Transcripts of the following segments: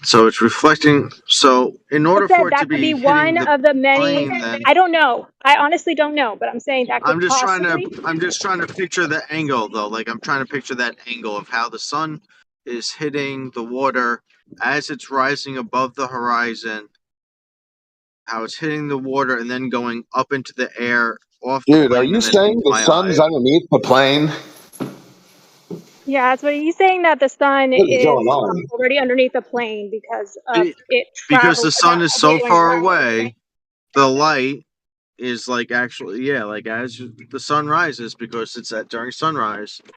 So it's reflecting. So in order for it to That could be be hitting one the of the many. plane, then I don't know. I honestly don't know, but I'm saying that could I'm just possibly. trying to picture the angle though. Like I'm trying to picture that angle of how the sun is hitting the water as it's rising above the horizon, how it's hitting the water and then going up into the air off the Dude, are plane you and then saying into the my sun's eye. underneath the plane? Yeah, that's what he's saying, that the sun What is is going on? already underneath the plane because of Be- it Because traveling, the sun is so going far around the plane. away, the light is like actually like as the sun rises, because it's at during sunrise, You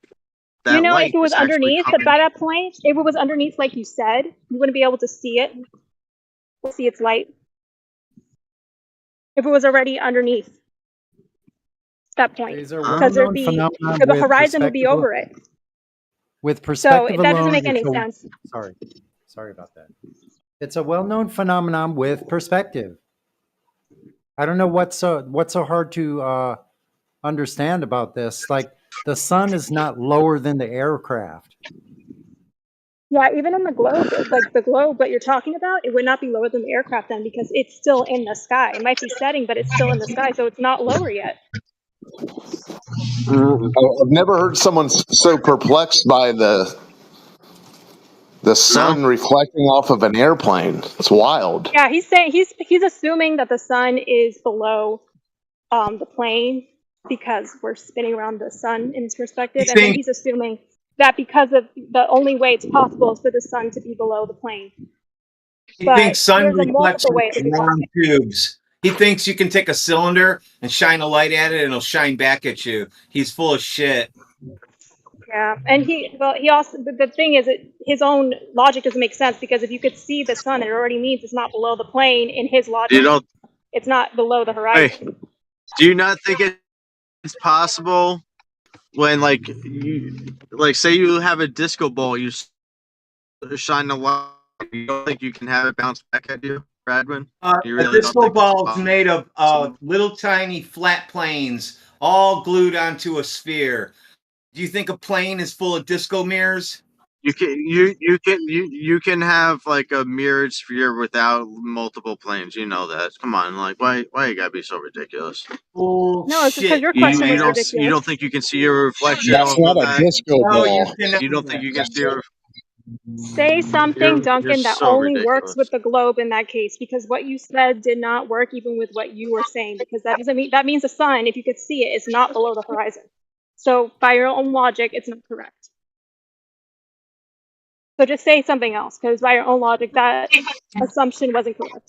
that know, if light it was is actually underneath, but coming. by that point, if it was underneath, like you said, you wouldn't be able to see it, see its light. If it was already underneath that point, These are because well-known phenomena the with horizon would be perspective. over it. With So perspective that doesn't alone, make any it's a, sense. sorry about that. It's a well-known phenomenon with perspective. I don't know what's so hard to understand about this. Like the sun is not lower than the aircraft. Yeah, even in the globe, like the globe, what you're talking about, it would not be lower than the aircraft then, because it's still in the sky. It might be setting, but it's still in the sky, so it's not lower yet. I've never heard someone so perplexed by the sun reflecting off of an airplane. It's wild. Yeah, he's saying he's assuming that the sun is below the plane because we're spinning around the sun in its perspective, and then he's assuming that because of the only way it's possible is for the sun to be below the plane. He thinks sun there's a reflects multiple ways to do round tubes. He thinks you can take a cylinder and shine a light at it and it'll shine back at you. He's full of shit. Yeah, and he also, the thing is that his own logic doesn't make sense, because if you could see the sun, it already means it's not below the plane. In his logic, it's not below the horizon. Wait, do you not think it's possible when like say you have a disco ball, you shine the light, you don't think you can have it bounce back at you, Bradwin? A disco ball is made of little tiny flat planes all glued onto a sphere. Do you think a plane is full of disco mirrors? You can have like a mirrored sphere without multiple planes. You know that. Come on, like why you gotta be so ridiculous? Oh, no, it's because your question was ridiculous. You don't think you can see your reflection? That's not a disco ball. You don't think you can see your... Say something, Duncan, that so only ridiculous. works with the globe in that case, because what you said did not work even with what you were saying, because that doesn't mean, that means the sun, if you could see it, is not below the horizon. So by your own logic, it's not correct. So just say something else, because by your own logic, that assumption wasn't correct.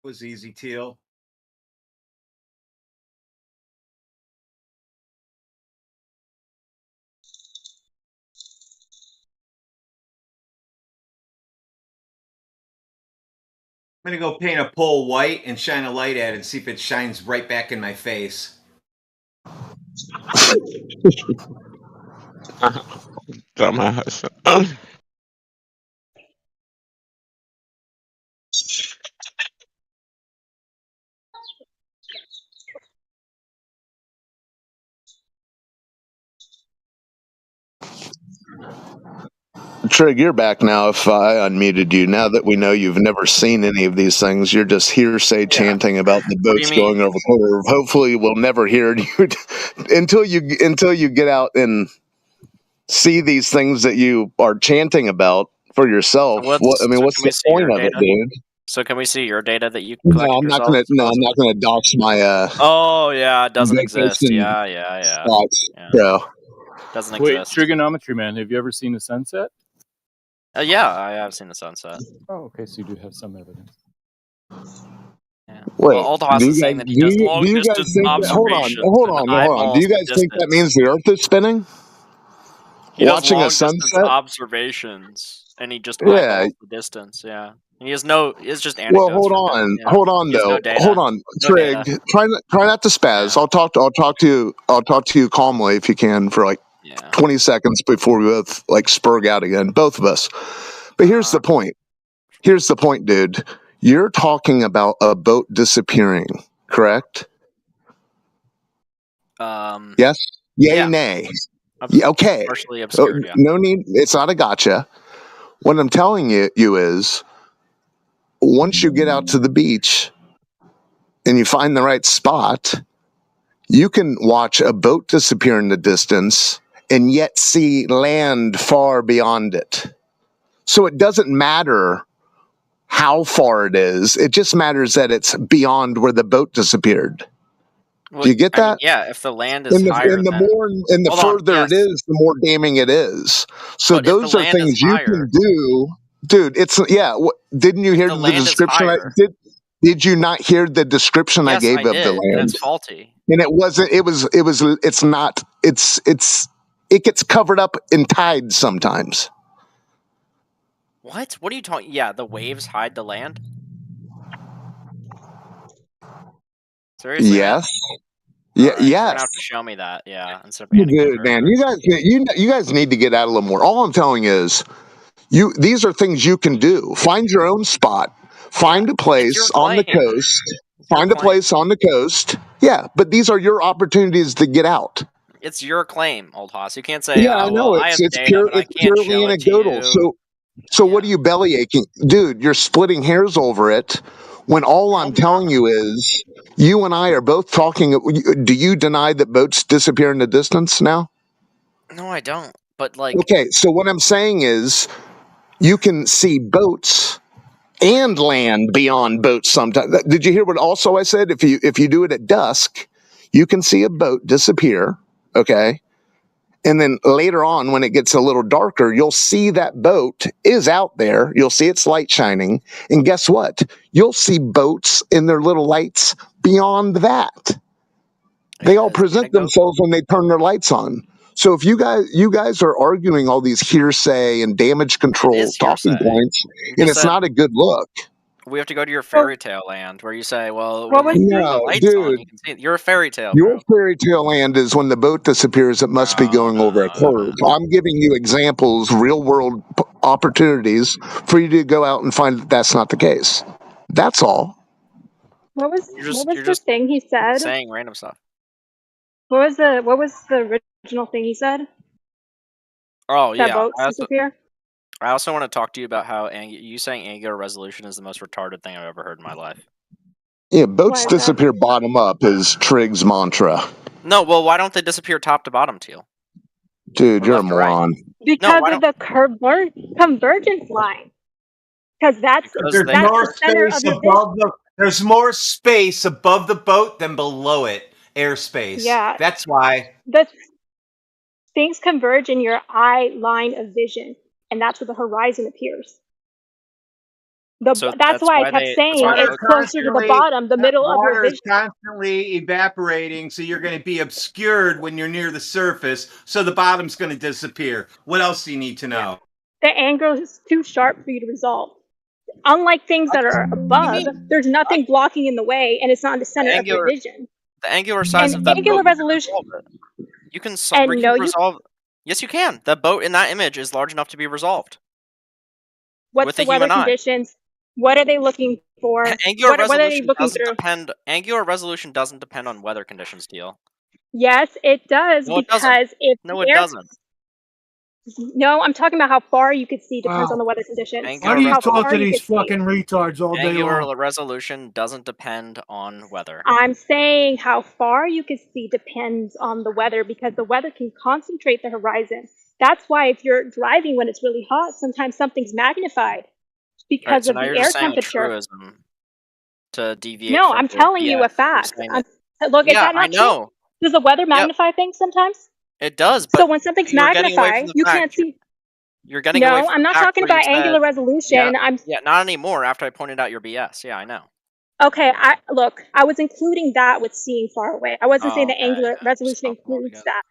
Was easy, Teal. I'm gonna go paint a pole white and shine a light at it and see if it shines right back in my face. Dumbass. Trig, you're back now. If I unmuted you, now that we know you've never seen any of these things, you're just hearsay chanting about the boats going over curve. Hopefully, we'll never hear you until you get out and see these things that you are chanting about for yourself. What's the point of it, dude? So can we see your data that you No, I'm not gonna dox my Oh yeah, it doesn't exist. Yeah. Bro. Doesn't Wait, exist. trigonometry man, have you ever seen the sunset? Yeah, I have seen the sunset. Oh, okay, so you do have some evidence. Yeah. Wait, well, Altohass is saying that he does long distance observations. Hold on. Do you guys think that means the Earth is spinning? He Watching does long a sunset? distance observations, and he just eyeballs the distance. Yeah. He has no. It's just Well, anecdotes. hold on He has no though. data. Hold on, No Trig. data. Try not to spaz. Yeah. I'll talk to you calmly if you can for like 20 seconds before we both like spurg out again, both of us. But here's the point. Here's the point, dude. You're talking about a boat disappearing, correct? Yes. Yay, nay. Yeah, okay. Partially obscured. Yeah. No need. It's not a gotcha. What I'm telling you is, once you get out to the beach and you find the right spot, you can watch a boat disappear in the distance and yet see land far beyond it. So it doesn't matter how far it is. It just matters that it's beyond where the boat disappeared. Well, do you get that? I mean, yeah, if the land is higher, the further it is, the more damning it is. So but those are things you can do, dude. It's didn't you hear the description? Did you not hear the description I gave of the land? That's faulty. And it wasn't. It's not. It gets covered up in tides sometimes. What? What are you talking? Yeah, the waves hide the land. Seriously? Yes. Yeah. Right, yes. You're gonna have to show me that. Yeah. Instead of dude, man, you guys need to get out a little more. All I'm telling you is, these are things you can do. Find your own spot. Find a place on the coast. Find a place on the coast. Yeah, but these are your opportunities to get out. It's your claim, old Hoss. You can't say, I know. well, It's purely anecdotal. So what are you belly aching? Dude, you're splitting hairs over it when all I'm telling you is, you and I are both talking. Do you deny that boats disappear in the distance now? No, I don't. But like, okay, so what I'm saying is, you can see boats and land beyond boats sometimes. Did you hear what also I said? If you do it at dusk, you can see a boat disappear. Okay. And then later on, when it gets a little darker, you'll see that boat is out there. You'll see its light shining. And guess what? You'll see boats in their little lights beyond that. They all present themselves when they turn their lights on. So if you guys are arguing all these hearsay and damage control talking points, and it's not a good look. We have to go to your fairy tale land where you say, well, when they turn the lights on, you can see it. You're a fairy tale. Your fairy tale land is when the boat disappears, it must be going over a curve. I'm giving you examples, real world opportunities for you to go out and find that that's not the case. That's all. What was the thing he said? Saying random stuff. What was the original thing he said? Oh, yeah. That boats disappear? I also want to talk to you about how you saying angular resolution is the most retarded thing I've ever heard in my life. Yeah, boats disappear bottom up is Trig's mantra. No, well, why don't they disappear top to bottom, Teal? Dude, you're a moron. Because of the convergence line. Because that's the center of the there's more space above the boat than below it. Airspace. Yeah. That's why. Things converge in your eye line of vision, and that's where the horizon appears. That's why I kept saying it's closer to the bottom, the middle of your vision. Water is constantly evaporating, so you're going to be obscured when you're near the surface, so the bottom's going to disappear. What else do you need to know? The angle is too sharp for you to resolve. Unlike things that are above, there's nothing blocking in the way, and it's not in the center of your vision. The angular size of that angular boat, resolution. You can resolve. Yes, you can. The boat in that image is large enough to be resolved. What's the weather conditions? What are they looking for? What are they looking through? Angular resolution doesn't depend on weather conditions, Teal. Yes, it does. No, it doesn't. It doesn't. No, I'm talking about how far you could see depends on the weather conditions. Why do you talk to these fucking retards all day long? Angular resolution doesn't depend on weather. I'm saying how far you can see depends on the weather, because the weather can concentrate the horizon. That's why if you're driving when it's really hot, sometimes something's magnified because of the air temperature. To deviate. No, I'm telling you a fact. Look, is that not true? Does the weather magnify things sometimes? It does. But so when something's magnified, you can't see. You're getting away from I'm not talking about angular resolution. Not anymore. After I pointed out your BS. Yeah, I know. Okay, I was including that with seeing far away. I wasn't saying that angular resolution includes that.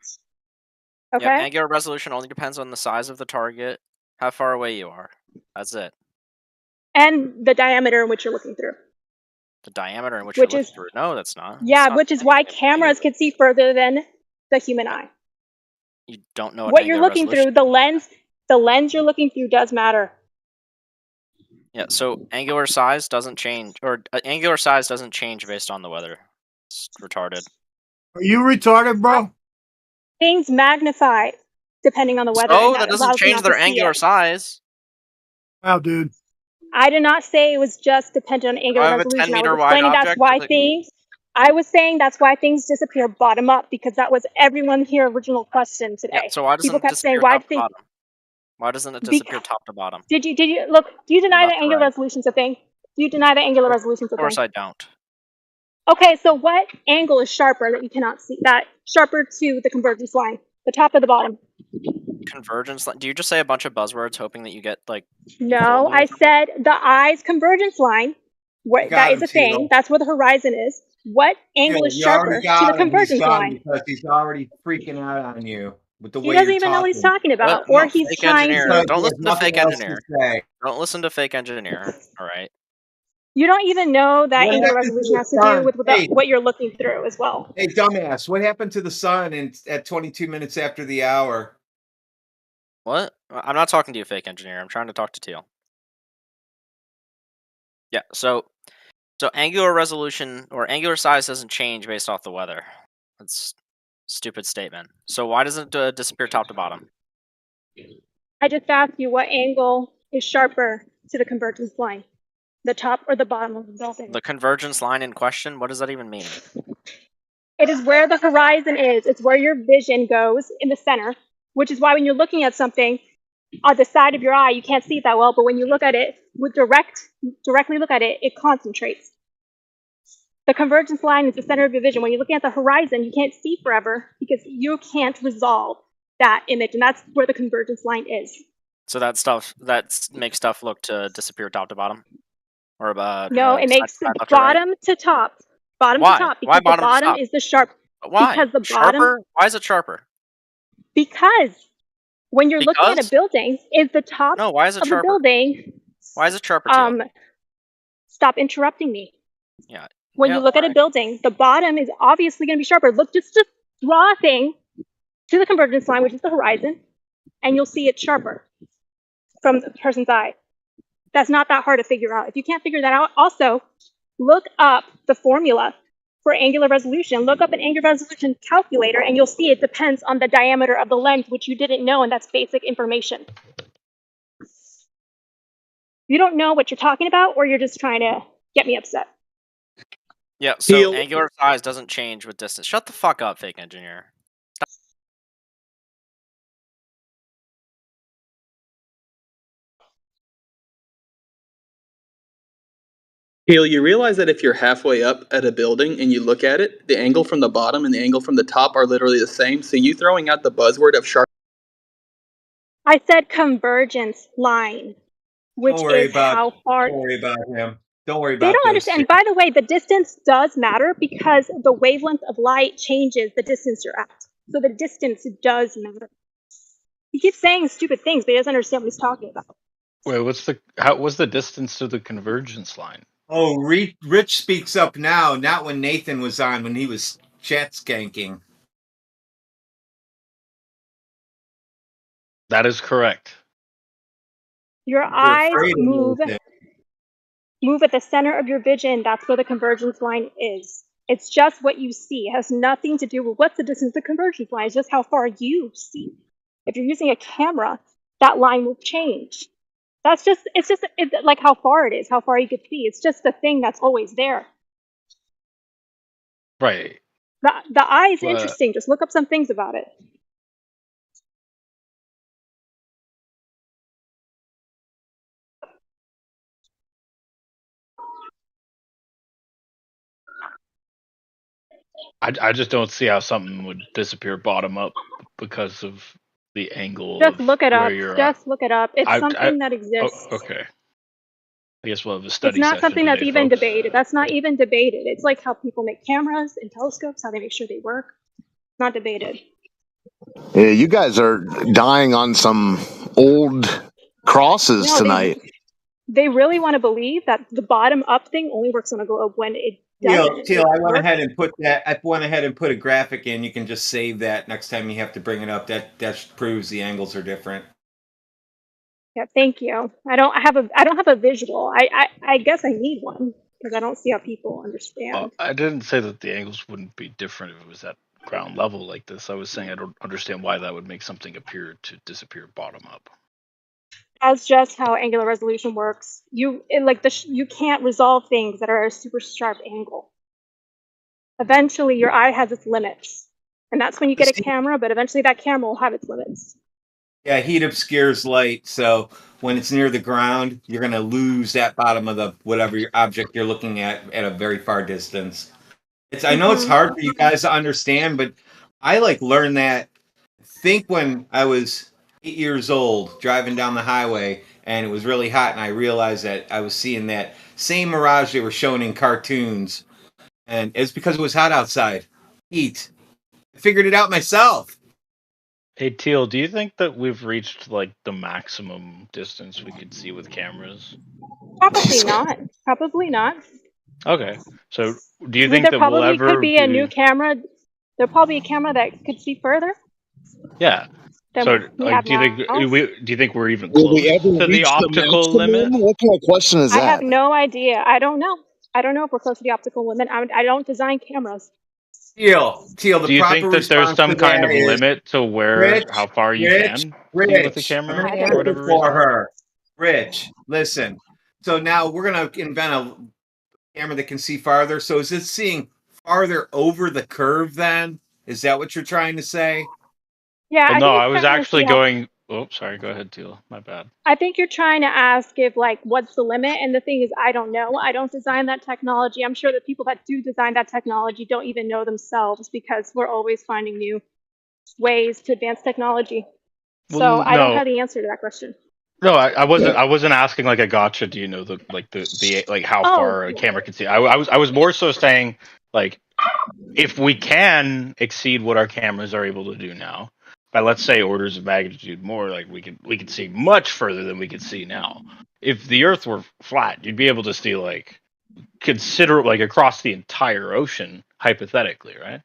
Okay. Yeah, angular resolution only depends on the size of the target, how far away you are. That's it. And the diameter in which you're looking through. The diameter in which you're looking through. No, that's not. Yeah, It's not which is why cameras can see further than the human eye. You don't know what you're looking through. The lens you're looking through does matter. Yeah, so angular size doesn't change, or angular size doesn't change based on the weather. It's retarded. Are you retarded, bro? Things magnify depending on the weather. Oh, that doesn't change their angular size. Wow, dude. I did not say it was just dependent on angular resolution. I was explaining that's why things. I was saying that's why things disappear bottom up, because that was everyone here original question today. Yeah, so why doesn't people kept saying why to bottom? Why doesn't it disappear top to bottom? Did you look? Do you deny that angular resolution's a thing? Do you deny that angular resolution's a thing? Of course I don't. Okay, so what angle is sharper that you cannot see? That sharper to the convergence line, the top or the bottom? Convergence line. Do you just say a bunch of buzzwords hoping that you get like? No, I said the eye's convergence line. That is a thing. That's where the horizon is. What angle is sharper to the convergence line? Because he's already freaking out on you with the way he doesn't even know what he's talking about, What? or he's fake trying engineer. to. Don't listen to fake engineer. Don't listen to fake engineer. All right. You don't even know that angular resolution has to do with what you're looking through as well. Hey, dumbass! What happened to the sun at 22 minutes after the hour? What? I'm not talking to you, fake engineer. I'm trying to talk to Teal. Yeah. So angular resolution or angular size doesn't change based off the weather. That's a stupid statement. So why doesn't it disappear top to bottom? I just asked you what angle is sharper to the convergence line, the top or the bottom of the building. The convergence line in question. What does that even mean? It is where the horizon is. It's where your vision goes in the center, which is why when you're looking at something on the side of your eye, you can't see it that well. But when you look at it directly look at it, it concentrates. The convergence line is the center of your vision. When you're looking at the horizon, you can't see forever because you can't resolve that image, and that's where the convergence line is. So that makes stuff look to disappear top to bottom, or no, it makes bottom to top. Bottom to top, because the bottom is the sharp. Why? Because the bottom. Sharper? Why is it sharper? Because when you're looking at a building, is the top of the building. Why is it sharper? Stop interrupting me. Yeah. When you look at a building, the bottom is obviously going to be sharper. Look, just draw a thing to the convergence line, which is the horizon, and you'll see it sharper from the person's eye. That's not that hard to figure out. If you can't figure that out, also look up the formula for angular resolution. Look up an angular resolution calculator, and you'll see it depends on the diameter of the lens, which you didn't know, and that's basic information. You don't know what you're talking about, or you're just trying to get me upset. Yeah, so angular size doesn't change with distance. Shut the fuck up, fake engineer. Stop. Teal, you realize that if you're halfway up at a building and you look at it, the angle from the bottom and the angle from the top are literally the same. So you throwing out the buzzword of sharp. I said convergence line, which is how far. Don't worry about him. Don't worry about. They don't understand. By the way, the distance does matter because the wavelength of light changes the distance you're at. So the distance does matter. He keeps saying stupid things, but he doesn't understand what he's talking about. Wait, what's the distance to the convergence line? Oh, Rich speaks up now, not when Nathan was on, when he was chat skanking. That is correct. Your eyes move at the center of your vision. That's where the convergence line is. It's just what you see. It has nothing to do with what's the distance of the convergence line. It's just how far you see. If you're using a camera, that line will change. It's like how far it is, how far you can see. It's just the thing that's always there. Right. The eye is interesting. Just look up some things about it. I just don't see how something would disappear bottom up because of the angle. Just look it up. Just look it up. It's something that exists. Oh, okay. I guess we'll have a study. It's not something that's even debated. That's not even debated. It's like how people make cameras and telescopes, how they make sure they work. Not debated. Yeah, you guys are dying on some old crosses tonight. they really want to believe that the bottom up thing only works on a globe when it doesn't. Teal, It I went works. ahead and put that. I went ahead and put a graphic in. You can just save that next time you have to bring it up. That proves the angles are different. Yeah, thank you. I don't have a visual. I guess I need one because I don't see how people understand. I didn't say that the angles wouldn't be different if it was at ground level like this. I was saying I don't understand why that would make something appear to disappear bottom up. That's just how angular resolution works. You can't resolve things that are a super sharp angle. Eventually, your eye has its limits, and that's when you get a camera. But eventually, that camera will have its limits. Yeah, heat obscures light, so when it's near the ground, you're going to lose that bottom of the whatever your object you're looking at a very far distance. I know it's hard for you guys to understand, but I learned that. Think when I was 8 years old, driving down the highway, and it was really hot, and I realized that I was seeing that same mirage they were showing in cartoons, and it's because it was hot outside. Heat. I figured it out myself. Hey Teal, do you think that we've reached the maximum distance we could see with cameras? Probably not. Probably not. Okay, so do you I mean, think there that we'll probably ever could be a new camera. There'll probably be a camera that could see further. Yeah. Than So, we have do you think now. do you think we're even Will close we ever to the reach the optical limit? maximum? What kind of question is I have that? no idea. I don't know. I don't know if we're close to the optical limit. I don't design cameras. Teal, the Do you proper think that there's response to some kind that of is limit to Rich, how far you Rich, can see with a Rich. I'm camera going to for answer whatever for reason? her. Rich, listen. So now we're going to invent a camera that can see farther. So is it seeing farther over the curve then? Is that what you're trying to say? Yeah, Well, I no, think I it's was trying to see actually how. going. Oh, sorry. Go ahead, Teal. My bad. I think you're trying to ask if what's the limit, and the thing is, I don't know. I don't design that technology. I'm sure that people that do design that technology don't even know themselves because we're always finding new ways to advance technology. Well, So I don't no, have the answer to that question. no, I wasn't. I wasn't asking a gotcha. Do you know the how Oh, far a camera can see? I was more so saying if we can exceed what our cameras are able to do now, by let's say orders of magnitude more, we could see much further than we could see now. If the Earth were flat, you'd be able to see consider across the entire ocean, hypothetically, right?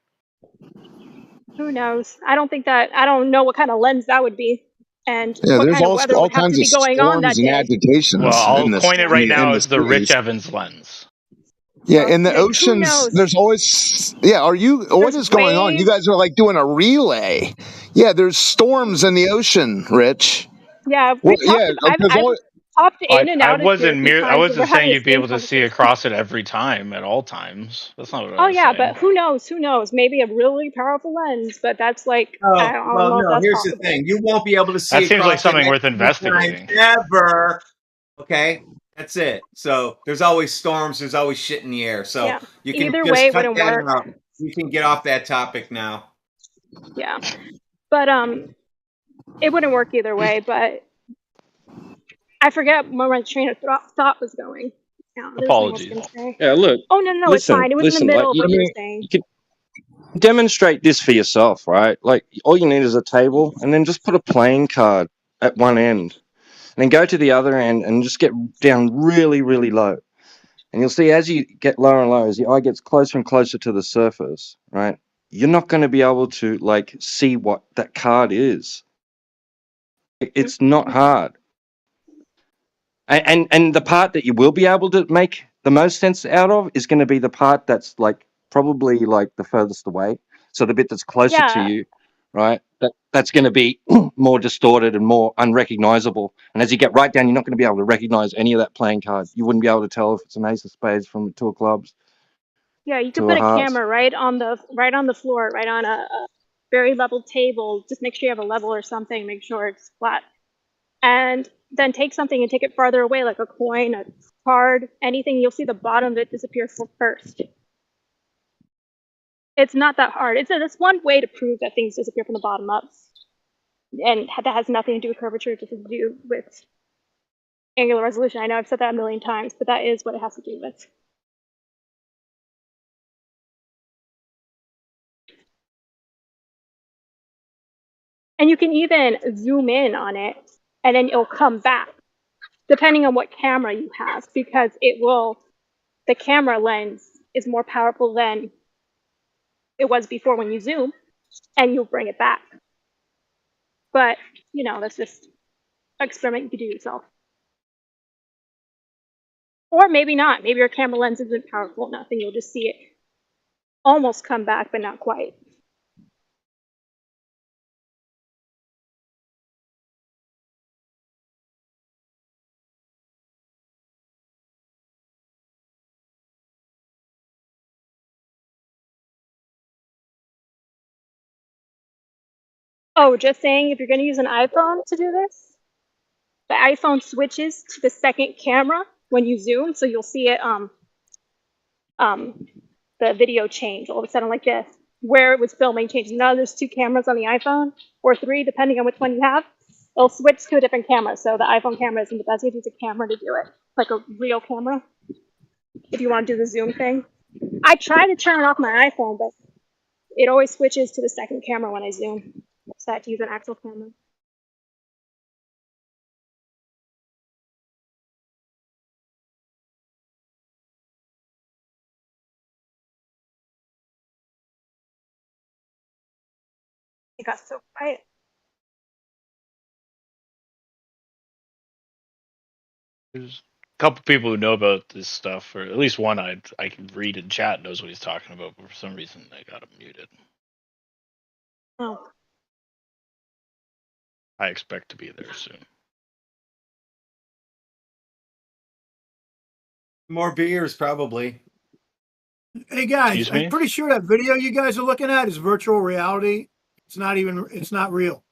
who knows? I don't know what kind of lens that would be, and Yeah, what there's kind of weather all would have to kinds of be going on storms that and day. Well, agitations I'll in coin it right now in the as the Rich seas. Evans lens. Yeah, in the Who oceans, knows? there's always what There's is going on? You guys are doing a relay. Yeah, there's storms in the ocean, Rich. Yeah, Well, we've talked. yeah, I've there's always popped in and I out of here a wasn't few I times, and we're wasn't saying having the you'd be same able to see conversation. across it every time at all times. That's not what Oh I was yeah, saying. but who knows? Who knows? Maybe a really powerful lens, but that's I Oh, don't well, know if no. that's Here's the possible. thing: you won't be able to see That seems like across it something worth any time investigating. ever. Okay, that's it. So there's always storms. There's always shit in the air. So Yeah. you can Either way, just it cut wouldn't that work. out. We can get off that topic now. Yeah, but it wouldn't work either way. But I forget where my train of thought was going. Yeah, there's something else I was Apologies. gonna say. Yeah, look, Oh no, it's listen, fine. It was in the middle of you, what you were you saying. can demonstrate this for yourself, right? All you need is a table, and then just put a playing card at one end, and then go to the other end and just get down really, really low. And you'll see as you get lower and lower, as your eye gets closer and closer to the surface, right? You're not going to be able to see what that card is. It's not hard. And the part that you will be able to make the most sense out of is going to be the part that's probably the furthest away. So the bit that's closer to Yeah, you, right? That's going to be more distorted and more unrecognizable. And as you get right down, you're not going to be able to recognize any of that playing card. You wouldn't be able to tell if it's an ace of spades from two of clubs, yeah. You could two put of a hearts. camera right on the floor, right on a very level table. Just make sure you have a level or something. Make sure it's flat, and then take something and take it farther away, like a coin, a card, anything. You'll see the bottom of it disappear first. It's not that hard. It's one way to prove that things disappear from the bottom up, and that has nothing to do with curvature. It has to do with angular resolution. I know I've said that a million times, but that is what it has to do with. And you can even zoom in on it, and then it'll come back. depending on what camera you have, because the camera lens is more powerful than it was before when you zoom, and you'll bring it back. But, that's just an experiment you could do yourself. Or maybe not. Maybe your camera lens isn't powerful enough, and you'll just see it almost come back, but not quite. Oh, just saying, if you're going to use an iPhone to do this, the iPhone switches to the second camera when you zoom, so you'll see it, the video change all of a sudden like this, where it was filming changes. There's 2 cameras on the iPhone, or 3, depending on which one you have. It'll switch to a different camera, so the iPhone camera isn't the best. You use a camera to do it, like a real camera, if you want to do the zoom thing. I try to turn off my iPhone, but it always switches to the second camera when I zoom. So I have to use an actual camera. It got so quiet. There's a couple people who know about this stuff, or at least one I can read in chat knows what he's talking about, but for some reason I got him muted. Oh. I expect to be there soon. More beers, probably. Hey guys, Excuse me? I'm pretty sure that video you guys are looking at is virtual reality. It's not real.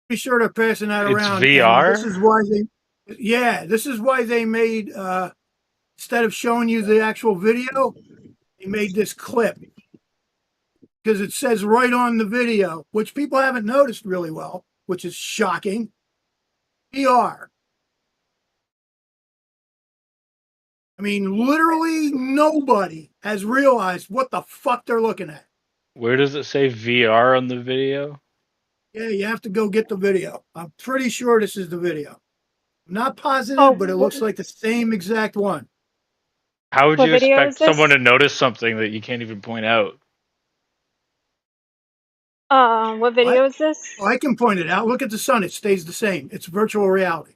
Pretty sure they're passing that It's around. VR? And this is why they made, instead of showing you the actual video, they made this clip. Because it says right on the video, which people haven't noticed really well, which is shocking, VR. I mean, literally nobody has realized what the fuck they're looking at. Where does it say VR on the video? Yeah, you have to go get the video. I'm pretty sure this is the video. I'm not positive, but it looks like the same exact one. How would What you video expect is this? someone to notice something that you can't even point out? What video is this? Oh, I can point it out. Look at the sun. It stays the same. It's virtual reality.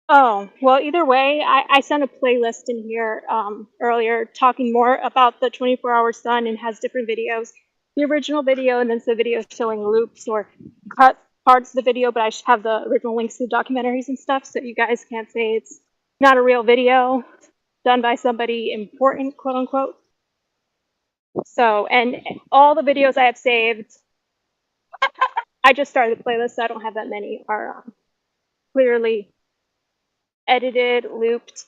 Oh, well, either way, I sent a playlist in here earlier talking more about the 24-hour sun, and has different videos. The original video, and then the video showing loops or cut parts of the video, but I should have the original links to the documentaries and stuff, so you guys can't say it's not a real video done by somebody important, quote unquote. So, and all the videos I have saved, I just started the playlist, so I don't have that many, are clearly edited, looped,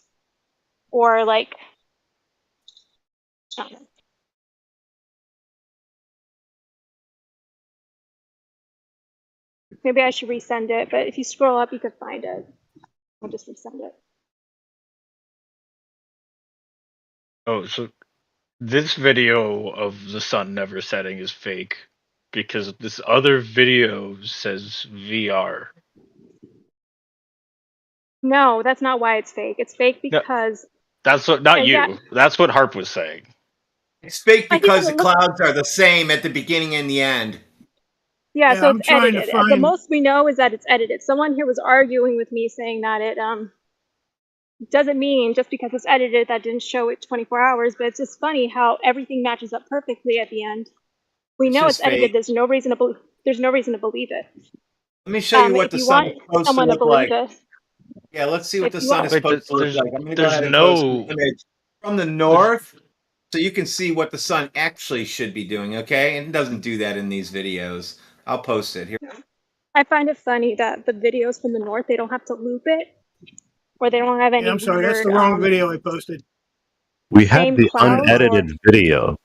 or like, I don't know. Maybe I should resend it, but if you scroll up, you can find it. I'll just resend it. Oh, so this video of the sun never setting is fake because this other video says VR. No, that's not why it's fake. It's fake because That's what, not you. Yeah. That's what Harp was saying. It's fake I think because it the looks- clouds are the same at the beginning and the end. Yeah, Yeah, so I'm it's trying to edited. find- The most we know is that it's edited. Someone here was arguing with me saying that it doesn't mean just because it's edited that didn't show it 24 hours, but it's just funny how everything matches up perfectly at the end. We know it's just edited. fake. There's no reason to believe it. Let me show you what If the you sun want is supposed to someone to look like. believe it. Yeah, let's see what If the you sun want- is Wait, supposed to look there's- like. I'm going to go there's ahead and no- post an image from the north so you can see what the sun actually should be doing, okay? And it doesn't do that in these videos. I'll post it here. I find it funny that the videos from the north, they don't have to loop it, or they don't have any Yeah, I'm sorry, that's the weird, wrong video I posted. We have same the cloud unedited video.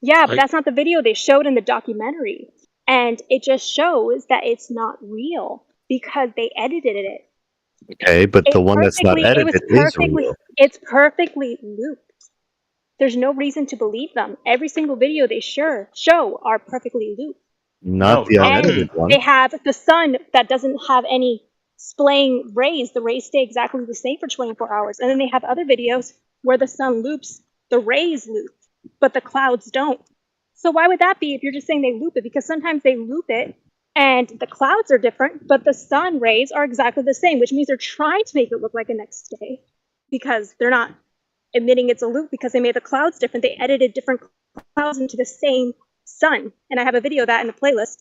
Yeah, but that's not the video they showed in the documentary. And it just shows that it's not real because they edited it. Okay, but the one that's not edited is real. It's perfectly looped. There's no reason to believe them. Every single video they show are perfectly looped. Not No, the And unedited one. they have the sun that doesn't have any splaying rays. The rays stay exactly the same for 24 hours. And then they have other videos where the sun loops, the rays loop, but the clouds don't. So why would that be if you're just saying they loop it? Because sometimes they loop it and the clouds are different, but the sun rays are exactly the same, which means they're trying to make it look like a next day because they're not admitting it's a loop because they made the clouds different. They edited different clouds into the same sun. And I have a video of that in the playlist.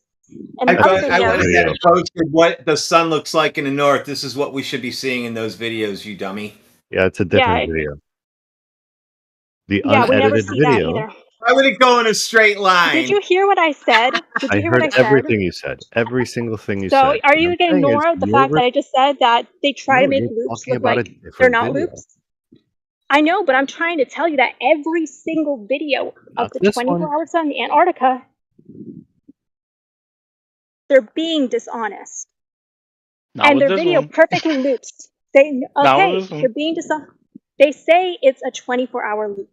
And I then other went ahead videos. and posted what the sun looks like in the north. This is what we should be seeing in those videos, you dummy. Yeah, it's a different video. The Yeah, we never unedited see that video. either. Why would it go in a straight line? Did you hear what I said? Did you I hear what I heard said? everything you said. Every single thing you So said. are What you I'm going to saying is ignore the you're fact that I just said that they try No, to make you're loops talking look about a like they're different not video. loops? I know, but I'm trying to tell you that every single video of Not the this one. 24 hour sun in Antarctica, they're being dishonest. Not And with their this video one. perfectly loops. They Not with okay, this one. they're being dishonest. They say it's a 24-hour loop.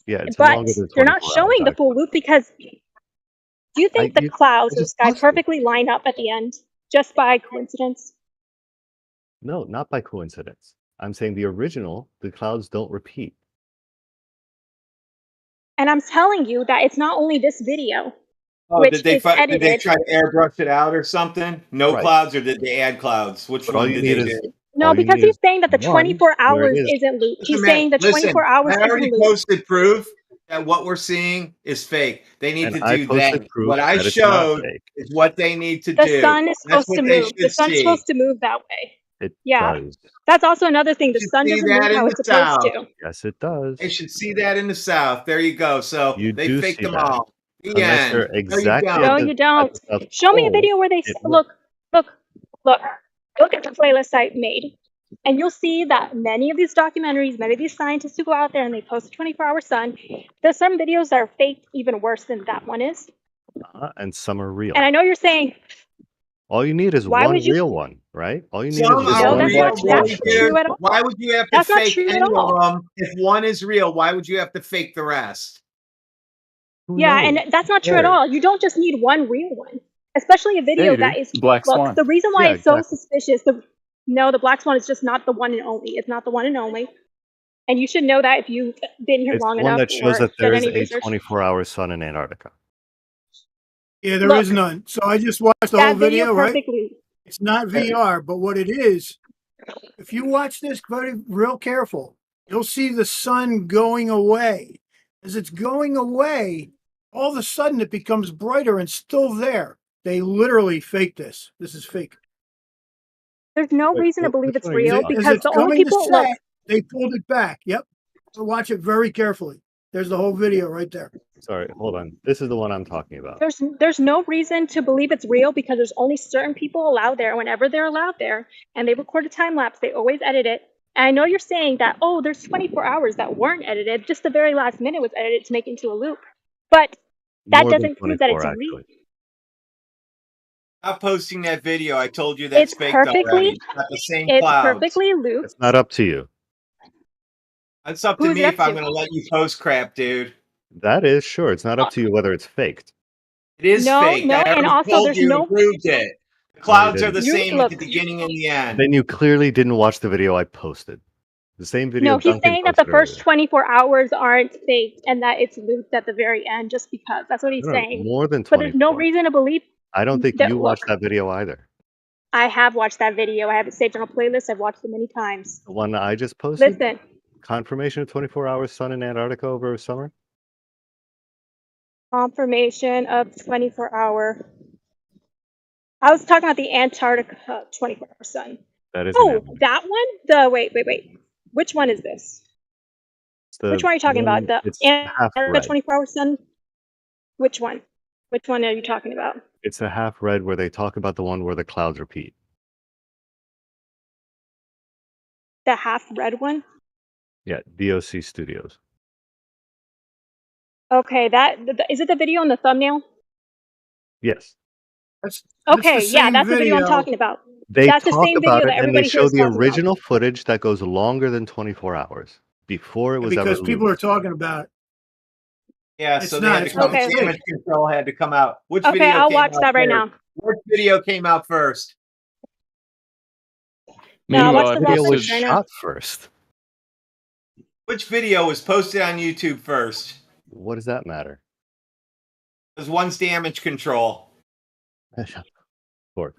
Yeah, it's But longer than they're not 24 hours. showing the full loop because do you think the clouds or the sky perfectly line up at the end just by coincidence? No, not by coincidence. I'm saying the original, the clouds don't repeat. And I'm telling you that it's not only this video, Oh, which is did they edited. try to airbrush it out or something? No Right. clouds, or did they add clouds? Which But all one you did need they is do? No, all you because need he's is saying that the one 24 where it hours is. isn't loop. Listen, He's man, saying the listen, 24 hours I isn't already loop. posted proof that what we're seeing is fake. They need And to I do posted that. proof What I that it's not showed fake. is what they need to The do. sun is That's supposed what to they move. The should sun's see. supposed to move that way. It Yeah. does. That's also another thing. The You should sun see doesn't move that in how the it's supposed south. to. Yes, it does. They should see that in the south. There you go. So You they do faked see them that. all. The Unless end. you're No, you exactly don't. No, at you the don't. South Show me a Pole, video where they it look at the playlist I made, and you'll see that many of these documentaries, many of these scientists who go out there and they post a 24-hour sun, there's some videos that are faked even worse than that one is. and some are real. And I know you're saying, All you need is why one would you? real one, right? All you need Some is are No, one that's real, not. Black That's Swan not photo. true at all. Why would you have to That's not fake true any at of all. them? If one is real, why would you have to fake the rest? Who Yeah, knows? and that's not true at Cares? all. You don't just need one real one, especially a Yeah, video you do. that is. Black Look, Swan. the reason why Yeah, it's so exactly. suspicious. The Black Swan is just not the one and only. It's not the one and only. And you should know that if you've been here It's long the one enough that shows or that done there is any a research. 24-hour sun in Antarctica. Yeah, there is Look, none. So I just watched the that whole video video, right? perfectly. It's not VR, but what it is, if you watch this very real careful, you'll see the sun going away. As it's going away, all of a sudden it becomes brighter and still there. They literally fake this. This is fake. There's no Wait, reason to believe which it's one are you real talking As because it's the only coming to people look. set, they pulled it back. Yep. So watch it very carefully. There's the whole video right there. Sorry, hold on. This is the one I'm talking about. There's no reason to believe it's real because there's only certain people allowed there. Whenever they're allowed there, and they record a time lapse, they always edit it. And I know you're saying that there's 24 hours that weren't edited. Just the very last minute was edited to make it into a loop. But that More than doesn't prove that 24, it's real. actually. Stop posting that video. I told you that's It's faked already. perfectly. It's got the same It's clouds. perfectly looped. It's not up to you. It's up to Who's me it if up I'm to? going to let you post crap, dude. That is sure. It's not up to you whether it's faked. It is No, fake. no, I and already also told there's you no. and proved it. The No, you clouds are didn't. the same at Look, the beginning and the end. Then you clearly didn't watch the video I posted. The same video no, he's Duncan saying that the posted first earlier. 24 hours aren't faked and that it's looped at the very end just because. That's what he's No, saying. more than But there's no 24. reason to believe I don't think that. you Look, watched that video either. I have watched that video. I have it saved on a playlist. I've watched it many times. The one I just posted? Listen, Confirmation of 24-hour sun in Antarctica over summer? confirmation of 24-hour. I was talking about the Antarctica 24-hour sun. That is Oh, that one? Wait. Which one is this? Which one are you talking about? The It's half Antarctica red. 24-hour sun? Which one? Which one are you talking about? It's the half red where they talk about the one where the clouds repeat. The half red one? Yeah, DOC Studios. Okay, is it the video in the thumbnail? Yes. That's Okay, the yeah, same that's the video I'm video. talking about. They That's the talk same about video it that and they everybody here show is the talking about. original footage that goes longer than 24 hours before it was Because ever people are looped. talking about it. Yeah, It's so they not. had to It's what come. it Okay. says. Damage control had to come out. Which Okay, video I'll came watch out that right first? now. Which video came out first? No, I'll Meanwhile, watch I the Video raw was footage posted. right now. shot first. Which video was posted on YouTube first? What does that matter? Because one's damage control. Or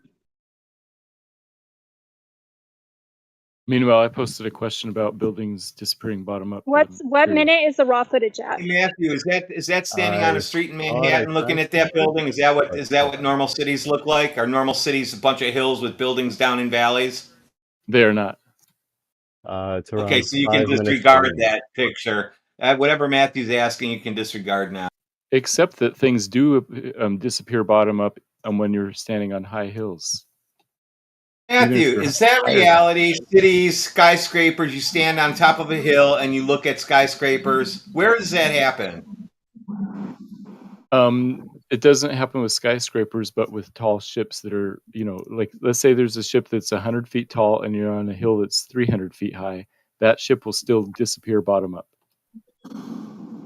Meanwhile, I posted a question about buildings disappearing bottom up. What minute is the raw footage at? Hey, Matthew, is that standing on I a street in thought I Manhattan looking at transferred that building? Is that what but normal cities look like? Are normal cities a bunch of hills with buildings down in valleys? They are not. it's Okay, around so you can 5 minutes disregard away. that picture. Whatever Matthew's asking, you can disregard now. Except that things do disappear bottom up when you're standing on high hills. Even if Matthew, you're is that higher than- reality? Cities, skyscrapers, you stand on top of a hill and you look at skyscrapers. Where does that happen? It doesn't happen with skyscrapers, but with tall ships that are, like, let's say there's a ship that's 100 feet tall and you're on a hill that's 300 feet high. That ship will still disappear bottom up.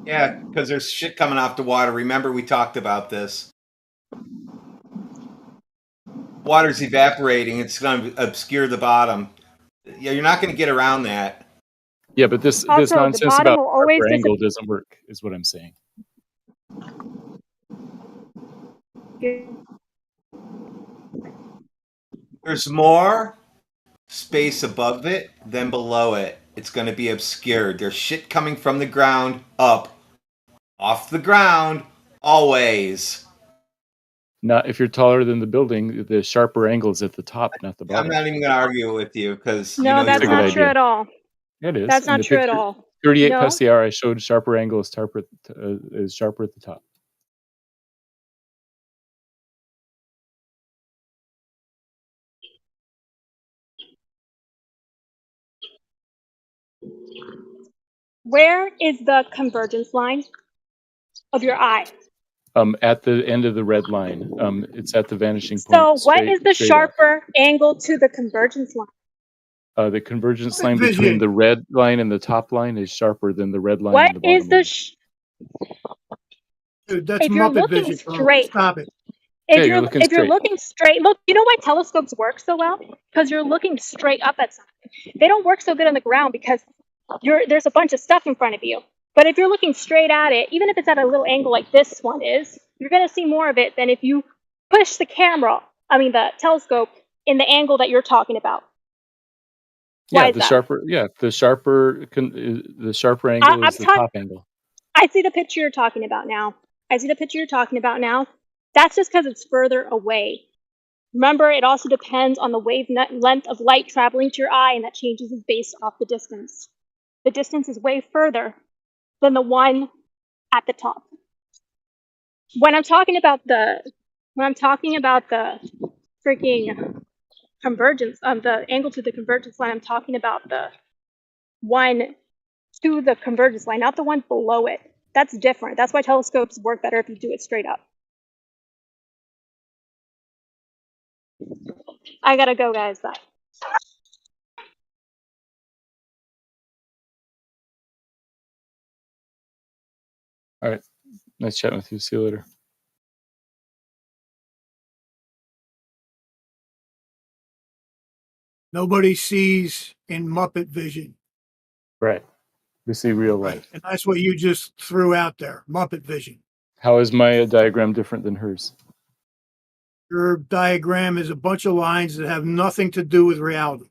Yeah, because there's shit coming off the water. Remember, we talked about this. Water's evaporating. It's going to obscure the bottom. Yeah, you're not going to get around that. Yeah, but this Also, the nonsense bottom about will always sharper angle doesn't work, is what I'm saying. There's more space above it than below it. It's going to be obscured. There's shit coming from the ground up, off the ground, always. Not if you're taller than the building, the sharper angle is at the top, not the I'm bottom. not even going to argue with you because No, that's It's a good not true idea. at all. It is. That's In not the true at picture, all. 38 No. Pasteur, I showed sharper angle is sharper at the top. Where is the convergence line of your eye? At the end of the red line. It's at the vanishing So point. what is the straight up. sharper angle to the convergence line? The convergence line Vision. between the red line and the top line is sharper than the red line What and the bottom is the line. Dude, that's if you're Muppet looking vision. Bro. straight? Stop it. Yeah, you're looking if you're straight. looking straight, look, you know why telescopes work so well? Because you're looking straight up at something. They don't work so good on the ground because there's a bunch of stuff in front of you. But if you're looking straight at it, even if it's at a little angle like this one is, you're going to see more of it than if you push the telescope in the angle that you're talking about. Why Yeah, is the that? sharper angle is the top angle. I see the picture you're talking about now. That's just because it's further away. Remember, it also depends on the wavelength of light traveling to your eye, and that changes based off the distance. The distance is way further than the one at the top. When I'm talking about the freaking convergence, the angle to the convergence line, I'm talking about the one to the convergence line, not the one below it. That's different. That's why telescopes work better if you do it straight up. I gotta go, guys. Bye. All right. Nice chatting with you. See you later. Nobody sees in Muppet vision. Right. We see real light. Right. And that's what you just threw out there. Muppet vision. How is my diagram different than hers? Your diagram is a bunch of lines that have nothing to do with reality.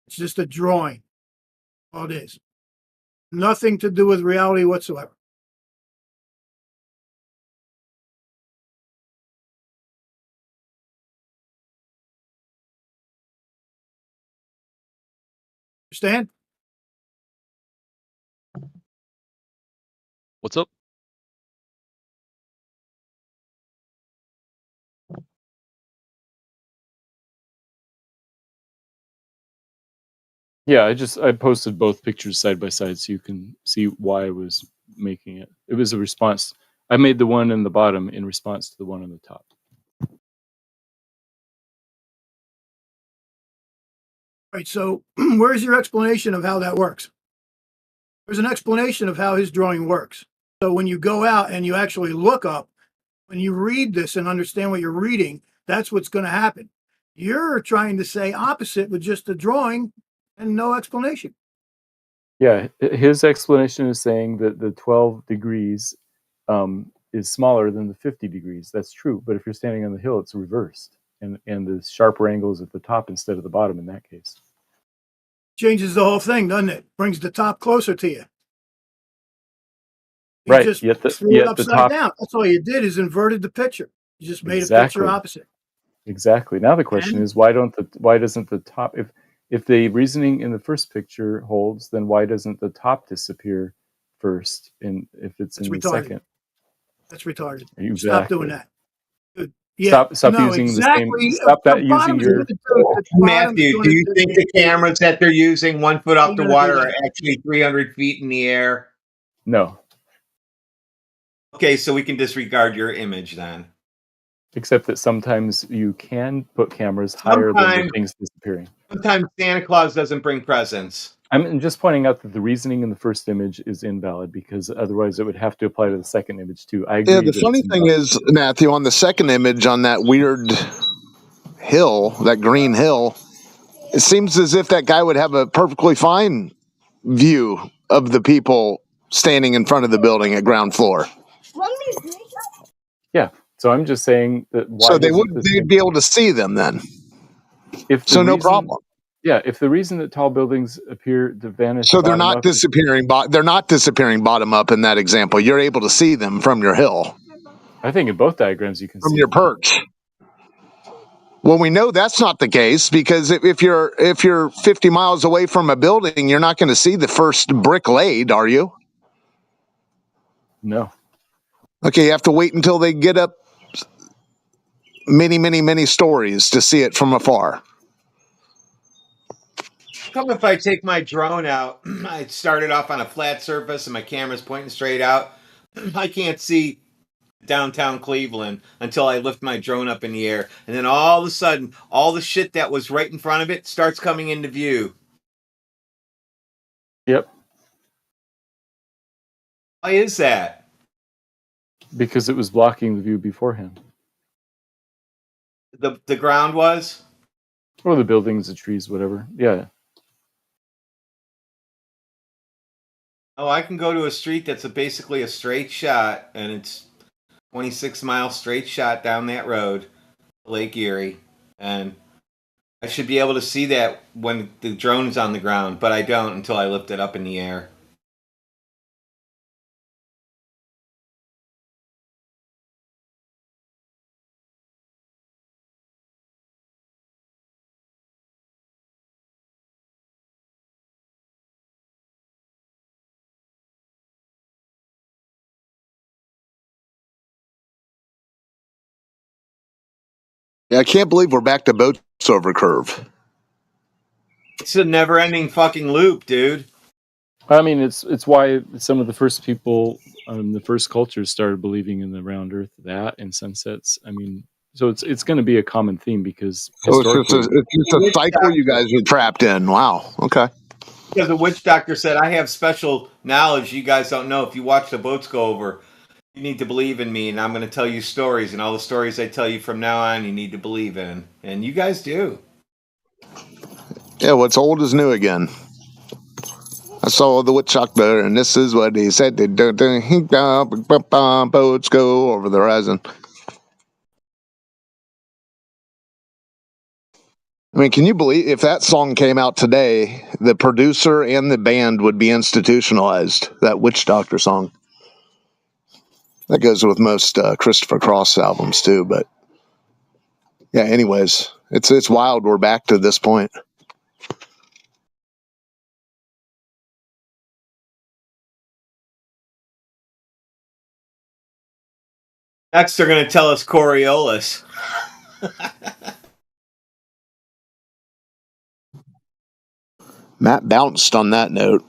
It's just a drawing. All it is. Nothing to do with reality whatsoever. Understand? What's up? Yeah, I posted both pictures side by side so you can see why I was making it. It was a response. I made the one in the bottom in response to the one on the top. Right. So where's your explanation of how that works? There's an explanation of how his drawing works. So when you go out and you actually look up, when you read this and understand what you're reading, that's what's going to happen. You're trying to say opposite with just a drawing and no explanation. Yeah, his explanation is saying that the 12 degrees is smaller than the 50 degrees. That's true, but if you're standing on the hill, it's reversed, and the sharper angle is at the top instead of the bottom in that case. Changes the whole thing, doesn't it? Brings the top closer to you. You Right. just Yet threw it the upside top. down. That's all you did is inverted the picture. You just made a picture Exactly. opposite. Exactly. Now the question And is why doesn't the top, if the reasoning in the first picture holds, then why doesn't the top disappear first if it's that's in the retarded. second? That's retarded. Exactly. Stop doing that. Good. Yeah. Stop no, using exactly. the same. Stop that The using bottom's your. gonna do it. The bottom's Matthew, do gonna you do think the cameras that they're using 1 foot off Ain't the gonna do water are that. actually 300 feet in the air? No. Okay, so we can disregard your image then. Except that sometimes you can put cameras higher than the things disappearing. Sometimes Santa Claus doesn't bring presents. I'm just pointing out that the reasoning in the first image is invalid because otherwise it would have to apply to the second image too. I agree. Yeah, the funny thing is, Matthew, on the second image on that weird hill, that green hill, it seems as if that guy would have a perfectly fine view of the people standing in front of the building at ground floor. Yeah, so I'm just saying that why So they'd be able to see them then. No problem. Yeah, if the reason that tall buildings appear to vanish, so they're not disappearing. They're not disappearing bottom up in that example. You're able to see them from your hill. I think in both diagrams you can from see your them. perch. Well, we know that's not the case because if you're 50 miles away from a building, you're not going to see the first brick laid, are you? No. Okay, you have to wait until they get up many, many, many stories to see it from afar. Come if I take my drone out, I started off on a flat surface and my camera's pointing straight out. I can't see downtown Cleveland until I lift my drone up in the air. And then all of a sudden, all the shit that was right in front of it starts coming into view. Yep. Why is that? Because it was blocking the view beforehand. The ground was? Or the buildings, the trees, whatever. Yeah. Oh, I can go to a street that's basically a straight shot, and it's 26-mile straight shot down that road, Lake Erie, and I should be able to see that when the drone's on the ground, but I don't until I lift it up in the air. Yeah, I can't believe we're back to boats over curve. It's a never-ending fucking loop, dude. I mean, it's why some of the first people, the first cultures started believing in the round Earth, that and sunsets. I mean, so it's going to be a common theme because historically, it's just a cycle you guys are trapped in. Wow. Okay. Because the witch doctor said, I have special knowledge you guys don't know. If you watch the boats go over, you need to believe in me, and I'm going to tell you stories, and all the stories I tell you from now on, you need to believe in. And you guys do. Yeah, what's old is new again. I saw the witch doctor, and this is what he said. Boats go over the horizon. I mean, can you believe if that song came out today, the producer and the band would be institutionalized? That witch doctor song. That goes with most Christopher Cross albums too. But yeah, anyways, it's wild. We're back to this point. Next, they're going to tell us Coriolis. Matt bounced on that note.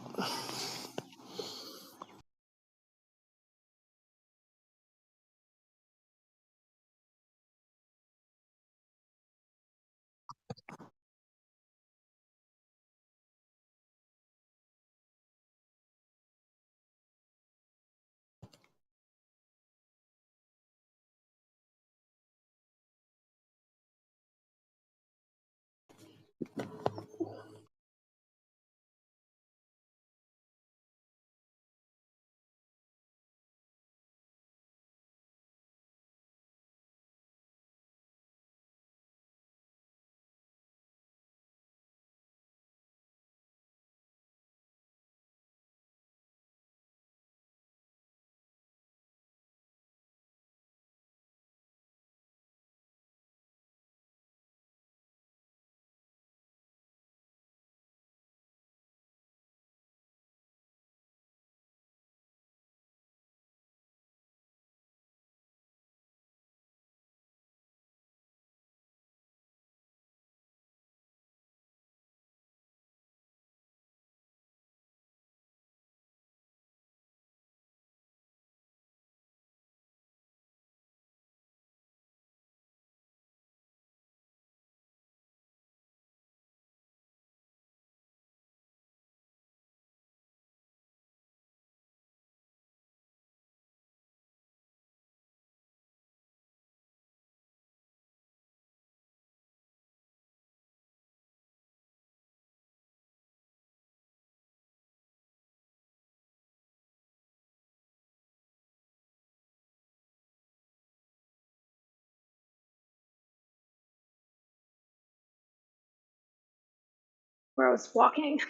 where I was walking.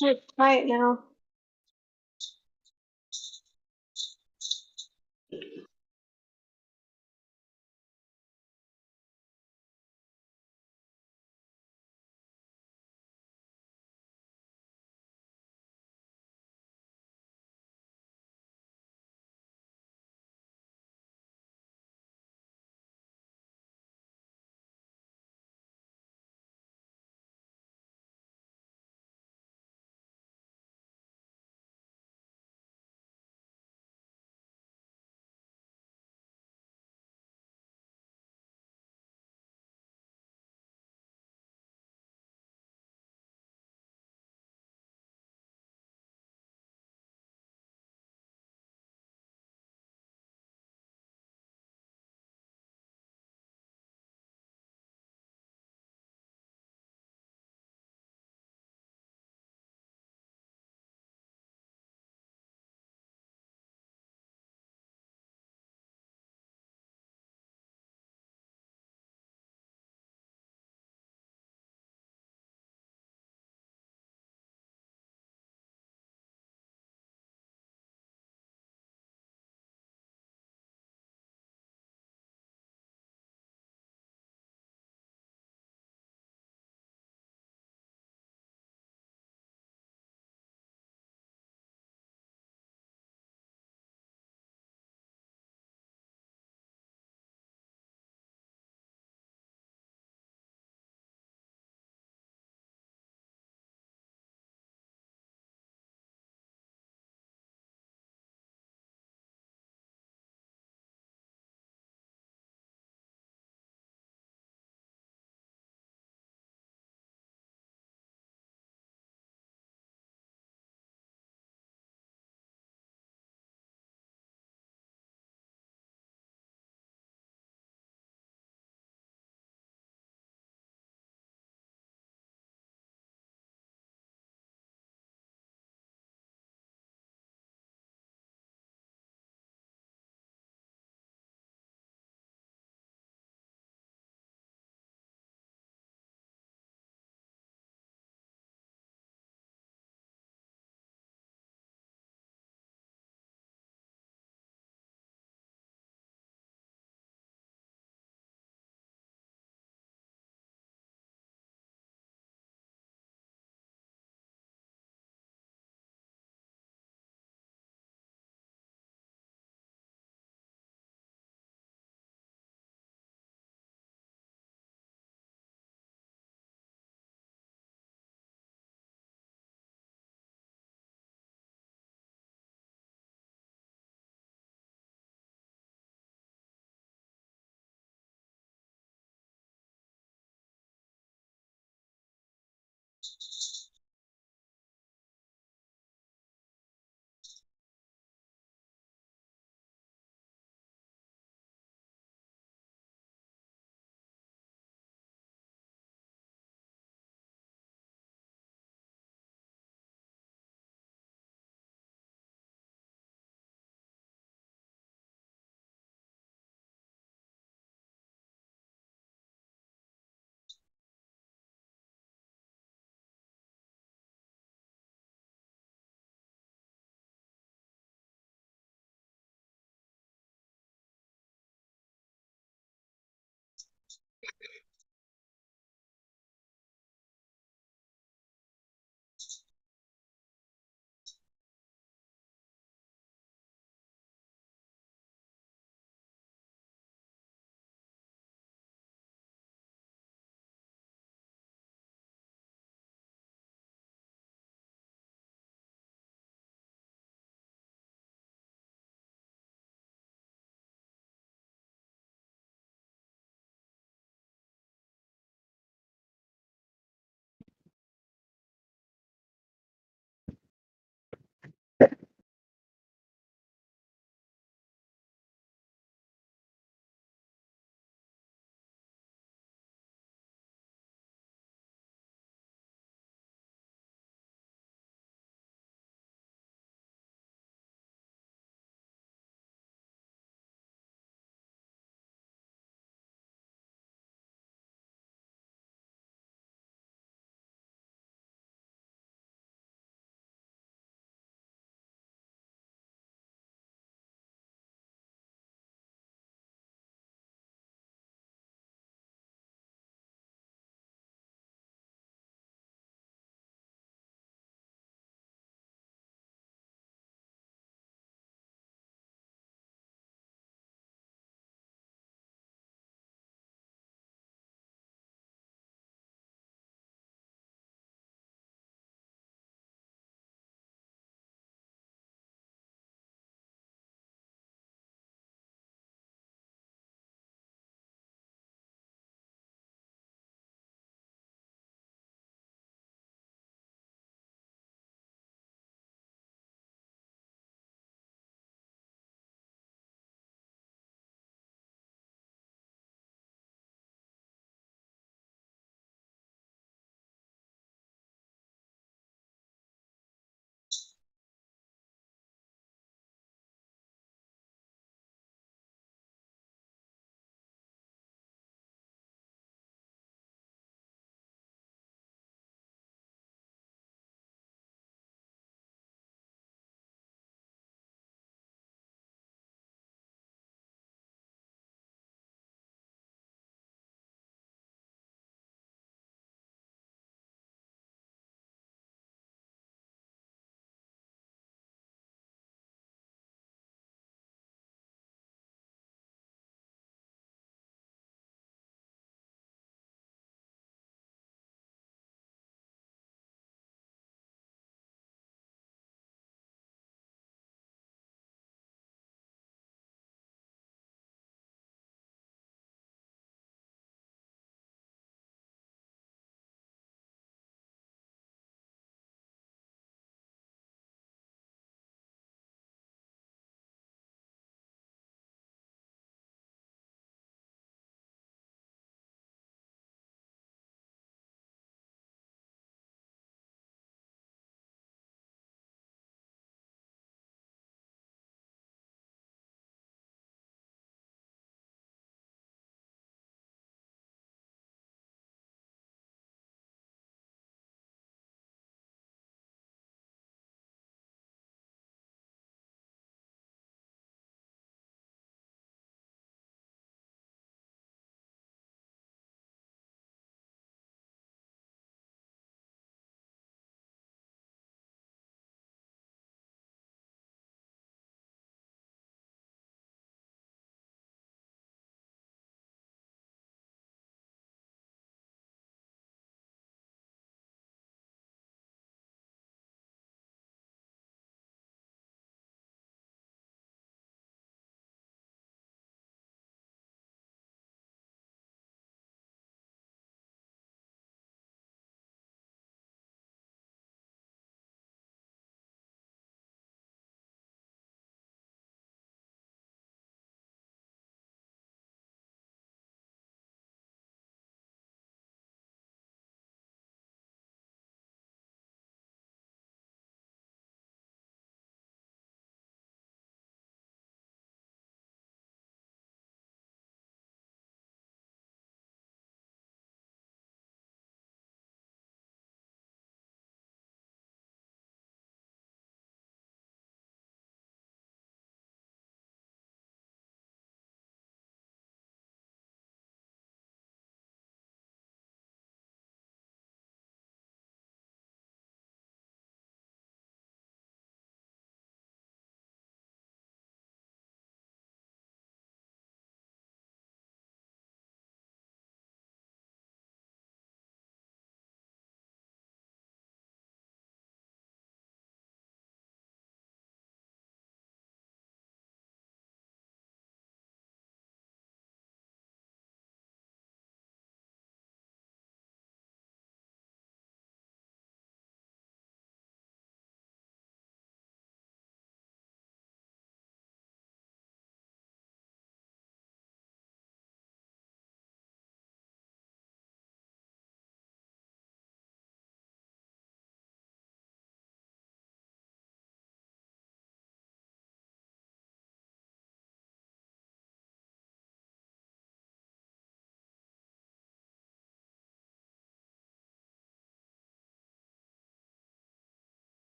It's quiet now.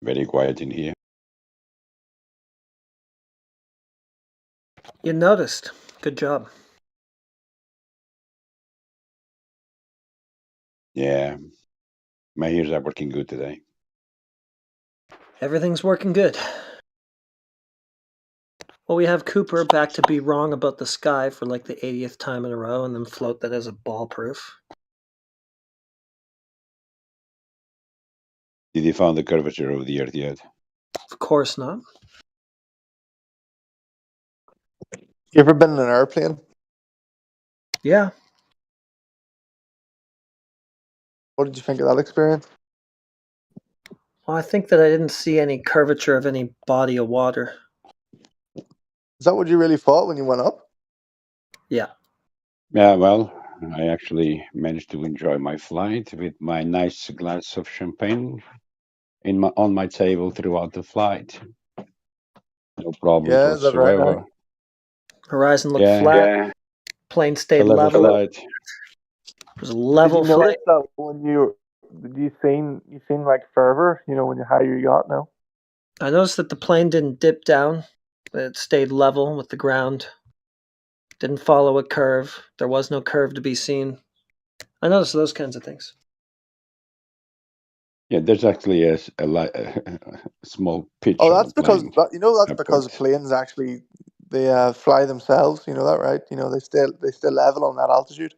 Very quiet in here. You noticed. Good job. Yeah, my ears are working good today. Everything's working good. Well, we have Cooper back to be wrong about the sky for like the 80th time in a row and then float that as a ball proof. Did you find the curvature of the Earth yet? Of course not. You ever been in an airplane? Yeah. What did you think of that experience? Well, I think that I didn't see any curvature of any body of water. Is that what you really thought when you went up? Yeah. Yeah, well, I actually managed to enjoy my flight with my nice glass of champagne on my table throughout the flight. No problems Yeah, is that right now? whatsoever. Horizon looked flat. Yeah. Plane It's a stayed level level. flight. It was a level Did you notice flight. that when you seen like fervor, when you hire your yacht now? I noticed that the plane didn't dip down. It stayed level with the ground. Didn't follow a curve. There was no curve to be seen. I noticed those kinds of things. Yeah, there's actually a small pitch Oh, on that's the because plane that's because upwards. planes actually they fly themselves. You know that, right? They stay level on that altitude.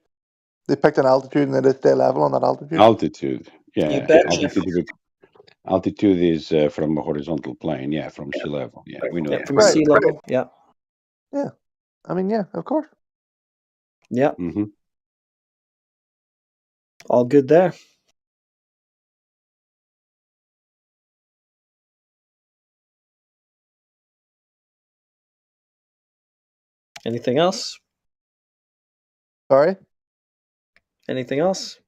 They picked an altitude and they stay level on that altitude. Altitude, You yeah. betcha. Altitude is from a horizontal plane, yeah, from sea level. Yeah, we know Yeah, that. from Right. sea level. Yeah. Yeah. I mean, yeah, of course. Yeah. Mm-hmm. All good there. Anything else? Sorry? Anything else?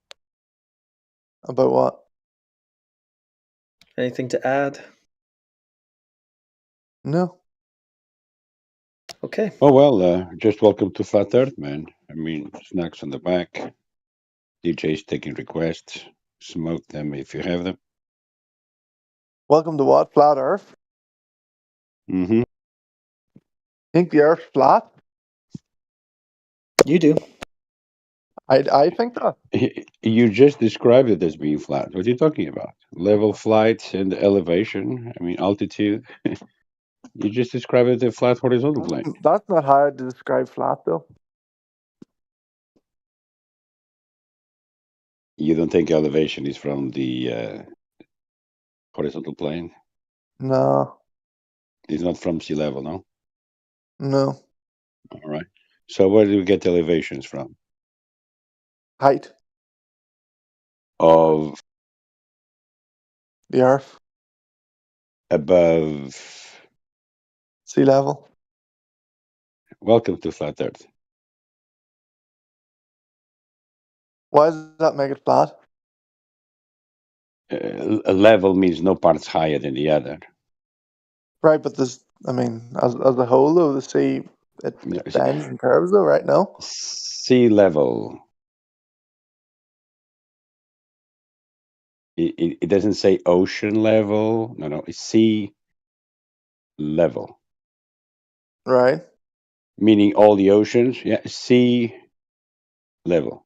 About what? Anything to add? No. Okay. Oh, well, just welcome to Flat Earth, man. I mean, snacks on the back, DJs taking requests, smoke them if you have them. Welcome to what? Flat Earth? Mm-hmm. Think the Earth's flat? You do. I think that. You just described it as being flat. What are you talking about? Level flight and elevation. I mean, altitude. You just described it as a flat horizontal plane. That's not hard to describe flat, though. You don't think elevation is from the horizontal plane? No. It's not from sea level, no? No. All right. So where do we get elevations from? Height. Of The Earth. above. Sea level. Welcome to Flat Earth. Why does that make it flat? A level means no part's higher than the other. Right, but as a whole, though, the sea, it bends and curves, though, right? No? Sea level. It doesn't say ocean level. No, it's sea level. Right. Meaning all the oceans. Yeah, sea level.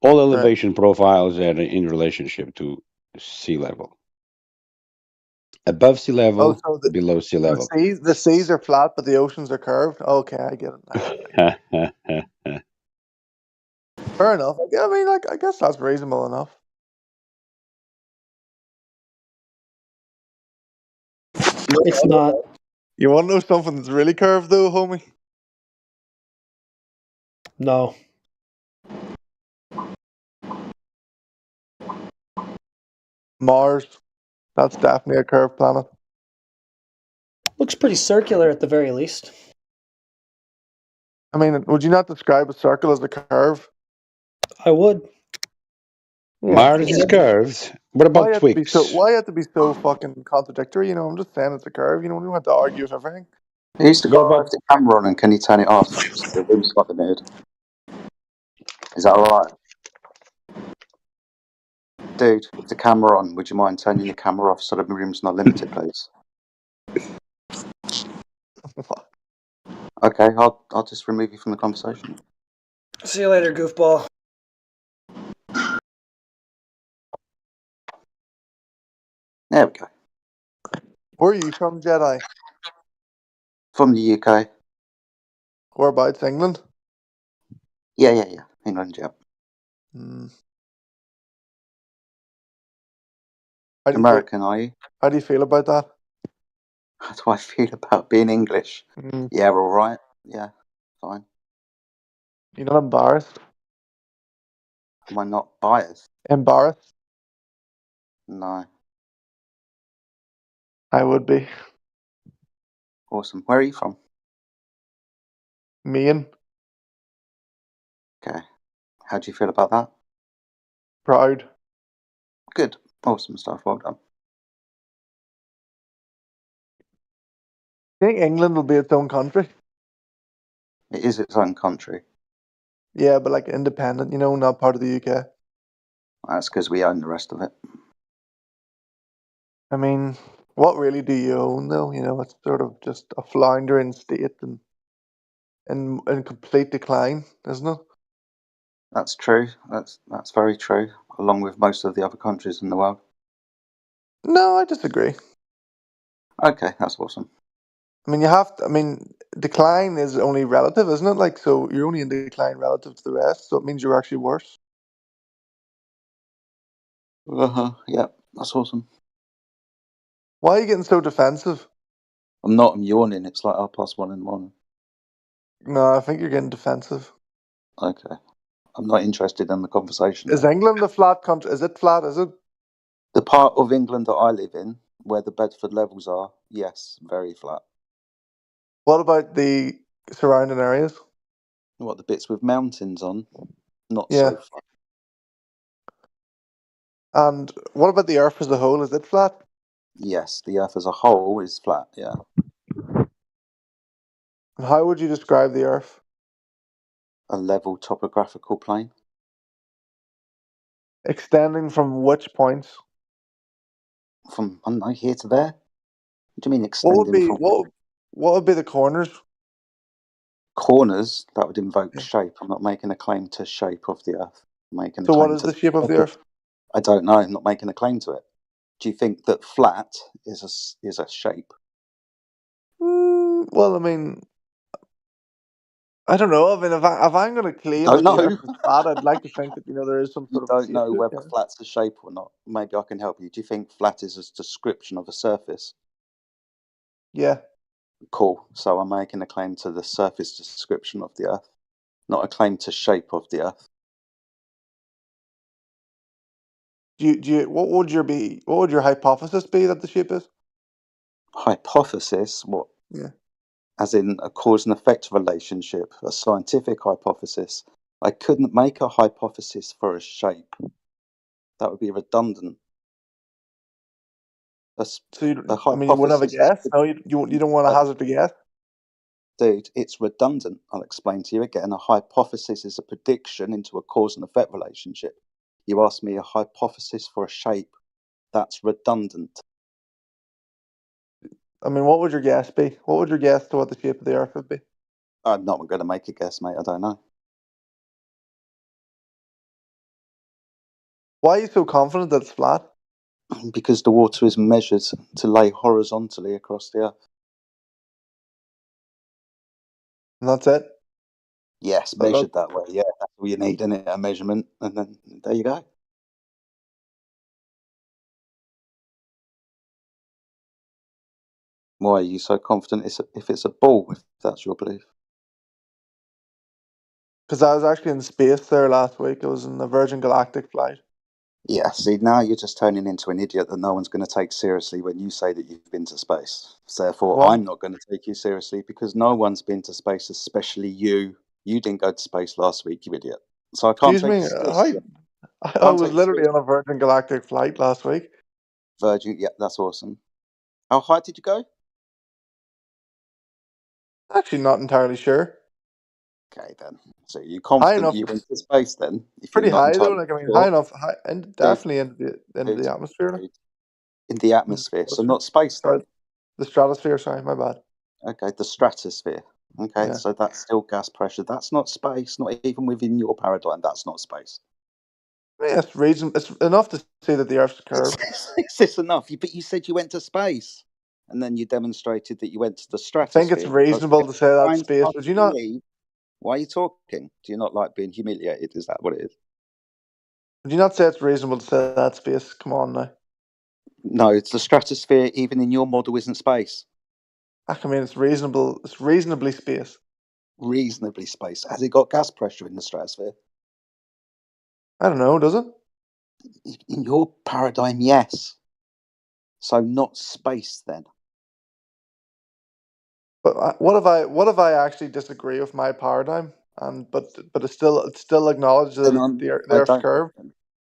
All elevation profiles are in relationship to sea level. Above sea level, so below sea level. The seas are flat, but the oceans are curved. Okay, I get it. Fair enough. I mean, I guess that's reasonable enough. It's not. You want to know something that's really curved, though, homie? No. Mars. That's definitely a curved planet. Looks pretty circular at the very least. I mean, would you not describe a circle as a curve? I would. Mars is curved. What about Twix? Why you have to be so fucking contradictory? I'm just saying it's a curve. We don't have to argue with everything. He used to go about the camera on and can you turn it off? The room's got the mood. Is that alright? Dude, with the camera on, would you mind turning your camera off so the room's not limited, please? Okay, I'll just remove you from the conversation. See you later, goofball. There we go. Where are you from, Jedi? From the UK. Whereabouts, England? Yeah. England, yeah. Hmm. American, are you? How do you feel about that? How do I feel about being English? Mm. Yeah, all right. Yeah, fine. You're not embarrassed? Am I not biased? Embarrassed? No. I would be. Awesome. Where are you from? Mean. Okay. How do you feel about that? Proud. Good. Awesome stuff. Well done. I think England will be its own country. It is its own country. Yeah, but like independent, not part of the UK. That's because we own the rest of it. I mean, what really do you own, though? It's sort of just a floundering state and in complete decline, isn't it? That's true. That's very true. Along with most of the other countries in the world. No, I disagree. Okay, that's awesome. I mean, decline is only relative, isn't it? Like, so you're only in decline relative to the rest, so it means you're actually worse. Yeah, that's awesome. Why are you getting so defensive? I'm not. I'm yawning. It's like 1:30 in the morning. No, I think you're getting defensive. Okay. I'm not interested in the conversation. Is England a flat country? Is it flat? Is it? The part of England that I live in, where the Bedford levels are, yes, very flat. What about the surrounding areas? What, the bits with mountains on? Not Yeah. so flat. And what about the Earth as a whole? Is it flat? Yes, the Earth as a whole is flat, yeah. How would you describe the Earth? A level topographical plane. Extending from which points? From, I don't know, here to there? What do you mean What would extending be from what would be the corners? corners? That would invoke shape. I'm not making a claim to shape of the Earth. I'm making a So what claim is to the shape of the Earth? I don't know. I'm not making a claim to it. Do you think that flat is a shape? Well, I mean, I don't know. I mean, if I'm going to claim Don't that the know. Earth is flat, I'd like to think that there is some You sort of a don't shape know to it. whether flat's a shape or not. Maybe I can help you. Do you think flat is a description of a surface? Yeah. Cool. So I'm making a claim to the surface description of the Earth, not a claim to shape of the Earth. What would your hypothesis be that the shape is? Hypothesis? What? Yeah. As in a cause and effect relationship, a scientific hypothesis. I couldn't make a hypothesis for a shape. That would be redundant. So you wouldn't have a guess? No, you don't want to hazard a guess? Dude, it's redundant. I'll explain to you again. A hypothesis is a prediction into a cause and effect relationship. You ask me a hypothesis for a shape. That's redundant. I mean, what would your guess be? What would your guess to what the shape of the Earth would be? I'm not going to make a guess, mate. I don't know. Why are you so confident that it's flat? Because the water is measured to lay horizontally across the Earth. And that's it? Yes, measured that way. Yeah, that's all you need, isn't it? A measurement, and then there you go. Why are you so confident if it's a ball, if that's your belief? Because I was actually in space there last week. I was in the Virgin Galactic flight. Yeah, see, now you're just turning into an idiot that no one's going to take seriously when you say that you've been to space. So therefore, What? I'm not going to take you seriously because no one's been to space, especially you. You didn't go to space last week, you idiot. So I can't Excuse take me? you seriously. I was literally on a Virgin Galactic flight last week. Virgin, yeah, that's awesome. How high did you go? Actually, not entirely sure. Okay, then. So you're High confident enough. you went to space then? If you're Pretty not high though. entirely Like I mean, sure. high enough. High, and definitely into the atmosphere. Like. In the atmosphere, so not space then. The stratosphere. Sorry, my bad. Okay, the stratosphere. Okay, Yeah. so that's still gas pressure. That's not space. Not even within your paradigm. That's not space. Yeah, it's reason. It's enough to say that the Earth's curved. It's enough. But you said you went to space, and then you demonstrated that you went to the I stratosphere. think it's reasonable to say that's space. Would you not? Why are you talking? Do you not like being humiliated? Is that what it is? Would you not say it's reasonable to say that's space? Come on now. No, it's the stratosphere. Even in your model, isn't space. I mean, it's reasonable. It's reasonably space. Reasonably space. Has it got gas pressure in the stratosphere? I don't know. Does it? In your paradigm, yes. So not space then. But what if I actually disagree with my paradigm? But it's still acknowledged that the Earth's curved.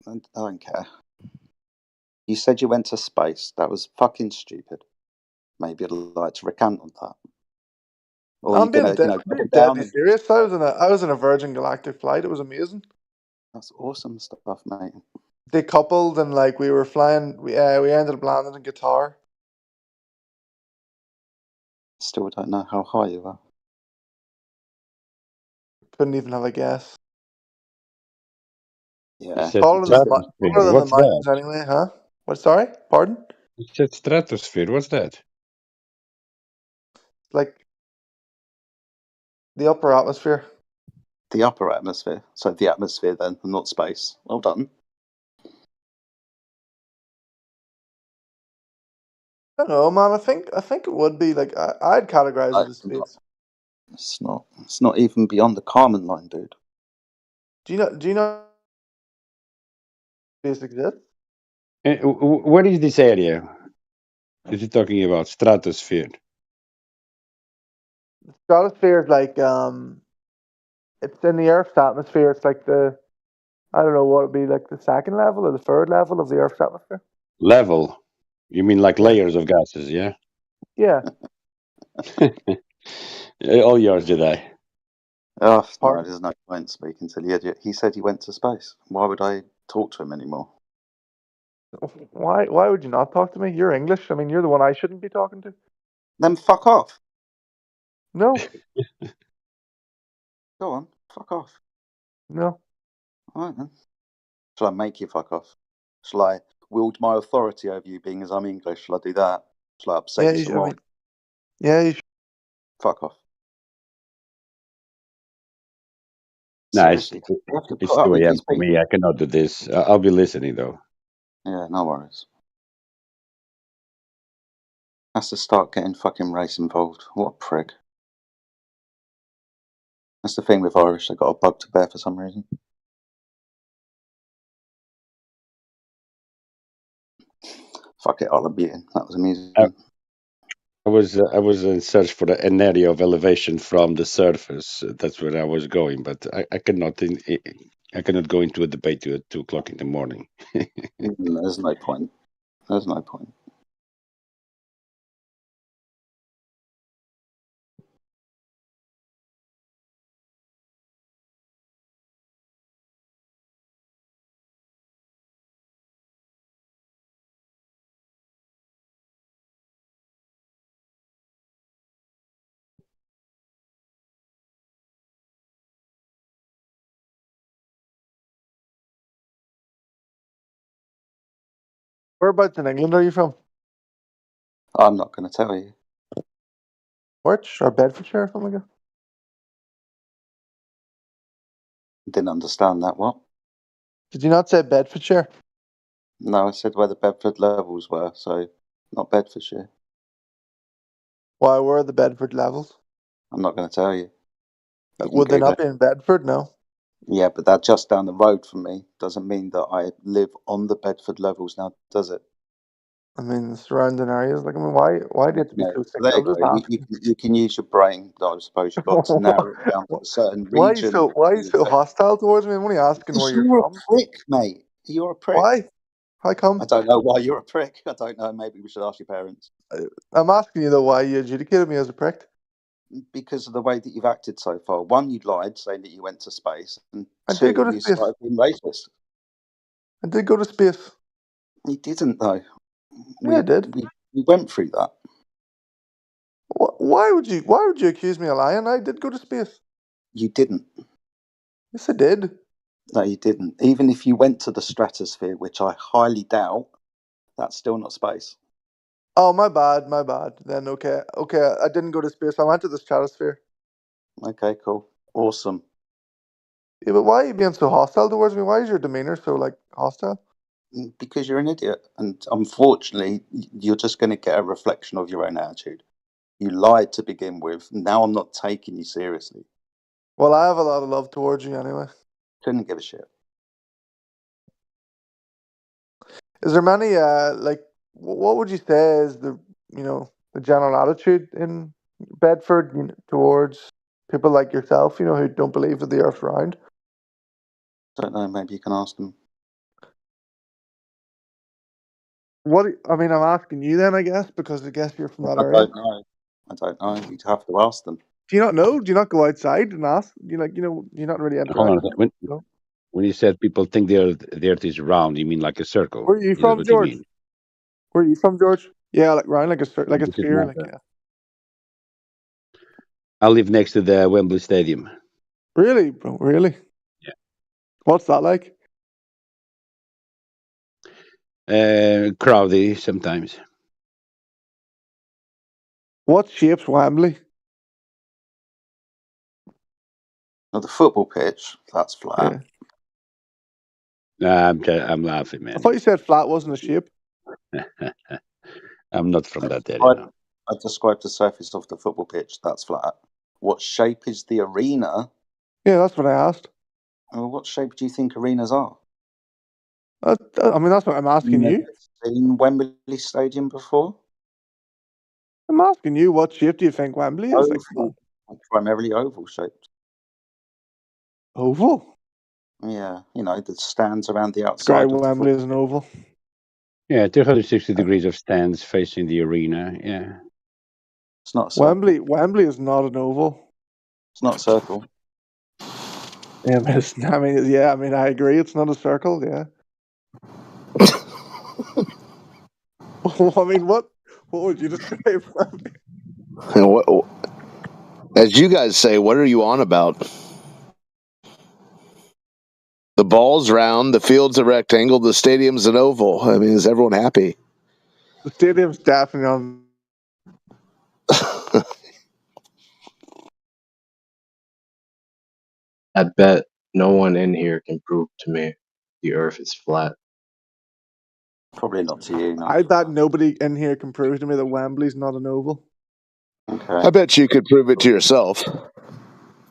I don't care. You said you went to space. That was fucking stupid. Maybe I'd like to recant on that. Or I'm being deadly and serious. I was in a Virgin Galactic flight. It was amazing. That's awesome stuff, mate. They coupled and like we were flying. We ended up landing in Qatar. Still don't know how high you are. Couldn't even have a guess. Yeah. Taller than the mountains anyway, huh? What? Sorry, pardon? You said stratosphere. What's that? Like the upper atmosphere. The upper atmosphere. So the atmosphere then, and not space. Well done. I don't know, man. I think it would be like I'd categorize it as space. It's not. It's not even beyond the Kármán line, dude. Do you know space exists? What is this area? Is he talking about stratosphere? Stratosphere is like it's in the Earth's atmosphere. It's like I don't know what it'd be like the second level or the third level of the Earth's atmosphere. Level? You mean like layers of gases? Yeah. Yeah. All yours, Jedi. Oh, no, there's no point speaking to the idiot. He said he went to space. Why would I talk to him anymore? Why would you not talk to me? You're English. I mean, you're the one I shouldn't be talking to. Then fuck off. No. Go on, fuck off. No. All right then. Shall I make you fuck off? Shall I wield my authority over you, being as I'm English? Shall I do that? Shall I upset you some more? Yeah, you should. Fuck off. No, it's You have to 2 put up with a.m. these for me. people. I cannot do this. I'll be listening though. Yeah, no worries. Has to start getting fucking race involved. What a prick. That's the thing with Irish, they got a bug to bear for some reason. Fuck it, I'll be in. That was amusing. I was in search for an area of elevation from the surface. That's where I was going, but I cannot go into a debate at 2:00 in the morning. There's no point. There's no point. Whereabouts in England are you from? I'm not going to tell you. Norwich or Bedfordshire or something like that? Didn't understand that, what? Did you not say Bedfordshire? No, I said where the Bedford levels were, so not Bedfordshire. Why were the Bedford levels? I'm not going to tell you. Would they not be in Bedford? No. Yeah, but that's just down the road from me. Doesn't mean that I live on the Bedford levels now, does it? I mean, the surrounding areas. Like, I mean, why do you have to be No, so sick? there you I'm go. just asking. You can use your brain, I suppose you've got to narrow it down to a certain Why region. are you so hostile towards me? I'm only asking where you're You're from. a prick, mate. You're a prick. Why? How come? I don't know why you're a prick. I don't know. Maybe we should ask your parents. I'm asking you though why you adjudicated me as a prick. Because of the way that you've acted so far. One, you lied, saying that you went to space, and I did go two, to you space. started being racist. I did go to space. You didn't, though. Yeah, I did. We went through that. Why would you accuse me of lying? I did go to space. You didn't. Yes, I did. No, you didn't. Even if you went to the stratosphere, which I highly doubt, that's still not space. Oh, my bad. Then okay, I didn't go to space. I went to the stratosphere. Okay, cool, awesome. Yeah, but why are you being so hostile towards me? Why is your demeanor so hostile? Because you're an idiot, and unfortunately, you're just going to get a reflection of your own attitude. You lied to begin with. Now I'm not taking you seriously. Well, I have a lot of love towards you anyway. Couldn't give a shit. Is there many what would you say is the the general attitude in Bedford towards people like yourself, who don't believe that the Earth's round? Don't know. Maybe you can ask them. I'm asking you then, I guess, because I guess you're from that I area. don't know. You'd have to ask them. Do you not know? Do you not go outside and ask? Do you you're not really Hold on a interacting? second. When you said people think the Earth is round, you mean like a circle? Where are you Is that from, what you George? mean? Where are you from, George? Yeah, like round, like a This is sphere, Malta. yeah. I live next to the Wembley Stadium. Really, bro? Really? Yeah. What's that like? Crowdy sometimes. What shape's Wembley? Now, the football pitch, that's flat. Nah, I'm laughing, I man. thought you said flat wasn't a shape. I'm not from that area now. I described the surface of the football pitch, that's flat. What shape is the arena? Yeah, that's what I asked. Well, what shape do you think arenas are? That's what I'm asking you. Never seen Wembley Stadium before? I'm asking you, what shape do you think Wembley is? Oval. Primarily oval shaped. Oval? Yeah, the stands around the Describe outside of the Wembley football. as an oval. Yeah, 260 degrees of stands facing the arena. Yeah. It's not a circle. Wembley is not an oval. It's not a circle. Yeah, I agree. It's not a circle. Yeah. What would you describe Wembley? As you guys say, what are you on about? The ball's round, the field's a rectangle, the stadium's an oval. I mean, is everyone happy? The stadium's definitely on. I bet no one in here can prove to me the Earth is flat. Probably not to you. No. I bet nobody in here can prove to me that Wembley's not an oval. Okay. I bet you could prove it to yourself.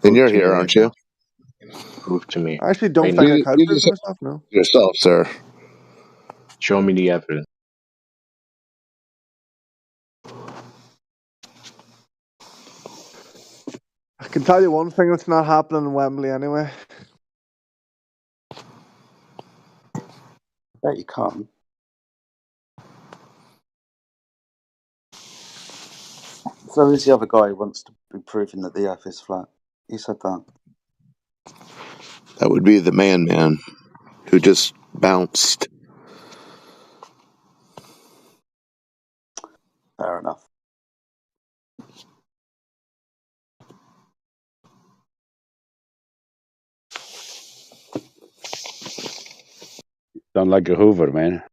And you're here, aren't you? Prove to me. I actually don't Right think now. I could prove to myself. No. Yourself, sir. Show me the evidence. I can tell you one thing that's not happening in Wembley anyway. Bet you can't. So who's the other guy who wants to be proving that the Earth is flat? He said that. That would be the man who just bounced. Fair enough. Sound like a Hoover, man.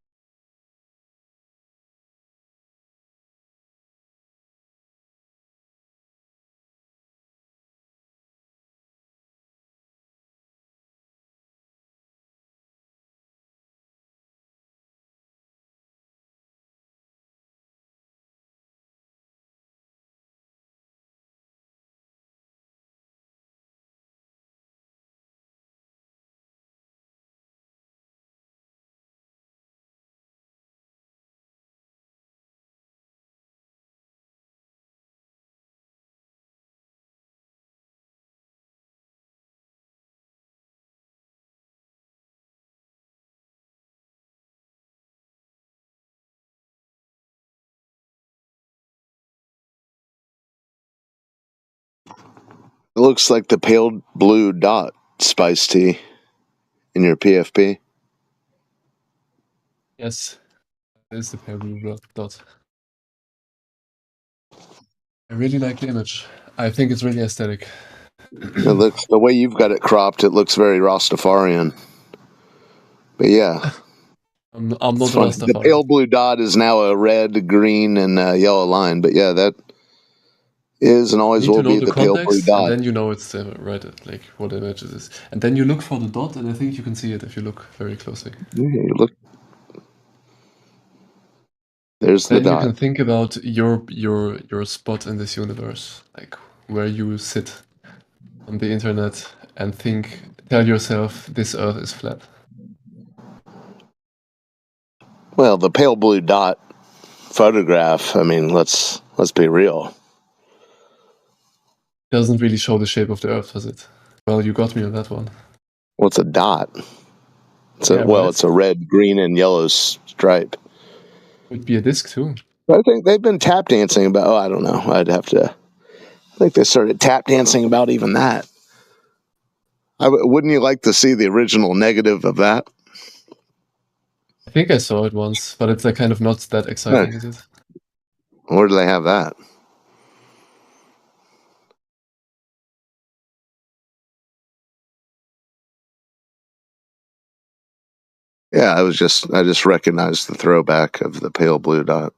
looks like the pale blue dot, Spice Tea, in your PFP. Yes, that is the pale blue dot. I really like the image. I think it's really aesthetic. It looks, the way you've got it cropped, it looks very Rastafarian. But yeah, I'm not it's funny. The Rastafari. pale blue dot is now a red, green, and yellow line. But yeah, that is and You always need to will know be the the pale blue context, and dot. then you know it's right, like what image it is. And then you look for the dot, and I think you can see it if you look very closely. Yeah, you look. There's the Then you dot. can think about your spot in this universe, like where you sit on the internet, and tell yourself this Earth is flat. Well, the pale blue dot photograph, I mean, let's be real. Doesn't really show the shape of the Earth, does it? Well, you got me on that one. What's a dot? It's Yeah, right. it's a red, green, and yellow stripe. Would be a disc too. I think they've been tap dancing about. Oh, I don't know. I'd have to. I think they started tap dancing about even that. Wouldn't you like to see the original negative of that? I think I saw it once, but it's like kind of not that exciting, is it? Where do they have that? Yeah, I just recognized the throwback of the pale blue dot.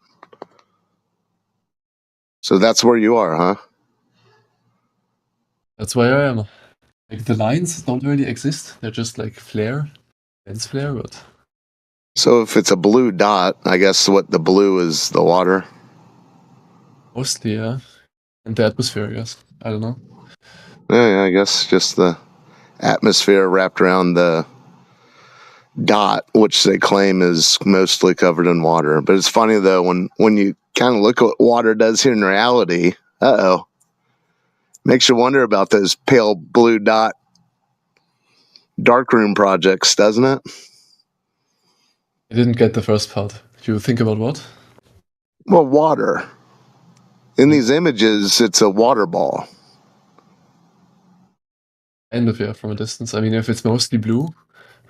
So that's where you are, huh? That's where I am. Like the lines don't really exist. They're just like lens flare, but So if it's a blue dot, I guess what the blue is the water. mostly, yeah. And the atmosphere, I guess. I don't know. Yeah, I guess just the atmosphere wrapped around the dot, which they claim is mostly covered in water. But it's funny though, when you kind of look at what water does here in reality, makes you wonder about those pale blue dot darkroom projects, doesn't it? I didn't get the first part. You think about what? Well, water. In these images, it's a water ball. Kind of, yeah, from a distance. I mean, if it's mostly blue,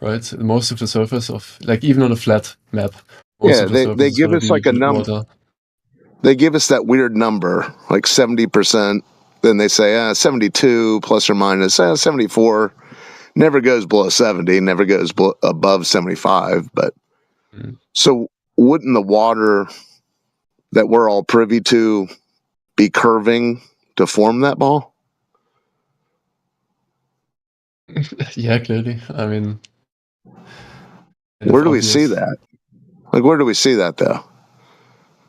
right? Most of the surface of, like, even on a flat map, most Yeah, of the surface they is give going us to like a be number. water. They give us that weird number, like 70%. Then they say 72 plus or minus 74. Never goes below 70, never goes above 75. But so wouldn't the water that we're all privy to be curving to form that ball? Yeah, clearly. I mean, Where do we see that? Like, where do we see that though?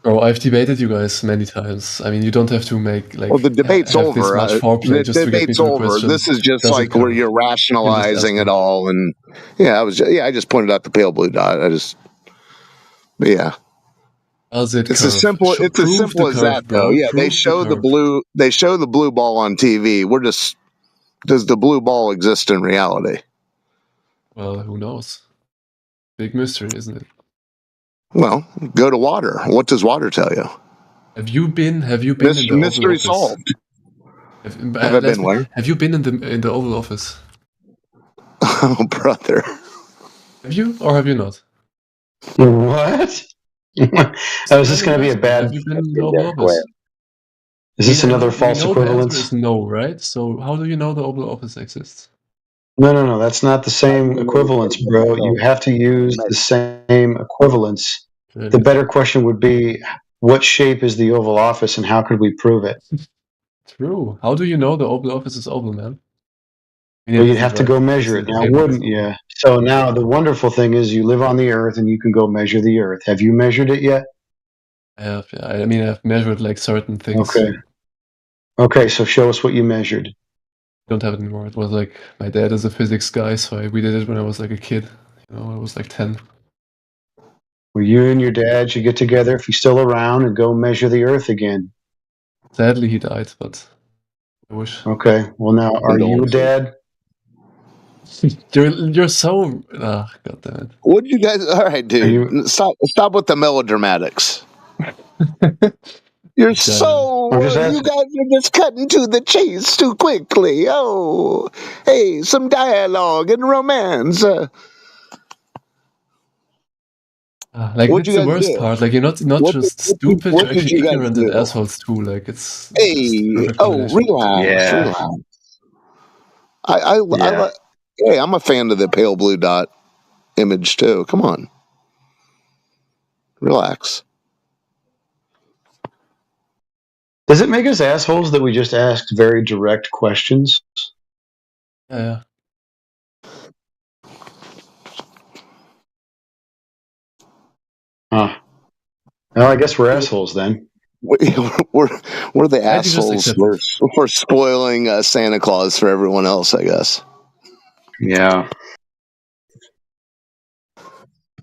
Bro, I've debated you guys many times. I mean, you don't have to make like Well, the debate's have this over. much foreplay The just to get me debate's to the over. question. This is just Does it like where curve? you're You can just ask rationalizing me. it all, and yeah, I just pointed out the pale blue dot. But yeah. Does it It's curve? as simple. It's as Prove the simple as that, curve, though. bro. Yeah, they Prove the show the curve. blue. They show the blue ball on TV. Does the blue ball exist in reality? Well, who knows? Big mystery, isn't it? Well, go to water. What does water tell you? Have you been in the Oval Mystery Office? solved. Have I been where? Have you been in the Oval Office? Oh, brother. Have you or have you not? What? Oh, is this going to be a bad? Have you been in the Oval Go ahead. Office? Is this another We false know the answer equivalence? is no, right? So how do you know the Oval Office exists? No. That's not the same equivalence, bro. You have to use the same equivalence. The better question would be, what shape is the Oval Office, and how could we prove it? True. How do you know the Oval Office is oval, man? Well, you'd have to go measure it now, wouldn't you? So now the wonderful thing is you live on the Earth and you can go measure the Earth. Have you measured it yet? I have. Yeah. I mean, I've measured like certain things. Okay. So show us what you measured. Don't have it anymore. It was like my dad is a physics guy, so we did it when I was like a kid. You know, I was like 10. Well, you and your dad should get together if he's still around and go measure the Earth again. Sadly, he died, but I wish. Okay. Well, now, are you a dad? You're so. God damn it. What you guys? All right, dude. Stop with the melodramatics. You're so you guys are just cutting to the chase too quickly. Oh, hey, some dialogue and romance. Like What'd that's you the guys worst do? part. Like you're not just stupid, What you're did actually you guys ignorant and do? assholes too. Like it's just Hey, perfect oh, combination. relax, Yeah. relax. I Yeah. hey, I'm a fan of the pale blue dot image too. Come on, relax. Does it make us assholes that we just asked very direct questions? Yeah. Huh. Well, I guess we're assholes then. We're the Why do you just assholes accept it? for spoiling Santa Claus for everyone else, I guess. Yeah.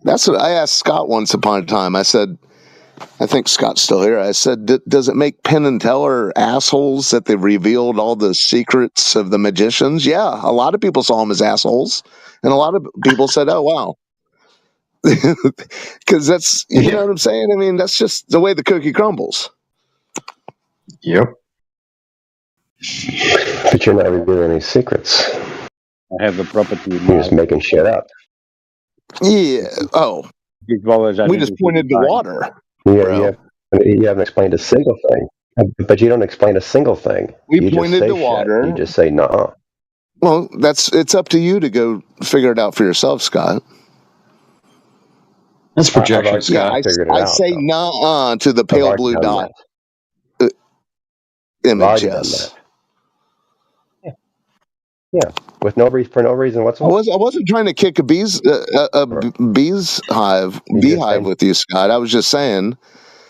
That's what I asked Scott once upon a time. I said, I think Scott's still here. I said, does it make Penn and Teller assholes that they've revealed all the secrets of the magicians? Yeah, a lot of people saw them as assholes, and a lot of people said, "Oh, wow," because that's you know what I'm saying. I mean, that's just the way the cookie crumbles. Yep. But you're not revealing any secrets. I have the property You're just making shit up. Yeah. Oh, we just pointed to water. You haven't explained a single thing. But you don't explain a single thing. We You just pointed say to shit. water. You just say nah. Well, it's up to you to go figure it out for yourself, Scott. That's projection, I've Yeah, Scott. figured it I out, say though. nah to the I've pale already blue done dot that. I've image. already done Yes. that. Yeah, with for no reason I whatsoever. wasn't trying to kick a beehive You just say with you, Scott. I was just saying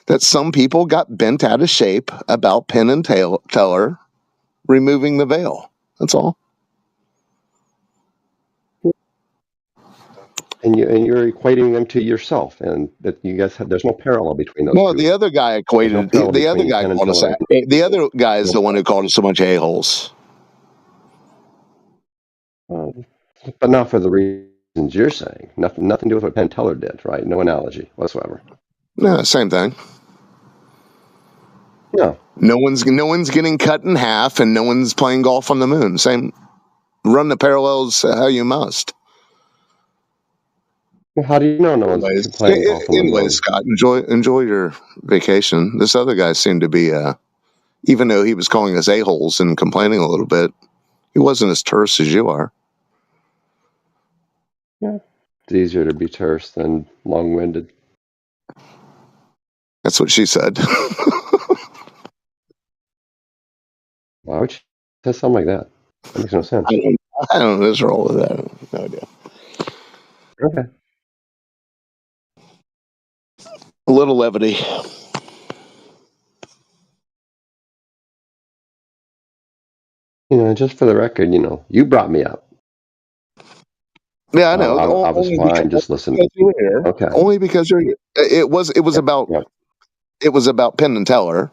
that some people got bent out of shape about Penn and Teller removing the veil. That's all. and you're equating them to yourself, and that you guys have. There's no parallel between those No, two. the other guy There's no equated. parallel The other between guy Penn and called us. Teller. The other guy is the one who called us a bunch of a-holes. But not for the reasons you're saying. Nothing to do with what Penn Teller did, right? No analogy whatsoever. No, same thing. No. No one's getting cut in half, and no one's playing golf on the moon. Same. Run the parallels how you must. Well, how do you know no one's playing golf on the Anyways, moon? Scott, enjoy your vacation. This other guy seemed to be, even though he was calling us a-holes and complaining a little bit, he wasn't as terse as you are. Yeah. It's easier to be terse than long-winded. That's what she said. Why would you say something like that? That makes no sense. I don't know what's wrong with that. No idea. Okay. A little levity. Just for the record, you brought me up. Yeah, I know. I was fine. Just listen. You were here. Okay. Only because you're. It was about. Yep. It was about Penn and Teller,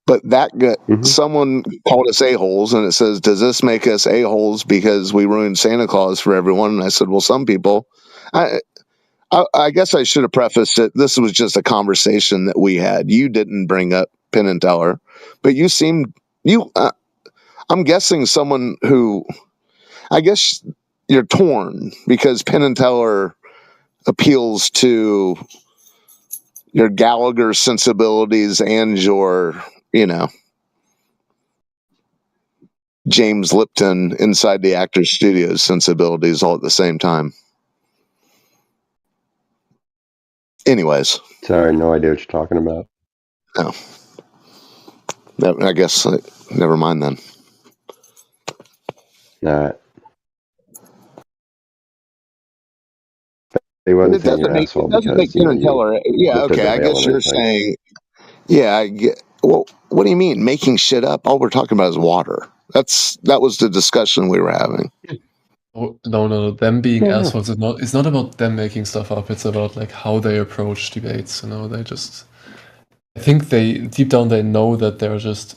but that got someone called us a-holes, and it says, "Does this make us a-holes because we ruined Santa Claus for everyone?" And I said, "Well, some people." I guess I should have prefaced it. This was just a conversation that we had. You didn't bring up Penn and Teller, but you seemed you. I'm guessing someone who. I guess you're torn because Penn and Teller appeals to your Gallagher sensibilities and your, James Lipton inside the Actors Studios sensibilities all at the same time. Anyways. Sorry, no idea what you're talking about. Oh. I guess, never mind then. All right. They wasn't saying you're an asshole because Penn and Teller. Yeah, lifted okay. the I veil guess and you're everything. saying, yeah, I get. Well, what do you mean making shit up? All we're talking about is water. That was the discussion we were having. Oh, no. Them being Yeah. assholes it's not about them making stuff up. It's about like how they approach debates. They just. I think deep down they know that they're just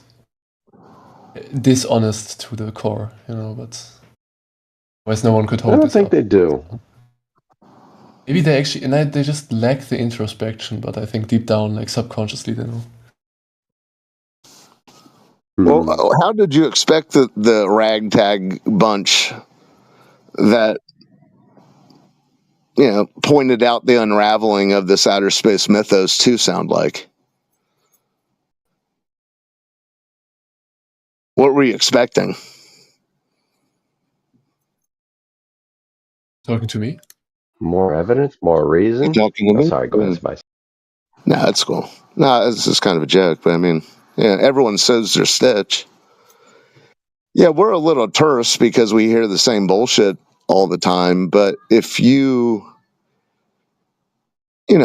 dishonest to the core. But otherwise no one could hold I don't this think up. they do. Maybe they actually, they just lack the introspection. But I think deep down, like subconsciously, they know. Well, how did you expect the ragtag bunch that pointed out the unraveling of this outer space mythos to sound like? What were you expecting? Talking to me? More evidence, more reason. Talking to Oh, me? sorry, go ahead, Spice. No, that's cool. No, this is kind of a joke, but I mean, yeah, everyone says their Stitch. Yeah, we're a little terse because we hear the same bullshit all the time. But if you don't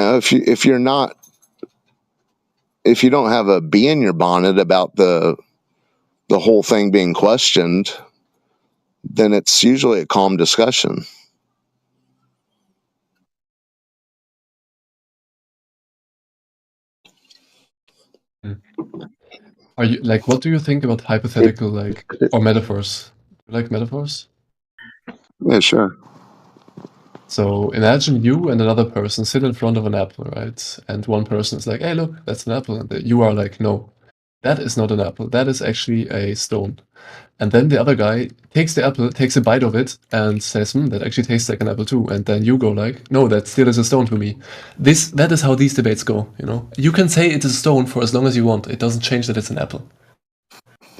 have a bee in your bonnet about the whole thing being questioned, then it's usually a calm discussion. Are you what do you think about hypothetical or metaphors? You like metaphors? Yeah, sure. So imagine you and another person sit in front of an apple, right? And one person is like, "Hey, look, that's an apple," and you are like, "No, that is not an apple. That is actually a stone." And then the other guy takes the apple, takes a bite of it, and says, "That actually tastes like an apple too." And then you go like, "No, that still is a stone to me." That is how these debates go. You can say it is a stone for as long as you want. It doesn't change that it's an apple.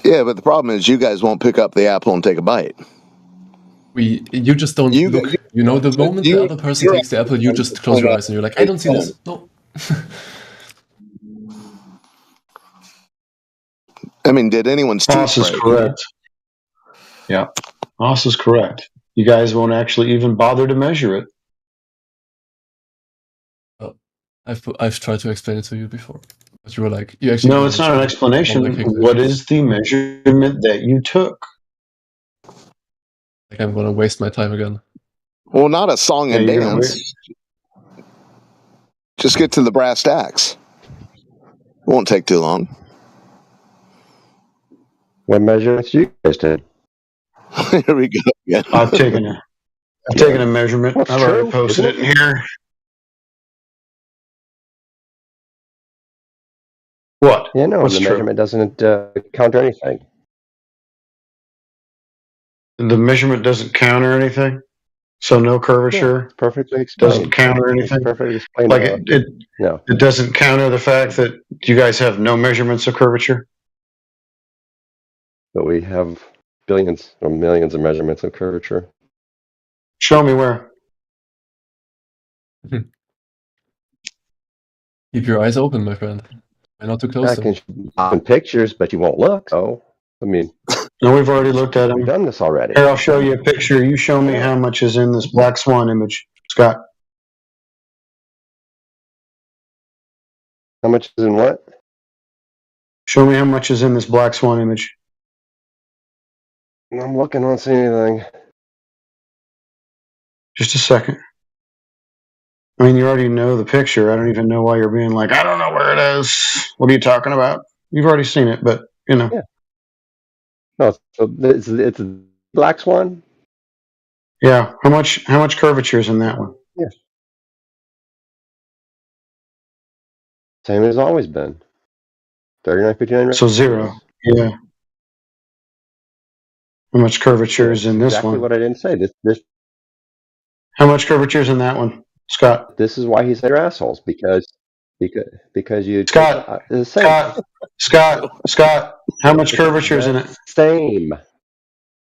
Yeah, but the problem is you guys won't pick up the apple and take a bite. You just don't look. The moment the other person takes the apple, you just close your eyes and you're like, "I don't see this." No. I mean, did anyone's teeth Haas is break? correct. Yeah, Haas is correct. You guys won't actually even bother to measure it. I've tried to explain it to you before, but you were like, "You actually." No, it's not an explanation. What is the measurement that you took? Like I'm gonna waste my time again. Well, not a song and dance. Just get to the brass tacks. It won't take too long. What measurements you guys did? Here we go. Yeah. I've taken a measurement. That's I've already true, posted it isn't in here. What? Yeah, no, What's the true? measurement doesn't counter anything. The measurement doesn't counter anything, so no curvature. Yeah, perfectly explained. Doesn't counter anything. It's perfectly explained. Like it doesn't counter the fact that you guys have no measurements of curvature. But we have billions or millions of measurements of curvature. Show me where. Keep your eyes open, my friend. Try not to close I them. can open pictures, but you won't look. Oh, I mean, No, we've already looked at them. we've done this already. Here, I'll show you a picture. You show me how much is in this Black Swan image, Scott. How much is in what? Show me how much is in this Black Swan image. I'm looking, I don't see anything. Just a second. I mean, you already know the picture. I don't even know why you're being like, I don't know where it is. What are you talking about? You've already seen it, but Yeah. No, so it's a Black Swan. Yeah. How much curvature is in that one? Yeah. Same as always been. 39.59. So 0. Yeah. How much curvature is in this exactly one? what I didn't say. This. How much curvature is in that one, Scott? This is why he said you're assholes because you. Scott. Scott. How much curvature is in it? Same.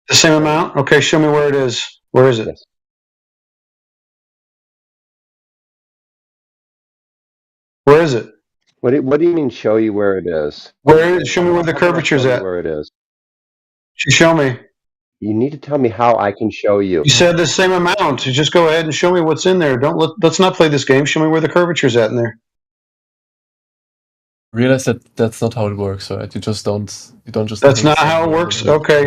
The same amount? Okay, show me where it is. Where is it? Yes. Where is it? What do you mean? Show you where it is? Where is? Show me where the curvature is at. Where it is? Show me. You need to tell me how I can show you. You said the same amount. Just go ahead and show me what's in there. Let's not play this game. Show me where the curvature's at in there. Realize that that's not how it works, right? You don't just. That's not how it works. Okay.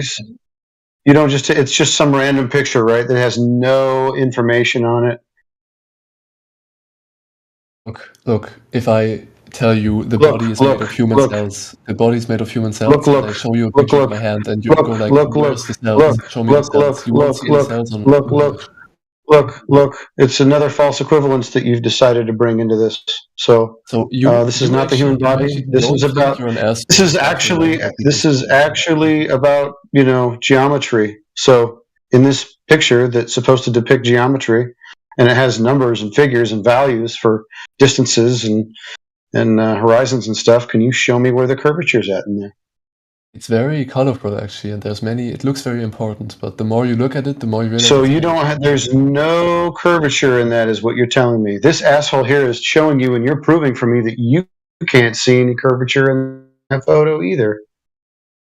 You don't just. It's just some random picture, right? That has no information on it. Look. If I tell you the body is made of human cells, the body is made of human cells, and I show you a picture of my hand, and you go like, "Where's the cells? Show me the cells." You won't see any cells on the image. Look, it's another false equivalence that you've decided to bring into this. So this is not the human body. This is about. This is actually about geometry. So in this picture that's supposed to depict geometry, and it has numbers and figures and values for distances and horizons and stuff. Can you show me where the curvature's at in there? It's very colorful actually, and there's many. It looks very important, but the more you look at it, the more you realize. So you don't have. There's no curvature in that, is what you're telling me. This asshole here is showing you, and you're proving for me that you can't see any curvature in that photo either.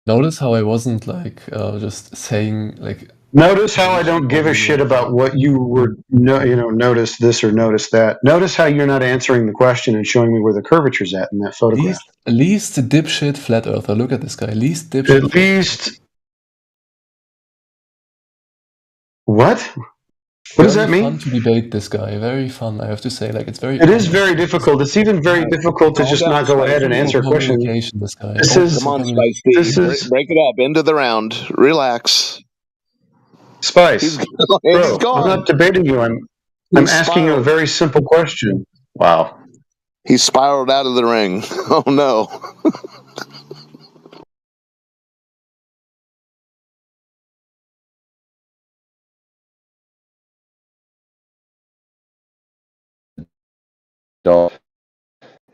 Notice how I wasn't like just saying like. Notice how I don't give a shit about what you were, notice this or notice that. Notice how you're not answering the question and showing me where the curvature's at in that photograph. Least the dipshit flat earther. Look at this guy. Least dipshit. At least. What? What does that mean? Fun to debate this guy. Very fun, I have to say. Like it's very. It is very difficult. It's even very difficult to just not go ahead and answer a question. This guy. Come on, Spicy. Break it up. End of the round. Relax. Spice, He's gone. I'm not debating you. I'm asking you a very simple question. Wow. He spiraled out of the ring. Oh no.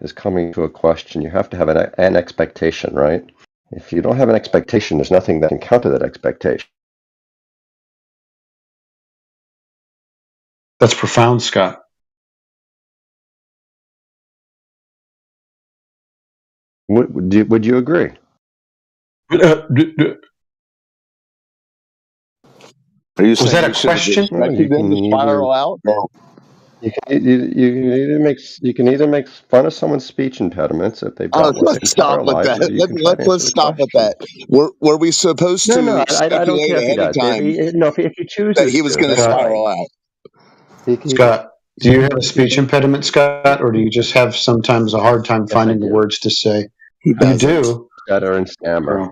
Is coming to a question. You have to have an expectation, right? If you don't have an expectation, there's nothing that can counter that expectation. That's profound, Scott. Would you agree? Are you Was that a question? You can spiral out? No. You can either make fun of someone's speech impediments if they've got one. Let's stop with that. Let's stop with that. Were we supposed to? No, I don't care if he does. If he chooses that he was going to spiral out. Scott, do you have a speech impediment, Scott, or do you just have sometimes a hard time finding the words to say? You do. Stutter and stammer.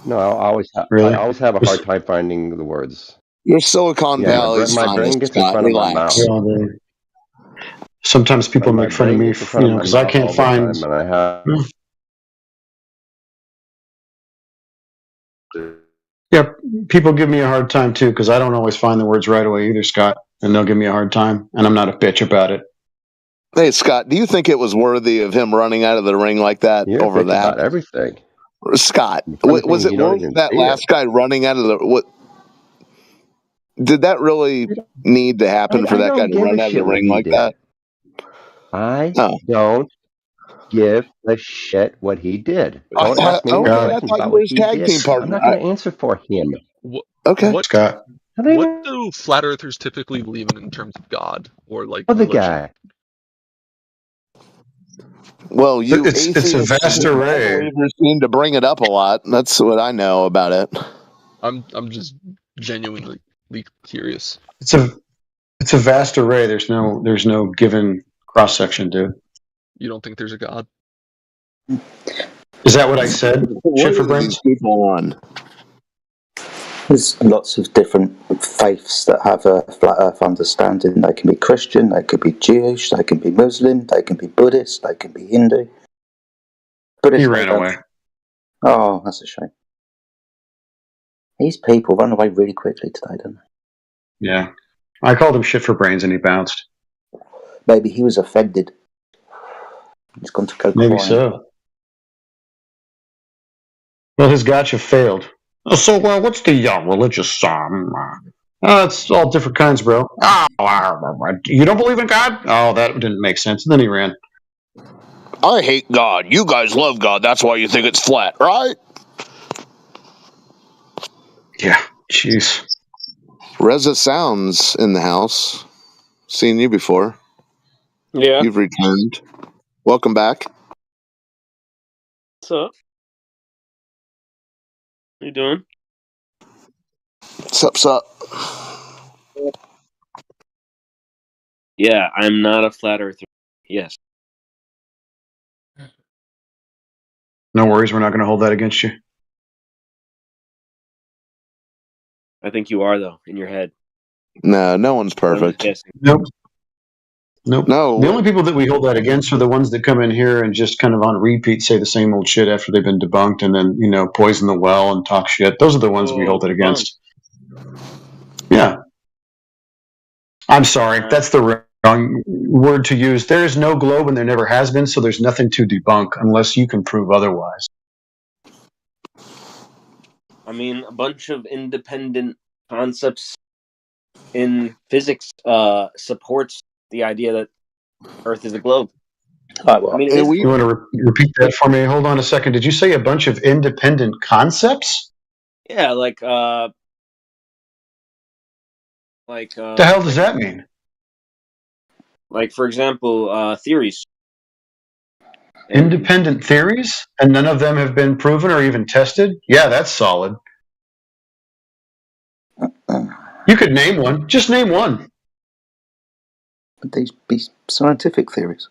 No, I always have. Really? I always have a hard time finding the words. You're Silicon Valley's my brain gets in front of my mouth. Sometimes people make fun of me, because I can't find. And I have. Yeah, people give me a hard time too, because I don't always find the words right away either, Scott, and they'll give me a hard time, and I'm not a bitch about it. Hey, Scott, do you think it was worthy of him running out of the ring like that over that? About everything. Scott, was it worth that last guy running out of the what? Did that really need to happen for that guy to run out of the ring like that? I don't give a shit what he did. Don't ask me questions about what he did. I'm not going to answer for him. Okay, Scott. What do flat earthers typically believe in terms of God or like the guy? Well, it's a vast array. Believers seem to bring it up a lot. That's what I know about it. I'm just genuinely curious. It's a vast array. There's no given cross section, dude. You don't think there's a God? Is that what I said? What are these people on? There's lots of different faiths that have a flat earth understanding. They can be Christian, they could be Jewish, they can be Muslim, they can be Buddhist, they can be Hindu. He ran away. Oh, that's a shame. These people run away really quickly today, don't they? Yeah. I called him shit for brains and he bounced. Maybe he was offended. He's gone to go Maybe crying. so. Well, his gotcha failed. So, what's the religious it's all different kinds, bro. You don't believe in God? Oh, that didn't make sense. And then he ran. I hate God. You guys love God. That's why you think it's flat, right? Yeah. Jeez. Reza Sounds in the house. Seen you before. Yeah. You've returned. Welcome back. What's up? How you doing? Sup. Yeah, I'm not a flat earther. Yes. No worries. We're not going to hold that against you. I think you are, though, in your head. No, no one's I'm just perfect. guessing. Nope. Nope. No. The only people that we hold that against are the ones that come in here and just kind of on repeat say the same old shit after they've been debunked, and then poison the well and talk shit. Those are the ones we hold it against. Yeah. I'm sorry, that's the wrong word to use. There is no globe, and there never has been, so there's nothing to debunk unless you can prove otherwise. I mean, a bunch of independent concepts in physics supports the idea that Earth is a globe. I mean, it is. You want to repeat that for me? Hold on a second. Did you say a bunch of independent concepts? Yeah, like the hell does that mean? Like, for example, theories. Independent theories, and none of them have been proven or even tested? Yeah, that's solid. You could name one. Just name one. Would these be scientific theories?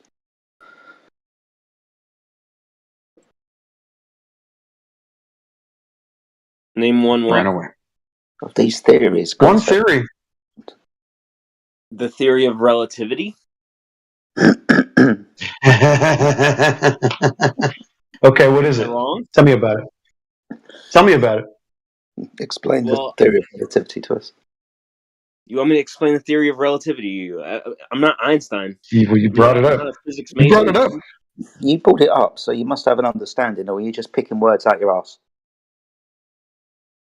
Name one what? Ran away. Of these theories. One theory. The theory of relativity. Okay, what is Am I it? wrong? Tell me about it. Tell me about it. Explain the theory of relativity to us. You want me to explain the theory of relativity to you? I'm not Einstein. Well, you brought it up. I'm not a physics You major. brought it up. You brought it up, so you must have an understanding, or are you just picking words out your ass?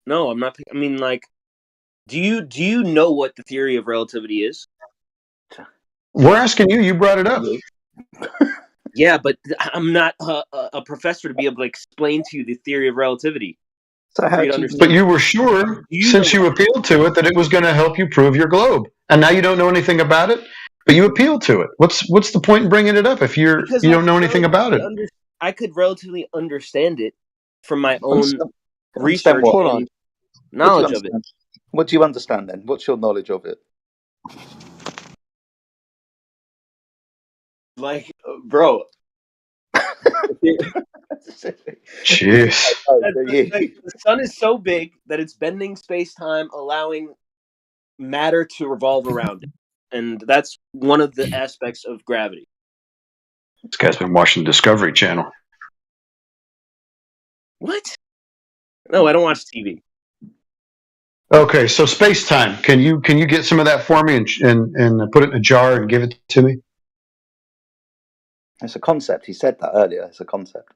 No, I'm not. I mean, like, do you know what the theory of relativity is? We're asking you. You brought it up. Yeah, but I'm not a professor to be able to explain to you the theory of relativity. So how do you? But you were sure, since you appealed to it, that it was going to help you prove your globe, and now you don't know anything about it. But you appealed to it. What's the point in bringing it up if you don't know anything about it? I could relatively understand it from my own Understand research what? and knowledge of it. What do you understand then? What's your knowledge of it? Like, bro. Jeez. The sun is so big that it's bending space-time, allowing matter to revolve around it. And that's one of the aspects of gravity. This guy's been watching Discovery Channel. What? No, I don't watch TV. Okay, so space time. Can you get some of that for me and put it in a jar and give it to me? It's a concept. He said that earlier. It's a concept.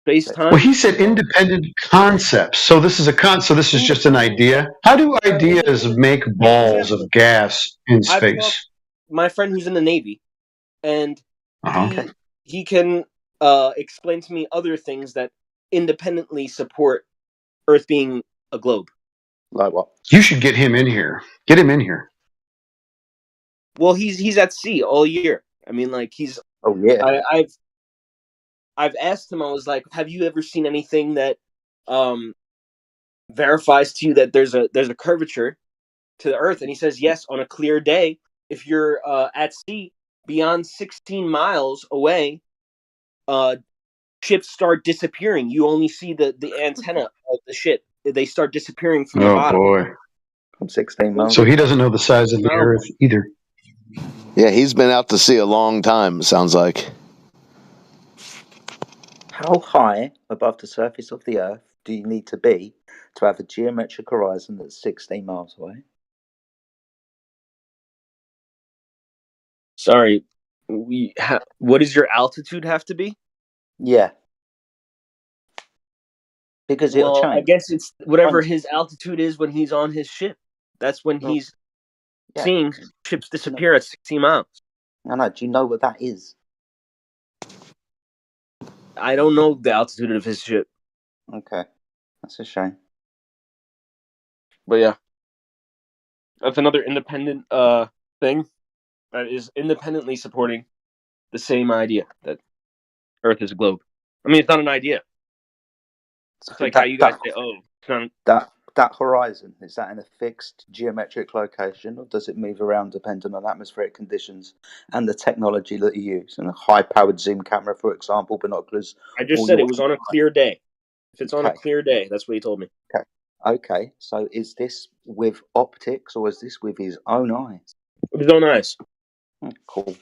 Space time. Well, he said independent concepts. So this is So this is just an idea. How do ideas make balls of gas in space? My friend who's in the Navy, and he can explain to me other things that independently support Earth being a globe. Like what? You should get him in here. Get him in here. Well, he's at sea all year. I mean, like he's. Oh yeah. I've asked him. I was like, "Have you ever seen anything that verifies to you that there's a curvature to the Earth?" And he says, "Yes, on a clear day, if you're at sea beyond 16 miles away, ships start disappearing. You only see the antenna of the ship. They start disappearing from the bottom." Oh boy. From 16 miles. So he doesn't know the size of the Earth either. Yeah, he's been out to sea a long time, sounds like. How high above the surface of the Earth do you need to be to have a geometric horizon that's 16 miles away? Sorry, what does your altitude have to be? Yeah. Because it'll change. I guess it's whatever his altitude is when he's on his ship. That's when he's seeing ships disappear at 16 miles. I know. Do you know what that is? I don't know the altitude of his ship. Okay. That's a shame. But yeah. That's another independent thing that is independently supporting the same idea that Earth is a globe. I mean, it's not an idea. It's like how you guys say, "Oh, it's not." That horizon, is that in a fixed geometric location, or does it move around depending on atmospheric conditions and the technology that you use? And a high-powered zoom camera, for example, binoculars. I just said it was on a clear day. If it's on a clear day, that's what he told me. Okay. Okay, so is this with optics or is this with his own eyes? With his own eyes. Cool.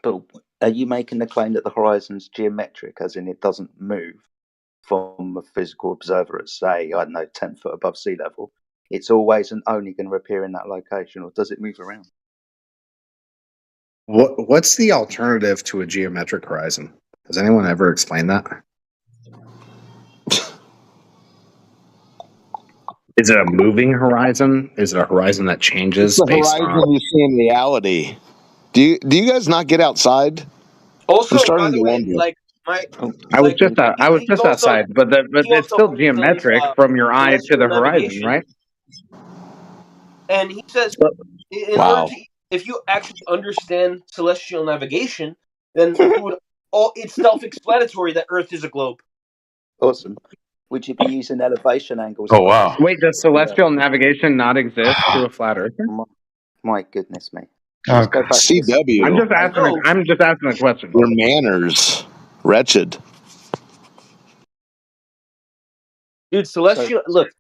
But are you making the claim that the horizon's geometric, as in it doesn't move from a physical observer at, say, I don't know, 10 foot above sea level? It's always and only going to appear in that location, or does it move around? What's the alternative to a geometric horizon? Has anyone ever explained that? Is it a moving horizon? Is it a horizon that changes It's the based horizon on? you see in reality. Do you guys not get outside? Also, I'm starting by the to way, wonder. like I was he's just also outside, but he it's also still believes in geometric from your eye to celestial the horizon, navigation, right? and he says in order to, if you actually understand celestial navigation, then it's self-explanatory that Earth is a globe. Awesome. Would you be using elevation angles? Oh wow! Wait, does celestial navigation not exist to a flat earther? My goodness me! Okay. Let's go back to this. CW. I'm just asking a question. Your manners, wretched. Dude, celestial. Look,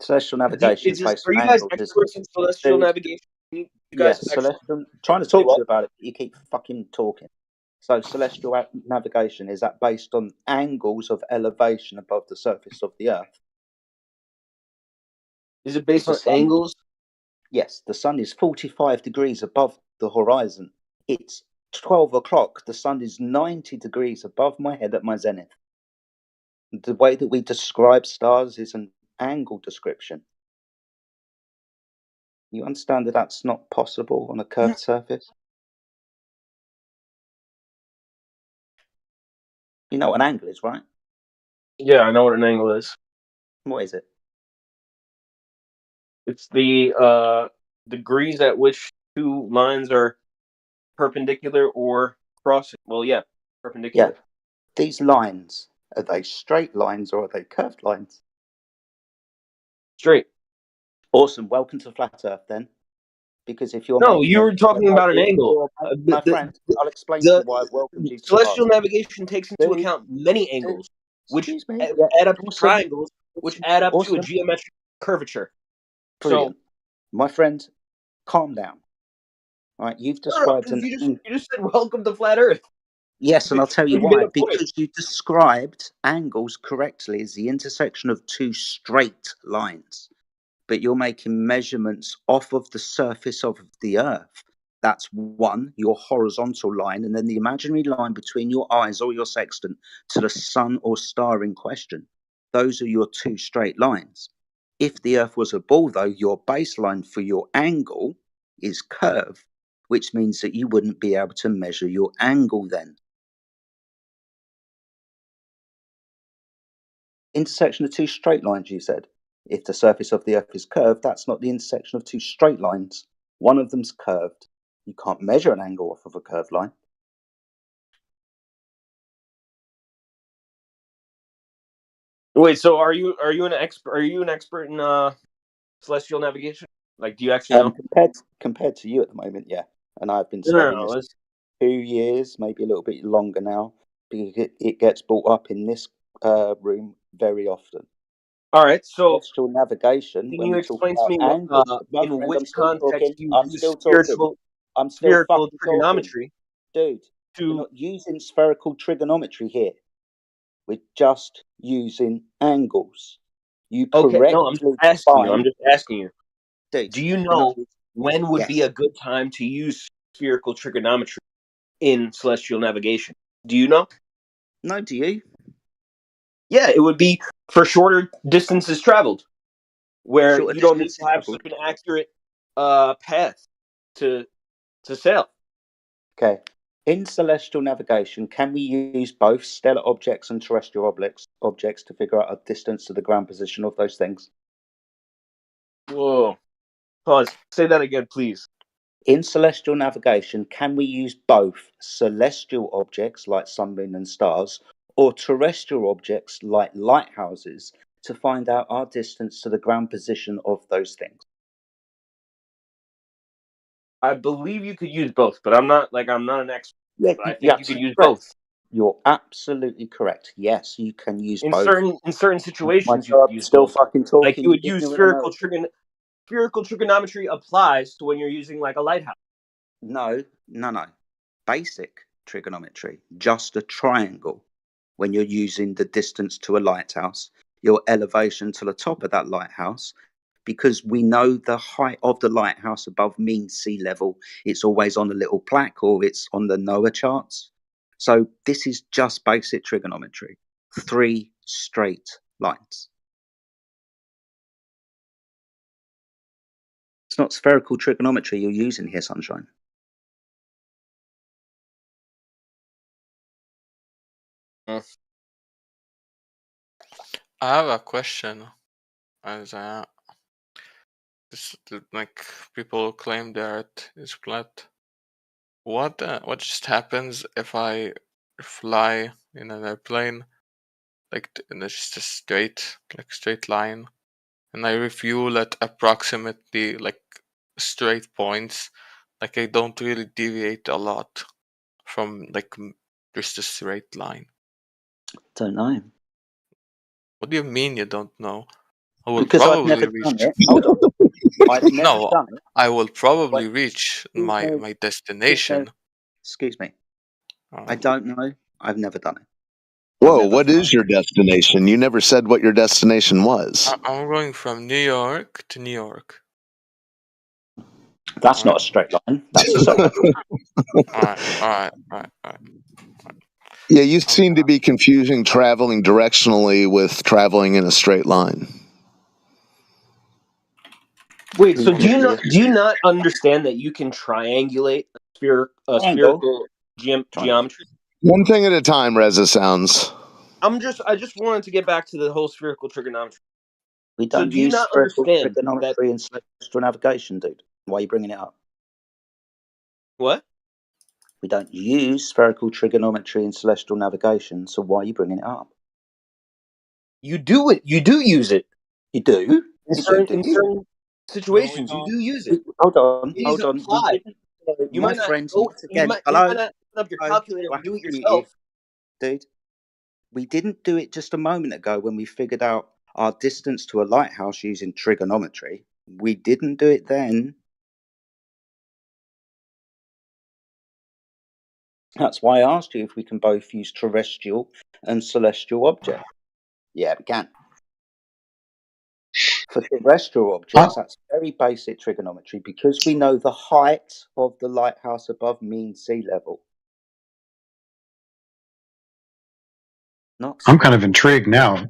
celestial navigation is based are you on guys angles. experts in celestial navigation? You guys Yes, actually celestial. Trying to talk to you about it, but you keep fucking talking. So celestial navigation, is that based on angles of elevation above the surface of the Earth? Is it based on angles? Yes, the sun is 45 degrees above the horizon. It's 12 o'clock. The sun is 90 degrees above my head at my zenith. The way that we describe stars is an angle description. You understand that that's not possible on a curved surface? You know what an angle is, right? Yeah, I know what an angle is. What is it? It's the degrees at which two lines are perpendicular or crossing. Well, yeah, perpendicular. Yeah. These lines, are they straight lines or are they curved lines? Straight. Awesome. Welcome to Flat Earth then. Because if you're you were talking about an angle. My friend, I'll explain to you why I've welcomed you to Celestial navigation takes into account many angles, which add up to triangles, which add up to a geometric curvature. Brilliant. My friend, calm down. All right, you've described you just said welcome to Flat Earth. Yes, and I'll tell you why. Because you described angles correctly as the intersection of two straight lines. But you're making measurements off of the surface of the Earth. That's one, your horizontal line, and then the imaginary line between your eyes or your sextant to the sun or star in question. Those are your two straight lines. If the Earth was a ball, though, your baseline for your angle is curved, which means that you wouldn't be able to measure your angle then. Intersection of two straight lines, you said. If the surface of the Earth is curved, that's not the intersection of two straight lines. One of them's curved. You can't measure an angle off of a curved line. Wait, so are you an expert in celestial navigation? Like, do you actually know? Compared to you at the moment, yeah. And I've been studying this 2 years, maybe a little bit longer now, because it gets brought up in this room very often. All right, so celestial navigation. Can when you we talk explain to about me angles, my in friend, which I'm still context talking. you I'm use still talking. I'm still spherical fucking trigonometry, talking, dude. We're not using spherical trigonometry here. We're just using angles. You Okay, no, I'm just asking you. Dude, do you know when would be a good time to use spherical trigonometry in celestial navigation? Do you know? No, do you? Yeah, it would be for shorter distances traveled, where Shorter you don't need distances to have traveled. such an accurate path to sail. Okay. In celestial navigation, can we use both stellar objects and terrestrial objects to figure out a distance to the ground position of those things? Whoa. Pause. Say that again, please. In celestial navigation, can we use both celestial objects like sun, moon, and stars, or terrestrial objects like lighthouses to find out our distance to the ground position of those things? I believe you could use both, but I'm not an expert. Yeah, but I think you could use both. You're absolutely correct. Yes, you can use In both. certain situations, you God, could use still both. fucking Like talking. you would You use do wanna know? spherical trigonometry applies to when you're using like a lighthouse. No. Basic trigonometry, just a triangle. When you're using the distance to a lighthouse, your elevation to the top of that lighthouse, because we know the height of the lighthouse above mean sea level, it's always on a little plaque or it's on the NOAA charts. So this is just basic trigonometry. 3 straight lines. It's not spherical trigonometry you're using here, Sunshine. I have a question. As like people claim the Earth is flat. What just happens if I fly in an airplane, like in just a straight line, and I refuel at approximately like straight points, like I don't really deviate a lot from like just a straight line. Don't know. What do you mean you don't know? I will Because I've probably never reach. done it. Hold on. I've never No, done it. I will probably Wait, reach excuse me, my destination. Excuse me. I don't know. I've never done it. Whoa, what is your destination? You never said what your destination was. I'm going from New York to New York. That's not a straight line. That's a circle. Alright. Yeah, you seem to be confusing traveling directionally with traveling in a straight line. Wait, so do you not understand that you can triangulate spherical geometry? One thing at a time, Reza Sounds. I just wanted to get back to the whole spherical trigonometry. We So don't do you use not spherical understand trigonometry in celestial navigation, dude. Why are you bringing it up? What? We don't use spherical trigonometry in celestial navigation, so why are you bringing it up? You do it. You do use it. You do? In certain situations, you do use it. Hold on. It is applied. You My might not friends, go. once again, You might not open up your calculator I and do it hate you, yourself. dude. We didn't do it just a moment ago when we figured out our distance to a lighthouse using trigonometry. We didn't do it then. That's why I asked you if we can both use terrestrial and celestial objects. Yeah, we can. For terrestrial objects, that's very basic trigonometry because we know the height of the lighthouse above mean sea level. I'm kind of intrigued now. I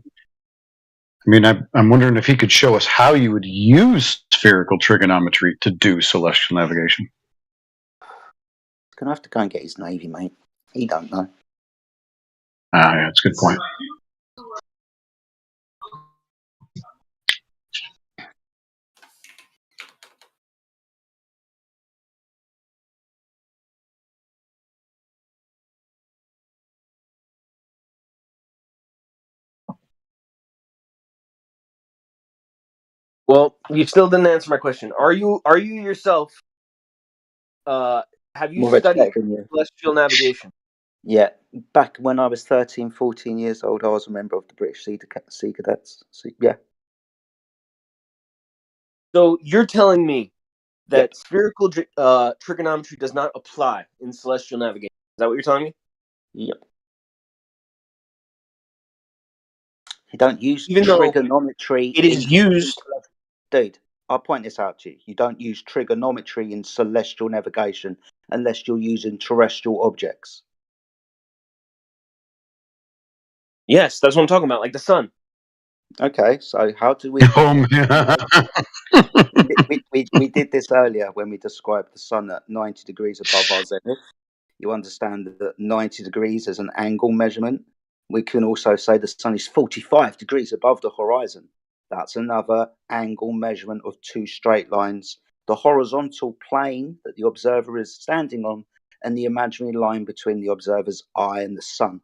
mean, I'm wondering if he could show us how you would use spherical trigonometry to do celestial navigation. Gonna have to go and get his navy, mate. He don't know. Ah, yeah, that's a good point. Well, you still didn't answer my question. Are you yourself? Have you More studied educated than you. celestial navigation? Yeah, back when I was 13, 14 years old, I was a member of the British Sea Cadets. So, yeah. So you're telling me that spherical trigonometry does not apply in celestial navigation. Is that what you're telling me? Yep. You don't use Even though trigonometry. it is used. Dude, I'll point this out to you. You don't use trigonometry in celestial navigation unless you're using terrestrial objects. Yes, that's what I'm talking about, like the sun. Okay, so how do we? We did this earlier when we described the sun at 90 degrees above our zenith. You understand that 90 degrees is an angle measurement. We can also say the sun is 45 degrees above the horizon. That's another angle measurement of 2 straight lines. The horizontal plane that the observer is standing on and the imaginary line between the observer's eye and the sun.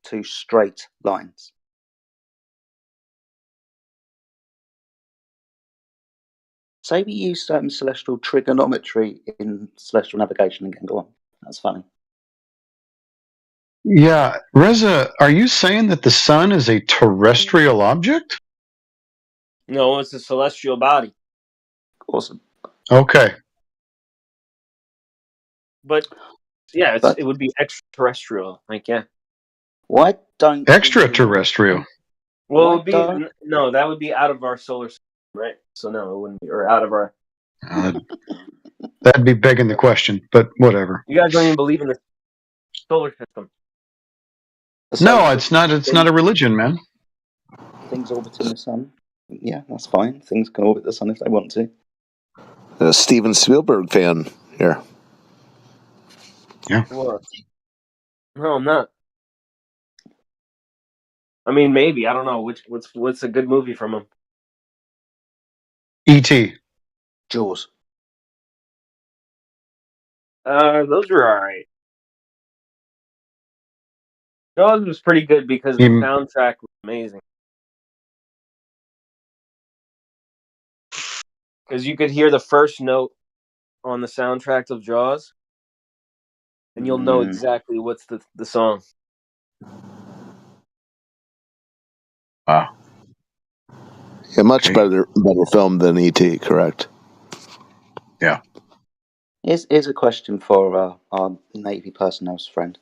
2 straight lines. Say we use celestial trigonometry in celestial navigation again. Go on. That's funny. Yeah, Reza, are you saying that the sun is a terrestrial object? No, it's a celestial body. Awesome. Okay. But yeah, But it would be extraterrestrial. Like, yeah. why don't Extraterrestrial. Well, it Why would be don't no. That would be out of our solar system, right? So no, it wouldn't be, or out of our. That'd be begging the question, but whatever. You guys don't even believe in the solar system. No, it's not. It's not a religion, man. things orbiting the sun? Yeah, that's fine. Things can orbit the sun if they want to. A Steven Spielberg fan here. Yeah. What? No, I'm not. I mean, maybe I don't know what's a good movie from him. E.T. Jaws. Those were all right. Jaws was pretty good because the soundtrack was amazing. Because you could hear the first note on the soundtrack of Jaws, and you'll know exactly what's the song. Wow. Yeah, much better film than E.T., correct? Yeah. Here's a question for our Navy personnel's friend.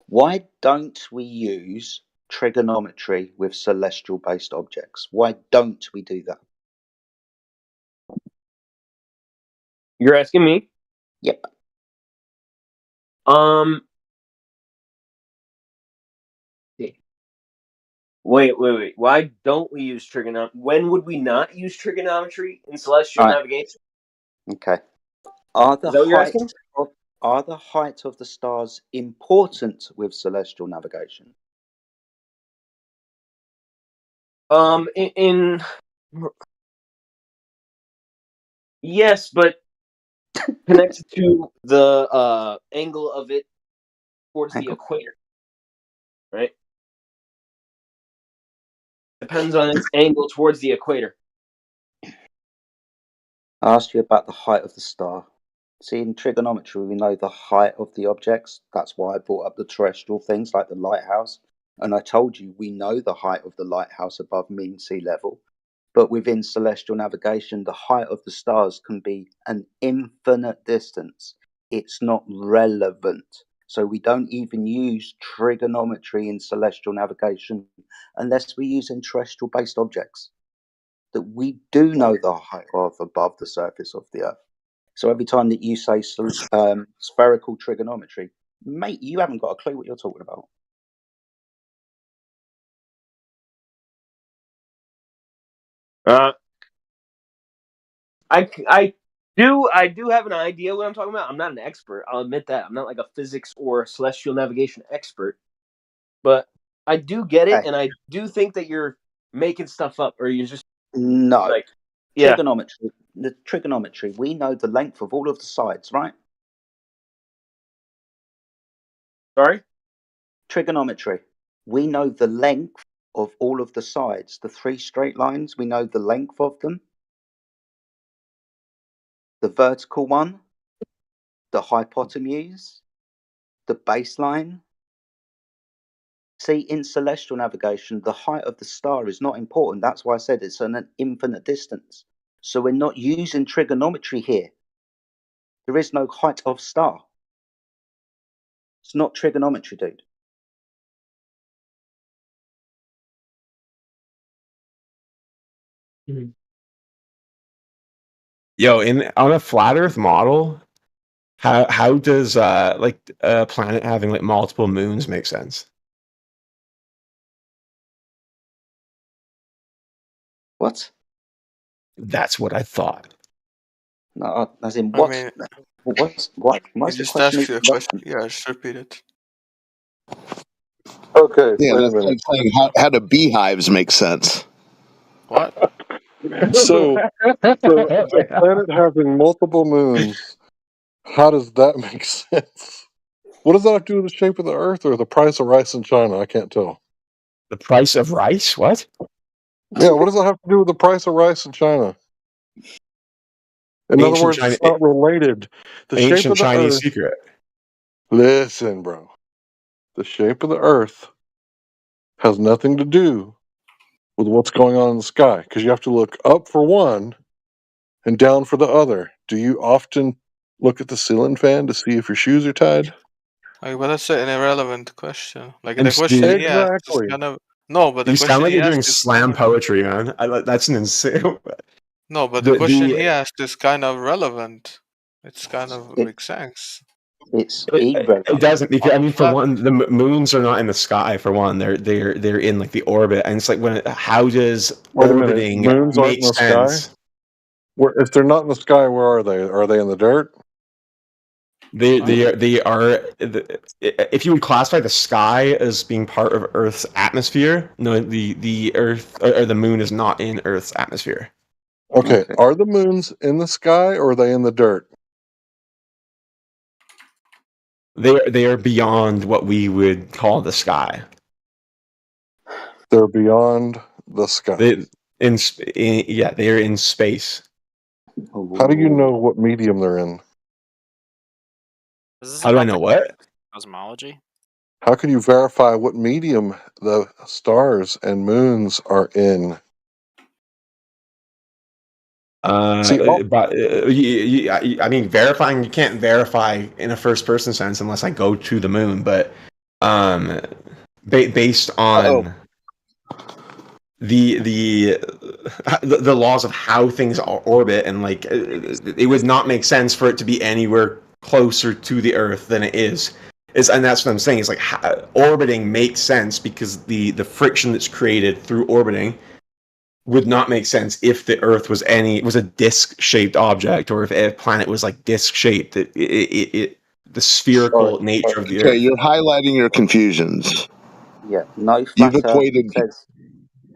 Why don't we use trigonometry with celestial-based objects? Why don't we do that? You're asking me? Yep. Wait. Why don't we use trigonometry? When would we not use trigonometry in celestial navigation? Okay. Are the Is that what you're asking? height of the stars important with celestial navigation? Yes, but connected to the angle of it towards the equator, right? Depends on its angle towards the equator. I asked you about the height of the star. See, in trigonometry, we know the height of the objects. That's why I brought up the terrestrial things like the lighthouse. And I told you we know the height of the lighthouse above mean sea level. But within celestial navigation, the height of the stars can be an infinite distance. It's not relevant. So we don't even use trigonometry in celestial navigation unless we're using terrestrial based objects that we do know the height of above the surface of the Earth. So every time that you say spherical trigonometry, mate, you haven't got a clue what you're talking about. I do have an idea what I'm talking about. I'm not an expert. I'll admit that. I'm not like a physics or celestial navigation expert. But I do get it, and I do think that you're making stuff up, or you're just like yeah. Trigonometry. The trigonometry, we know the length of all of the sides, right? Sorry? Trigonometry. We know the length of all of the sides. The three straight lines, we know the length of them. The vertical one, the hypotenuse, the baseline. See, in celestial navigation, the height of the star is not important. That's why I said it's an infinite distance. So we're not using trigonometry here. There is no height of star. It's not trigonometry, dude. Yo, on a flat Earth model, how does like a planet having like multiple moons make sense? What? That's what I thought. No, as in what? I mean, What? I What's the just question? asked you a question. Yeah, just repeat it. Okay, Yeah, wait a that's minute. like saying how do beehives make sense? What? So a planet having multiple moons, how does that make sense? What does that have to do with the shape of the Earth or the price of rice in China? I can't tell. The price of rice? What? Yeah, what does that have to do with the price of rice in China? In other words, it's not related. The shape Ancient of the Chinese Earth. secret. Listen, bro. the shape of the Earth has nothing to do with what's going on in the sky, because you have to look up for one and down for the other. Do you often look at the ceiling fan to see if your shoes are tied? Like, but that's an irrelevant question. Like And the question he asked is Exactly. kind of no, but the You sound question like he you're doing asked is kind slam of poetry, man. That's an insane. no, but the question The he asked is kind of relevant. It's kind of It, makes sense. it's it irrelevant. doesn't, because I mean, for Flat. one, the moons are not in the sky. For one, they're in like the orbit, and it's like how does Wait a minute. orbiting Moons aren't make in the sky? sense? If they're not in the sky, where are they? Are they in the dirt? They are. If you would classify the sky as being part of Earth's atmosphere, no, the Earth or the moon is not in Earth's atmosphere. Okay. Are the moons in the sky or are they in the dirt? They are beyond what we would call the sky. They're beyond the sky. Yeah, they're in space. How do you know what medium they're in? How do I know what? Cosmology? How can you verify what medium the stars and moons are in? I mean, verifying, you can't verify in a first-person sense unless I go to the moon. But based on the laws of how things orbit, and like it would not make sense for it to be anywhere closer to the Earth than it is. And that's what I'm saying. Is like orbiting makes sense because the friction that's created through orbiting would not make sense if the Earth was a disc-shaped object, or if a planet was like disc-shaped. The spherical nature of the Earth. Okay, you're highlighting your confusions. Yeah, no You've flat Earth equated. says.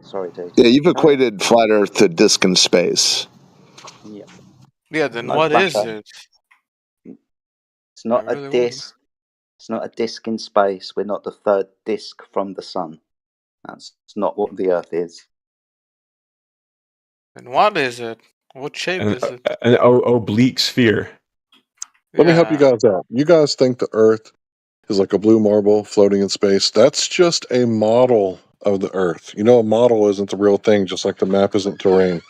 Sorry, dude. Yeah, you've equated flat Earth to disk in space. Yeah. Yeah, then No what flat is Earth. it? It's not I a really disk. It's not a disk in space. We're not the third disk from the sun. That's not what the Earth is. And what is it? What shape is it? An oblique sphere. Let me help you guys out. You guys think the Earth is like a blue marble floating in space. That's just a model of the Earth. You know, a model isn't the real thing, just like the map isn't terrain.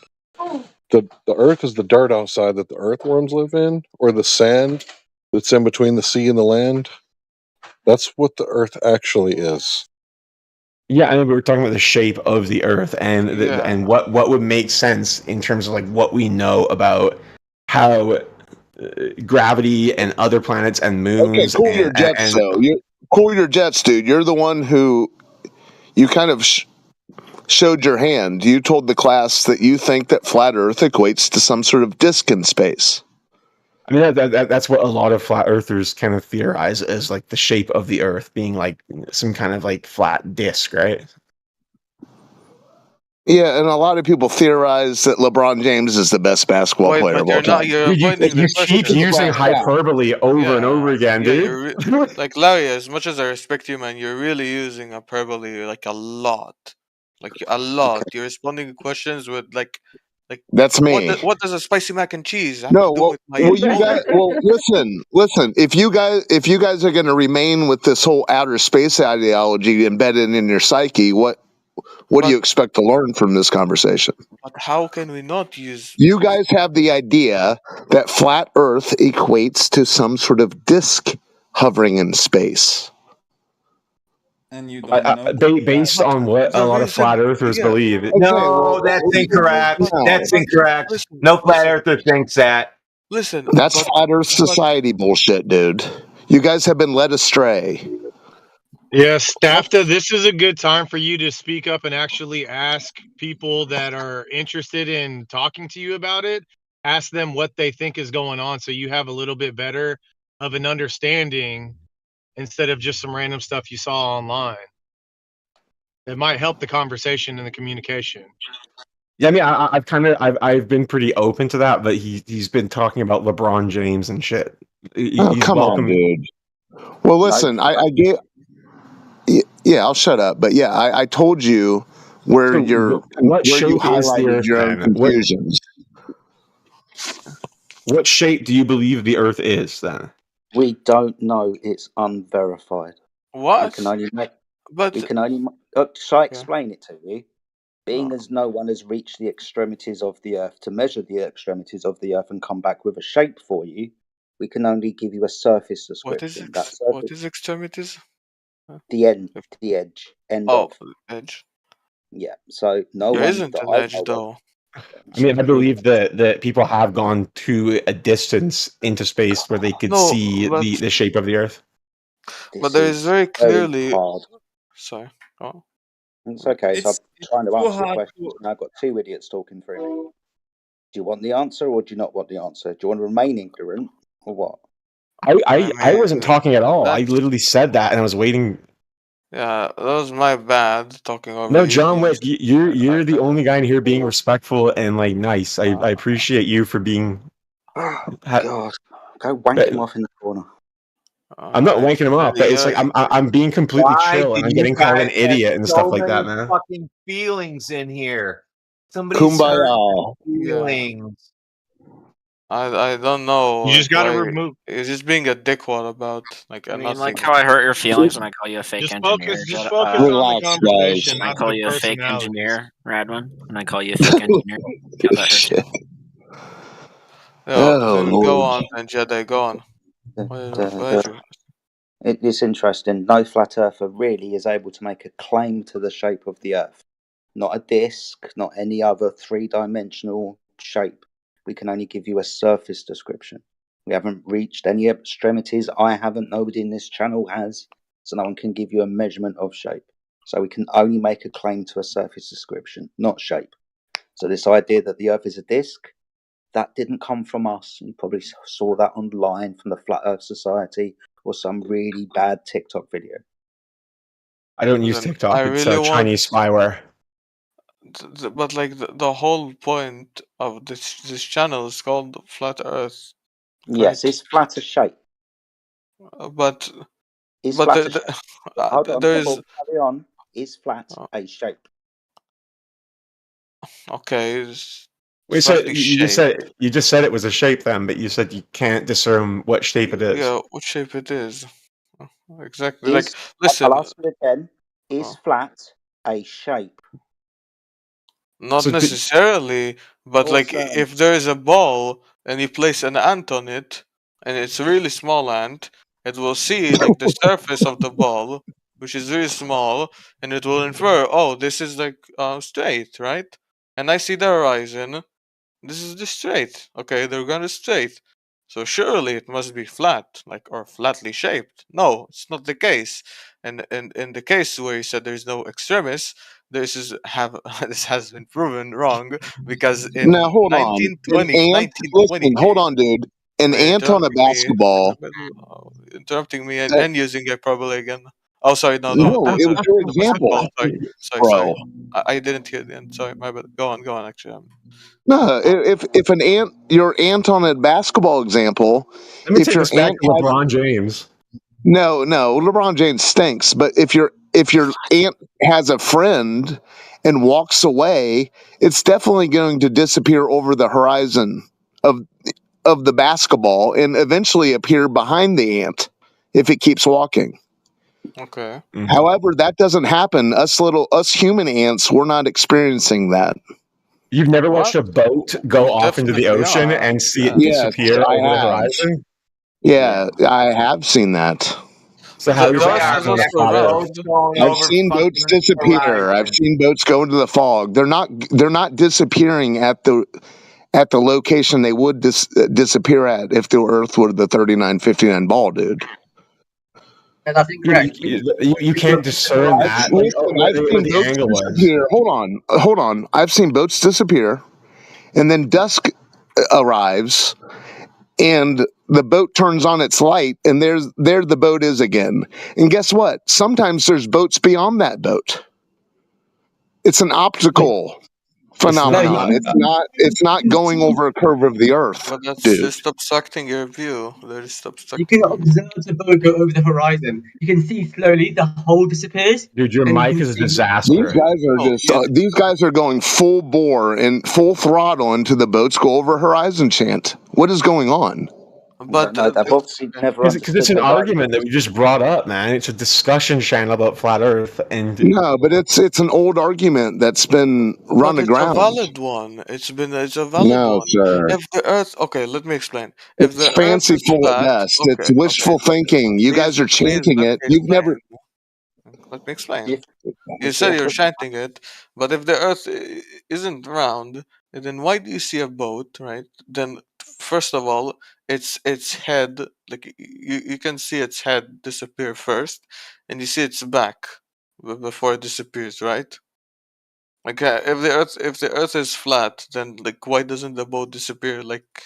The Earth is the dirt outside that the earthworms live in, or the sand that's in between the sea and the land. That's what the Earth actually is. Yeah, and we're talking about the shape of the Earth and and what would make sense in terms of like what we know about how gravity and other planets and moons. Okay, cool your jets, though. Cool your jets, dude. You're the one who you kind of showed your hand. You told the class that you think that flat Earth equates to some sort of disk in space. I mean, that's what a lot of flat earthers kind of theorize as like the shape of the Earth being like some kind of like flat disk, right? Yeah, and a lot of people theorize that LeBron James is the best basketball player of all time. You keep using hyperbole over and over again, dude. Like Larry, as much as I respect you, man, you're really using hyperbole like a lot, like a lot. You're responding to questions with like that's me. What does a spicy mac and cheese have No, to do well, with my? you guys, listen. If you guys are going to remain with this whole outer space ideology embedded in your psyche, what do you expect to learn from this conversation? But how can we not use? You guys have the idea that flat Earth equates to some sort of disk hovering in space. And you don't know based on what a lot of flat earthers believe. No, that's incorrect. That's incorrect. No flat earther thinks that. Listen, that's flat Earth society bullshit, dude. You guys have been led astray. Yes, Stafta, this is a good time for you to speak up and actually ask people that are interested in talking to you about it. Ask them what they think is going on so you have a little bit better of an understanding instead of just some random stuff you saw online. It might help the conversation and the communication. Yeah, I mean, I've been pretty open to that, but he's been talking about LeBron James and shit. He's come on, dude. Well, listen, I gave. Yeah, I'll shut up. But yeah, I told you where you highlighted your own confusions. What shape do you believe the Earth is then? We don't know. It's unverified. What? We can only make. But we can only. Shall I explain it to you? Being as no one has reached the extremities of the Earth to measure the extremities of the Earth and come back with a shape for you, we can only give you a surface description. What is extremities? The end, the edge, end Oh, of. edge. Yeah. So no There one isn't that an I edge know of. though. I mean, I believe that people have gone to a distance into space where they could No, see but the shape of the Earth. but there is very clearly. hard. Sorry. Oh. It's okay. So I'm trying to too answer your hard questions, and I've got two idiots talking through me. Do you want the answer, or do you not want the answer? Do you want to remain ignorant, or what? I wasn't talking at all. I that- literally said that, and I was waiting. Yeah, that was my bad talking over No, you. John Wick, you're the only guy in here being respectful and like nice. I appreciate you for being. God, go wank him off in the corner. I'm not wanking him up, but it's like I'm being completely chill and I'm getting called an idiot and stuff like that, man. Fucking feelings in here. Somebody's Kumbaya. feelings. I don't know. You just gotta remove. You're just being a dickwad about like I mean, nothing. like how I hurt your feelings when I call you a fake Just engineer. focus on the conversation, When I not call the you a fake personalities. engineer, Radwin. When I call you a fake engineer, how that hurt you? Go on, and Jedi, go on. It's interesting. No flat earther really is able to make a claim to the shape of the Earth. Not a disc, not any other three-dimensional shape. We can only give you a surface description. We haven't reached any extremities. I haven't. Nobody in this channel has. So no one can give you a measurement of shape. So we can only make a claim to a surface description, not shape. So this idea that the Earth is a disc, that didn't come from us. You probably saw that online from the Flat Earth Society or some really bad TikTok video. I don't use TikTok. It's Chinese spyware. But like the whole point of this channel is called Flat Earth. Yes, it's flat as shape. But Is but flat a shape? Hold on, there is carry on. Is flat a shape? Okay. Wait, so you just said it was a shape then, but you said you can't discern what shape it is. Yeah, what shape it is. Exactly. Like, I'll listen. ask it again. Is flat a shape? Not necessarily, but like if there is a ball and you place an ant on it, and it's a really small ant, it will see like the surface of the ball, which is really small, and it will infer, oh, this is like straight, right? And I see the horizon. This is the straight. Okay, they're gonna straight. So surely it must be flat, like or flatly shaped. No, it's not the case. And in the case where you said there is no extremis, this has been proven wrong because in Now hold on. 1920, Hold on, dude. An ant on a basketball. Interrupting me and using hyperbole again. Oh, sorry, no, it was your example, sorry. I didn't hear the end. Sorry, my bad. Go on. Actually, No, if an ant, your ant on a basketball example, let me take this back to LeBron James. No, LeBron James stinks. But if your ant has a friend and walks away, it's definitely going to disappear over the horizon of the basketball and eventually appear behind the ant if it keeps walking. Okay. However, that doesn't happen. Us human ants, we're not experiencing that. You've never watched a boat go off into the ocean and see it disappear over the horizon? Yeah, I have seen that. So how is that I've seen boats disappear. I've seen boats go into the fog. They're not disappearing at the location they would disappear at if the Earth were the 3959 ball, dude. That's incorrect. You can't discern that. I've seen boats disappear. Hold on. I've seen boats disappear, and then dusk arrives, and the boat turns on its light, and there the boat is again. And guess what? Sometimes there's boats beyond that boat. It's an optical phenomenon. It's not going over a curve of the Earth. But that's dude. just obstructing your view. You can observe the boat go over the horizon. You can see slowly the hole disappears. Dude, your mic is a disaster. These guys are going full bore and full throttle into the boats go over horizon chant. What is going on? But no, they've obviously never Because understood it's an the right. argument that we just brought up, man. It's a discussion channel about flat Earth, and No, but it's an old argument that's been run But it's a aground. valid one. It's a valid No, one. sir. If the Earth, okay, let me explain. If It's the Earth is fanciful at flat, best. okay, It's wishful okay. thinking. You guys are Please chanting let it. me You've never. explain. Let me explain. You said you're chanting it, but if the Earth isn't round, then why do you see a boat, right? Then first of all, its head, like you can see its head disappear first, and you see its back before it disappears, right? Like if the Earth is flat, then like why doesn't the boat disappear like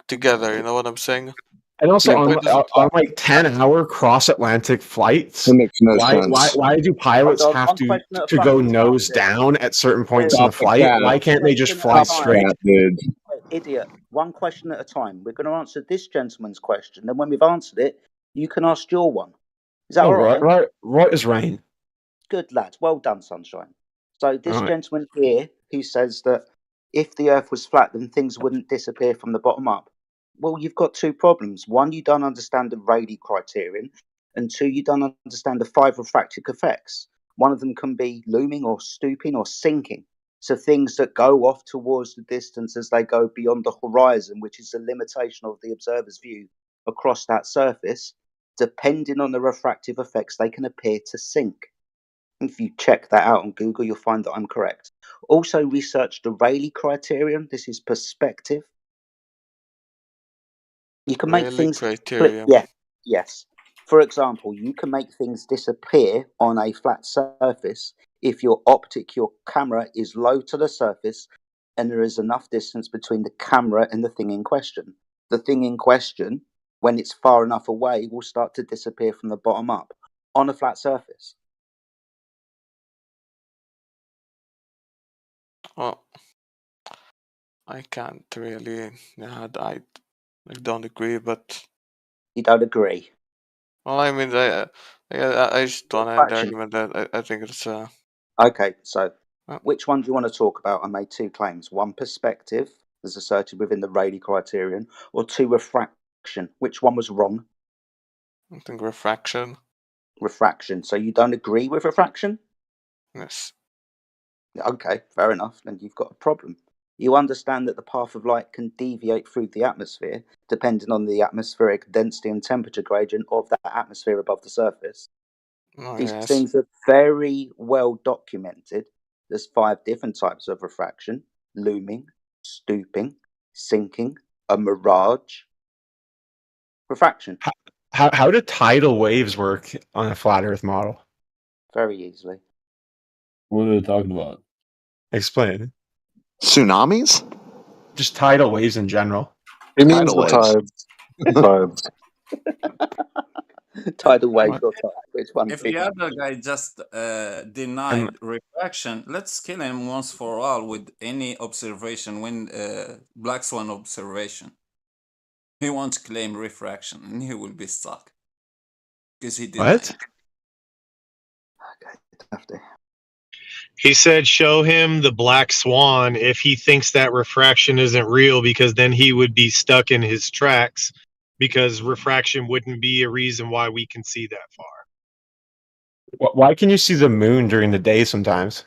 together? You know what I'm saying? and also Like, why doesn't on like 10-hour cross Atlantic flights, It makes no sense. why do pilots Hold on, have one to question at a to go fucking time, nose dude. down at certain points in Stop the the flight? cap. Why can't they just Question fly at a Stop time. straight? that, dude. Idiot. One question at a time. We're going to answer this gentleman's question, and when we've answered it, you can ask your one. Is that Oh, all right? right as rain. Good lad. Well done, sunshine. So this All right. gentleman here, who says that if the Earth was flat, then things wouldn't disappear from the bottom up. Well, you've got two problems. One, you don't understand the Rayleigh criterion, and two, you don't understand the 5 refractive effects. One of them can be looming or stooping or sinking. So things that go off towards the distance as they go beyond the horizon, which is the limitation of the observer's view across that surface, depending on the refractive effects, they can appear to sink. If you check that out on Google, you'll find that I'm correct. Also, research the Rayleigh criterion. This is perspective. You can make Rayleigh things criterion. Yeah, yes. For example, you can make things disappear on a flat surface if your camera is low to the surface and there is enough distance between the camera and the thing in question. The thing in question, when it's far enough away, will start to disappear from the bottom up on a flat surface. Well, I can't really. I don't agree, but You don't agree? well, I mean, I just don't have the argument that I think it's Okay, so which one do you want to talk about? I made two claims. One, perspective, as asserted within the Rayleigh criterion, or two, refraction. Which one was wrong? I think refraction. Refraction. So you don't agree with refraction? Yes. Okay, fair enough. Then you've got a problem. You understand that the path of light can deviate through the atmosphere depending on the atmospheric density and temperature gradient of that atmosphere above the surface. Oh, These yes. things are very well documented. There's 5 different types of refraction: looming, stooping, sinking, a mirage. Refraction. How do tidal waves work on a flat Earth model? Very easily. What are they talking about? Explain. Tsunamis? Just tidal waves in general. He means the tides. Tides. Tidal waves or tides. Which one? If the other guy just denied refraction, let's kill him once for all with any observation when Black Swan observation. He won't claim refraction and he will be stuck. Because he denied. What? He said, show him the Black Swan if he thinks that refraction isn't real, because then he would be stuck in his tracks, because refraction wouldn't be a reason why we can see that far. Why can you see the moon during the day sometimes?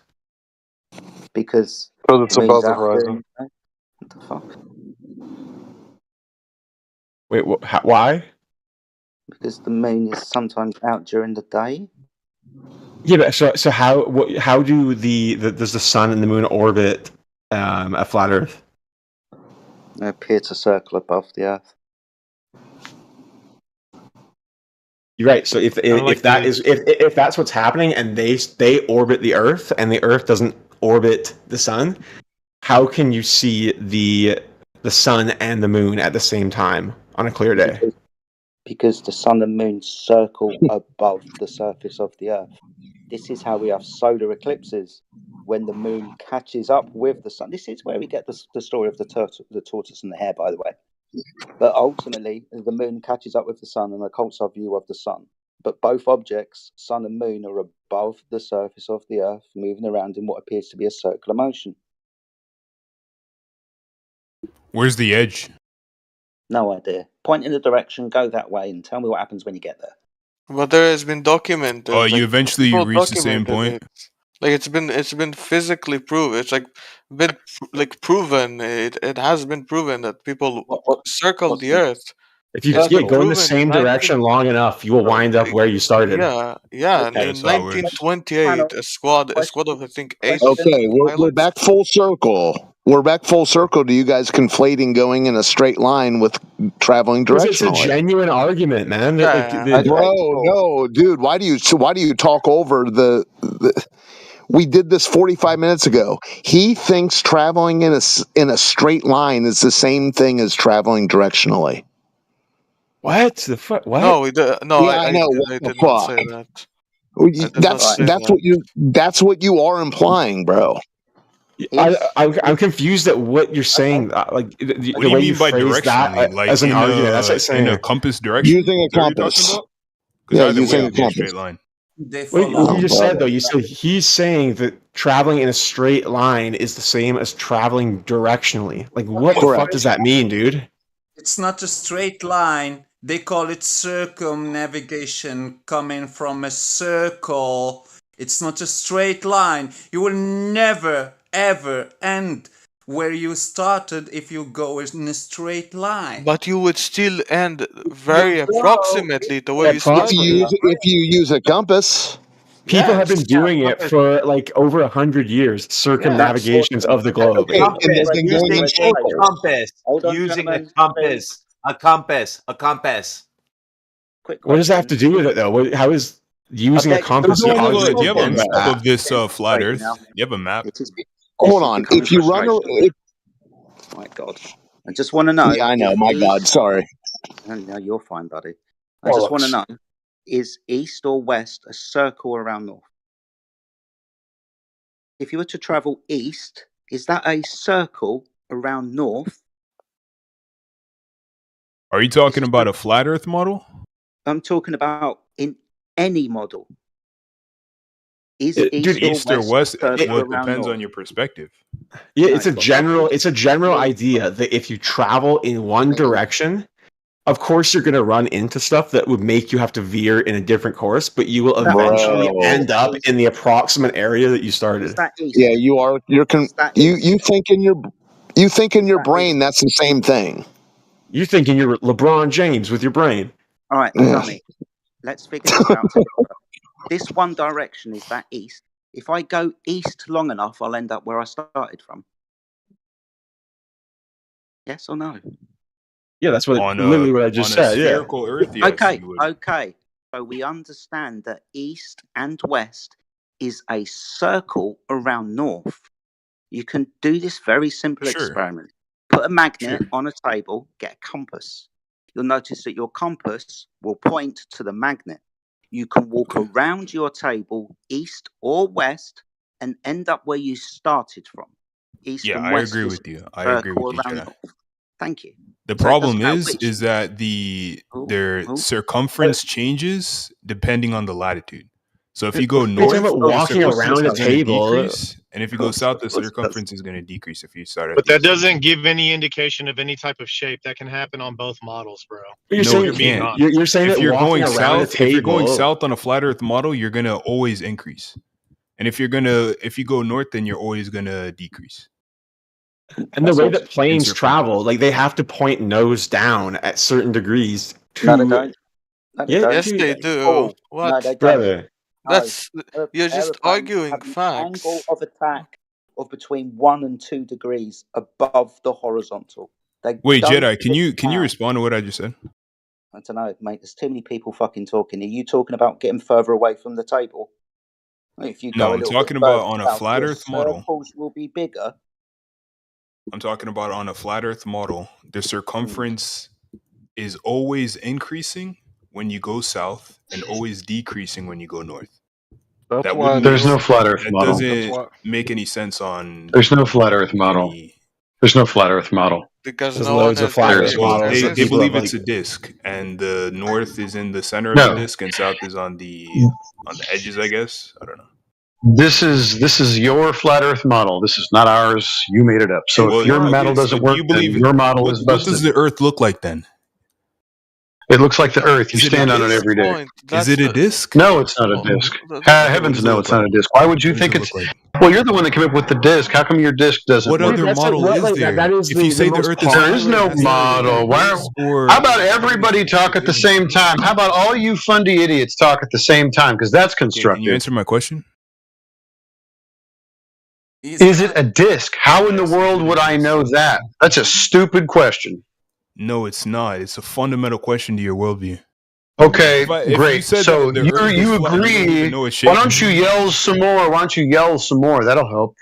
Because it's above the horizon. What the fuck? Wait, why? Because the moon is sometimes out during the day. Yeah, but so how do does the sun and the moon orbit a flat Earth? They appear to circle above the Earth. You're right. So if that's what's happening, and they orbit the Earth, and the Earth doesn't orbit the sun, how can you see the sun and the moon at the same time on a clear day? Because the sun and moon circle above the surface of the Earth. This is how we have solar eclipses, when the moon catches up with the sun. This is where we get the story of the tortoise and the hare, by the way. But ultimately, the moon catches up with the sun and occults our view of the sun. But both objects, sun and moon, are above the surface of the Earth, moving around in what appears to be a circular motion. Where's the edge? No idea. Point in the direction, go that way, and tell me what happens when you get there. But there has been documented. Oh, you eventually people reach the same documented point. it. Like it's been physically proven. It's like been proven. It has been proven that people circle the Earth. If you It's been go in the proven same direction long enough, you will wind up where you started. Yeah. And in 1928, a squad of I think 8 Okay, we're pilots. back full circle. We're back full circle to you guys conflating going in a straight line with traveling Because it's a directionally. genuine argument, man. Bro, no, dude. Why do you talk over the? We did this 45 minutes ago. He thinks traveling in a straight line is the same thing as traveling directionally. What the fuck? What? No, I know. I did not say that. That's what you are implying, bro. I'm confused at what you're saying. Like the What do you way mean by phrase that directionally? Like as an in argument. That's like saying in a compass direction? Using a Is that what you're compass. talking about? 'Cause either way, using it'd a be a compass. straight line. What you just said though, you said he's saying that traveling in a straight line is the same as traveling directionally. Like what the fuck does that mean, dude? It's not a straight line. They call it circumnavigation, coming from a circle. It's not a straight line. You will never, ever end where you started if you go in a straight line. But you would still end very approximately to where you started. If you use a compass. People have been doing it for like over 100 years. Circumnavigations of the globe. Using a compass. A compass. What does that have to do with it though? How is using a compass? Do you have a map of this flat Earth? You have a map? Hold on. If you run, my God, I just want to know. Yeah, I know. My God, sorry. No, you're fine, buddy. I just want to know: is east or west a circle around north? If you were to travel east, is that a circle around north? Are you talking about a flat Earth model? I'm talking about in any model. Is east or west? Well, it around depends north? on your perspective. Yeah, it's a general idea that if you travel in one direction, of course you're going to run into stuff that would make you have to veer in a different course, but you will eventually end up in the approximate area that you started. Yeah, you are. You think in your brain that's the same thing. You think in your LeBron James with your brain. All right, dummy. Let's figure this out together. This one direction is that east. If I go east long enough, I'll end up where I started from. Yes or no? Yeah, that's literally what I just said. Spherical Earth, yes, Okay. So we understand that east and west is a circle around north. You can do this very simple experiment. Put a magnet on a table, get a compass. You'll notice that your compass will point to the magnet. You can walk around your table, east or west, and end up where you started from. East and west. I agree with you. I agree with you, Jedi. Thank you. The problem is that their circumference changes depending on the latitude. So if you go north, walking around a table, decrease, and if you go south, the circumference is going to decrease. If you start, But that doesn't give any indication of any type of shape. That can happen on both models, bro. You're saying if that you're going south, if you're going south on a flat Earth model, you're going to always increase, and if you go north, then you're always going to decrease. And the way that planes travel, like they have to point nose down at certain degrees. No, they don't. Yes, they do. What? No, they don't. Brother. You're just arguing facts. Angle of attack of between 1 and 2 degrees above the horizontal. Wait, Jedi, can you respond to what I just said? I don't know, mate. There's too many people fucking talking. Are you talking about getting further away from the table? If you go I'm talking about on a flat Earth model. Circles will be bigger. I'm talking about on a flat Earth model. The circumference is always increasing when you go south and always decreasing when you go north. There's no flat Earth model. That doesn't make any sense on. There's no flat Earth model. There's no flat Earth model. Because there's loads of flat Earth models. They believe it's a disc, and the north is in the center of the disc, and south is on the edges. I guess I don't know. This is your flat Earth model. This is not ours. You made it up. So if your model doesn't work, then your model is What does busted. the Earth look like then? It looks like the Earth. You Is it stand a on it disc? every day. Is it a disc? No, it's not a disc. Heavens, no, it's not a disc. Why would you think it's? Well, you're the one that came up with the disc. How come your disc doesn't What work? other model is there? If you say the Earth is There is no model. How about everybody talk at the same time? How about all you fundy idiots talk at the same time? Because that's constructive. Can you answer my question? Is it a disc? How in the world would I know that? That's a stupid question. No, it's not. It's a fundamental question to your worldview. Okay, If you great. said So that the Earth is you flat, you don't agree. even know its shape. Why don't you yell some more? Why don't you yell some more? That'll help.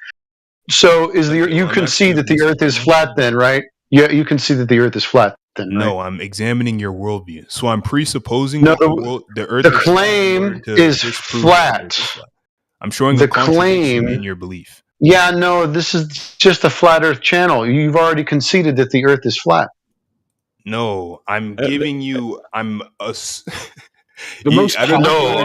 So is you can see that the Earth is flat then, right? Yeah, you can see that the Earth is flat then, right? No, I'm examining your worldview. So I'm presupposing No, that the Earth the is claim flat in order to is disprove that the Earth flat. is flat. I'm showing The a contradiction claim. in your belief. Yeah, no, this is just a flat Earth channel. You've already conceded that the Earth is flat. No, I'm giving you. I'm a. The most I don't popular,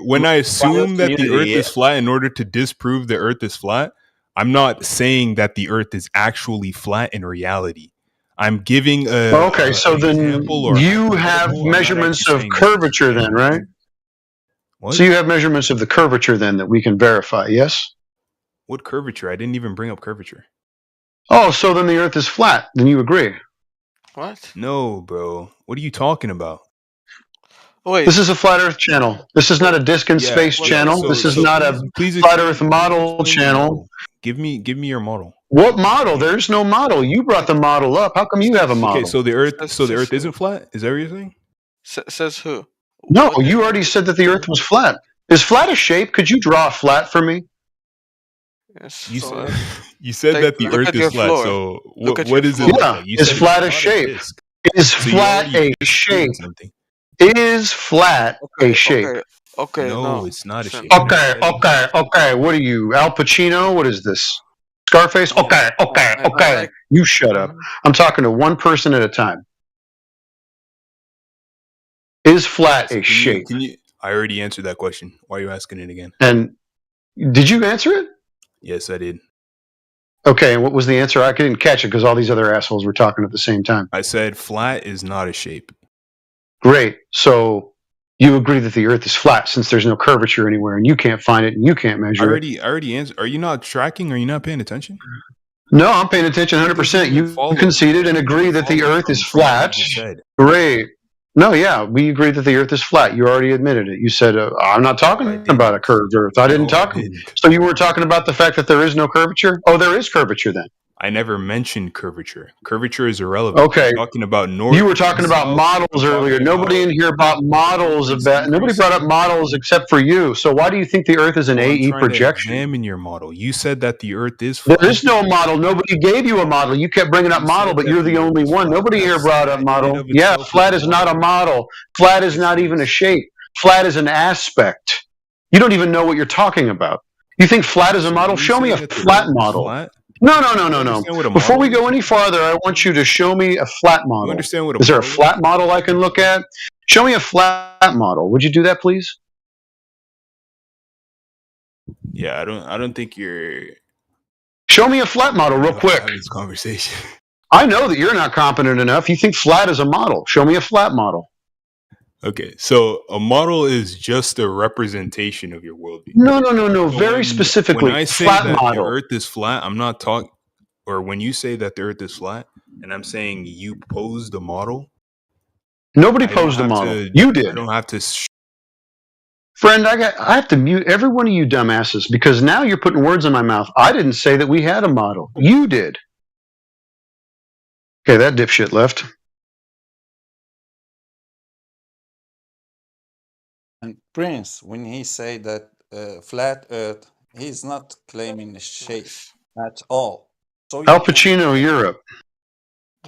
when I assume that the Earth is flat in order to disprove the Earth is flat, I'm not saying that the Earth is actually flat in reality. I'm giving Okay, so an then example or you have hypothetical. I'm not measurements actually of saying that this is curvature then, right? What? So you have measurements of the curvature then that we can verify, yes? What curvature? I didn't even bring up curvature. Oh, so then the Earth is flat. Then you agree. What? No, bro. What are you talking about? Wait. This is a flat Earth channel. This is not a disk in space channel. This is not a flat Earth model channel. Give me your model. What model? There's no model. You brought the model up. How come you have a model? Okay, so the Earth isn't flat? Is that what you're saying? Says who? No, you already said that the Earth was flat. Is flat a shape? Could you draw a flat for me? Yes. You said that the Earth is flat. So what is it? Look Yeah, like? You is said flat a it's not shape? disc. Is So you flat already a shape? something. Is flat a shape? Okay. No, it's not a shape. Okay. What are you, Al Pacino? What is this? Scarface? Okay. You shut up. I'm talking to one person at a time. Is flat a shape? I already answered that question. Why are you asking it again? And did you answer it? Yes, I did. Okay, and what was the answer? I couldn't catch it because all these other assholes were talking at the same time. I said flat is not a shape. Great. So you agree that the Earth is flat since there's no curvature anywhere and you can't find it and you can't measure it. I already answered. Are you not tracking? Are you not paying attention? No, I'm paying attention 100%. You conceded and agree that the Earth is flat. Great. No, yeah, we agree that the Earth is flat. You already admitted it. You said, I'm not talking about a curved Earth. I didn't talk. So you were talking about the fact that there is no curvature? Oh, there is curvature then. I never mentioned curvature. Curvature is irrelevant. Okay. I'm talking about north. You were talking about models earlier. Nobody in here bought models of that. Nobody brought up models except for you. So why do you think the Earth is an AE projection? Examine your model. You said that the Earth is flat. There is no model. Nobody gave you a model. You kept bringing up model, but you're the only one. Nobody here brought up model. Yeah, flat is not a model. Flat is not even a shape. Flat is an aspect. You don't even know what you're talking about. You think flat is a model? Show me a flat model. No. Before we go any farther, I want you to show me a flat model. You understand what is there a flat model I can look at? Show me a flat model. Would you do that, please? Yeah, I don't think you're. Show me a flat model real quick. This conversation. I know that you're not competent enough. You think flat is a model. Show me a flat model. Okay, so a model is just a representation of your worldview. No. So very specifically, when I say flat that model. the Earth is flat, I'm not talking. Or when you say that the Earth is flat, and I'm saying you posed a model. Nobody posed a model. You did. I don't have to. Friend, I have to mute every one of you dumbasses because now you're putting words in my mouth. I didn't say that we had a model. You did. Okay, that dipshit left. And Prince, when he say that flat Earth, he's not claiming a shape at all. So Al Pacino, Europe.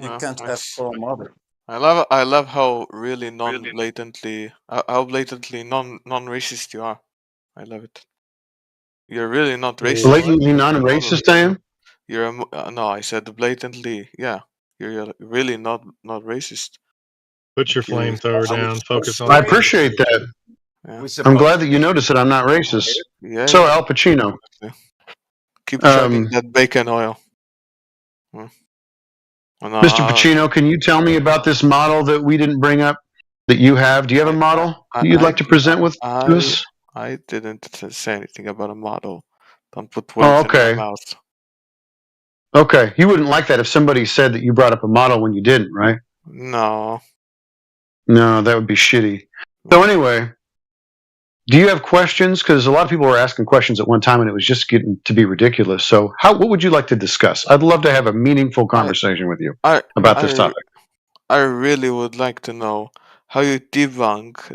You can't ask for a model. I love how really non-blatantly non-racist you are. I love it. You're really not racist. Blatantly non-racist, I am. You're no, I said blatantly. Yeah, you're really not racist. Put your flamethrower down. Focus on. I appreciate that. Yeah. I'm glad that you noticed that I'm not racist. Yeah. So Al Pacino, Keep chugging that bacon oil. Mr. Pacino, can you tell me about this model that we didn't bring up that you have? Do you have a model that you'd like to present to us? I didn't say anything about a model. Don't put words in my mouth. Okay, you wouldn't like that if somebody said that you brought up a model when you didn't, right? No. No, that would be shitty. So anyway, do you have questions? Because a lot of people were asking questions at one time, and it was just getting to be ridiculous. So, what would you like to discuss? I'd love to have a meaningful conversation with you about this topic. I really would like to know how you debunk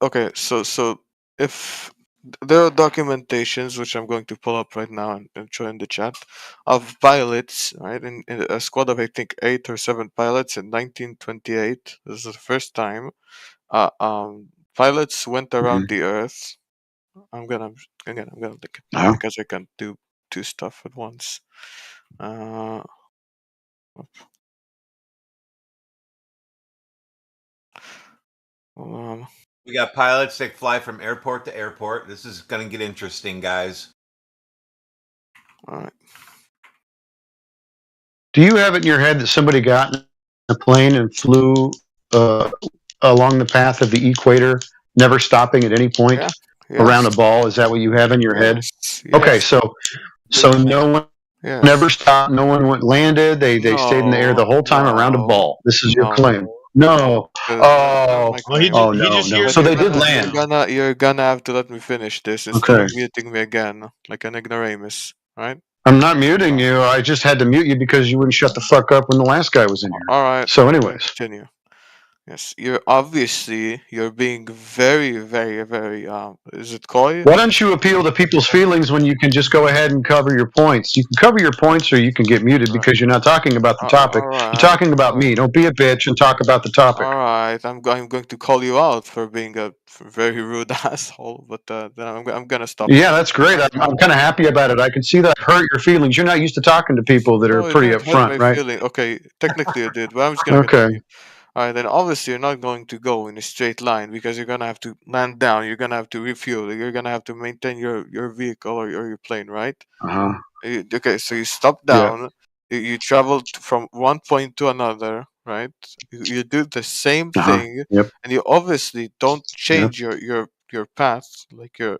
okay, so if there are documentations which I'm going to pull up right now and show in the chat of pilots, right? In a squad of I think 8 or 7 pilots in 1928. This is the first time pilots went around the Earth. I'm gonna look at it because I can't do 2 stuff at once. We got pilots that fly from airport to airport. This is going to get interesting, guys. All right. Do you have it in your head that somebody got in a plane and flew along the path of the equator, never stopping at any point around a ball? Is that what you have in your head? Okay, so no one never stopped. No one landed. They stayed in the air the whole time around a ball. This is your claim. No. Oh no. So they did land. You're gonna have to let me finish this instead of muting me again, like an ignoramus, right? I'm not muting you. I just had to mute you because you wouldn't shut the fuck up when the last guy was in here. All right. So, anyways, continue. Yes, you're being very, very, very is it coy? Why don't you appeal to people's feelings when you can just go ahead and cover your points? You can cover your points, or you can get muted because you're not talking about the topic. You're talking about me. Don't be a bitch and talk about the topic. All right, I'm going to call you out for being a very rude asshole, but then I'm gonna stop. Yeah, that's great. I'm kind of happy about it. I can see that hurt your feelings. You're not used to talking to people that are pretty upfront, right? Okay, technically you did, but I'm just gonna continue. All right, then obviously you're not going to go in a straight line because you're gonna have to land down. You're gonna have to refuel. You're gonna have to maintain your vehicle or your plane, right? Okay, so you stop down. You travel from one point to another, right? You do the same thing, and you obviously don't change your path, like your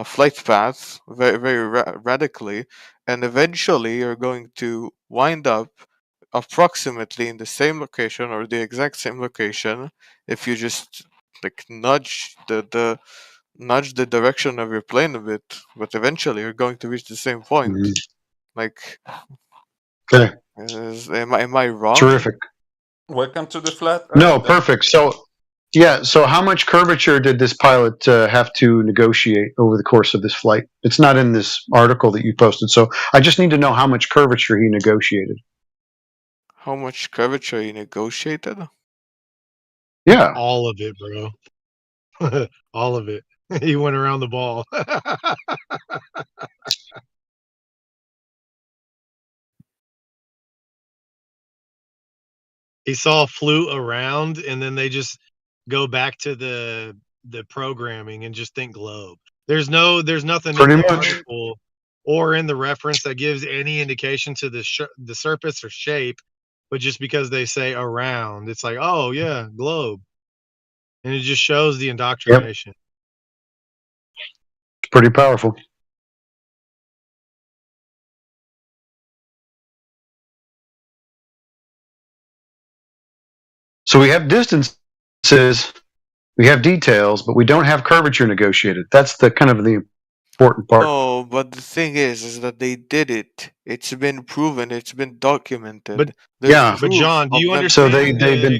flight path, very radically, and eventually you're going to wind up approximately in the same location or the exact same location if you just like nudge the direction of your plane a bit, but eventually you're going to reach the same point. Like, am I wrong? Terrific. Welcome to the flat Earth. No, perfect. So how much curvature did this pilot have to negotiate over the course of this flight? It's not in this article that you posted, so I just need to know how much curvature he negotiated. How much curvature he negotiated? Yeah. All of it, bro. All of it. He went around the ball. He saw flew around, and then they just go back to the programming and just think globe. There's nothing in the article or in the reference that gives any indication to the surface or shape, but just because they say around, it's like, oh yeah, globe, and it just shows the indoctrination. It's pretty powerful. So we have distances, we have details, but we don't have curvature negotiated. That's the kind of the important part. No, but the thing is that they did it. It's been proven. It's been documented. But but John, do you understand? So they've been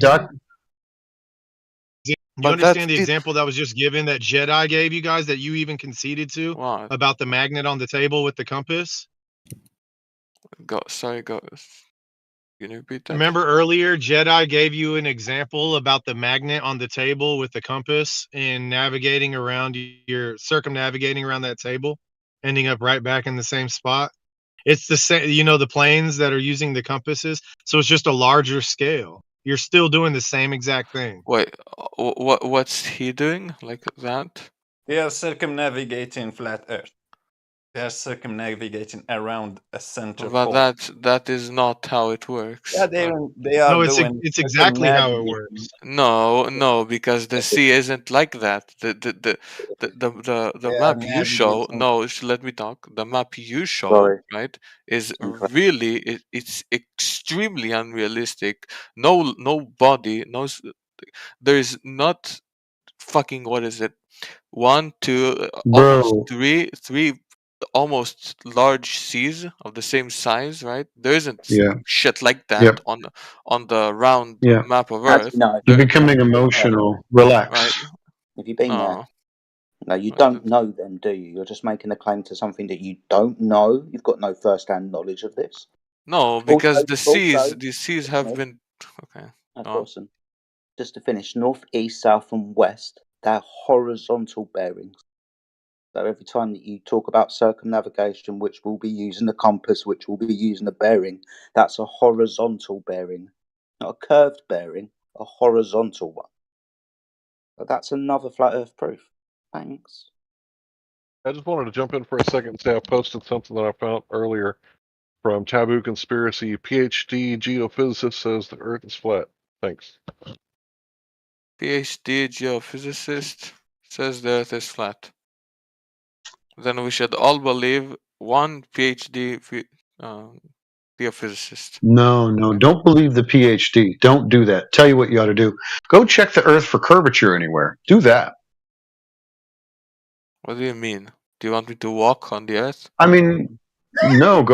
You understand the example that was just given that Jedi gave you guys that you even conceded to about the magnet on the table with the compass? Go. Can you repeat that? Remember earlier, Jedi gave you an example about the magnet on the table with the compass and navigating around circumnavigating around that table, ending up right back in the same spot. It's the same, the planes that are using the compasses. So it's just a larger scale. you're still doing the same exact thing. Wait, what's he doing like that? They are circumnavigating flat Earth. They are circumnavigating around a center But pole. that is not how it works. Yeah, they are No, doing it's exactly how it circumnavigating. works. No, because the sea isn't like that. The They are map you show. navigating. No, let me talk. The map you show, Sorry. right, is Okay. really it's extremely unrealistic. No body, there is not fucking what is it? 1, 2, almost Bro. three almost large seas of the same size, right? There isn't Yeah. shit like that Yep. on the round Yeah. map of How do Earth. you know? You're There, becoming Have you been there? emotional. Relax. right? Have you been there? Oh, No, you don't know them, do you? You're just making a claim to something that you don't know. You've got no first-hand knowledge of this. no, because the To seas have finish, been okay. of Go on. course, and just to finish, north, east, south, and west, they're horizontal bearings. So every time that you talk about circumnavigation, which will be using a compass, which will be using a bearing, that's a horizontal bearing, not a curved bearing, a horizontal one. But that's another flat Earth proof. Thanks. I just wanted to jump in for a second and say I posted something that I found earlier from Taboo Conspiracy. PhD geophysicist says the Earth is flat. Thanks. PhD geophysicist says the Earth is flat. Then we should all believe one PhD geophysicist. No, don't believe the PhD. Don't do that. Tell you what you ought to do. Go check the Earth for curvature anywhere. Do that. What do you mean? Do you want me to walk on the Earth? I mean, no,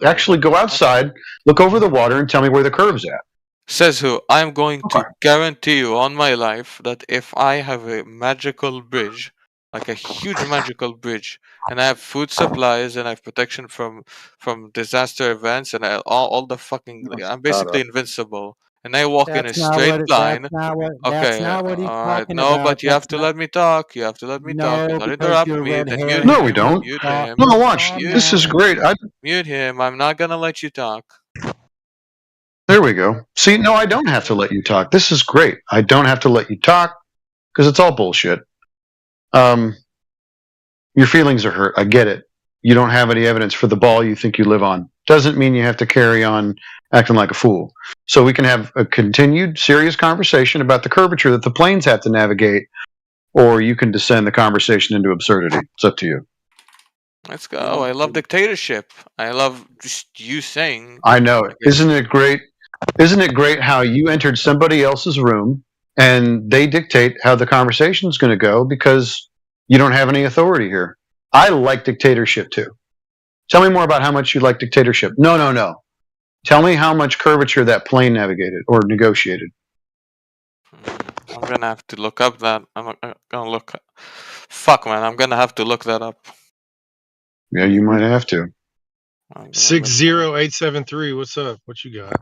actually go outside, look over the water, and tell me where the curve's at. Says who? I'm going to guarantee you on my life that if I have a magical bridge, like a huge magical bridge, and I have food supplies and I have protection from disaster events and all the fucking, I'm basically invincible. And I walk in a straight line. Okay, alright. No, but you have to let me talk. You have to let me talk. Do not interrupt me. Then mute No, him. we don't. Mute him. No, watch. Mute This is him. great. Mute him. I'm not gonna let you talk. There we go. See, no, I don't have to let you talk. This is great. I don't have to let you talk because it's all bullshit. Your feelings are hurt. I get it. You don't have any evidence for the ball you think you live on. Doesn't mean you have to carry on acting like a fool. So we can have a continued serious conversation about the curvature that the planes have to navigate, or you can descend the conversation into absurdity. It's up to you. Let's go. I love dictatorship. I love just you saying. I know it. Isn't it great? Isn't it great how you entered somebody else's room and they dictate how the conversation is going to go because you don't have any authority here? I like dictatorship too. Tell me more about how much you like dictatorship. No. Tell me how much curvature that plane navigated or negotiated. I'm gonna have to look up that. I'm gonna look. Fuck, man. I'm gonna have to look that up. Yeah, you might have to. 60873. What's up? What you got?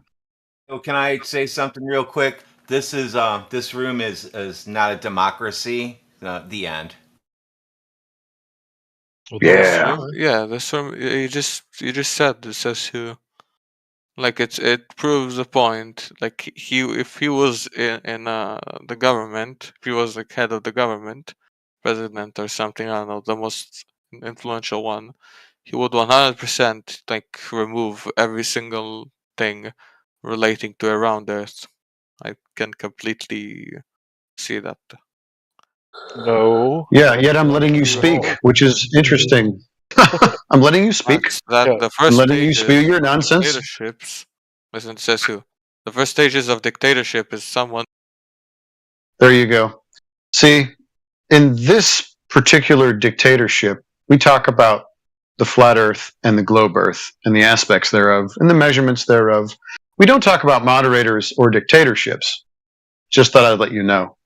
So can I say something real quick? This is this room is not a democracy. The end. Yeah. This room. You just said this says who. Like it proves the point. Like if he was in the government, if he was like head of the government, president or something, I don't know, the most influential one, he would 100% like remove every single thing relating to around Earth. I can completely see that. No. Yeah, yet I'm letting you speak, which is interesting. I'm letting you speak. The I'm first letting you stages spew your of nonsense. dictatorships. Listen, it says who? The first stages of dictatorship is someone. There you go. See, in this particular dictatorship, we talk about the flat Earth and the globe Earth and the aspects thereof and the measurements thereof. We don't talk about moderators or dictatorships. Just thought I'd let you know.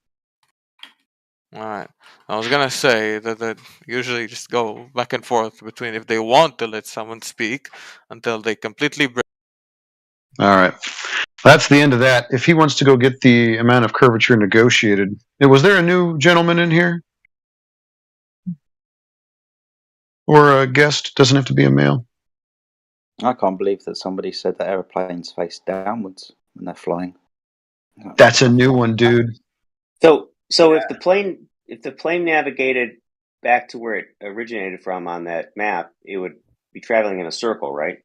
All right. I was gonna say that usually just go back and forth between if they want to let someone speak until they completely break. All right. That's the end of that. If he wants to go get the amount of curvature negotiated, was there a new gentleman in here? Or a guest? Doesn't have to be a male. I can't believe that somebody said that aeroplanes face downwards when they're flying. That's a new one, dude. So if the plane navigated back to where it originated from on that map, it would be traveling in a circle, right?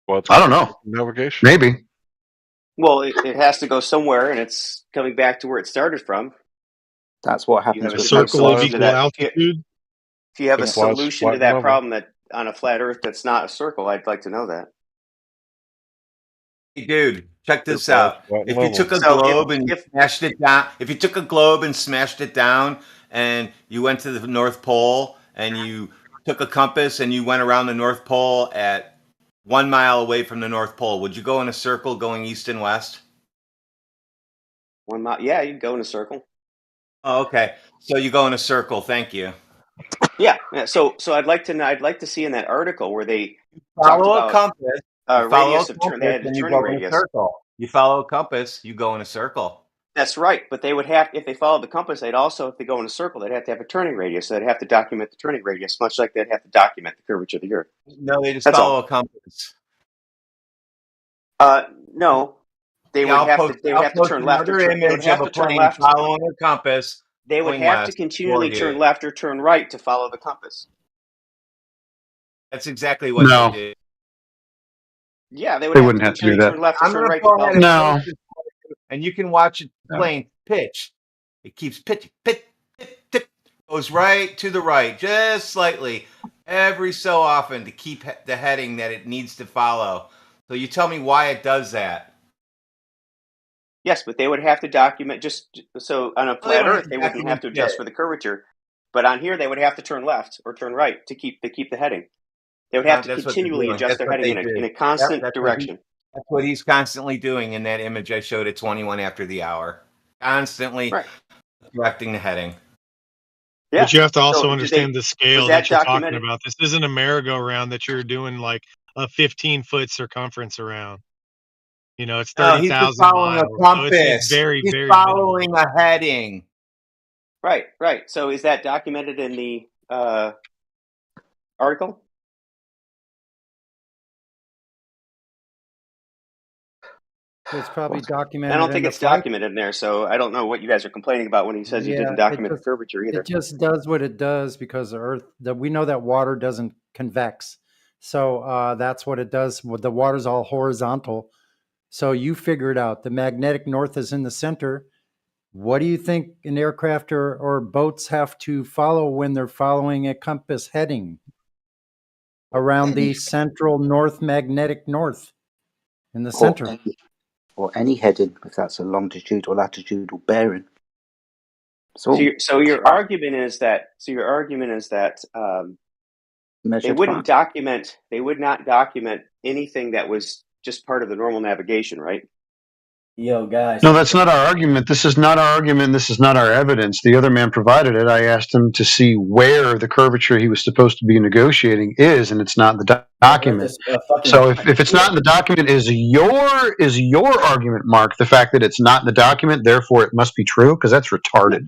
Well, it's I don't know. Navigation. Maybe. Well, it has to go somewhere, and it's coming back to where it started from. That's what You happens have A circle of solution to equal that. altitude. If you have a It flies solution flat to and that level. problem that on a flat Earth that's not a circle, I'd like to know that. Hey, dude, check this It flies out. flat and If you level. took a globe and smashed it down, if you took a globe and smashed it down, and you went to the North Pole, and you took a compass and you went around the North Pole at 1 mile away from the North Pole, would you go in a circle going east and west? 1 mile, yeah, you'd go in a circle. Oh, okay. So you go in a circle. Thank you. Yeah. So I'd like to see in that article where they Follow a talked compass. about You follow a radius of turn. They compass had a and you turning go in a radius. circle. You follow a compass, you go in a circle. That's right, but they would have, if they followed the compass, they'd also, if they go in a circle, they'd have to have a turning radius. So they'd have to document the turning radius, much like they'd have to document the curvature of the Earth. No, they just That's follow all. a compass. No, they would have to. They would have to turn left or another turn. They would image have of to a turn plane left. following a compass. They would going have to west continually toward turn you. left or turn right to follow the compass. That's exactly what No. they did. Yeah, they would They have wouldn't to have to do continually that. turn left or I'm turn gonna right to pull follow that the No. compass. and you can watch it No. plane pitch. It keeps pitching, goes right to the right, just slightly, every so often to keep the heading that it needs to follow. So you tell me why it does that. Yes, but they would have to document just so on a Well, they flat don't have Earth to they wouldn't have document to adjust shit. for the curvature, but on here they would have to turn left or turn right to keep the heading. They would have to That's what they're continually doing. adjust That's their what heading they in a do. constant Yep, direction. that's what he's constantly doing in that image I showed at 21 after the hour. Constantly correcting the heading. Yeah. But you have to also So understand the scale was that that you're talking documented? about. This isn't a merry-go-round that you're doing like a 15-foot circumference around. You know, it's No, he's just 30,000 following miles. a So compass. it's very, He's very minimal. following a heading. Right. So is that documented in the article? It's probably documented. I don't think in the it's flight. documented in there, so I don't know what you guys are complaining about when he says he didn't document the curvature either. It just does what it does because the Earth. We know that water doesn't convex, so that's what it does. The water's all horizontal, so you figure it out. The magnetic north is in the center. What do you think an aircraft or boats have to follow when they're following a compass heading around the central north magnetic north in the center? Or any heading, if that's a longitude or latitudinal bearing. So your argument is that they wouldn't document. They would not document anything that was just part of the normal navigation, right? Yo, guys. No, that's not our argument. This is not our argument. This is not our evidence. The other man provided it. I asked him to see where the curvature he was supposed to be negotiating is, and it's not in the document. So if it's not in the document, is your argument, Mark, the fact that it's not in the document, therefore it must be true? Because that's retarded.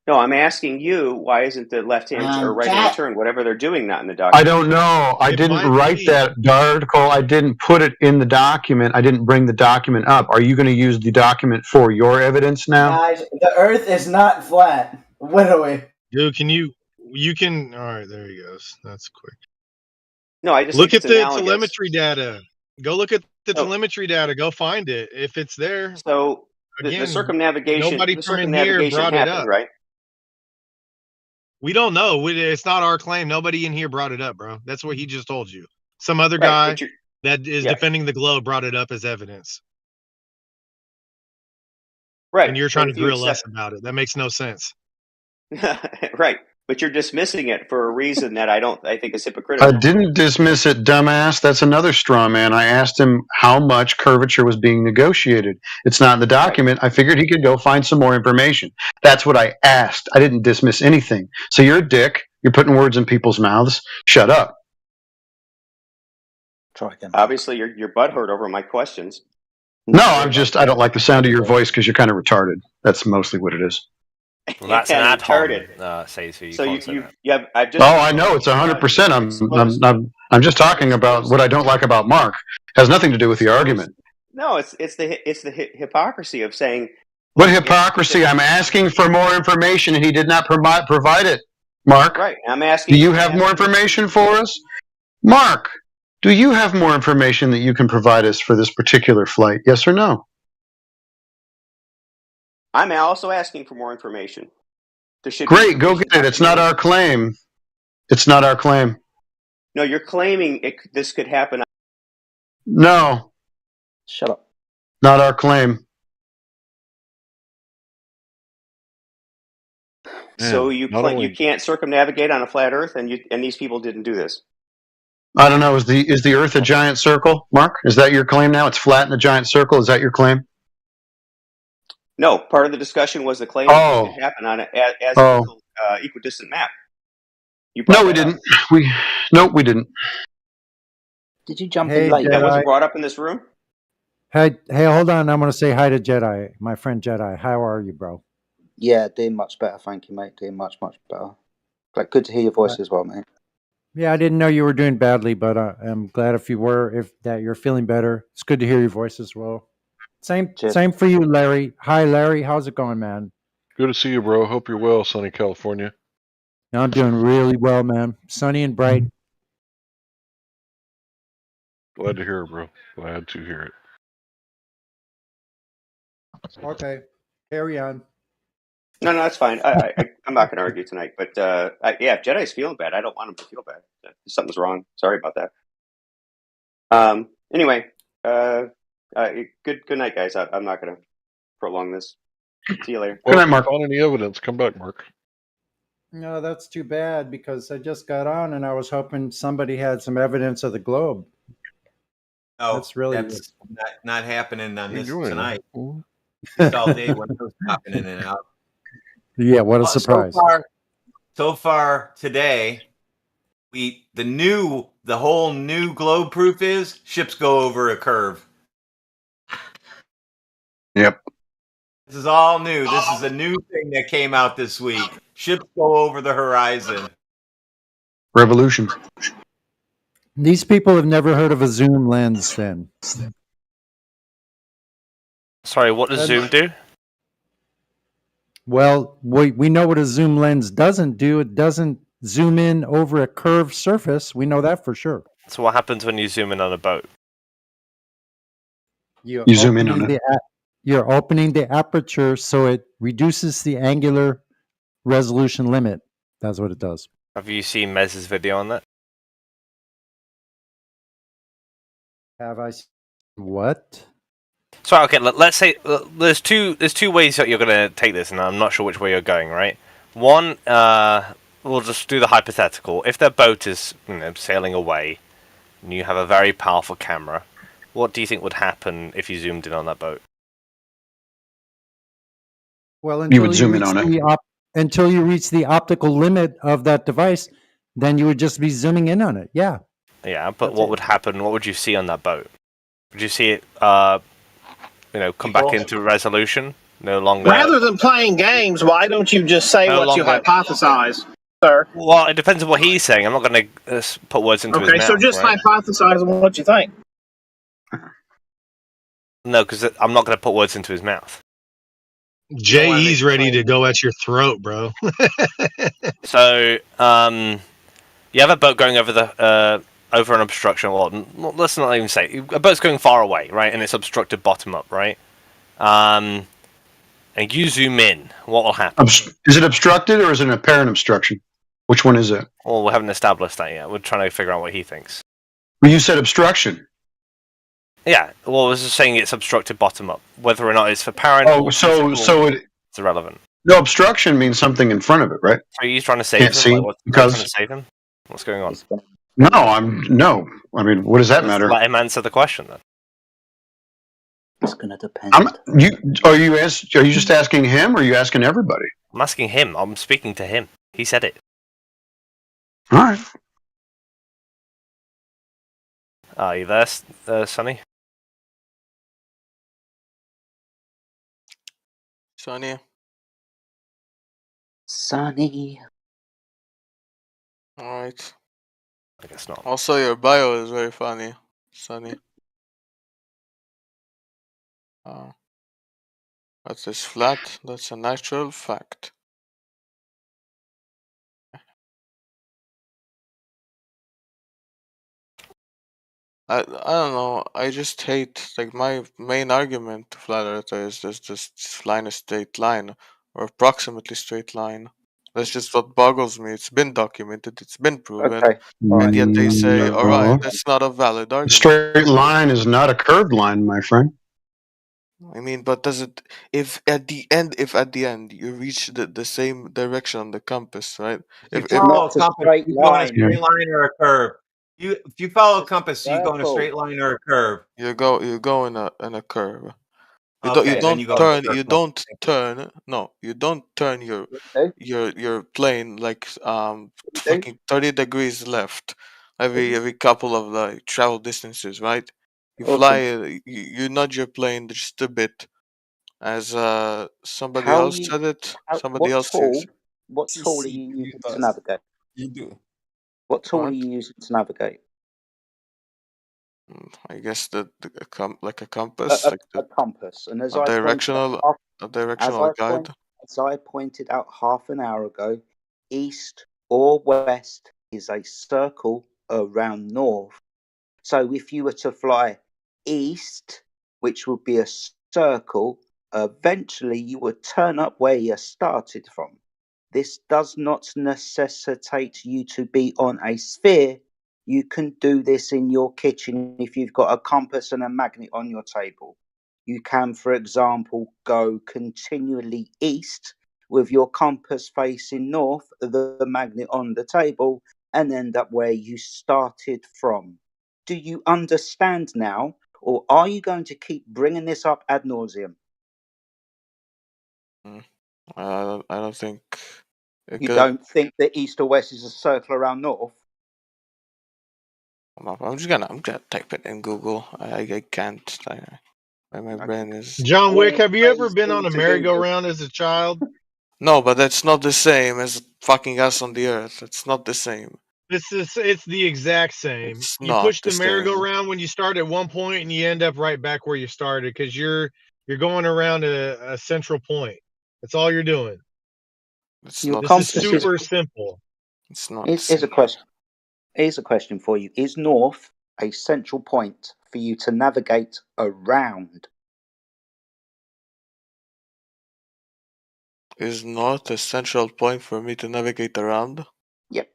No, I'm asking you, why isn't the left-hand or right-hand turn, whatever they're doing, not in the document? I don't know. I didn't write that article. I didn't put it in the document. I didn't bring the document up. Are you going to use the document for your evidence now? Guys, the Earth is not flat. Literally. Dude, you can. All right, there he goes. That's quick. No, I just look think at it's the analogous. telemetry data. Go look at the telemetry data. Go find it if it's there. So again, the circumnavigation. Nobody the from in circumnavigation here brought it happened, up, right? We don't know. It's not our claim. Nobody in here brought it up, bro. That's what he just told you. Some other guy that is defending the globe brought it up as evidence. Right. And you're trying to grill us about it. That makes no sense. Right. But you're dismissing it for a reason that I think is hypocritical. I didn't dismiss it, dumbass. That's another straw man. I asked him how much curvature was being negotiated. It's not in the document. I figured he could go find some more information. That's what I asked. I didn't dismiss anything. So you're a dick. You're putting words in people's mouths. Shut up. Try again. Obviously, your butt hurt over my questions. No, I don't like the sound of your voice because you're kind of retarded. That's mostly what it is. Well, that's an ad-hom, says who you So can't say that. yeah, I've just. Oh, I know it's 100%. I'm just talking about what I don't like about Mark. It has nothing to do with the argument. No, it's the hypocrisy of saying. What hypocrisy? I'm asking for more information, and he did not provide it. Mark, Right. I'm asking. do you have more information for us? Mark, do you have more information that you can provide us for this particular flight? Yes or no? I'm also asking for more information. There should Great, go get it. It's not our claim. It's not our claim. No, you're claiming this could happen. No. Shut up. Not our claim. So you can't circumnavigate on a flat Earth, and these people didn't do this. I don't know. Is the Earth a giant circle, Mark? Is that your claim now? It's flat in a giant circle. Is that your claim? No, part of the discussion was the claim that this could happen on an equidistant map. No, we didn't. We didn't. Did you jump Hey, in late? That wasn't brought up in this room? Hey, hold on. I'm going to say hi to Jedi, my friend Jedi. How are you, bro? Yeah, doing much better, thank you, mate. Doing much, much better. Like, good to hear your voice as well, mate. Yeah, I didn't know you were doing badly, but I'm glad if that you're feeling better. It's good to hear your voice as well. Same for you, Larry. Hi, Larry. How's it going, man? Good to see you, bro. Hope you're well, sunny California. I'm doing really well, man. Sunny and bright. Glad to hear it, bro. Glad to hear it. Okay, carry on. No, that's fine. I'm not going to argue tonight. But if Jedi's feeling bad, I don't want him to feel bad. Something's wrong. Sorry about that. Anyway, good night, guys. I'm not going to prolong this. See you later. Well, if you found any evidence, come back, Mark. No, that's too bad because I just got on and I was hoping somebody had some evidence of the globe. Oh, that's really that's not happening on this doing? tonight. Just all day when those popping in and out. Yeah, what a surprise. So far today, the whole new globe proof is ships go over a curve. Yep. This is all new. This is a new thing that came out this week. Ships go over the horizon. Revolution. These people have never heard of a zoom lens then. Sorry, what does zoom do? Well, we know what a zoom lens doesn't do. It doesn't zoom in over a curved surface. We know that for sure. So what happens when you zoom in on a boat? You zoom in on it. You're opening the aperture so it reduces the angular resolution limit. That's what it does. Have you seen Mez's video on that? Have I? What? So okay, let's say there's two ways that you're going to take this, and I'm not sure which way you're going. Right? One, we'll just do the hypothetical. If their boat is sailing away, and you have a very powerful camera, what do you think would happen if you zoomed in on that boat? Well, until you would zoom in on it. Until you reach the optical limit of that device, then you would just be zooming in on it. Yeah. Yeah, but what would happen? What would you see on that boat? Would you see it, come back into resolution? No longer. Rather than playing games, why don't you just say what you hypothesize, sir? Well, it depends on what he's saying. I'm not going to put words into his mouth. Okay, so just hypothesize on what you think. No, because I'm not going to put words into his mouth. JE's ready to go at your throat, bro. So, you have a boat going over over an obstruction. Well, let's not even say a boat's going far away, right? And it's obstructed bottom up, right? And you zoom in. What will happen? Is it obstructed or is it an apparent obstruction? Which one is it? Well, we haven't established that yet. We're trying to figure out what he thinks. Well, you said obstruction. Yeah, well, I was just saying it's obstructed bottom up. Whether or not it's apparent. Oh, so it's irrelevant. No, obstruction means something in front of it, right? So he's trying to save Can't him. see Like, because trying to save him. What's going on? No. I mean, what does that matter? Let him answer the question then. It's going to depend. Are you just asking him, or are you asking everybody? I'm asking him. I'm speaking to him. He said it. All right. Are you there, Sonny? Sonny. Alright. I guess not. Also, your bio is very funny, Sonny. Earth is flat. That's a natural fact. I don't know. I just hate, like, my main argument to flat earth is just line a straight line or approximately straight line. That's just what boggles me. It's been documented. It's been proven, Okay. All right. and yet they say, "All right, No. that's not a valid A argument." straight line is not a curved line, my friend. I mean, but does it? If at the end you reach the same direction on the compass, right? If you If follow a Not a compass, straight you go in a line. straight line or a curve. If you follow a compass, you go in a Circle. straight line or a curve. you go in a curve. You Okay, then you go in a you circle. don't turn. No, you don't turn your plane like fucking 30 degrees left every couple of like travel distances, right? You fly. You nudge your plane just a bit, as somebody How else you? said it. Somebody What else says. tool? What tool are you using to navigate? You do. What tool are What? you using to navigate? I guess like a compass, like A compass. And a directional guide. as I pointed out half an hour ago, east or west is a circle around north. So if you were to fly east, which would be a circle, eventually you would turn up where you started from. This does not necessitate you to be on a sphere. You can do this in your kitchen if you've got a compass and a magnet on your table. You can, for example, go continually east with your compass facing north, the magnet on the table, and end up where you started from. Do you understand now, or are you going to keep bringing this up ad nauseum? I don't think. You don't think that east or west is a circle around north? I'm gonna type it in Google. I can't. My brain is. John Wick, have you ever Praise been be on a to Google. merry-go-round as a child? No, but that's not the same as fucking us on the earth. It's not the same. It's the exact same. It's You not push the the same. merry-go-round when you start at one point and you end up right back where you started because you're going around a central point. That's all you're doing. It's Your not. This is compass super simple. It's not. Here's a question. Here's a question for you. Is north a central point for you to navigate around? Is north a central point for me to navigate around? Yep.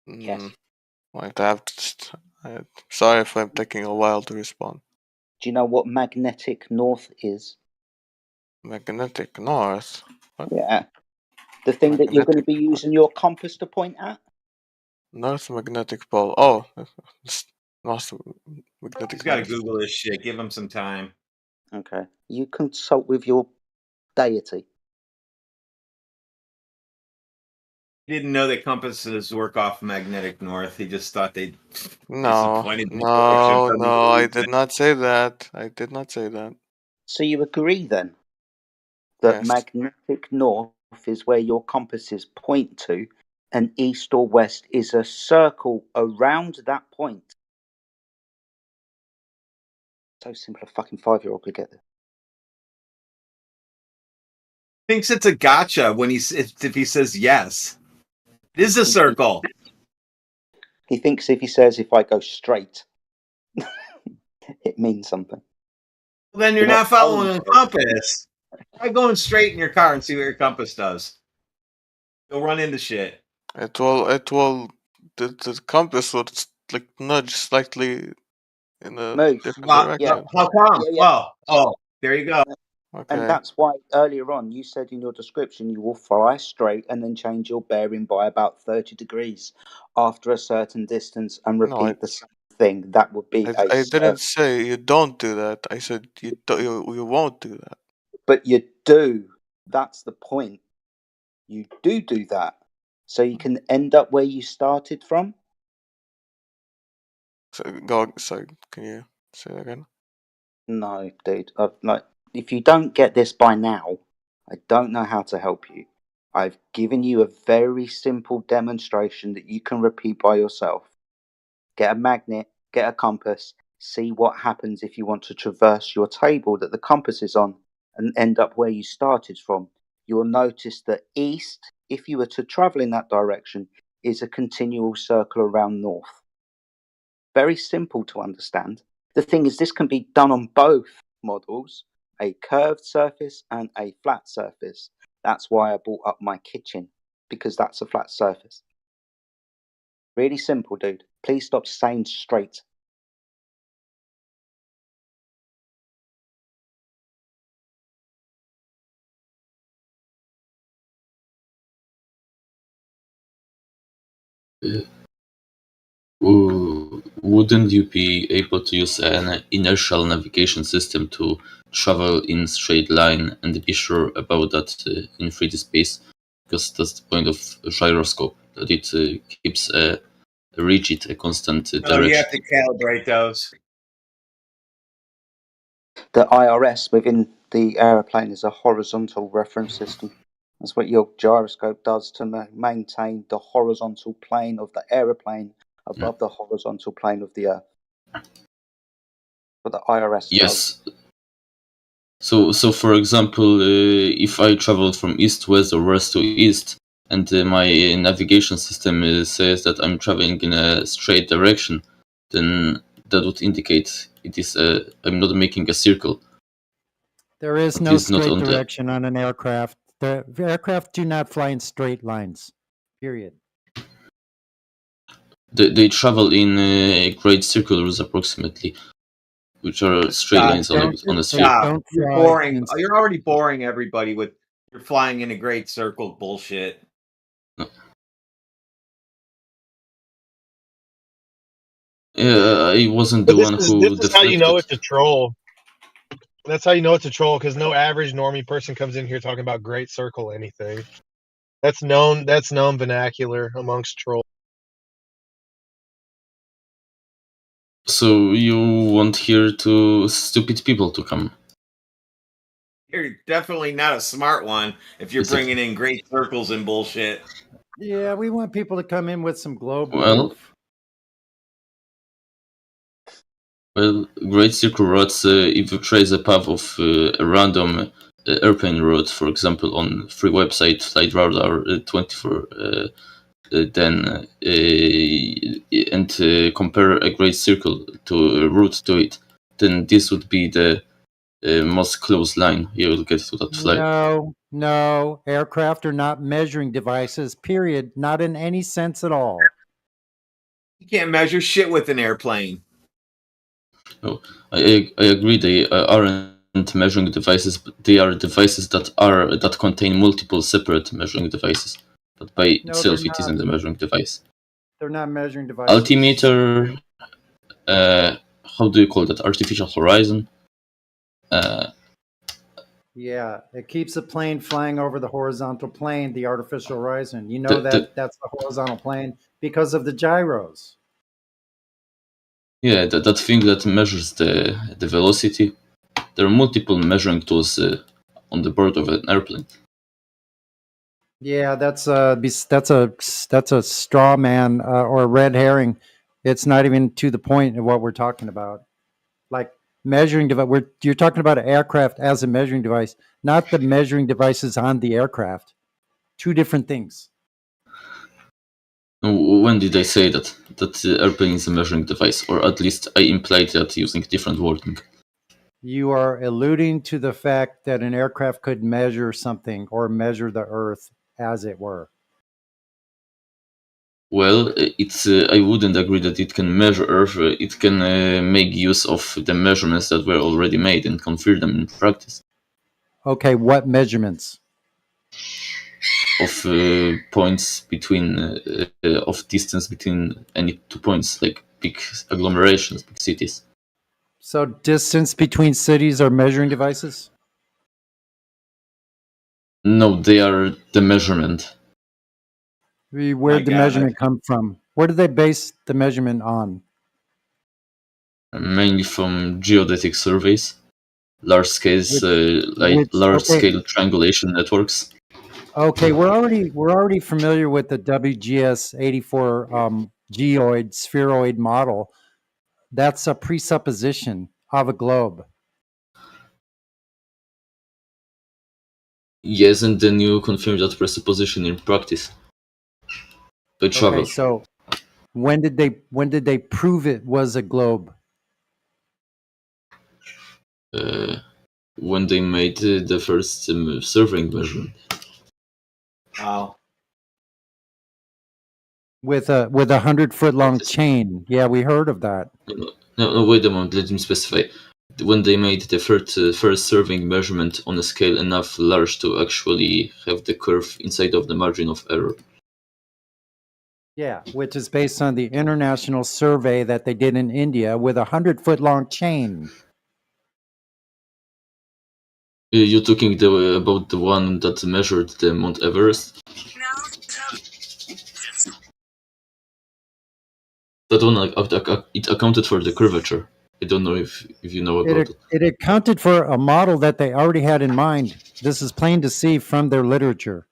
Yes. Might have to. Sorry if I'm taking a while to respond. Do you know what magnetic north is? Magnetic north. What? Yeah. The thing that you're going to be using your compass to point at? North magnetic pole. Oh, north magnetic. He's got to north. Google this shit. Give him some time. Okay. You consult with your deity. He didn't know that compasses work off magnetic north. He just thought they'd No, pointed in no, I did not say that. I did not say that. So you agree then that Yes. magnetic north is where your compasses point to, and east or west is a circle around that point? So simple, a fucking 5-year-old could get this. Thinks it's a gotcha when if he says yes. It is a circle. He thinks if I go straight, it means something. Well, then you're not following a compass. Try going straight in your car and see what your compass does. You'll run into shit. It will. The compass will like nudge slightly in a different direction. How come? Oh, there you go. Okay. And that's why earlier on you said in your description you will fly straight and then change your bearing by about 30 degrees after a certain distance and repeat the same thing. That would be I didn't say you don't do that. I said you won't do that. But you do. That's the point. You do that. So you can end up where you started from. So can you say that again? No, dude. Like, if you don't get this by now, I don't know how to help you. I've given you a very simple demonstration that you can repeat by yourself. Get a magnet, get a compass, see what happens if you want to traverse your table that the compass is on and end up where you started from. You will notice that east, if you were to travel in that direction, is a continual circle around north. Very simple to understand. The thing is, this can be done on both models, a curved surface and a flat surface. That's why I brought up my kitchen, because that's a flat surface. Really simple, dude. Please stop saying straight. Wouldn't you be able to use an inertial navigation system to travel in straight line and be sure about that in 3D space? Because that's the point of a gyroscope, that it keeps a rigid, a constant No, you direction. have to calibrate those. The IRS within the aeroplane is a horizontal reference system. That's what your gyroscope does to maintain the horizontal plane of the aeroplane above the horizontal plane of the Earth. What the IRS Yes. does. So for example, if I travel from east to west or west to east, and my navigation system says that I'm traveling in a straight direction, then that would indicate it is I'm not making a circle. There is At no least not straight on the- direction on an aircraft. The aircraft do not fly in straight lines. Period. They travel in great circles approximately, which are straight lines on a sphere. Stop. You're boring. You're already boring everybody with you're flying in a great circle bullshit. Yeah, I wasn't the one who This is how you know deflected. it's a troll. That's how you know it's a troll, because no average normie person comes in here talking about great circle anything. That's known vernacular amongst trolls. So you want here to stupid people to come? You're definitely not a smart one if you're Exactly. bringing in great circles and bullshit. Yeah, we want people to come in with some globe Well, great circle routes, if you trace a path of a random airplane route, for example, on free website Flight Radar 24, then and compare a great circle to a route to it, then this would be the most close line you will get to that flight. No. Aircraft are not measuring devices, period. Not in any sense at all. You can't measure shit with an airplane. No, I agree they aren't measuring devices, but they are devices that contain multiple separate measuring devices. But by itself, it isn't a measuring device. They're not measuring devices. Altimeter, how do you call that? Artificial horizon. Yeah, it keeps the plane flying over the horizontal plane, the artificial horizon. You know that's the horizontal plane because of the gyros. Yeah, that thing that measures the velocity. There are multiple measuring tools on the board of an airplane. Yeah, that's a straw man or a red herring. It's not even to the point of what we're talking about. Like measuring device, you're talking about an aircraft as a measuring device, not the measuring devices on the aircraft. Two different things. When did I say that the airplane is a measuring device, or at least I implied that using different wording? You are alluding to the fact that an aircraft could measure something or measure the Earth, as it were. Well, it's I wouldn't agree that it can measure Earth. It can make use of the measurements that were already made and confirm them in practice. Okay, what measurements? Of points between, of distance between any 2 points, like big agglomerations, big cities. So distance between cities are measuring devices? No, they are the measurement. Where'd the measurement come from? Where do they base the measurement on? Mainly from geodetic surveys, large scale triangulation networks. Okay, we're already familiar with the WGS 84 geoid spheroid model. That's a presupposition of a globe. Yes, and then you confirm that presupposition in practice by travel. Okay, so when did they prove it was a globe? When they made the first surveying measurement. Wow. With a 100-foot long chain. Yeah, we heard of that. No, wait a moment. Let me specify. When they made the first surveying measurement on a scale enough large to actually have the curve inside of the margin of error. Yeah, which is based on the international survey that they did in India with a 100-foot long chain. You're talking about the one that measured the Mount Everest? That one, it accounted for the curvature. I don't know if you know about it. It accounted for a model that they already had in mind. This is plain to see from their literature.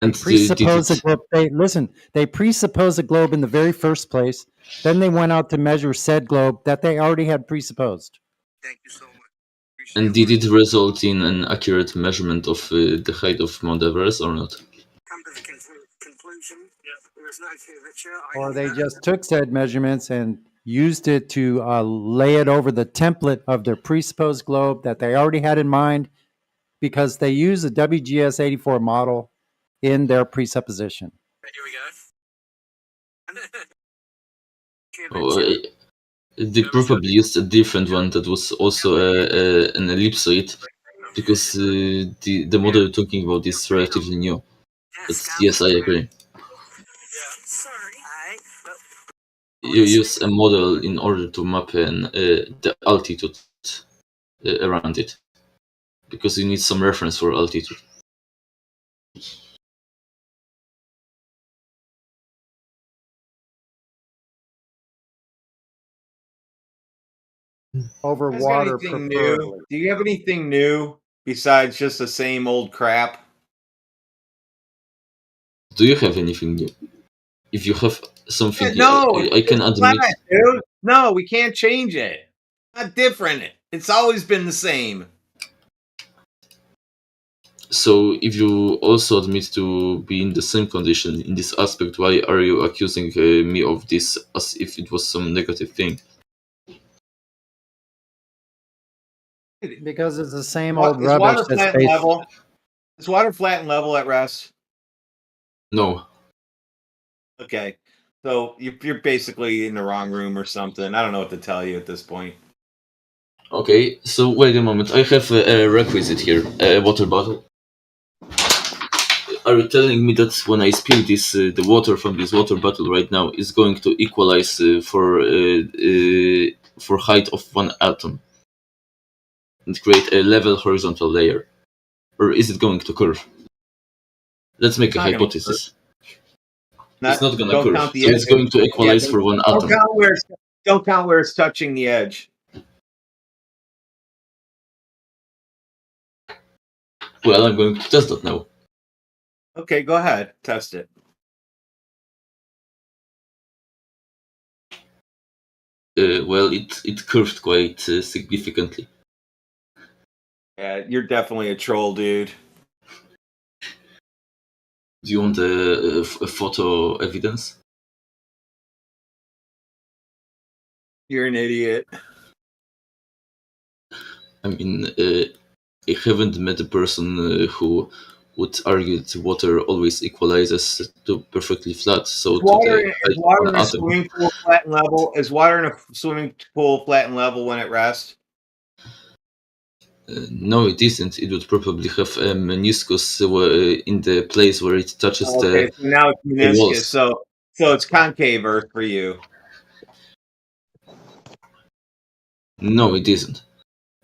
And they presuppose a globe. They presuppose a globe in the very first place. Then they went out to measure said globe that they already had presupposed. And did it result in an accurate measurement of the height of Mount Everest or not? Or they just took said measurements and used it to lay it over the template of their presupposed globe that they already had in mind, because they use a WGS 84 model in their presupposition. They probably used a different one that was also an ellipsoid, because the model you're talking about is relatively new. But yes, I agree. You use a model in order to map the altitude around it, because you need some reference for altitude. Over Guys, water, anything preferably. new? Do you have anything new besides just the same old crap? Do you have anything new? If you have something, No, I can it's admit. flat, dude. No, we can't change it. Not different. It's always been the same. So, if you also admit to be in the same condition in this aspect, why are you accusing me of this as if it was some negative thing? Because it's the same What, old is rubbish water that's flat and based. level? Is water flat and level at rest? No. Okay. So you're basically in the wrong room or something. I don't know what to tell you at this point. Okay, so wait a moment. I have a requisite here, a water bottle. Are you telling me that when I spill this, the water from this water bottle right now is going to equalize for height of one atom and create a level horizontal layer, or is it going to curve? Let's make a hypothesis. It's not gonna curve, so it's going to equalize for one atom. Don't count where it's touching the edge. Well, I'm going to test that now. Okay, go ahead. Test it. Well, it curved quite significantly. Yeah, you're definitely a troll, dude. Do you want a photo evidence? You're an idiot. I mean, I haven't met a person who would argue that water always equalizes to perfectly flat. So Is water in a swimming pool flat and level? Is water in a swimming pool flat and level when it rests? No, it isn't. It would probably have a meniscus in the place where it touches okay, so now it's the walls. meniscus. So it's concave Earth for you. No, it isn't.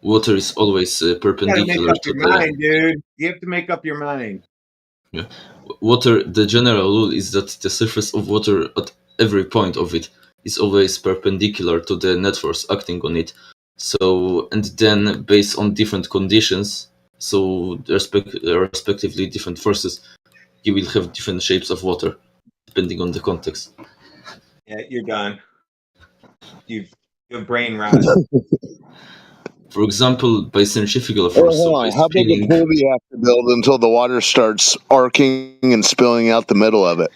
Water is always perpendicular to the mind, dude. You have to make up your mind. Yeah. Water, the general rule is that the surface of water at every point of it is always perpendicular to the net force acting on it. So, and then based on different conditions, so respectively different forces, you will have different shapes of water, depending on the context. Yeah, you're done. You have brain rot. For example, by centrifugal Oh, force, so hold by on. How big a spinning. pool do you have to build until the water starts arcing and spilling out the middle of it?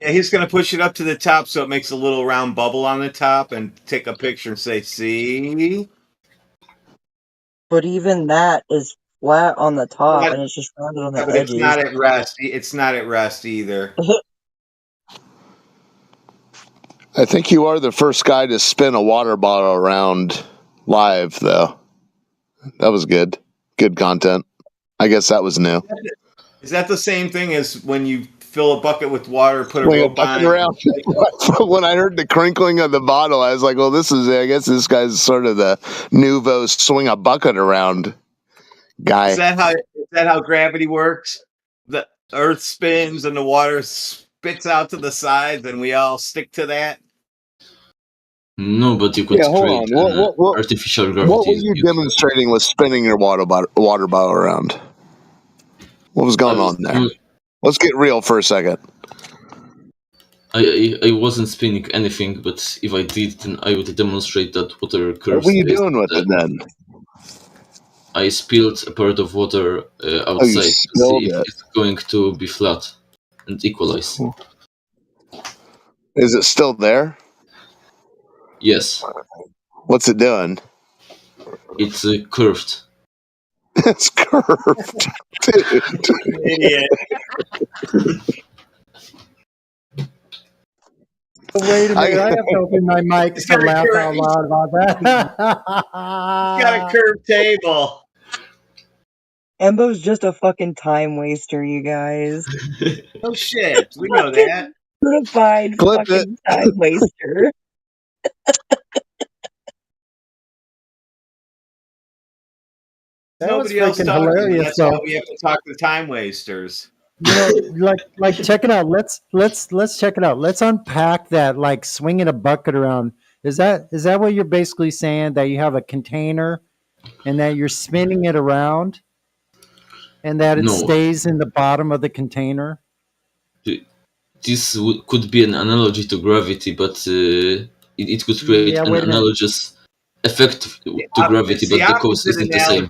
Yeah, he's going to push it up to the top so it makes a little round bubble on the top and take a picture and say, see? But even that is flat on the top and it's just rounded on the Yeah, but edges. it's not at rest. It's not at rest either. I think you are the first guy to spin a water bottle around live, though. That was good. Good content. I guess that was new. Is that the same thing as when you fill a bucket with water, put a Swing a rope bucket on? around. When I heard the crinkling of the bottle, I was like, well, I guess this guy's sort of the nouveau swing a bucket around guy. Is that how gravity works? The Earth spins and the water spits out to the sides, and we all stick to that. No, but you could create artificial gravity. What were you demonstrating with spinning your water bottle around? What was going on there? Let's get real for a second. I wasn't spinning anything, but if I did, then I would demonstrate that water curves. What were you doing with it then? I spilled a part of water outside to see if it's going to be flat and equalize. Is it still there? Yes. What's it doing? It's curved. It's curved. Dude. Idiot. Wait a minute, I have to open my mic to laugh out loud about that. He's got a curved table. Embo's just a fucking time waster, you guys. Oh shit, we know that. Certified fucking time waster. Nobody else freaking talking. hilarious, That's though. why we have to talk to time wasters. You know, like check it out. Let's check it out. Let's unpack that. Like swinging a bucket around. Is that what you're basically saying? That you have a container, and that you're spinning it around, and that it stays in the bottom of the container? This could be an analogy to gravity, but it could create an analogous effect to gravity, but the cause isn't the same.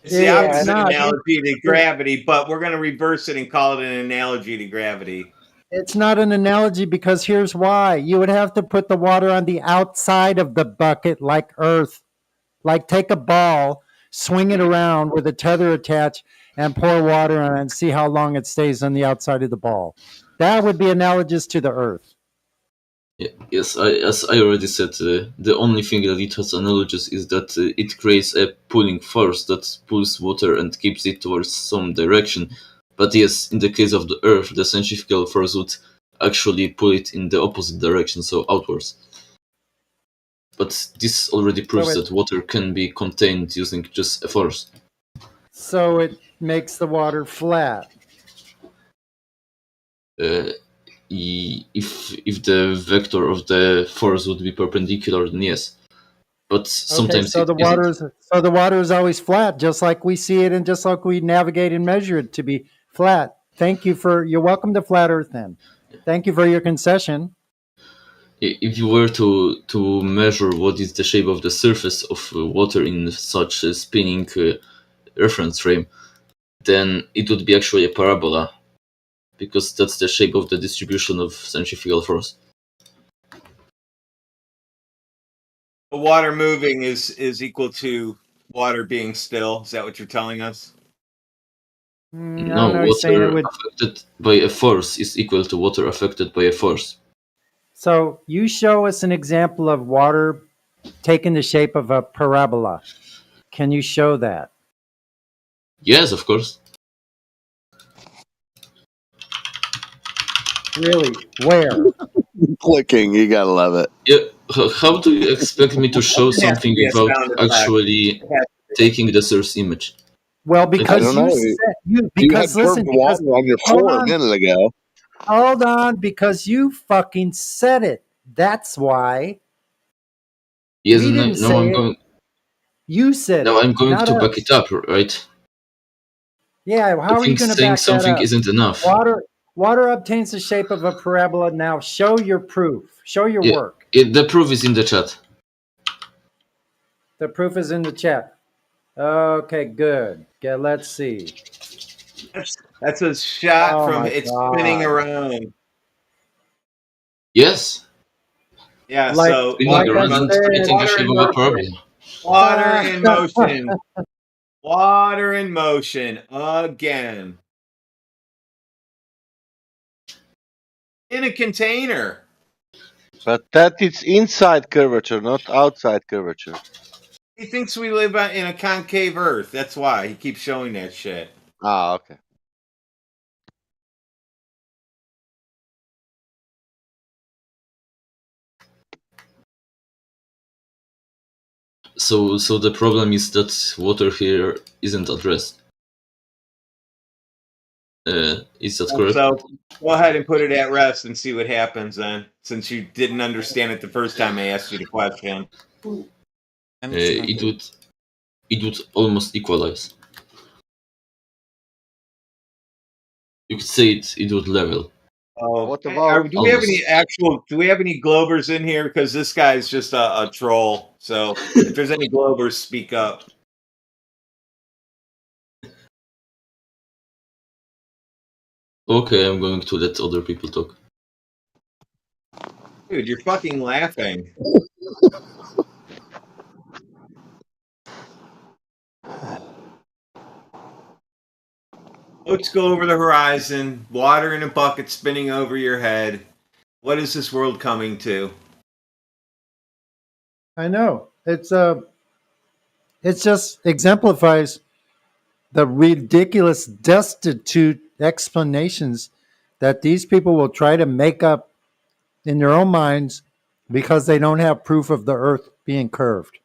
It's the opposite analogy to gravity, but we're going to reverse it and call it an analogy to gravity. It's not an analogy because here's why. You would have to put the water on the outside of the bucket like Earth. Like take a ball, swing it around with a tether attached, and pour water on it and see how long it stays on the outside of the ball. That would be analogous to the Earth. Yes, as I already said, the only thing that it has analogous is that it creates a pulling force that pulls water and keeps it towards some direction. But yes, in the case of the Earth, the centrifugal force would actually pull it in the opposite direction, so outwards. But this already proves that water can be contained using just a force. So it makes the water flat. If the vector of the force would be perpendicular, then yes. But sometimes so the water is always flat, just like we see it and just like we navigate and measure it to be flat. You're welcome to Flat Earth then. Thank you for your concession. If you were to measure what is the shape of the surface of water in such a spinning reference frame, then it would be actually a parabola, because that's the shape of the distribution of centrifugal force. The water moving is equal to water being still. Is that what you're telling us? No, water affected by a force is equal to water affected by a force. So you show us an example of water taking the shape of a parabola. Can you show that? Yes, of course. Really? Where? Clicking, you gotta love it. Yeah. How do you expect me to show something without actually taking the source image? Well, because you had curved water on your floor a minute ago. Hold on, because you fucking said it. That's why. Yes, now I'm going. You said now it. I'm going to back it up, right? Yeah, how are you going to back that up? Saying something isn't enough. Water obtains the shape of a parabola. Now show your proof. Show your work. The proof is in the chat. The proof is in the chat. Okay, good. Yeah, let's see. That's a shot Oh from my it's spinning God. around. Yes. Yeah, Like, so like I water in motion. Water in motion. Water in motion again. In a container. But that is inside curvature, not outside curvature. He thinks we live in a concave Earth. That's why he keeps showing that shit. Ah, okay. So the problem is that water here isn't addressed. Is that correct? So go ahead and put it at rest and see what happens then, since you didn't understand it the first time I asked you the question. It would almost equalize. You could say it would level. Oh, what about do we have any Globers in here? Because this guy's just a troll. So if there's any Globers, speak up. Okay, I'm going to let other people talk. Dude, you're fucking laughing. Boats go over the horizon, water in a bucket spinning over your head. What is this world coming to? I know. It just exemplifies the ridiculous, destitute explanations that these people will try to make up in their own minds because they don't have proof of the Earth being curved.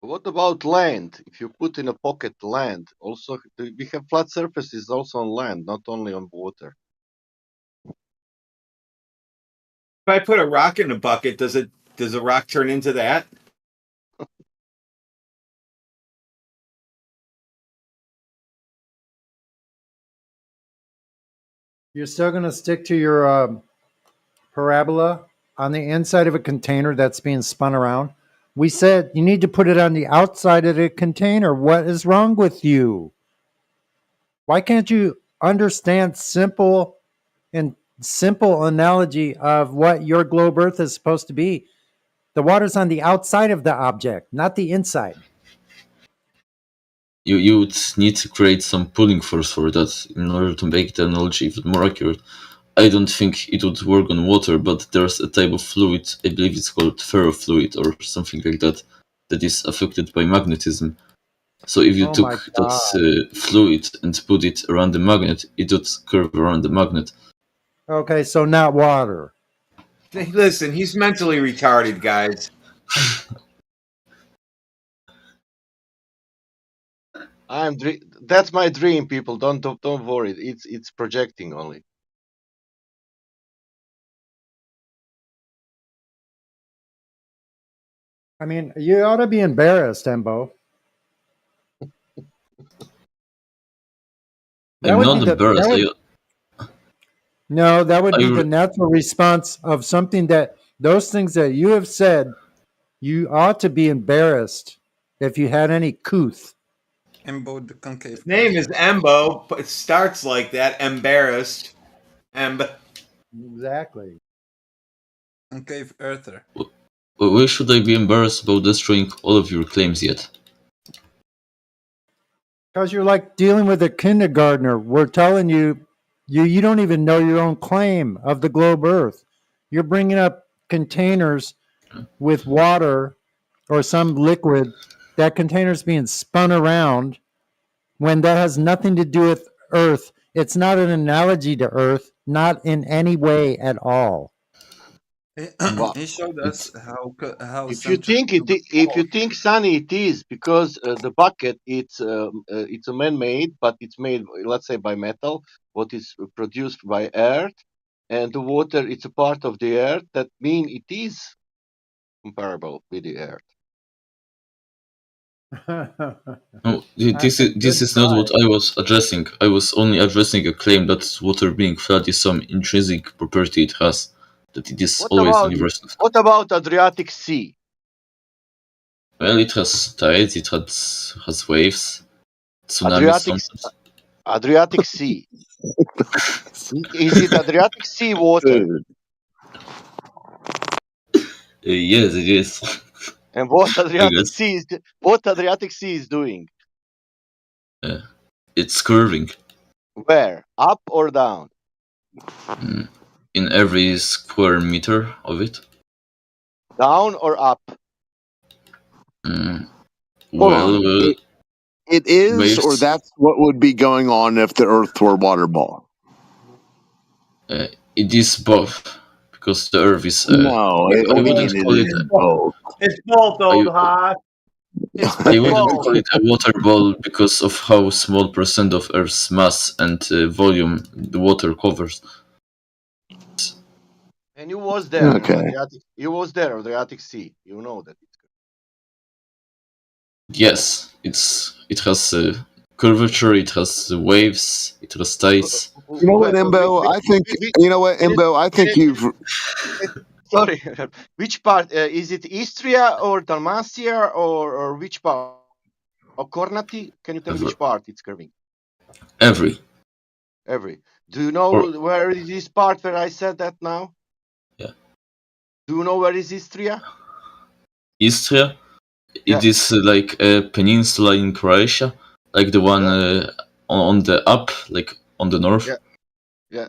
What about land? If you put in a pocket land, also we have flat surfaces also on land, not only on water. If I put a rock in a bucket, does a rock turn into that? You're still going to stick to your parabola on the inside of a container that's being spun around. We said you need to put it on the outside of the container. What is wrong with you? Why can't you understand simple analogy of what your globe Earth is supposed to be? The water's on the outside of the object, not the inside. You would need to create some pulling force for that in order to make the analogy even more accurate. I don't think it would work on water, but there's a type of fluid, I believe it's called ferrofluid or something like that, that is affected by magnetism. So if you took that fluid and put it around the magnet, it would curve around the magnet. Okay, so not water. Hey, listen, he's mentally retarded, guys. That's my dream, people. Don't worry. It's projecting only. I mean, you ought to be embarrassed, Embo. I'm not embarrassed. No, that would be the natural response of something that those things that you have said. You ought to be embarrassed if you had any couth. Embo the concave. His name is Embo, but it starts like that. Embarrassed. Exactly. Concave earther. Why should I be embarrassed about destroying all of your claims yet? Because you're like dealing with a kindergartner. We're telling you don't even know your own claim of the globe Earth. You're bringing up containers with water or some liquid. That container's being spun around when that has nothing to do with Earth. It's not an analogy to Earth, not in any way at all. He showed us how if you think Sunny, it is because the bucket it's a man-made, but it's made, let's say, by metal, what is produced by earth, and the water it's a part of the earth. That means it is comparable with the earth. No, this is not what I was addressing. I was only addressing a claim that water being flat is some intrinsic property it has, that it is always universal. What about Adriatic Sea? Well, it has tides, it has waves, tsunamis. Adriatic Sea. Is it Adriatic Sea water? Yes, it is. And what Adriatic Sea is doing? It's curving. Where? Up or down? In every square meter of it. Down or up? Well, it is, waves. or that's what would be going on if the Earth were a water ball. It is both, because the Earth is. No, I wouldn't call it. It's both, old hot. I wouldn't call it a water ball because of how small percent of Earth's mass and volume the water covers. And you was there. Okay. You was there, Adriatic Sea. You know that. Yes, it has curvature, it has waves, it has tides. You know what, Imbo? I think you've. Sorry, which part? Is it Istria or Dalmatia or which part? Or Kornati? Can you tell me which part it's curving? Every. Do you know where is this part where I said that now? Yeah. Do you know where is Istria? Istria? It is like a peninsula in Croatia, like the one on the up, like on the north. Yeah.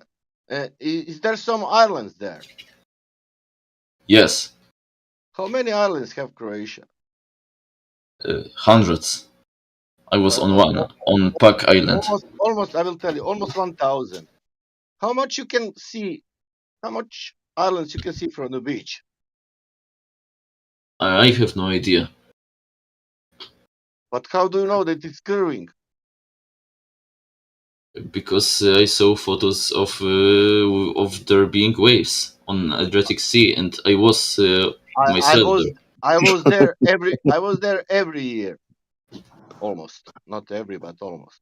Is there some islands there? Yes. How many islands have Croatia? Hundreds. I was on one, on Pak Island. Almost, I will tell you, almost 1,000. How much you can see? How much islands you can see from the beach? I have no idea. But how do you know that it's curving? Because I saw photos of there being waves on Adriatic Sea, and I was myself there. I was there every year. Almost. Not every, but almost.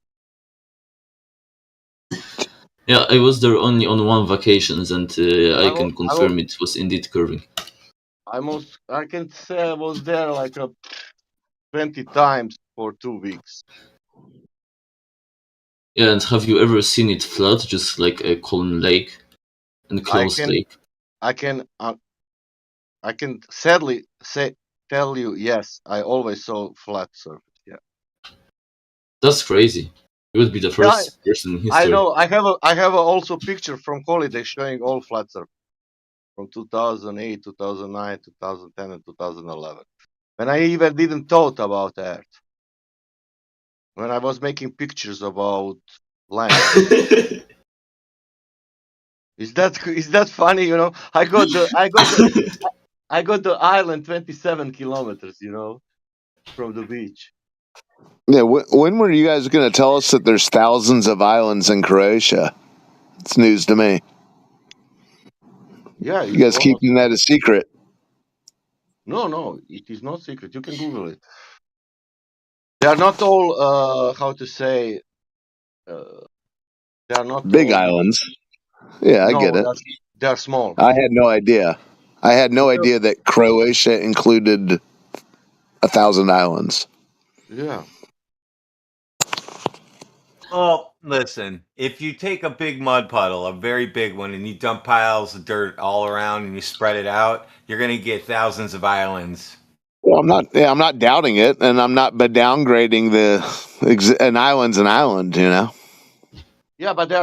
Yeah, I was there only on one vacations, and I can confirm it was indeed curving. I can say I was there like 20 times for 2 weeks. Yeah, and have you ever seen it flood, just like a calm lake and closed lake? I can sadly tell you, yes, I always saw flat surface. Yeah. That's crazy. You would be the first person in history. I know. I have also picture from holiday showing all flat surface from 2008, 2009, 2010, and 2011. When I even didn't thought about Earth. When I was making pictures about land. Is that funny? You know, I got the island 27 kilometers. You know, from the beach. Yeah, when were you guys going to tell us that there's thousands of islands in Croatia? It's news to me. Yeah, you guys keeping that a secret? No, it is not secret. You can Google it. They are not all how to say. They are not big all islands. Yeah, I get it. They are small. I had no idea. I had no idea that Croatia included 1,000 islands. Yeah. Well, listen, if you take a big mud puddle, a very big one, and you dump piles of dirt all around and you spread it out, you're going to get thousands of islands. Well, I'm not doubting it, and I'm not downgrading an island's an island, you know. Yeah, but they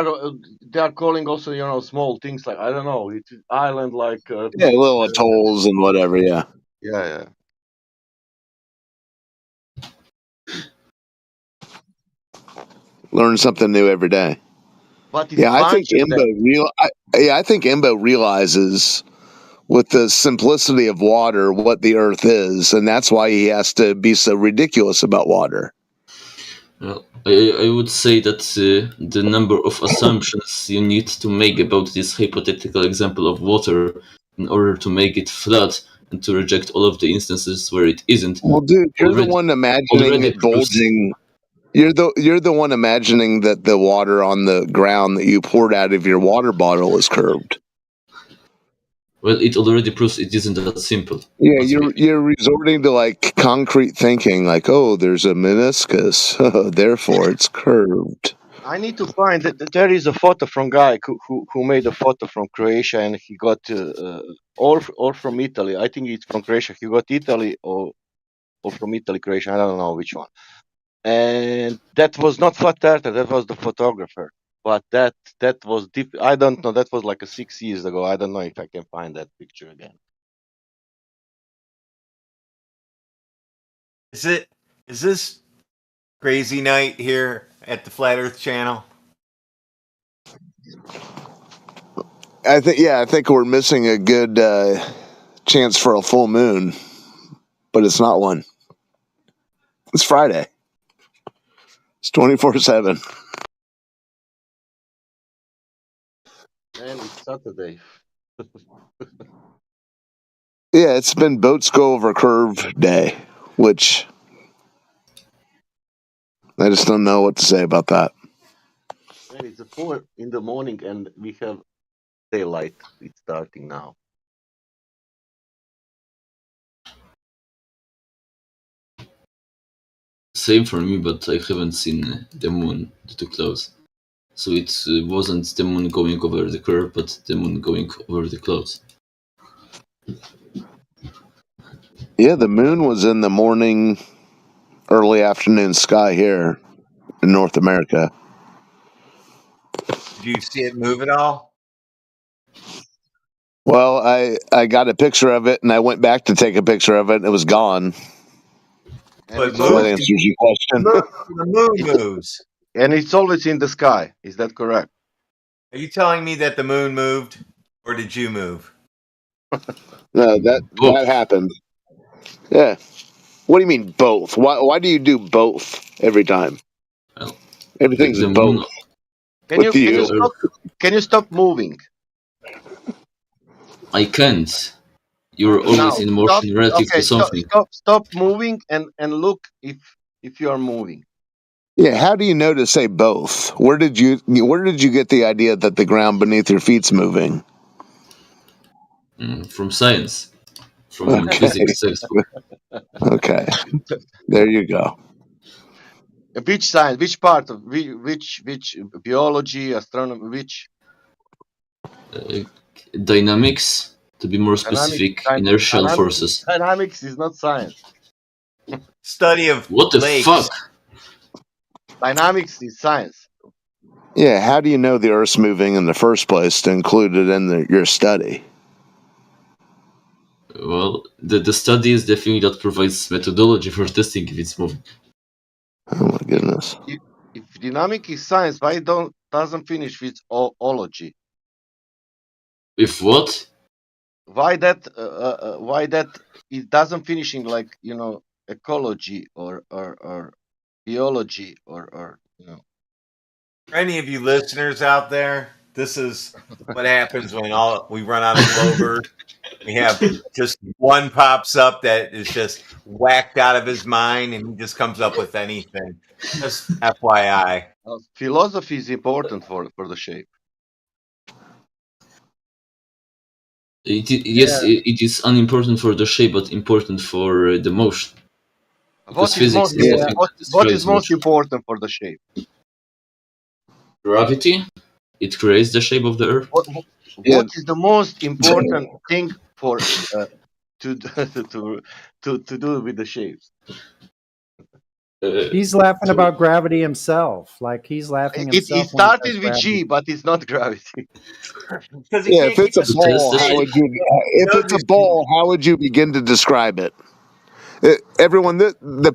are calling also small things like I don't know, it's island like little atolls and whatever. Yeah. Yeah. Learn something new every day. But I think Imbo realizes with the simplicity of water what the Earth is, and that's why he has to be so ridiculous about water. Well, I would say that the number of assumptions you need to make about this hypothetical example of water in order to make it flat and to reject all of the instances where it isn't. Well, dude, you're the one imagining it bulging. You're the one imagining that the water on the ground that you poured out of your water bottle is curved. Well, it already proves it isn't that simple. Yeah, you're resorting to like concrete thinking, like, oh, there's a meniscus, therefore it's curved. I need to find that there is a photo from guy who made a photo from Croatia, and he got or from Italy. I think it's from Croatia. He got Italy or from Italy, Croatia. I don't know which one. And that was not flat earth. That was the photographer. But that was deep. I don't know. That was like 6 years ago. I don't know if I can find that picture again. Is this crazy night here at the Flat Earth Channel? I think we're missing a good chance for a full moon, but it's not one. It's Friday. It's 24/7. And it's Saturday. Yeah, it's been boats go over curve day, which I just don't know what to say about that. And it's 4 in the morning, and we have daylight. It's starting now. Same for me, but I haven't seen the moon too close. So it wasn't the moon going over the curve, but the moon going over the clouds. Yeah, the moon was in the morning, early afternoon sky here in North America. Did you see it move at all? Well, I got a picture of it, and I went back to take a picture of it, and it was gone. But So that answers your question. The moon moves. And it's always in the sky. Is that correct? Are you telling me that the moon moved, or did you move? No, that happened. Yeah. What do you mean both? Why do you do both every time? Well, everything's both. Can you stop moving? I can't. You're always in motion relative to something. Stop moving and look if you are moving. Yeah, how do you know to say both? Where did you get the idea that the ground beneath your feet's moving? From science, from physics textbook. Okay, there you go. Which science? Which part of which biology, astronomy? Which dynamics? To be more specific, inertial forces. Dynamics is not science. Study of what the lakes. fuck? Dynamics is science. Yeah, how do you know the Earth's moving in the first place to include it in your study? Well, the study is the thing that provides methodology for testing if it's moving. Oh my goodness! If dynamic is science, why doesn't finish with ology? If what? Why that it doesn't finishing like ecology or biology or For any of you listeners out there, this is what happens when we run out of Glover. We have just one pops up that is just whacked out of his mind, and he just comes up with anything. Just FYI. Philosophy is important for the shape. Yes, it is unimportant for the shape, but important for the motion. What is most important for the shape? Gravity. It creates the shape of the Earth. What is the most important thing for to do with the shapes? He's laughing about gravity himself. Like he's laughing himself. It started with G, but it's not gravity. Yeah, if it's a ball, how would you begin to describe it? Everyone, the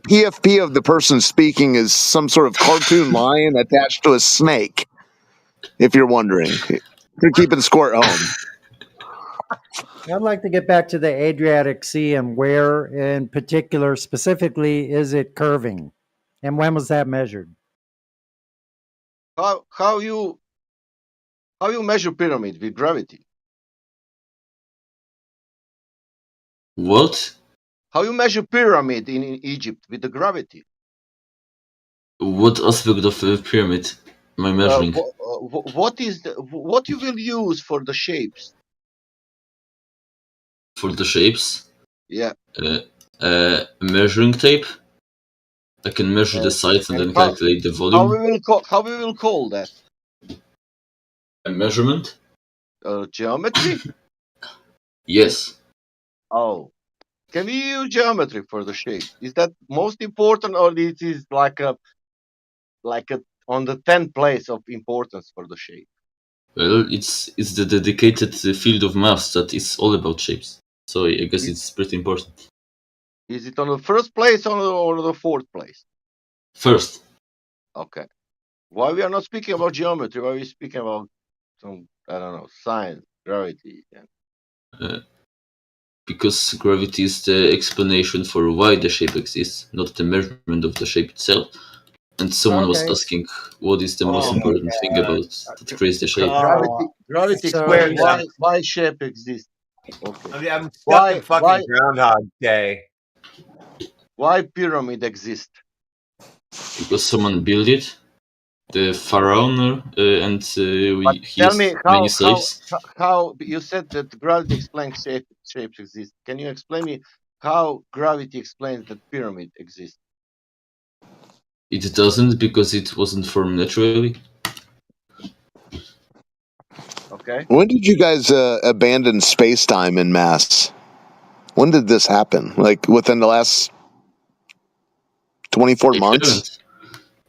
PFP of the person speaking is some sort of cartoon lion attached to a snake. If you're wondering, they're keeping score at home. I'd like to get back to the Adriatic Sea and where, in particular, specifically, is it curving, and when was that measured? How you measure pyramid with gravity? What? How you measure pyramid in Egypt with the gravity? What aspect of a pyramid am I measuring? What you will use for the shapes? for the shapes. Yeah. Measuring tape. I can measure the size and then calculate the volume. How we will call that? A measurement. Geometry. Yes. Oh, can we use geometry for the shape? Is that most important, or it is like a on the 10th place of importance for the shape? Well, it's the dedicated field of maths that is all about shapes. So I guess it's pretty important. Is it on the first place or the fourth place? First. Okay. Why we are not speaking about geometry? Why are we speaking about some, I don't know, science, gravity? Because gravity is the explanation for why the shape exists, not the measurement of the shape itself. And someone was asking, what is the most important thing about that creates the shape? Gravity Square explains why shape exists. Okay. I'm stuck in fucking Groundhog Day. Why pyramid exists? Because someone built it, the pharaoh, and he Tell me has many slaves. how you said that gravity explains shapes exist. Can you explain me how gravity explains that pyramid exists? It doesn't, because it wasn't formed naturally. Okay. When did you guys abandon space-time en masse? When did this happen? Like within the last 24 months?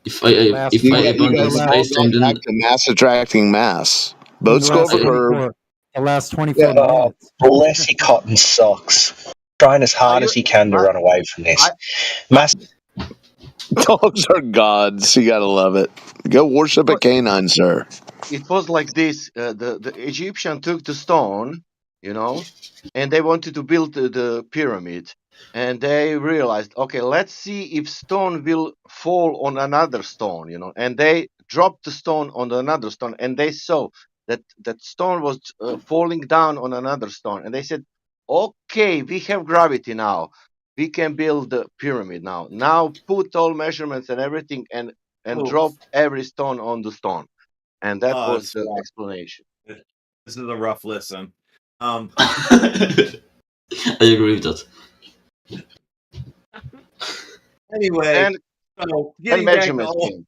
If I abandon space-time, then back to mass attracting mass. Boats go over curve. The last 24 minutes. Bless your cotton socks. Trying as hard as he can to run away from this. Dogs are gods. You gotta love it. Go worship a canine, sir. It was like this. The Egyptian took the stone, and they wanted to build the pyramid. And they realized, okay, let's see if stone will fall on another stone, And they dropped the stone on another stone, and they saw that stone was falling down on another stone. And they said, okay, we have gravity now. We can build the pyramid now. Now put all measurements and everything and drop every stone on the stone. And that was the explanation. This is a rough listen. I agree with that. Anyway, so getting back to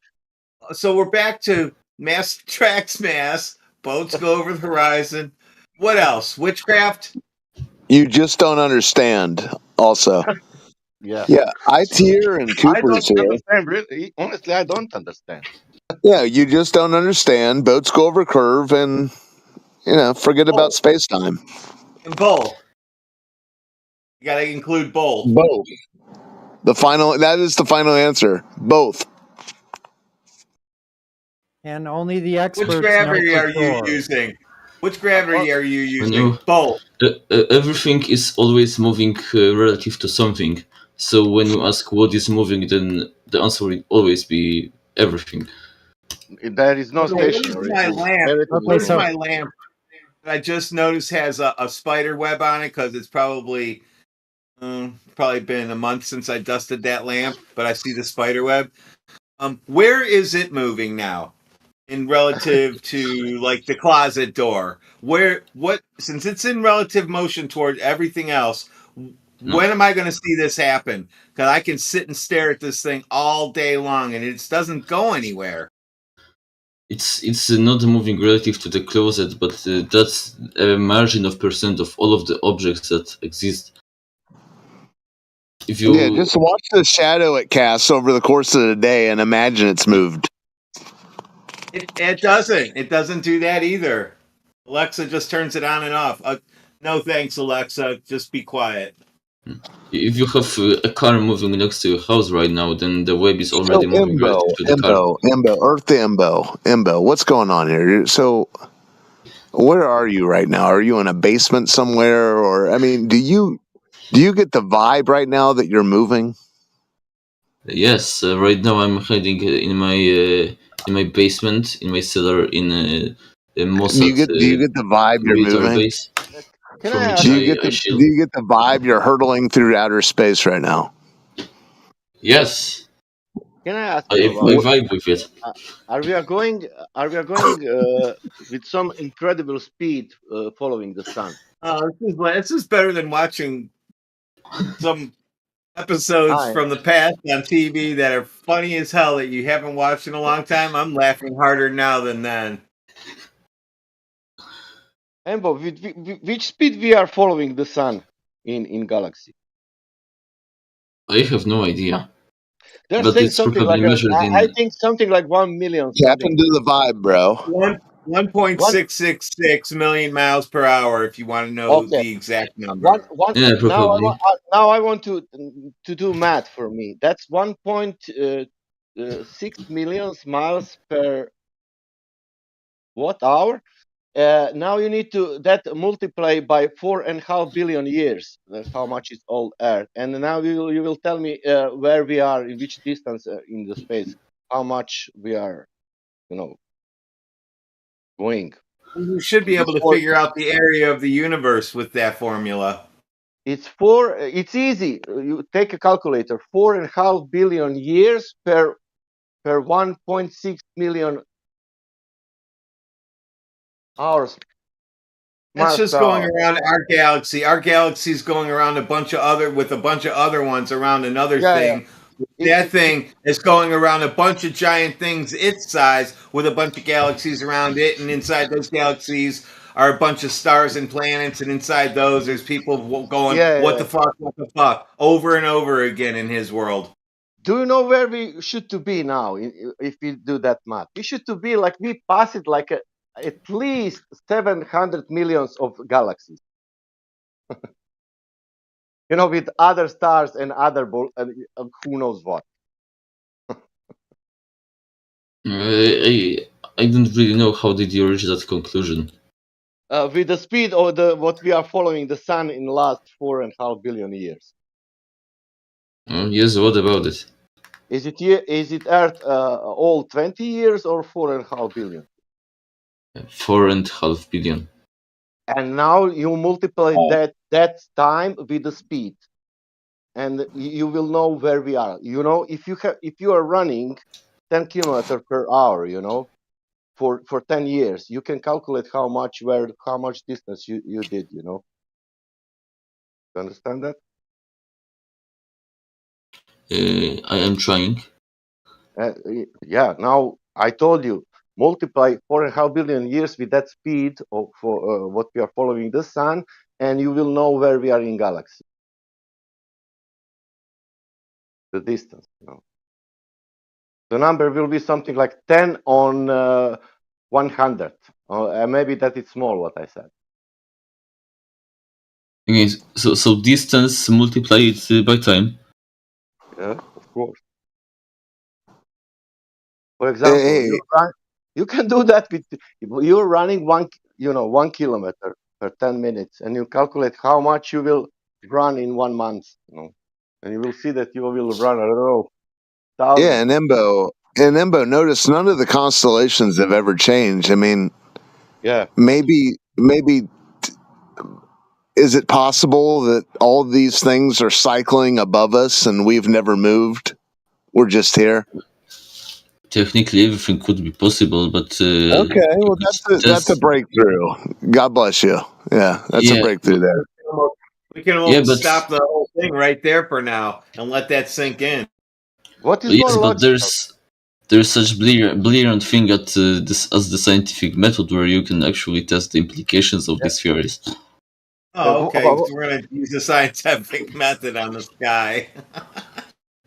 so we're back to mass attracts mass. Boats go over the horizon. What else? Witchcraft? You just don't understand. Also, yeah, I tier and Cooper's I don't here. understand. Really, honestly, I don't understand. Yeah, you just don't understand. Boats go over curve, and forget about space time. And both. You got to include both. Both. That is the final answer. Both. And only the experts Which gravity know are you using? Which gravity are you using? Both. Everything is always moving relative to something. So when you ask what is moving, then the answer will always be everything. There is no stationary. My lamp. Where's my lamp? I just noticed has a spider web on it because it's probably been a month since I dusted that lamp, but I see the spider web. Where is it moving now in relative to like the closet door? Since it's in relative motion toward everything else, when am I going to see this happen? Because I can sit and stare at this thing all day long and it doesn't go anywhere. It's not moving relative to the closet, but that's a margin of percent of all of the objects that exist. If you just watch the shadow it casts over the course of the day and imagine it's moved. It doesn't. It doesn't do that either. Alexa just turns it on and off. No thanks, Alexa. Just be quiet. If you have a car moving next to your house right now, then the web is already moving relative to the car. Earth to Imbo. What's going on here? So, where are you right now? Are you in a basement somewhere, or do you get the vibe right now that you're moving? Yes, right now I'm hiding in my basement, in my cellar, in Mossad. Do you get the vibe you're moving? Base, do you get the vibe you're hurtling through outer space right now? Yes. Can I ask I you vibe with it. Are we going with some incredible speed following the sun? This is better than watching some episodes Hi. from the past on TV that are funny as hell that you haven't watched in a long time. I'm laughing harder now than then. Embo, with which speed we are following the sun in galaxy? I have no idea. They're But saying it's something probably like measured I in. think something like 1 million Tap something. into the vibe, bro. 1.666 million miles per hour. If you want to know Okay. the exact number. Yeah, probably. Now I want to do math for me. That's 1.6 million miles per watt hour. Now you need to multiply by 4.5 billion years. That's how much is all Earth. And now you will tell me where we are, in which distance in the space, how much we are, going. You should be able to figure out the area of the universe with that formula. It's easy. You take a calculator. 4.5 billion years per 1.6 million hours. That's just going around our galaxy. Our galaxy is going around a bunch of other ones around another thing. That thing is going around a bunch of giant things its size with a bunch of galaxies around it, and inside those galaxies are a bunch of stars and planets, and inside those there's people going, what the fuck, over and over again in his world. Do you know where we should to be now if we do that math? We should to be like we pass it like at least 700 millions of galaxies. With other stars and other who knows what. I don't really know how did you reach that conclusion. With the speed of what we are following the sun in the last 4.5 billion years. Yes, what about it? Is it Earth all 20 years or 4.5 billion? 4.5 billion. And now you multiply that time with the speed, and you will know where we are. If you are running 10 kilometers per hour, for 10 years, you can calculate how much distance you did. You understand that? I am trying. Yeah. Now I told you, multiply 4.5 billion years with that speed of what we are following the sun, and you will know where we are in galaxy. The distance. The number will be something like 10 on 100. Maybe that is small. What I said. Okay, so distance multiply it by time. Yeah, of course. For example, you can do that with you're running 1 kilometer per 10 minutes, and you calculate how much you will run in 1 month. And you will see that you will run, I don't know, thousands. Yeah, and Embo, notice none of the constellations have ever changed. I mean, yeah, maybe is it possible that all these things are cycling above us and we've never moved? We're just here. Technically, everything could be possible, but okay, well, that's a breakthrough. God bless you. Yeah, that's a breakthrough there. We can almost stop the whole thing right there for now and let that sink in. What is yes, but there's such brilliant thing as the scientific method where you can actually test the implications of these theories. Oh, okay. So we're going to use the scientific method on the sky.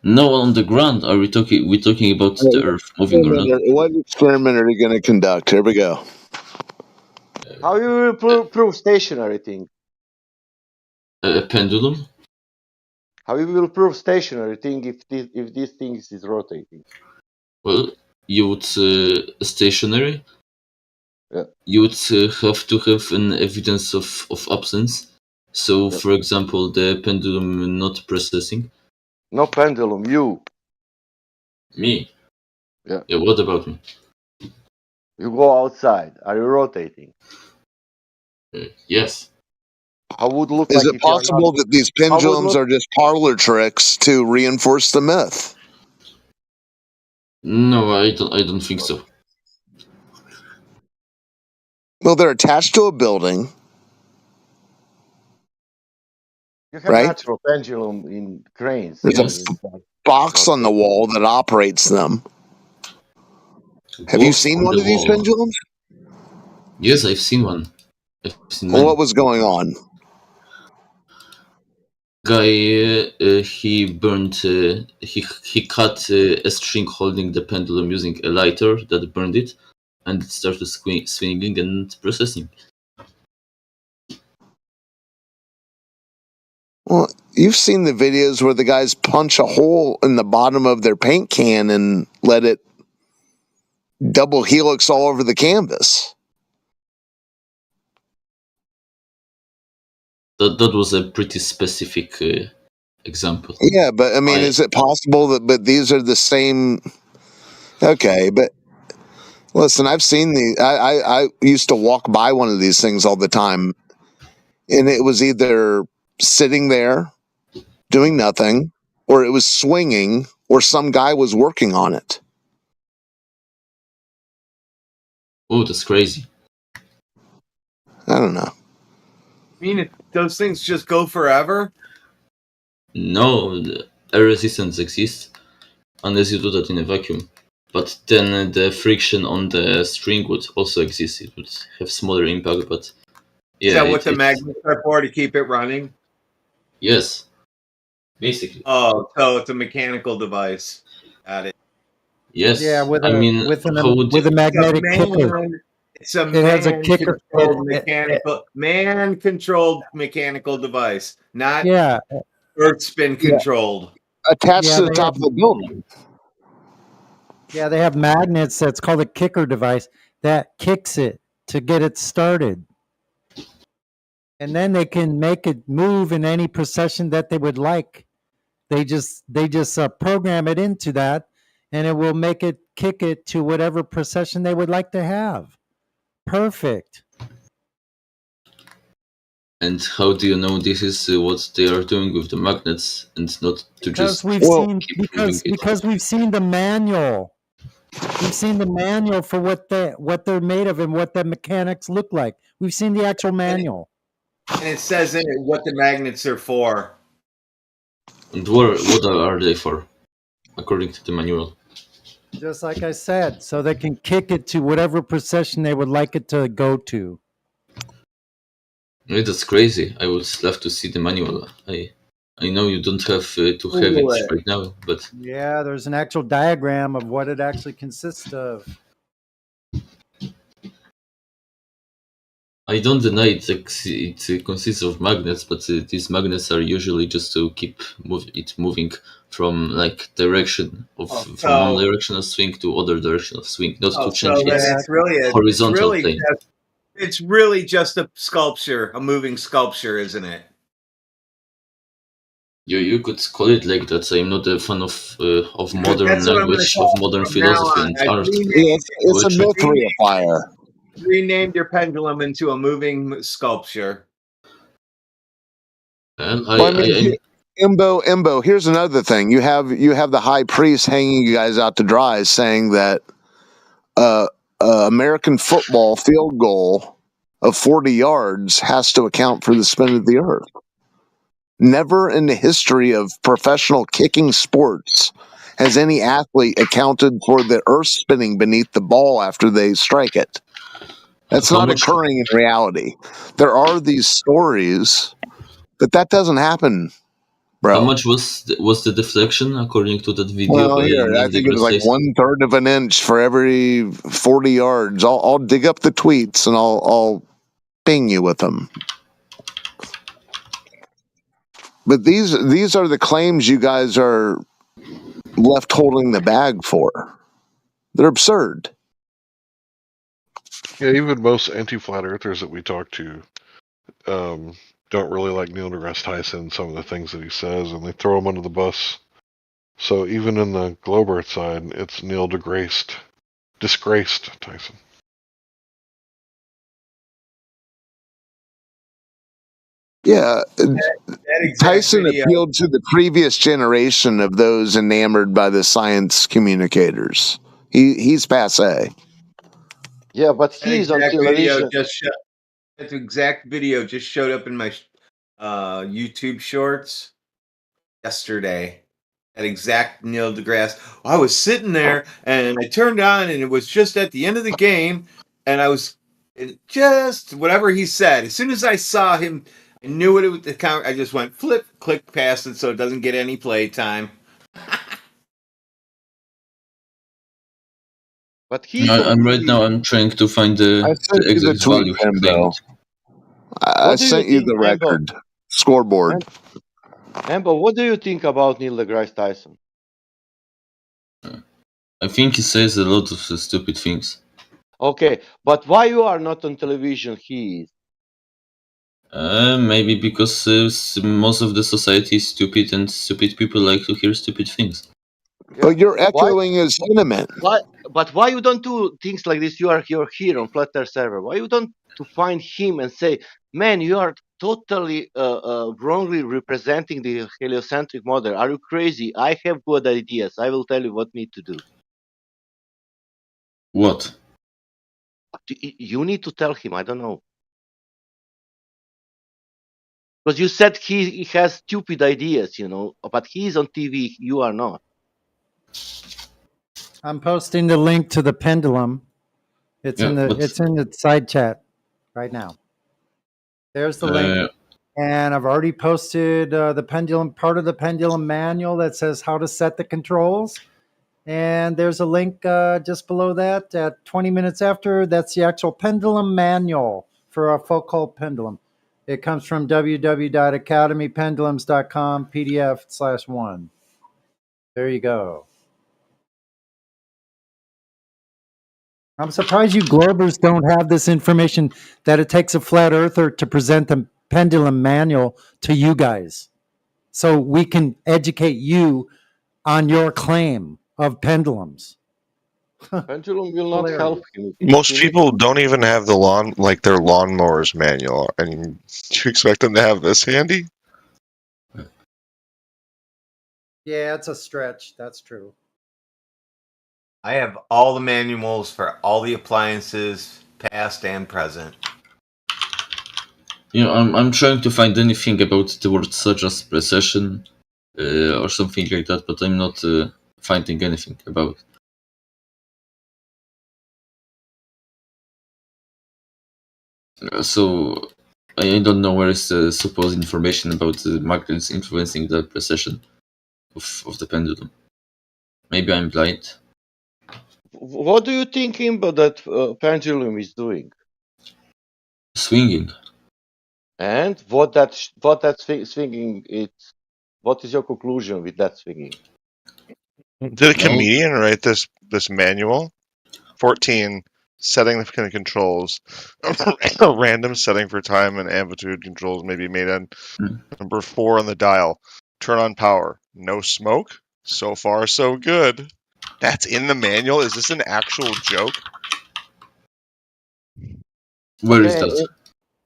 No, on the ground. Are we talking? We're talking about the Earth moving around. What experiment are you going to conduct? Here we go. How you will prove stationary thing? A pendulum. How you will prove stationary thing if this thing is rotating? Well, you would stationary. Yeah. You would have to have an evidence of absence. So, for example, the pendulum not precessing. No pendulum. You. Me. Yeah. Yeah. What about me? You go outside. Are you rotating? Yes. How would look Is like it possible that these pendulums are just parlor tricks to reinforce the myth? No, I don't think so. Well, they're attached to a building. You have right? natural pendulum in cranes. There's Yes. a box on the wall that operates them. Have you Box seen on one the of these wall. pendulums? Yes, I've seen one. I've seen Well, many. what was going on? Guy, he burned. He cut a string holding the pendulum using a lighter that burned it, and it started swinging and processing. Well, you've seen the videos where the guys punch a hole in the bottom of their paint can and let it double helix all over the canvas. That was a pretty specific example. Yeah, but I mean, is it possible that? But these are the same. Okay, but listen, I've seen the. I used to walk by one of these things all the time, and it was either sitting there doing nothing, or it was swinging, or some guy was working on it. Oh, that's crazy. I don't know. I mean, those things just go forever? No, air resistance exists unless you do that in a vacuum. But then the friction on the string would also exist. It would have smaller impact, but yeah. Is that what the magnets are for, to keep it running? Yes, basically. Oh, so it's a mechanical device. Got it. Yes. Yeah, with I a mean, with a magnetic kicker. It's a It has a kicker. man-controlled mechanical device, not Yeah. Earth spin controlled. Attached Yeah, to the they top have- of the building. Yeah, they have magnets that's called a kicker device that kicks it to get it started. And then they can make it move in any precession that they would like. They just program it into that, and it will make it kick it to whatever precession they would like to have. Perfect. And how do you know this is what they are doing with the magnets and not to Because just we've seen because we've seen the manual. We've seen the manual for what they're made of and what the mechanics look like. We've seen the actual manual. And it says in it what the magnets are for. And what are they for, according to the manual? Just like I said, so they can kick it to whatever precession they would like it to go to. Yeah, that's crazy. I would love to see the manual. I know you don't have to have it right now, but Yeah, there's an actual diagram of what it actually consists of. I don't deny it consists of magnets, but these magnets are usually just to keep it moving from like direction of from one direction of swing to other direction of swing, not to change its horizontal plane. It's really just a sculpture, a moving sculpture, isn't it? You could call it like that. I'm not a fan of modern language, of modern philosophy and art. It's a myth reifier. Renamed your pendulum into a moving sculpture. Well, Imbo, here's another thing. You have the high priest hanging you guys out to dry, saying that American football field goal of 40 yards has to account for the spin of the earth. Never in the history of professional kicking sports has any athlete accounted for the earth spinning beneath the ball after they strike it. That's not occurring in reality. There are these stories, but that doesn't happen, bro. How much was the deflection according to that video? Well, here, I think it was like 1/3 of an inch for every 40 yards. I'll dig up the tweets and I'll ping you with them. But these are the claims you guys are left holding the bag for. They're absurd. Yeah, even most anti-flat earthers that we talk to don't really like Neil deGrasse Tyson and some of the things that he says, and they throw him under the bus. So even in the globe earth side, it's Neil disgraced Tyson. Yeah, Tyson appealed to the previous generation of those enamored by the science communicators. He's passé. Yeah, but he's on television. That exact video just showed up in my YouTube shorts yesterday. That exact Neil deGrasse. I was sitting there and I turned on and it was just at the end of the game, and I was just whatever he said. As soon as I saw him, I knew what it was. I just went flip, click past it so it doesn't get any play time. But he's I'm right now. I'm trying to find the exact value he claimed. I sent you the record scoreboard. Amber, what do you think about Neil deGrasse Tyson? I think he says a lot of stupid things. Okay, but why you are not on television? He is. Maybe because most of the society is stupid, and stupid people like to hear stupid things. But you're echoing his sentiment. Why? But why you don't do things like this? You're here on Flat Earth server. Why you don't to find him and say, man, you are totally wrongly representing the heliocentric model. Are you crazy? I have good ideas. I will tell you what need to do. What? You need to tell him. I don't know. Because you said he has stupid ideas, but he's on TV. You are not. I'm posting the link to the pendulum. It's in the side chat right now. There's the link, and I've already posted the pendulum part of the pendulum manual that says how to set the controls. And there's a link just below that at 20 minutes after. That's the actual pendulum manual for a Foucault pendulum. It comes from www.academypendulums.com PDF/1. There you go. I'm surprised you Globers don't have this information, that it takes a flat earther to present the pendulum manual to you guys, so we can educate you on your claim of pendulums. Pendulum will not help him. Most people don't even have their lawnmowers manual, and do you expect them to have this handy? Yeah, it's a stretch. That's true. I have all the manuals for all the appliances, past and present. I'm trying to find anything about the word such as precession or something like that, but I'm not finding anything about it. So I don't know where is the supposed information about the magnets influencing the precession of the pendulum. Maybe I'm blind. What do you think that pendulum is doing? Swinging. And what that swinging is? What is your conclusion with that swinging? Did a comedian write this manual? 14, setting the controls. A random setting for time and amplitude controls may be made on number 4 on the dial. Turn on power. No smoke? So far, so good. That's in the manual? Is this an actual joke? Where is that?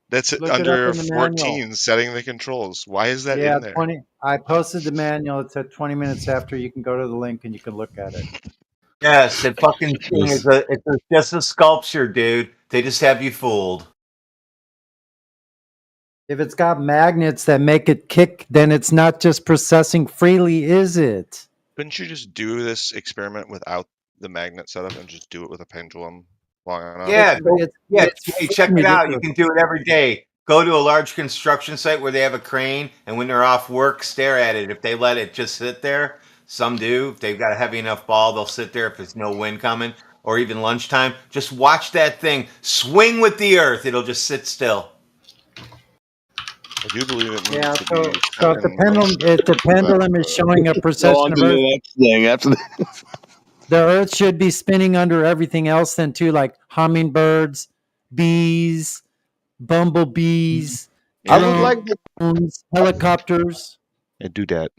That's Look under it up in the 14, manual. setting the controls. Why is that Yeah, in there? 20. I posted the manual. It's at 20 minutes after. You can go to the link and you can look at it. Yes, the fucking thing is just a sculpture, dude. They just have you fooled. If it's got magnets that make it kick, then it's not just processing freely, is it? Couldn't you just do this experiment without the magnet setup and just do it with a pendulum long enough? Yeah, hey, check it out. You can do it every day. Go to a large construction site where they have a crane, and when they're off work, stare at it. If they let it just sit there, some do. If they've got a heavy enough ball, they'll sit there if there's no wind coming, or even lunchtime. Just watch that thing swing with the earth. It'll just sit still. I do believe it. Yeah, so if the pendulum is showing a precession of Earth, the Earth should be spinning under everything else then too, like hummingbirds, bees, bumblebees, drones, helicopters. I do that.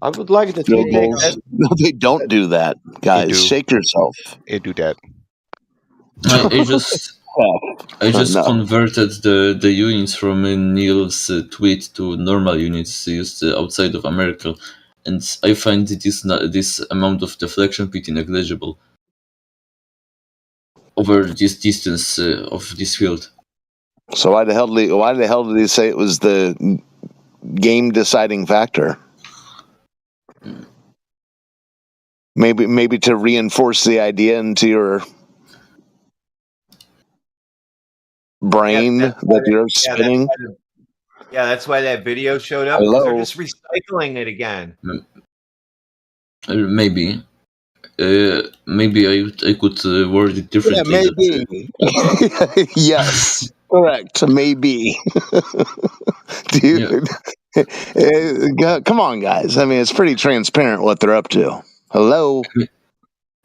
I would like that. No, they don't do that, guys. Shake yourself. I do that. I just converted the units from Neil's tweet to normal units used outside of America, and I find this amount of deflection pretty negligible over this distance of this field. So why the hell did he say it was the game deciding factor? Maybe to reinforce the idea into your brain that the Earth's spinning. That's why that video showed up. Because they're just recycling it again. Maybe. Maybe I could word it differently. Yeah, maybe. Yes, correct. Maybe. Dude, come on, guys. I mean, it's pretty transparent what they're up to. Hello.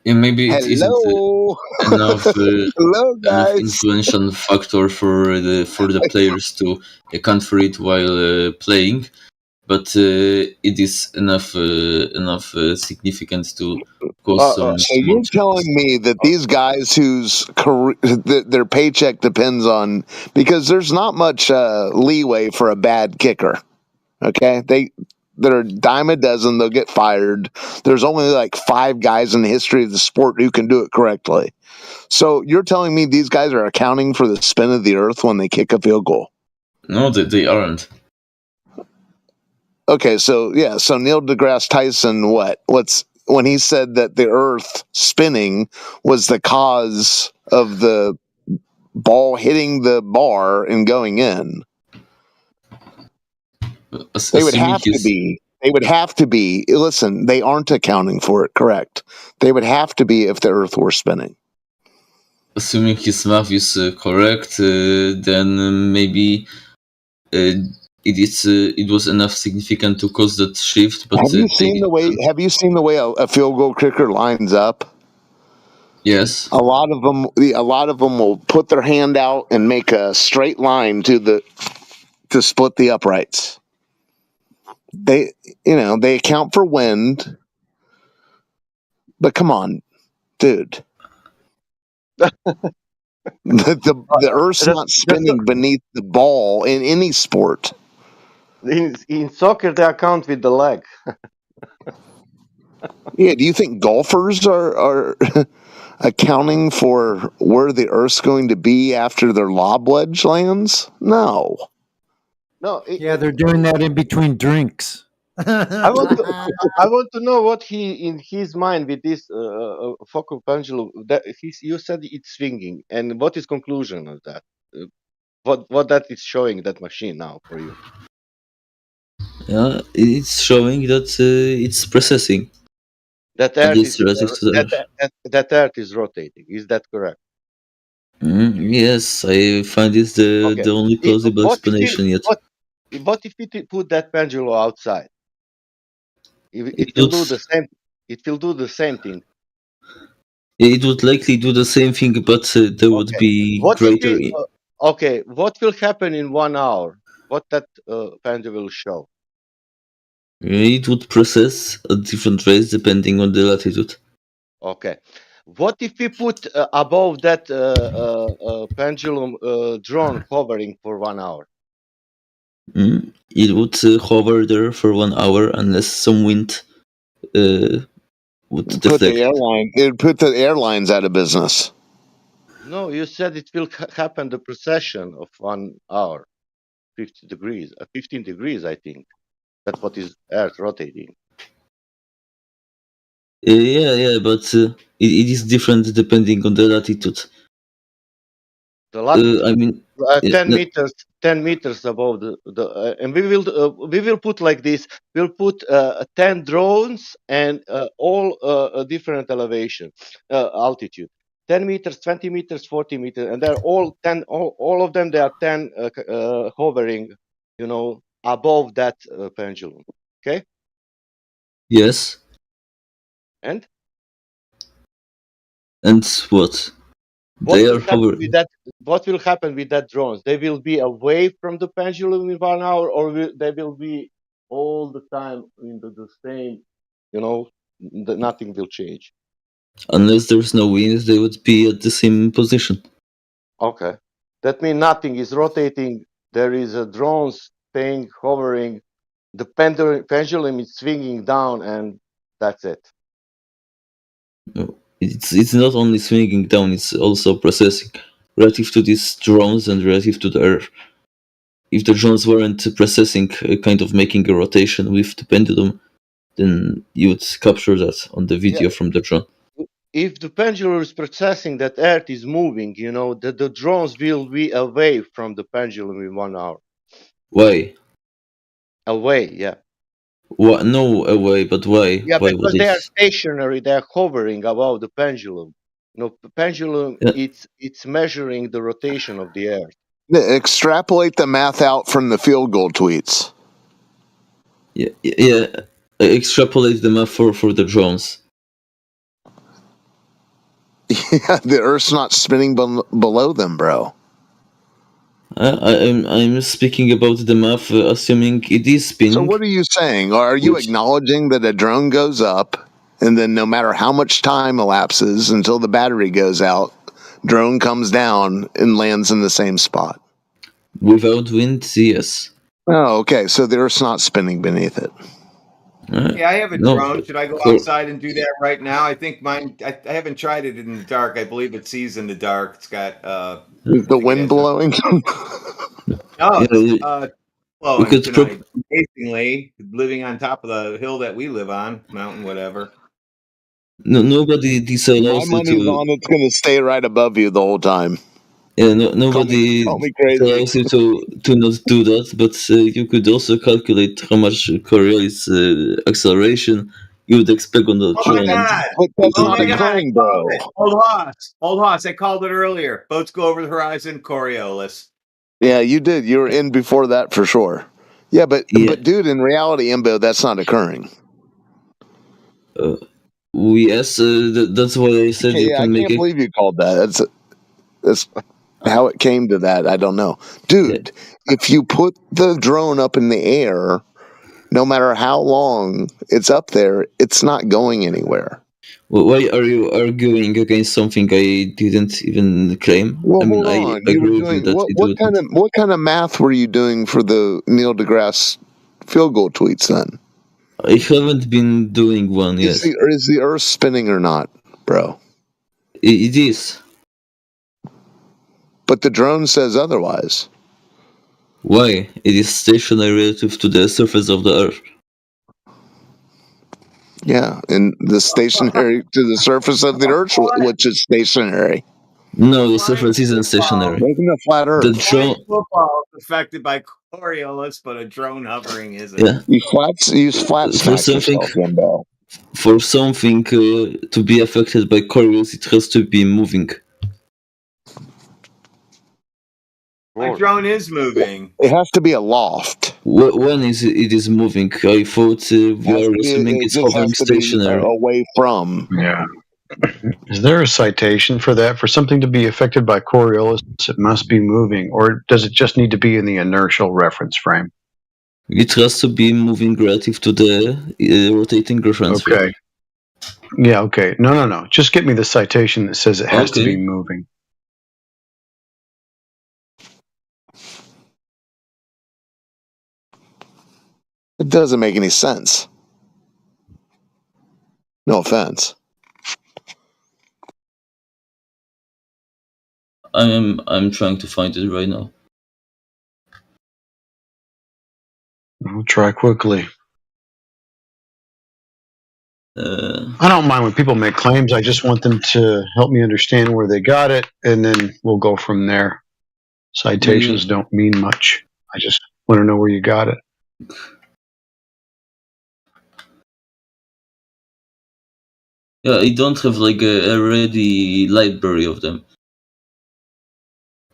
Yeah, maybe it isn't enough Hello, enough guys. influential factor for the players to account for it while playing, but it is enough significant to cause some. So you're telling me that these guys whose their paycheck depends on, because there's not much leeway for a bad kicker. Okay, they're a dime a dozen. They'll get fired. There's only like 5 guys in the history of the sport who can do it correctly. So you're telling me these guys are accounting for the spin of the Earth when they kick a field goal? No, they aren't. Okay, so yeah, so Neil deGrasse Tyson, what's when he said that the Earth spinning was the cause of the ball hitting the bar and going in? They would have to be. They would have to be. Listen, they aren't accounting for it. Correct. They would have to be if the Earth were spinning. Assuming his math is correct, then maybe it was enough significant to cause that shift. But have you seen the way a field goal kicker lines up? Yes. A lot of them will put their hand out and make a straight line to split the uprights. They account for wind, but come on, dude. The Earth's not spinning beneath the ball in any sport. In soccer, they account with the leg. Yeah, do you think golfers are accounting for where the Earth's going to be after their lob wedge lands? No. No. Yeah, they're doing that in between drinks. I want to know what in his mind with this focal pendulum. You said it's swinging, and what is conclusion of that? What that is showing that machine now for you? Yeah, it's showing that it's processing. That Earth is rotating. Is that correct? Yes, I find this the only plausible explanation yet. What if we put that pendulum outside? It will do the same. It will do the same thing. It would likely do the same thing, but there would be greater. What will happen in 1 hour? What that pendulum will show? It would process at different rates depending on the latitude. Okay. What if we put above that pendulum drone hovering for 1 hour? It would hover there for 1 hour unless some wind would deflect. It would put the airlines out of business. No, you said it will happen the precession of 1 hour, 15 degrees, I think. That's what is Earth rotating. Yeah, but it is different depending on the latitude. The latitude, I mean, 10 meters above and we will put like this. We'll put 10 drones and all different elevation, altitude. 10 meters, 20 meters, 40 meters, and they're all 10. All of them, they are 10 hovering, above that pendulum. Okay. Yes. And what? What will happen with that drones? They will be away from the pendulum in 1 hour, or they will be all the time in the same, nothing will change. Unless there's no wind, they would be at the same position. Okay. That means nothing is rotating. There is a drone staying, hovering. The pendulum is swinging down, and that's it. No, it's not only swinging down, it's also processing. relative to these drones and relative to the Earth. If the drones weren't processing, kind of making a rotation with the pendulum, then you would capture that on the video from the drone. If the pendulum is processing that Earth is moving, the drones will be away from the pendulum in 1 hour. Why? Away, yeah. What? No, away, but why? Yeah, Why because would they are it? stationary, they are hovering above the pendulum. The pendulum, Yeah. it's measuring the rotation of the Earth. Extrapolate the math out from the field goal tweets. Yeah. Extrapolate the math for the drones. Yeah, the Earth's not spinning below them, bro. I'm speaking about the math, assuming it is spinning. So what are you saying? Are you acknowledging that a drone goes up, and then no matter how much time elapses until the battery goes out, drone comes down and lands in the same spot? Without wind, yes. Oh, okay. So the Earth's not spinning beneath it. Yeah, I have a No. drone. Should I go outside and do that right now? I think mine. I haven't tried it in the dark. I believe it sees in the dark. It's got. Is the wind blowing? No, Yeah, it's blowing could tonight. Amazingly, living on top of the hill that we live on, mountain, whatever. No, nobody disallows My you money's to. on it's going to stay right above you the whole time. Yeah, nobody Call me crazy. allows you to not do that, but you could also calculate how much Coriolis acceleration you would expect on the Oh my drone. god! But that's Oh not my god! occurring, bro. Old Hoss. I called it earlier. Boats go over the horizon. Coriolis. Yeah, you did. You were in before that for sure. Yeah, but dude, in reality, Imbo, that's not occurring. Yes, that's why I said you Yeah, can I make can't it. believe you called that. That's how it came to that. I don't know, dude. If you put the drone up in the air, no matter how long it's up there, it's not going anywhere. Why are you arguing against something I didn't even claim? Well, I mean, hold on. I You were agree with you doing that what? we do it. What kind of math were you doing for the Neil deGrasse field goal tweets then? I haven't been doing one yet. Is the Earth spinning or not, bro? It is. But the drone says otherwise. Why? It is stationary relative to the surface of the Earth. Yeah, and the stationary to the surface of the Earth, which is stationary. No, the surface isn't stationary. Making a flat Earth. The drone. Football is affected by Coriolis, but a drone hovering isn't. Yeah. You flat smack yourself, Jimbo. For something to be affected by Coriolis, it has to be moving. My drone is moving. It has to be aloft. When it is moving? I thought we are assuming it's hovering stationary. Away from. Yeah. Is there a citation for that? For something to be affected by Coriolis, it must be moving, or does it just need to be in the inertial reference frame? It has to be moving relative to the rotating reference frame. Okay. Yeah, okay. No. Just get me the citation that says it has to be moving. It doesn't make any sense. No offense. I'm trying to find it right now. I'll try quickly. I don't mind when people make claims. I just want them to help me understand where they got it, and then we'll go from there. Citations don't mean much. I just want to know where you got it. Yeah, I don't have like a ready library of them.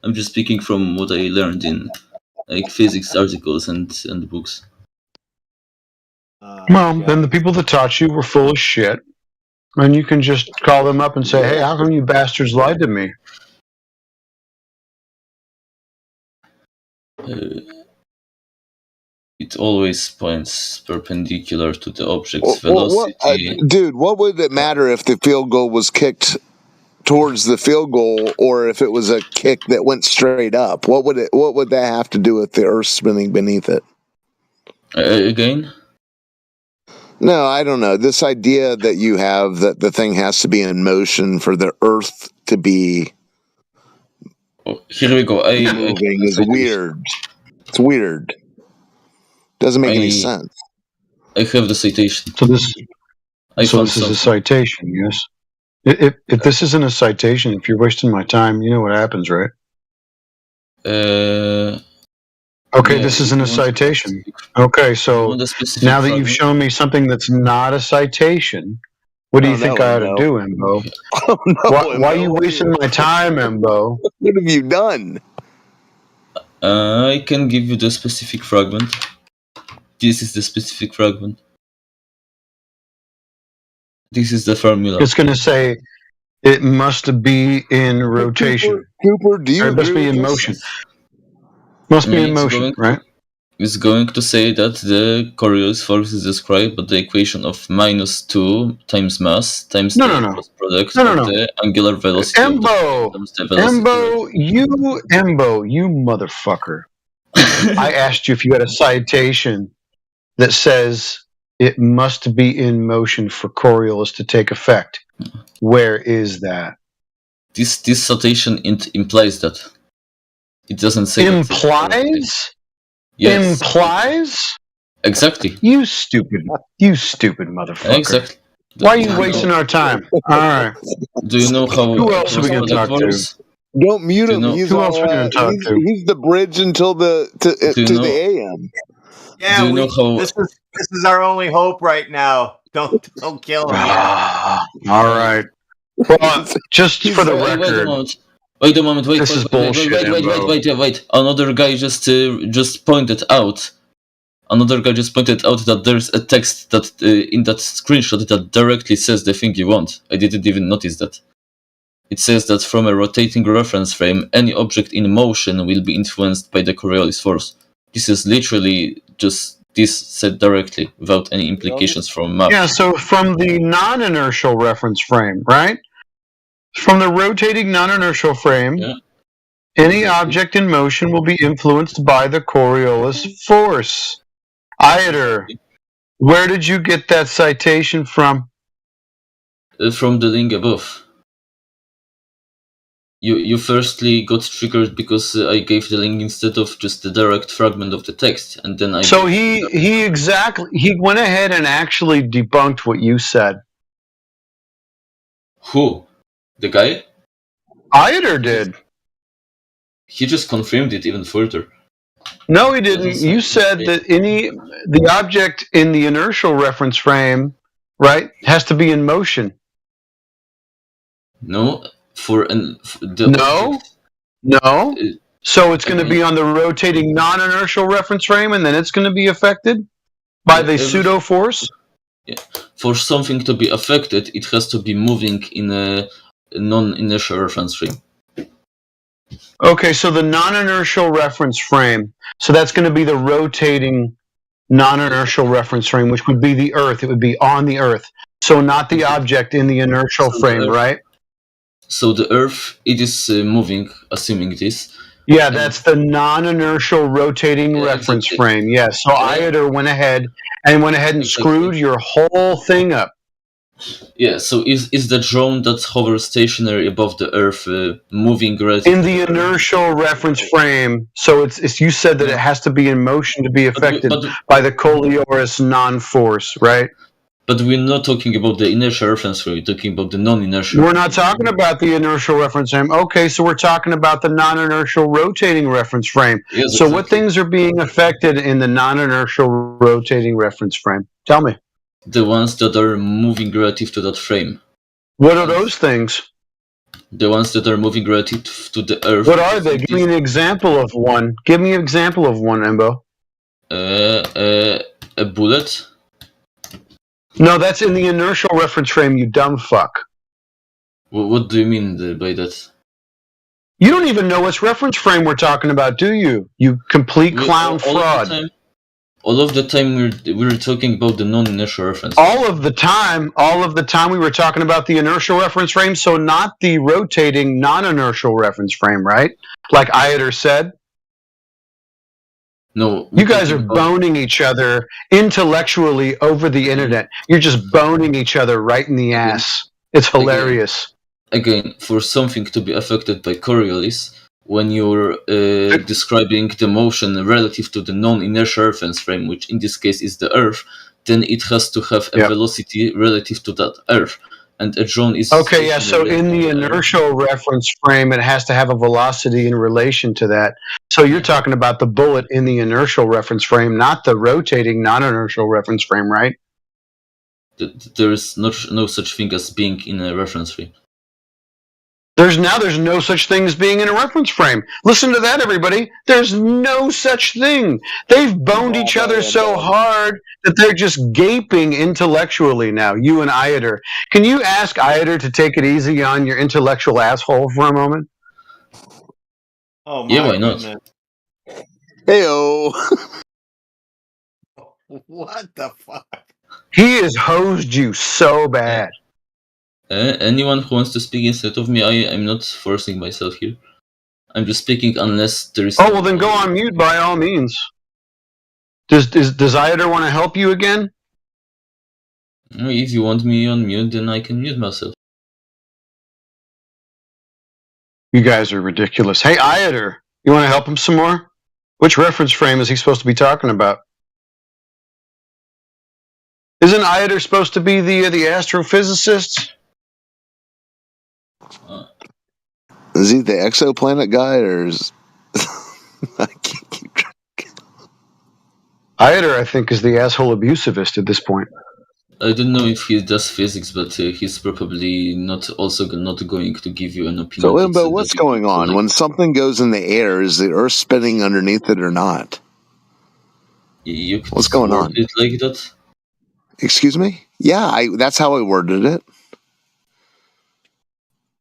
I'm just speaking from what I learned in like physics articles and books. Well, then the people that taught you were full of shit, and you can just call them up and say, "Hey, how come you bastards lied to me?" It always points perpendicular to the object's velocity. Dude, what would it matter if the field goal was kicked towards the field goal or if it was a kick that went straight up? What would that have to do with the Earth spinning beneath it? Again? No, I don't know. This idea that you have that the thing has to be in motion for the Earth to be Here we go. Moving is weird. It's weird. Doesn't make any sense. I have the citation. So this is a citation, yes. If this isn't a citation, if you're wasting my time, you know what happens, right? Okay, this isn't a citation. Okay, so now that you've shown me something that's not a citation, what do you think I ought to do, Embo? Why are you wasting my time, Embo? What have you done? I can give you the specific fragment. This is the specific fragment. This is the formula. It's going to say it must be in rotation. Cooper, do you or it must be in motion. Must be in motion, right? It's going to say that the Coriolis force is described by the equation of -2 times mass times the cross product of the angular velocity. Embo, you motherfucker! I asked you if you had a citation that says it must be in motion for Coriolis to take effect. Where is that? This citation implies that. It doesn't say implies. Yes. Implies. Exactly. You stupid motherfucker. Exactly. Why are you wasting our time? All right. Do you know how? Who else are we going to talk to? Don't mute him. Who else are we going to talk to? He's the bridge until the the AM. Yeah, this is our only hope right now. Don't kill him. All right. Well, just for the record. Wait a moment. Wait. This is bullshit. Wait. Another guy just pointed out. That there's a text that in that screenshot that directly says the thing you want. I didn't even notice that. It says that from a rotating reference frame, any object in motion will be influenced by the Coriolis force. This is literally just this said directly without any implications from math. Yeah, so from the non-inertial reference frame, right? From the rotating non-inertial frame, any object in motion will be influenced by the Coriolis force. Iter, where did you get that citation from? From the link above. You firstly got triggered because I gave the link instead of just the direct fragment of the text, and then I. So he went ahead and actually debunked what you said. Who? The guy? Iter did. He just confirmed it even further. No, he didn't. You said that the object in the inertial reference frame, right, has to be in motion. No, No. So it's going to be on the rotating non-inertial reference frame, and then it's going to be affected by the pseudo force. Yeah. For something to be affected, it has to be moving in a non-inertial reference frame. Okay, so the non-inertial reference frame. So that's going to be the rotating non-inertial reference frame, which would be the Earth. It would be on the Earth. So not the object in the inertial frame, right? So the Earth, it is moving, assuming this. Yeah, that's the non-inertial rotating reference frame. Yeah, so Iter went ahead and screwed your whole thing up. Yeah, so is the drone that hovers stationary above the Earth moving relative in the inertial reference frame? So it's you said that it has to be in motion to be affected by the Coriolis non-force, right? But we're not talking about the inertial reference frame. We're talking about the non-inertial. We're not talking about the inertial reference frame. Okay, so we're talking about the non-inertial rotating reference frame. Yes, so what things are being affected in the non-inertial rotating reference frame? Tell me. The ones that are moving relative to that frame. What are those things? The ones that are moving relative to the Earth. What are they? Give me an example of one. Give me an example of one, Embo. A bullet. No, that's in the inertial reference frame, you dumb fuck. What do you mean by that? You don't even know which reference frame we're talking about, do you? You complete clown fraud. All of the time we're talking about the non-inertial reference. All of the time we were talking about the inertial reference frame, so not the rotating non-inertial reference frame, right? Like Iter said. No. You guys are boning each other intellectually over the internet. You're just boning each other right in the ass. It's hilarious. Again, for something to be affected by Coriolis, when you're describing the motion relative to the non-inertial reference frame, which in this case is the Earth, then it has to have a velocity relative to that Earth. And a drone is... Okay, yeah, so in the inertial reference frame, it has to have a velocity in relation to that. So you're talking about the bullet in the inertial reference frame, not the rotating non-inertial reference frame, right? There is no such thing as being in a reference frame. There's no such thing as being in a reference frame. Listen to that, everybody. There's no such thing. They've boned each other so hard that they're just gaping intellectually now, you and Iater. Can you ask Iater to take it easy on your intellectual asshole for a moment? Oh my yeah, why not? goodness. Heyo. What the fuck? He has hosed you so bad. Anyone who wants to speak instead of me, I'm not forcing myself here. I'm just speaking unless there is... Oh, well then go on mute by all means. Does Iater want to help you again? If you want me on mute, then I can mute myself. You guys are ridiculous. Hey, Iater, you want to help him some more? Which reference frame is he supposed to be talking about? Isn't Iater supposed to be the astrophysicist? Is he the exoplanet guy, or is... I can't keep track. Iater, I think, is the asshole abusivist at this point. I don't know if he does physics, but he's probably not going to give you an opinion. So, Limbo, what's going on? When something goes in the air, is the Earth spinning underneath it or not? What's going on? It like that? Excuse me? Yeah, that's how I worded it.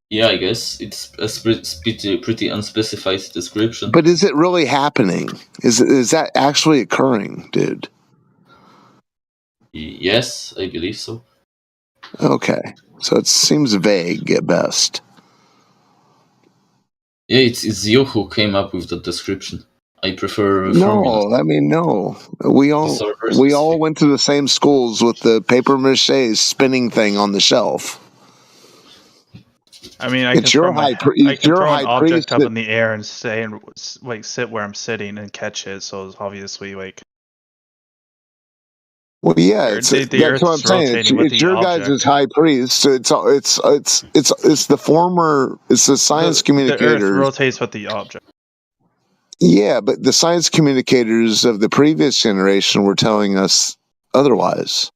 Yeah, I guess it's a pretty unspecified description. But is it really happening? Is that actually occurring, dude? Yes, I believe so. Okay, so it seems vague at best. Yeah, it's you who came up with the description. I prefer formulas. No. We all went to the same schools with the paper mache spinning thing on the shelf. I mean, I can throw an object up in the air and say, and like sit where I'm sitting and catch it. So it's obviously like. Well, yeah, that's what I'm saying. It's your guys' high priest. So it's the former. It's the science communicators. The Earth rotates with the object. Yeah, but the science communicators of the previous generation were telling us otherwise.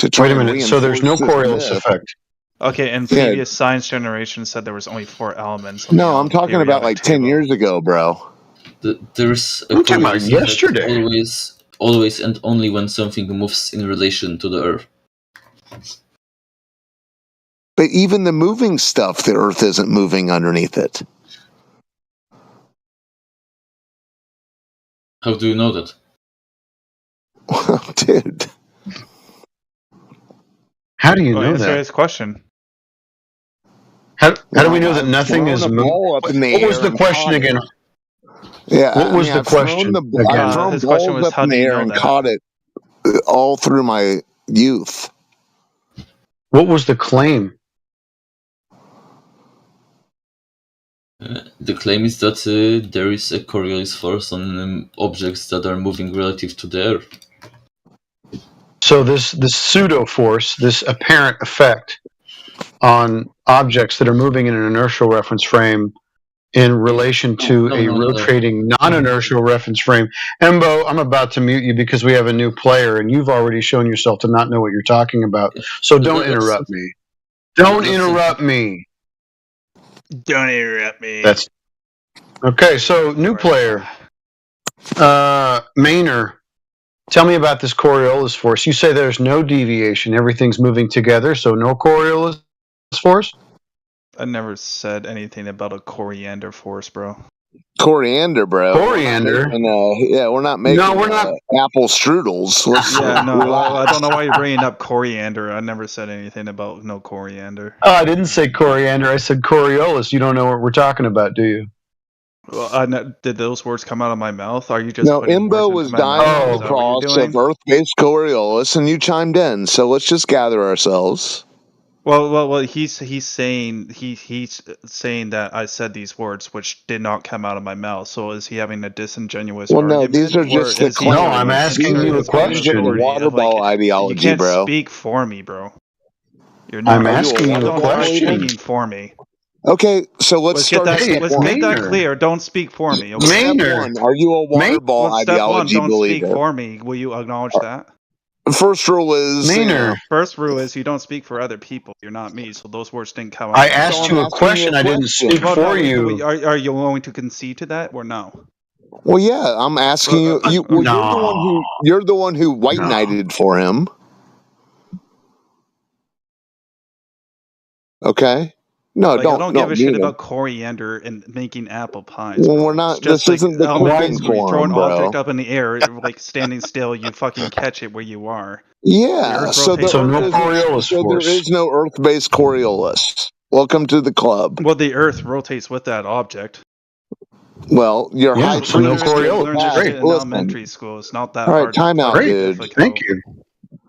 Wait a minute. So there's no Coriolis effect. Okay, and previous science generation said there was only 4 elements. No, I'm talking about like 10 years ago, bro. There's a Coriolis yesterday. Always and only when something moves in relation to the Earth. But even the moving stuff, the Earth isn't moving underneath it. How do you know that? Dude. How do you know answer that? his question. How do we know that nothing is moving? What was the question again? Yeah, what was the question? I've thrown balls up in the air and caught it all through my youth. What was the claim? The claim is that there is a Coriolis force on objects that are moving relative to the Earth. So this pseudo force, this apparent effect on objects that are moving in an inertial reference frame in relation to a rotating non-inertial reference frame. Embo, I'm about to mute you because we have a new player and you've already shown yourself to not know what you're talking about. So don't interrupt me. Don't interrupt me. Don't interrupt me. That's okay. So new player, Maynor, tell me about this Coriolis force. You say there's no deviation; everything's moving together, so no Coriolis force. I never said anything about a coriander force, bro. Coriander, bro. Coriander. We're not making. No, we're not. Apple strudels. I don't know why you're bringing up coriander. I never said anything about no coriander. Oh, I didn't say coriander. I said Coriolis. You don't know what we're talking about, do you? Well, did those words come out of my mouth? Are you just no? Imbo was dying on the cross of Earth-based Coriolis, and you chimed in. So let's just gather ourselves. Well. He's saying he's saying that I said these words which did not come out of my mouth. So is he having a disingenuous Well, no, argument? these are Or just the is he claims. No, I'm asking These are you the a his own claims of the question. authority water of like ball you ideology, can't bro. speak for me, bro. You're I'm not. Are you a asking you water a Don't ball start believer? question. speaking for me. Okay, so let's Let's get start that. Hey, step Let's one. make that Maynard. clear. Don't speak for me, okay? Step Maynard. one, are you a water ball Well, step one, ideology don't speak believer? for me. Will you acknowledge that? First rule is, Maynard. First rule is you don't speak for other people. You're not me, so those words didn't come out I of my asked so mouth. I'm you a asking you question. a I didn't speak question. Well, for no. you. Are you going to concede to that or no? Well, yeah, I'm asking you. Well, No. you're the one who white No. knighted for him. Okay. No, Like, I don't give a shit mean it. about coriander and making apple pies, Well, bro. we're It's not. just This like isn't the elementary cooking school. You throw an forum, object bro. up in the air, like standing still, you fucking catch it where you are. The Yeah. earth So the rotates. So Earth no isn't. Coriolis So there force. is no Earth-based Coriolis. Welcome to the club. Well, the earth rotates with that object. Well, your Yeah, high so no priest in the Coriolis. Learn this past. shit in Listen. elementary school. It's not that All right, hard to time out, fucking dude. like Thank you.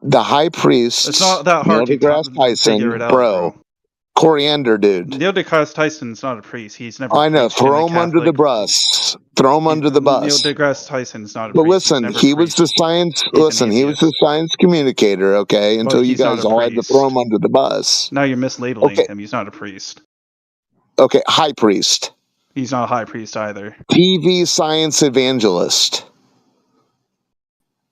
The high priest, It's not that Neil hard to deGrasse figure Tyson, it out, bro. bro. Coriander, dude. Neil deGrasse Tyson's not a priest. He's never I know. preached in Throw a him under the Catholic. bus. Throw him under the Neil bus. deGrasse Tyson's not a But priest. He's listen, never he was the preached. science. He's an Listen, he was the atheist. science communicator. Okay, But until you he's not guys a all had to throw priest. him under the bus. Now you're mislabeling Okay, him. He's not a priest. okay, high priest, He's not a high priest either. TV science evangelist,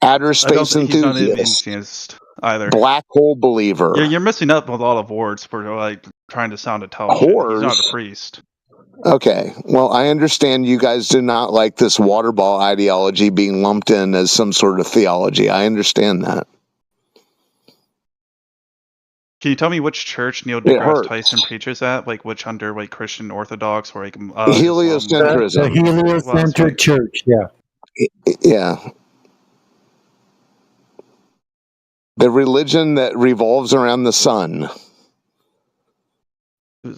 outer I don't space think he's not an enthusiast, atheist either. black hole believer. You're messing up with a lot of words for like trying to sound intelligent. He's not a Whores. priest. Okay, well, I understand you guys do not like this water ball ideology being lumped in as some sort of theology. I understand that. Can you tell me which church Neil It deGrasse hurts. Tyson preaches at? Like which under like Christian Orthodox or like Heliocentrism. The heliocentric church, yeah. Yeah. The religion that revolves around the sun.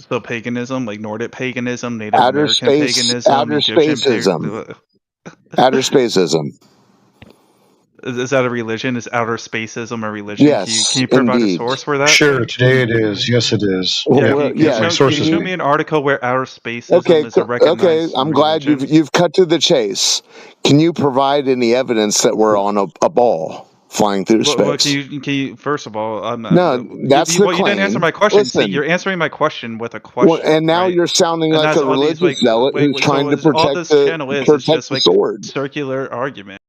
So paganism, like Nordic paganism, Native Outer American space, paganism, outer Egyptian spaceism. Outer spaceism. Is that a religion? Is outer spaceism a religion? Yes, Can you provide indeed. a source for that? Sure, today it is. Yes, it is. Yeah, Yep. yeah. My can sources. you show me an article where outer spaceism Okay, is a recognized I'm glad religion? you've cut to the chase. Can you provide any evidence that we're on a ball flying through Well, space? can you first of all, No, that's the you didn't answer claim. my question. See, Listen, you're answering my question with a question, and now right? you're sounding And like that's a all these religious like zealot who's trying to all protect this channel is just the like sword. circular argument.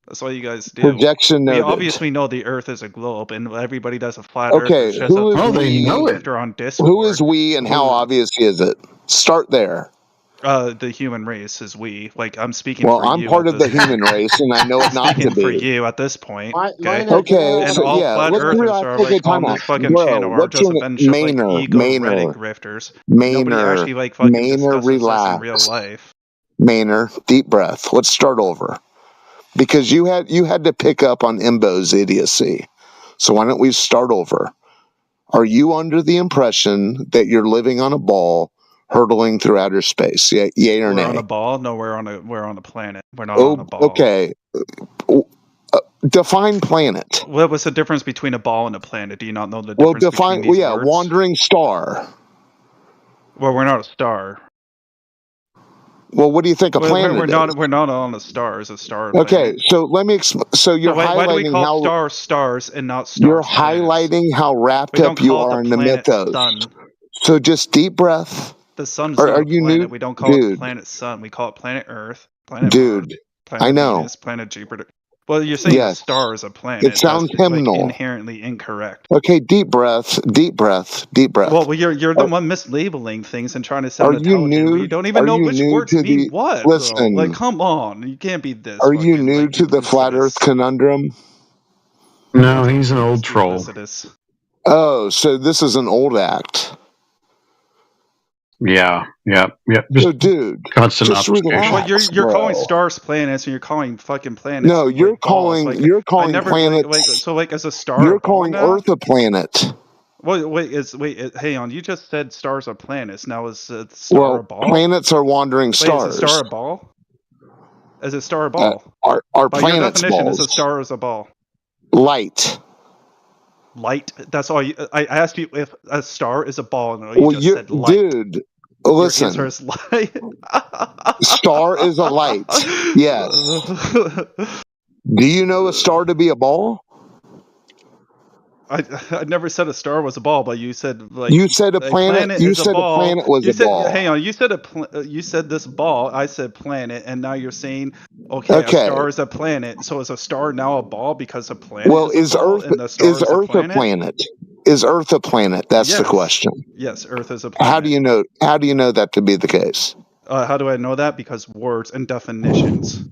That's all you guys do. Projection We noted. obviously know the Earth is a globe, and everybody does a flat Earth. Okay, It's just who is we? drifter on Discord. Who is we, and how obvious is it? Start there. The human race is we. Like I'm speaking Well, for I'm you. part at of the this human race, and I know I'm it not to speaking for be. you at this point. Okay. Okay, And so all yeah, flat let's earthers relax. are Okay, like time on out, this fucking bro. channel are What's just your a bunch of like ego reddit grifters. Nobody actually like fucking discusses us in real life. Maynard, deep breath. Let's start over. Because you had to pick up on Imbo's idiocy. So why don't we start over? Are you under the impression that you're living on a ball hurtling through outer space? Yay or We're nay? on a ball? No, we're on a planet. We're not on a ball. Okay. Define planet. What was the difference between a ball and a planet? Do you not know the Well, difference between these words? wandering star. Well, we're not a star. Well, what do you think a planet we're is? not on a star. Is a star a Okay, planet? so let me so you're why do we highlighting call how stars stars and not stars you're planets? highlighting how wrapped We don't up you call are the in the planet mythos. sun. So just deep breath. The sun's Are not a you planet. new, We don't call it dude? the planet sun. We call it planet Earth, planet Mars, Dude, planet I know. Venus, planet Jupiter. Well, you're saying Yes. a star is a planet. It sounds That's like hymnal. inherently incorrect. Okay, deep breath, deep breath, deep breath. Well, you're the one mislabeling things and trying to Are sound you intelligent. new? You don't even Are know you which new words to mean the? what, bro. Listen, Like, come on, you can't be this. are you fucking, new like, to the flat Earth duplicitous. conundrum? No, he's an old troll. Duplicitous. Oh, so this is an old act. Yeah. Just So, dude, constant just obfuscation. Well, you're bro. calling stars planets, and you're calling fucking planets. No, you're like balls. calling Like, you're I calling never planets. like as a star. You're a ball calling now? Earth a planet. Hang on. You just said stars are planets. Now is a star a Well, ball? planets are wandering stars. Is a star a ball? Is a star a ball? Are By your planets definition, balls? is a star is a ball? Light. light. That's all. I asked you if a star is a ball, and you Well, just said light. dude, Your answer listen. is light. Star is a light. Yes. Do you know a star to be a ball? I never said a star was a ball, but you said like You said a planet. You is a said a ball. planet was You a said ball. hang on. You said you said this ball. I said planet, and now you're saying okay, a Okay. star is a planet. So is a star now a ball because a planet Well, is a ball and the star is a planet? Is Earth a planet? That's the Yes. question. Yes, Earth is a planet. How do you know? How do you know that to be the case? How do I know that? Because words and definitions.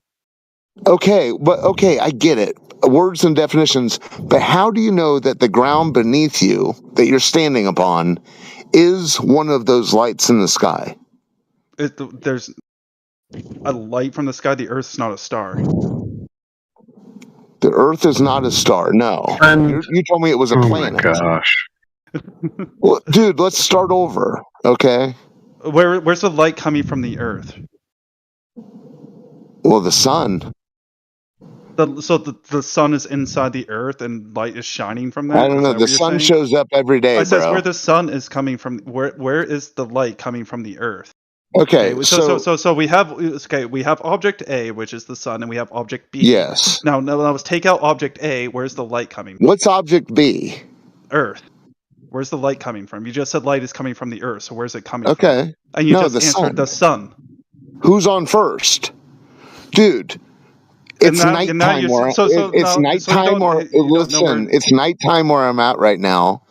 Okay, I get it. Words and definitions, but how do you know that the ground beneath you that you're standing upon is one of those lights in the sky? There's a light from the sky. The Earth's not a star. The Earth is not a star. No, you told me it was a planet. Oh my gosh. Well, dude, let's start over. Okay. Where's the light coming from the Earth? Well, the sun. So the sun is inside the Earth and light is shining from that? I don't know. The sun shows up every day, I says bro. where the sun is coming from. Where is the light coming from the Earth? Okay, so we have object A, which is the sun, and we have object B. Yes. Now let's take out object A. Where's the light coming from? What's object B? Earth. Where's the light coming from? You just said light is coming from the Earth, so where's it coming from? Okay. And you No, just the answered sun. the sun. Who's on first? Dude, it's nighttime where it's nighttime where I'm at right now.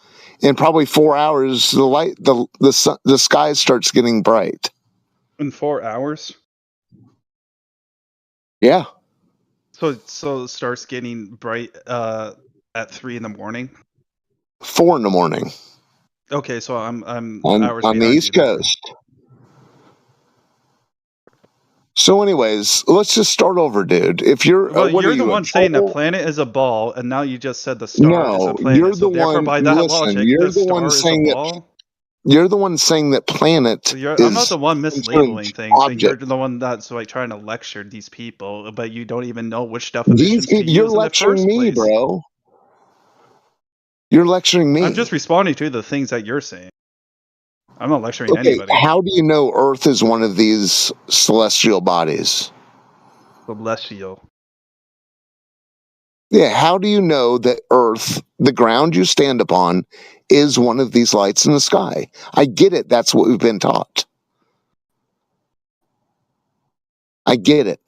In probably 4 hours, the sky starts getting bright. In 4 hours? Yeah. So it starts getting bright at 3 in the morning? 4 in the morning. Okay, so I'm hours on the behind East you then. Coast. So, anyways, let's just start over, dude. If you're, you're the one saying the planet is a ball, and now you just said the star is a planet. You're the therefore, one. by that Listen, logic, you're the the star one is saying a that. ball. You're the one saying that planet I'm not the one mislabeling things, and you're object. the one that's like trying to lecture these people, but you don't even know which definitions to You're use in the lecturing first me, place. bro. You're lecturing me. I'm just responding to the things that you're saying. I'm not lecturing Okay, anybody. how do you know Earth is one of these celestial bodies? Celestial. Yeah, how do you know that Earth, the ground you stand upon, is one of these lights in the sky? I get it. That's what we've been taught. I get it.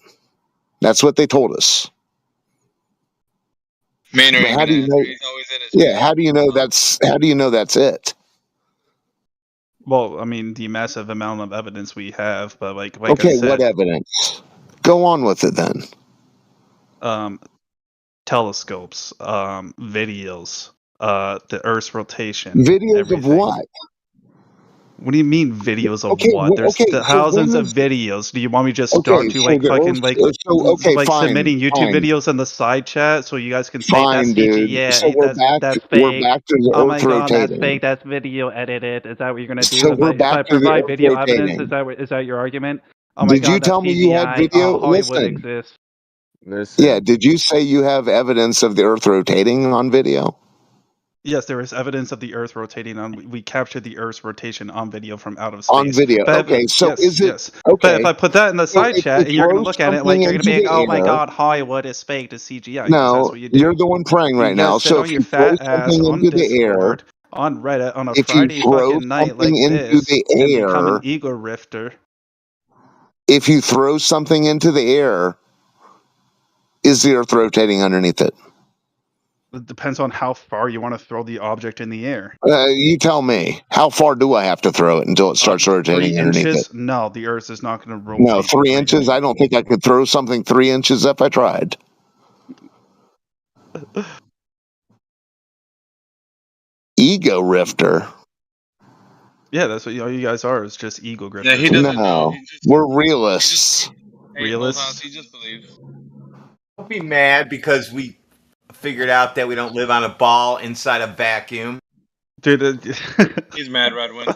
That's what they told us. Maynard, How do you know? Yeah, how do you know that's? How do you know that's it? Well, I mean, the massive amount of evidence we have, but like Okay, I said, what evidence? Go on with it then. Telescopes, videos, the Earth's rotation. Videos everything. of what? What do you mean videos of Okay, what? There's so thousands when of videos. Do you want me to just Okay, start to so like the fucking Earth- like fine, submitting YouTube fine. videos in the side chat so you guys can say that's Fine, CG? dude. Yeah, So we're that's fake. We're back to the Oh Earth my god, that's rotating. fake. That's video edited. Is that what you're gonna do? So we're if back I to the provide Earth video evidence, rotating. is that your argument? Oh my Did you god, that's tell me you had CGI. video? Hollywood Listen. exists. Yeah, did you say you have evidence of the Earth rotating on video? Yes, there is evidence of the Earth rotating on. We captured the Earth's rotation on video from out of On space. video. But Okay, so yes, is it yes. But if okay? I put that in the So side if chat you and you're gonna throw look at it something like you're gonna into be like, the "Oh my air- God, Hollywood is fake, it's CGI." Because that's No, what you do. you're the one praying You right now. just sit So on if your you throw fat ass something on into the air, Discord, on Reddit, on a if you Friday throw fucking night something like into this, the and become an air, ego rifter. if you throw something into the air, is the Earth rotating underneath it? It depends on how far you want to throw the object in the air. You tell me. How far do I have to throw it until it starts rotating 3 underneath inches? it? No, the Earth is not going to rotate. No, 3 inches? I don't think I could throw something 3 inches if I tried. Ego rifter? Yeah, that's what you guys are. It's just ego grifters. No, we're realists. Realists? He just believes. Don't be mad because we figured out that we don't live on a ball inside a vacuum. Dude, He's mad, Redwin.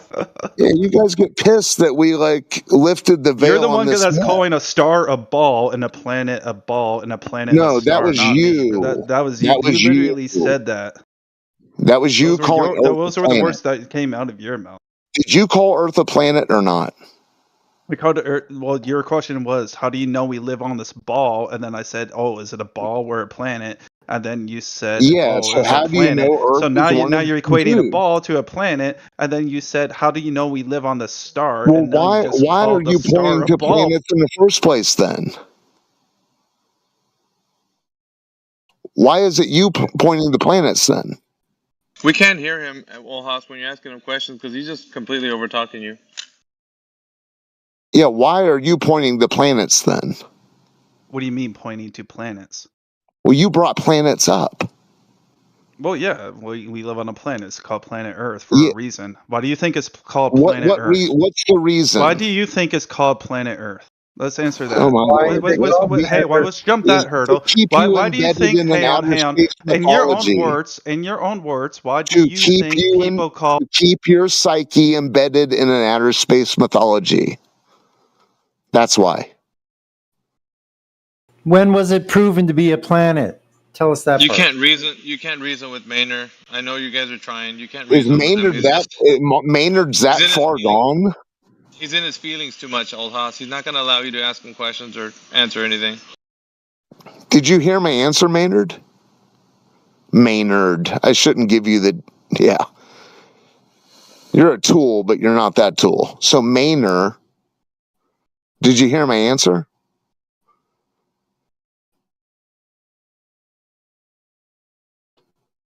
Yeah, you guys get pissed that we like lifted the veil. You're the on one this that's myth. calling a star a ball and a planet a ball and a planet No, a star. that was not you. Me. That was you. That was You literally you. said that. That was you calling Earth those a were the planet. words that came out of your mouth. Did you call Earth a planet or not? We called it Earth. Well, your question was, how do you know we live on this ball? And then I said, oh, is it a ball or a planet? And then you said, Yeah, oh, so it's how a do you planet. know Earth So now is one of you're the equating a two? ball to a planet. And then you said, how do you know we live on the star? Well, And now you just why are called the you star pointing a to ball. planets in the first place then? Why is it you pointing to planets then? We can't hear him at Woolhouse when you're asking him questions because he's just completely over talking you. Yeah, why are you pointing to planets then? What do you mean pointing to planets? Well, you brought planets up. Well, yeah, we live on a planet. It's called planet Earth for a reason. Why do you think it's called planet Earth? What's the reason? Why do you think it's called planet Earth? Let's answer that. Oh my God. Hey, let's jump that hurdle. Why do you think? Hang on. In your own words, why do you think people call to keep your psyche embedded in an outer space mythology? That's why. When was it proven to be a planet? Tell us that You part. can't reason. You can't reason with Maynard. I know you guys are trying. You can't Is reason with him. Maynard's that far gone? He's in his feelings too much, old Haas. He's not going to allow you to ask him questions or answer anything. Did you hear my answer, Maynard? Maynard. I shouldn't give you the... Yeah. You're a tool, but you're not that tool. So Maynard, did you hear my answer?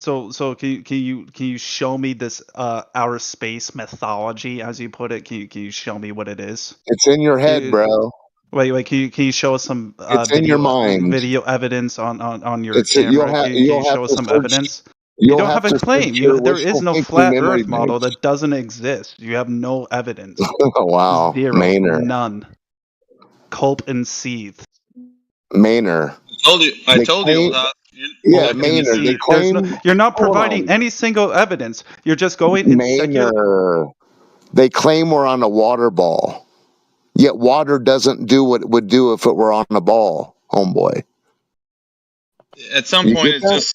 So can you show me this outer space mythology, as you put it? Can you show me what it is? It's in your head, bro. Wait. Can you show us some It's in your mind. video evidence on your It's camera? Can you show us some evidence? You don't have a claim. There is no flat Earth model that doesn't exist. You have no evidence. Wow, Zero. Maynard. None. Culp and seethe. Maynard. I told you, old Haas. Yeah, Maynard. They claim You're not providing any single evidence. You're just going in secular. Maynard. They claim we're on a water ball. Yet water doesn't do what it would do if it were on a ball, homeboy. At some You point, get that?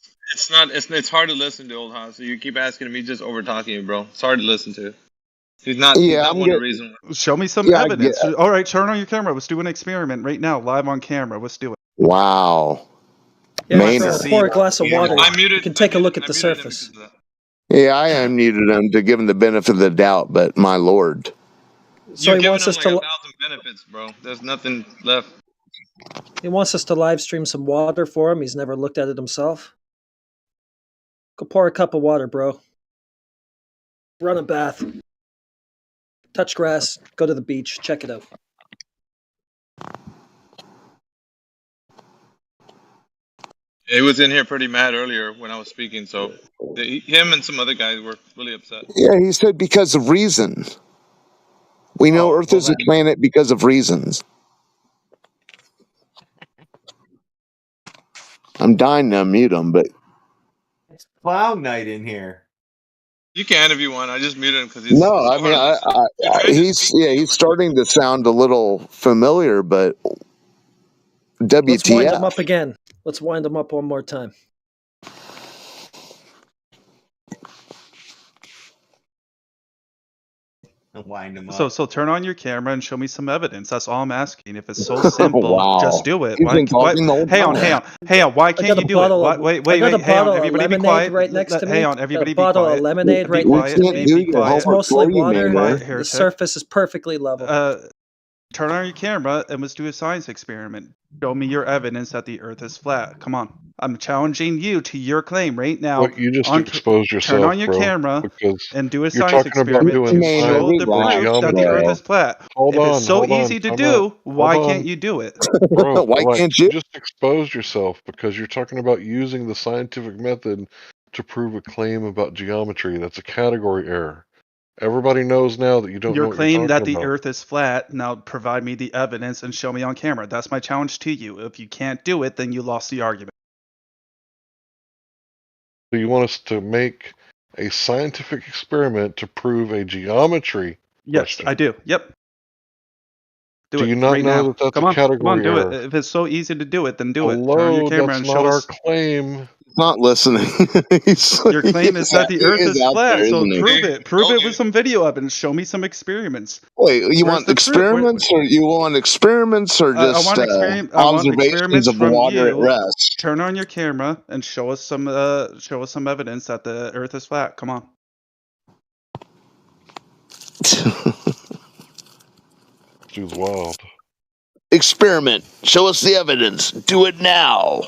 it's hard to listen to, old Haas. So you keep asking him, he's just over talking you, bro. It's hard to listen to. He's not one to reason with. Show me some evidence. All right, turn on your camera. Let's do an experiment right now, live on camera. Let's do it. Wow. Yeah, Maynard. pour a glass of water. I muted. You can take a look at the surface. Yeah, I unmuted him to give him the benefit of the doubt, but my lord. So You've he wants us given him to. 1,000 benefits, bro. There's nothing left. He wants us to live stream some water for him. He's never looked at it himself. Go pour a cup of water, bro. Run a bath. Touch grass. Go to the beach. Check it out. He was in here pretty mad earlier when I was speaking, so him and some other guys were really upset. Yeah, he said because of reason. We know Earth is a planet because of reasons. I'm dying to unmute him, but It's cloud night in here. You can if you want. I just muted him because he's. no, I mean, he's starting to sound a little familiar, but Let's wind him WTF? up again. Let's wind him up one more time. Wind him up. So turn on your camera and show me some evidence. That's all I'm asking. If it's so simple, Wow. just do it. He's been talking the whole Hey on. Why can't you do it? Wait. Hey on. Everybody be quiet. Right next to me. Hey on. Everybody be bottle quiet. of lemonade right Be next to quiet. me. Be quiet. It's mostly water. Here, The surface is perfectly level. Turn on your camera and let's do a science experiment. Show me your evidence that the Earth is flat. Come on. I'm challenging you to your claim right now. What you just exposed yourself, turn on your bro, camera because and do a you're science talking about experiment doing to show the proof that the Earth is flat. Hold if on, it's so hold on, easy to time do, out. why Hold can't on. you do it? Bro, Why right, can't you? just expose yourself because you're talking about using the scientific method to prove a claim about geometry. That's a category error. Everybody knows now that you don't know Your what you're claim talking that the about. Earth is flat, now provide me the evidence and show me on camera. That's my challenge to you. If you can't do it, then you lost the argument. So you want us to make a scientific experiment to prove a geometry Yes, question? I do. Yep. Do it you not right know now. that that's Come a on, category do error? it. If it's so easy to do it, then do it. Turn on your Hello, camera that's and not show our us. claim. not listening. Your claim is that the Earth is out flat, there, so isn't he? prove it. Prove it with some video evidence. Show me some experiments. Wait, you Where's want the proof? experiments, or you want experiments, or I just want I want observations experiments of from water at you. rest? Turn on your camera and show us some evidence that the Earth is flat. Come on. Dude's wild. Experiment. Show us the evidence. Do it now.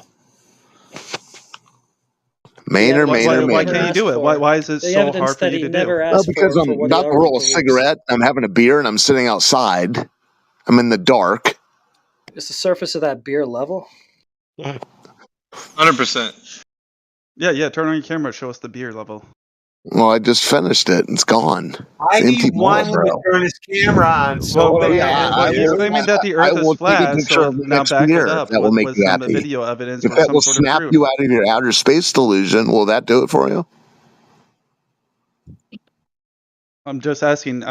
Maynard. Why can't you do it? Why is it the so evidence hard for that you he to never do? asked Because I'm what he about to already roll a believes. cigarette. I'm having a beer, and I'm sitting outside. I'm in the dark. Is the surface of that beer level? 100%. Yeah. Turn on your camera. Show us the beer level. Well, I just finished it. It's gone. I It's empty need one bottle, to bro. turn his camera on. So He's claiming that the I Earth is will take a flat. picture So of the now next back beer it if up that will make with you some happy. video evidence If or that some will sort of snap proof. you out of your outer space delusion, will that do it for you? I'm just asking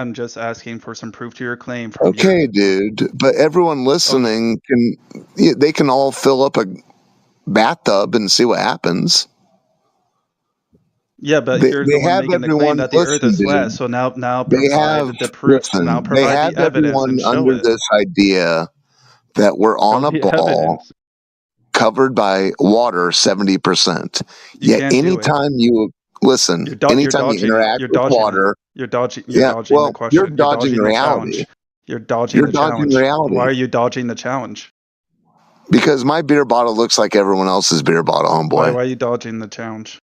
for some proof to your claim from Okay, dude. But everyone listening they can all fill up a bathtub and see what happens. Yeah, but They you're the one have making the claim everyone that the Earth listen, is flat. dude. So now They provide have the proofs. Now They provide have the evidence everyone and show under it. this idea that we're on Show a the ball evidence. covered by water 70%. You Yet can't do it. anytime you listen, You're anytime you dodging it. interact You're with dodging it. water, You're dodging yeah, the well, you're question. You're dodging dodging the reality. challenge. You're dodging You're the dodging challenge. reality. Why are you dodging the challenge? Because my beer bottle looks like everyone else's beer bottle, Why homeboy. are you dodging the challenge?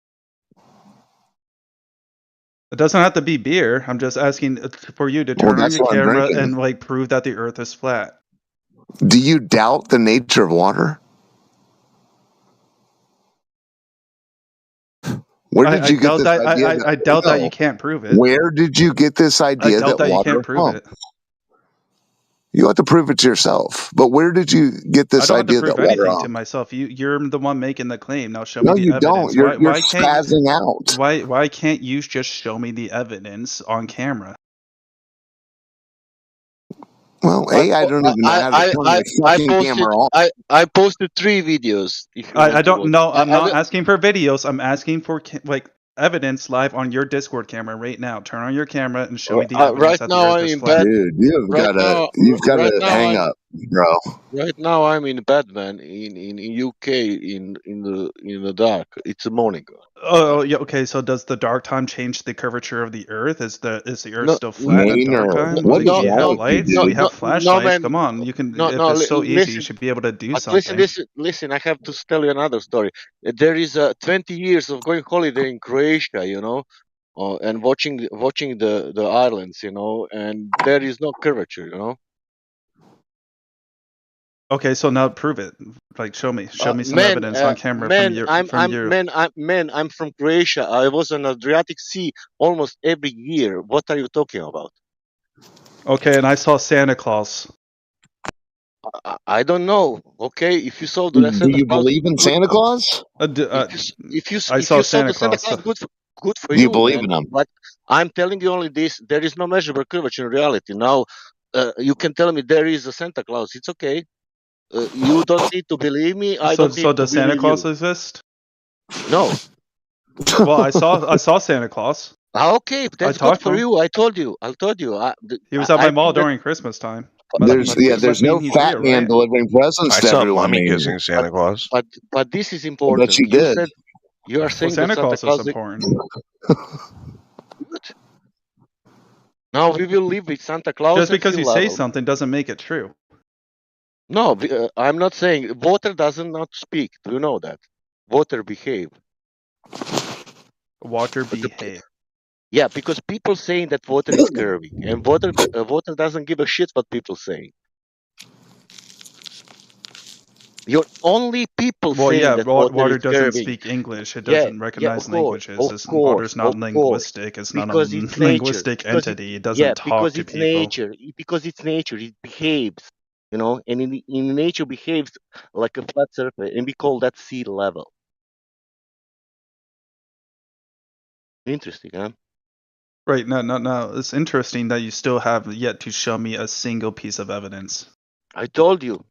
It doesn't have to be beer. I'm just asking for you to Well, turn on that's your what I'm camera drinking. and prove that the Earth is flat. Do you doubt the nature of water? Where did you get this idea? I doubt that you can't prove it. Where did you get this I idea doubt that that you water can't prove it. pumps? You have to prove it to yourself. But where did you get I this don't have to idea that prove water anything to pumps? myself. You're the one making the claim. Now show No, me the you don't. evidence. You're Why can't you? spazzing out. Why can't you just show me the evidence on camera? Well, I don't even know how to turn my fucking camera on. I posted 3 videos. If you I want to don't watch. know. I'm I not will- asking for videos. I'm asking for evidence live on your Discord camera right now. Turn on your camera and show me the evidence right that the now Earth I'm is in flat. bed. Dude, you've Right got to hang up, bro. Right now I'm in bed, man. In UK in the dark. It's a morning. Oh yeah. Okay. So does the dark time change the curvature of the Earth? Is the Earth No, still flat at dark Maynard, time? what Like, is do you wrong have with you, lights? dude? We have flashlights. man. Come on. You can. No, If no. it's so easy, you Listen, should be able to do but something. listen. I have to tell you another story. There is 20 years of going holiday in Croatia, and watching the islands, and there is no curvature. Okay. So now prove it. Like, show me some Man, evidence on camera from your I'm from Croatia. I was on Adriatic Sea almost every year. What are you talking about? Okay, and I saw Santa Claus. I don't know. Okay, if you saw the Do Santa you Claus, believe in good. Santa Claus? I If saw you saw Santa the Santa Claus. Claus, good for Do you you, believe man. in him? But I'm telling you only this: there is no measurable curvature in reality. Now, you can tell me there is a Santa Claus. It's okay. You don't need to believe me. I don't So need to does Santa believe Claus you. exist? No. Well, I saw Santa Claus. Okay, that's good talked to for him. you. I told you. He was at my I mall think that. during Christmas time. There's Must no mean he's fat real, man right? delivering presents I to saw everyone, Mommy Maynard. kissing Santa Claus. But this is I bet important. you did. You are Well, saying that Santa Santa Claus is Claus. important. Good. Now we will live with Santa Claus Just at because sea you say level. something doesn't make it true. No, I'm not saying water doesn't not speak. Do you know that? Water behave. Water behave. Yeah, because people saying that water is curvy, and water doesn't give a shit what people saying. You're only people Well, saying yeah, that water is water doesn't curving. speak English. It Yeah, doesn't yeah, recognize of languages. course, Water's not of course. linguistic. It's not a Because it's nature. linguistic entity. It doesn't talk Because to it's people. nature. Because it's nature. It behaves, and in nature behaves like a flat surface, and we call that sea level. Interesting, huh? Right. No. It's interesting that you still have yet to show me a single piece of evidence. I told you.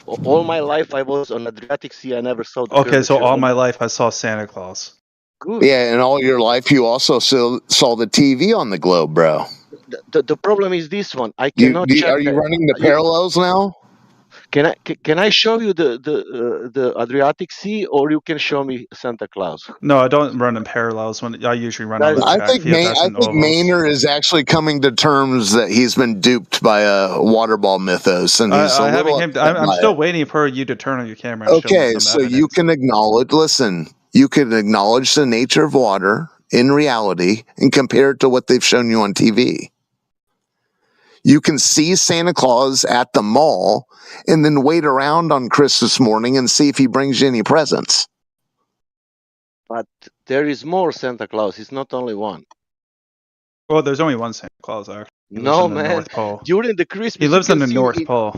All my life I was on Adriatic Sea. I never saw the Okay, so curvature. all my life I saw Santa Claus. Good. Yeah, and all your life you also saw the TV on the globe, bro. The problem is this one. I You, cannot do, check. are you running the parallels now? Can I show you the Adriatic Sea, or you can show me Santa Claus? No, I don't run in parallels. When I usually run on the I track field. That's in ovals. Maynard is actually coming to terms that he's been duped by a water ball mythos, and he's I a little haven't. upset I'm by still it. waiting for you to turn on your camera and show me Okay, some so evidence. you can acknowledge. Listen, you can acknowledge the nature of water in reality and compare it to what they've shown you on TV. You can see Santa Claus at the mall and then wait around on Christmas morning and see if he brings you any presents. But there is more Santa Claus. It's not only one. Well, there's only one Santa Claus. Actually, he lives No, in the man. North Pole. During the Christmas, He lives you in can the see North Pole.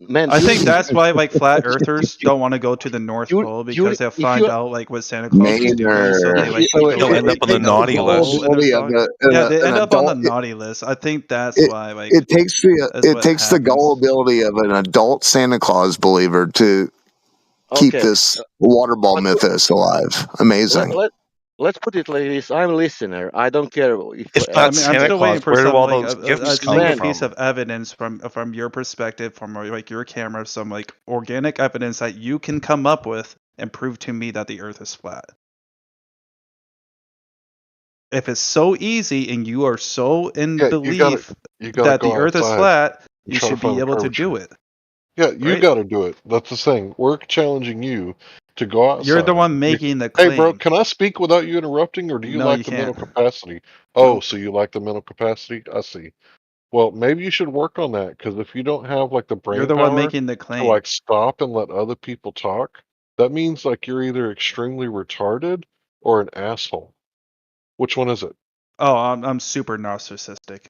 Man, I think that's why like flat earthers don't want to go to the North Pole because they'll find out like what Santa Claus is doing. So they like They'll end up on the naughty list. Yeah, they end up on the naughty list. I think that's why like it takes the happens. gullibility of an adult Santa Claus believer to keep this water ball mythos alive. Amazing. Let's put it like this. I'm a listener. I don't care if I'm still waiting for some like a single from? piece of evidence from your perspective, from like your camera, some like organic evidence that you can come up with and prove to me that the Earth is flat. If it's so easy and you are so in belief that the Earth is flat, you should be able to do it. Yeah, you right? got to do it. That's the thing. We're challenging you to go outside. You're the one making the claim. Hey, bro, can I speak without you interrupting, or do you No, like you the can't. mental capacity? Oh, so you like the mental capacity? I see. Well, maybe you should work on that, because if you don't have like the brain You're the power one making the claim. to like stop and let other people talk, that means like you're either extremely retarded or an asshole. Which one is it? Oh, I'm super narcissistic.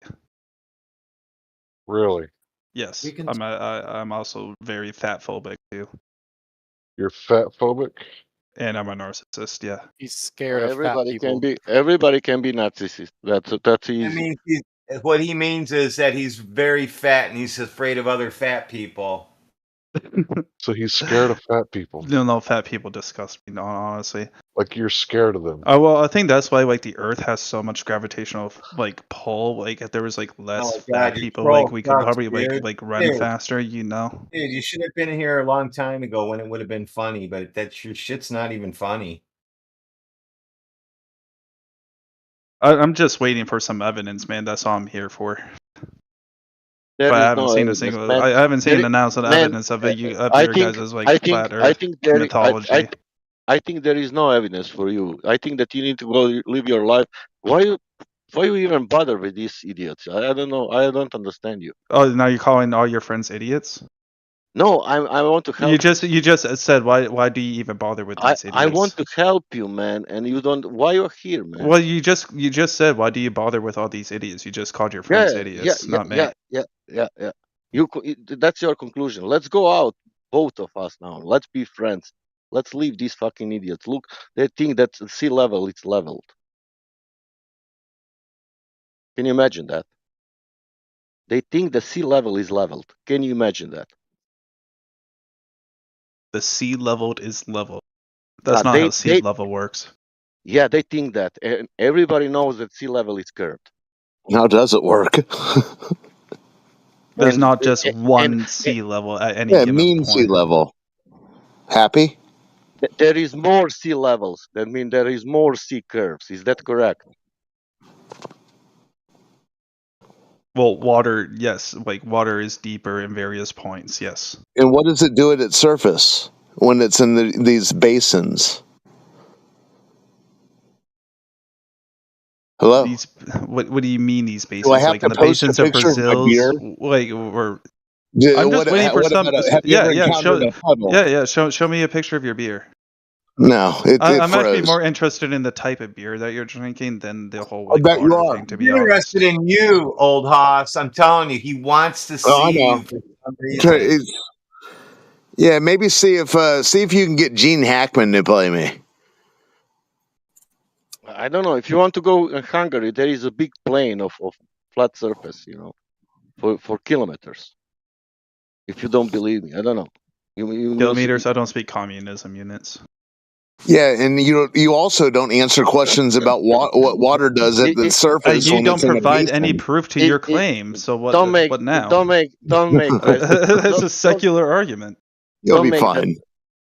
Really? Yes, I'm also very fat phobic too. You're fat phobic? And I'm a narcissist, yeah. He's scared of fat everybody people. everybody can be narcissist. That's easy. I mean, what he means is that he's very fat and he's afraid of other fat people. So he's scared of fat people. No, fat people disgust me, honestly. Like you're scared of them. Oh well, I think that's why like the Earth has so much gravitational like pull. Like if there was like less fat people, like we could probably like run faster. You know. Dude, you should have been here a long time ago when it would have been funny, but that your shit's not even funny. I'm just waiting for some evidence, man. That's all I'm here for. There but is I haven't no seen evidence, a single. man. I haven't seen There- an announcement man, evidence of you of I your think- guys' like I think- flat I Earth think there- mythology. I think there is no evidence for you. I think that you need to go live your life. Why you even bother with these idiots? I don't know. I don't understand you. Oh, now you're calling all your friends idiots? No, I want to help. You just said why do you even bother with these idiots? I want to help you, man, and you don't. Why you're here, man? Well, you just said why do you bother with all these idiots? You just called your friends idiots, not me. Yeah. That's your conclusion. Let's go out, both of us now. Let's be friends. Let's leave these fucking idiots. Look, they think that sea level is leveled. Can you imagine that? They think the sea level is leveled. Can you imagine that? The sea leveled is level. That's not how sea level works. Yeah, they think that, and everybody knows that sea level is curved. How does it work? There's not just one sea level at any given mean point. sea level. Happy? There is more sea levels. That means there is more sea curves. Is that correct? Well, water, yes, like water is deeper in various points, yes. And what does it do at its surface when it's in these basins? Hello. What do you mean these basins? Do I have like to in the post a basins of picture of my Brazil, beer? like or Yeah, I'm just waiting for some. have you ever encountered a puddle? Show me a picture of your beer. No, it I'm actually froze. more interested in the type of beer that you're drinking than the whole I like bet you water are. thing. To be I'm honest, interested in you, old Haas. I'm telling you, he wants to see I know. you for some reason. Yeah, maybe see if you can get Gene Hackman to play me. I don't know. If you want to go in Hungary, there is a big plain of flat surface, for kilometers. If you don't believe me, I don't know. Kilometers. I don't speak communism units. Yeah, and you also don't answer questions about what water does at the surface. You when don't it's in provide Aviation. any proof to your claim. So what? Don't make what now? don't make That's a secular argument. You'll be make fine.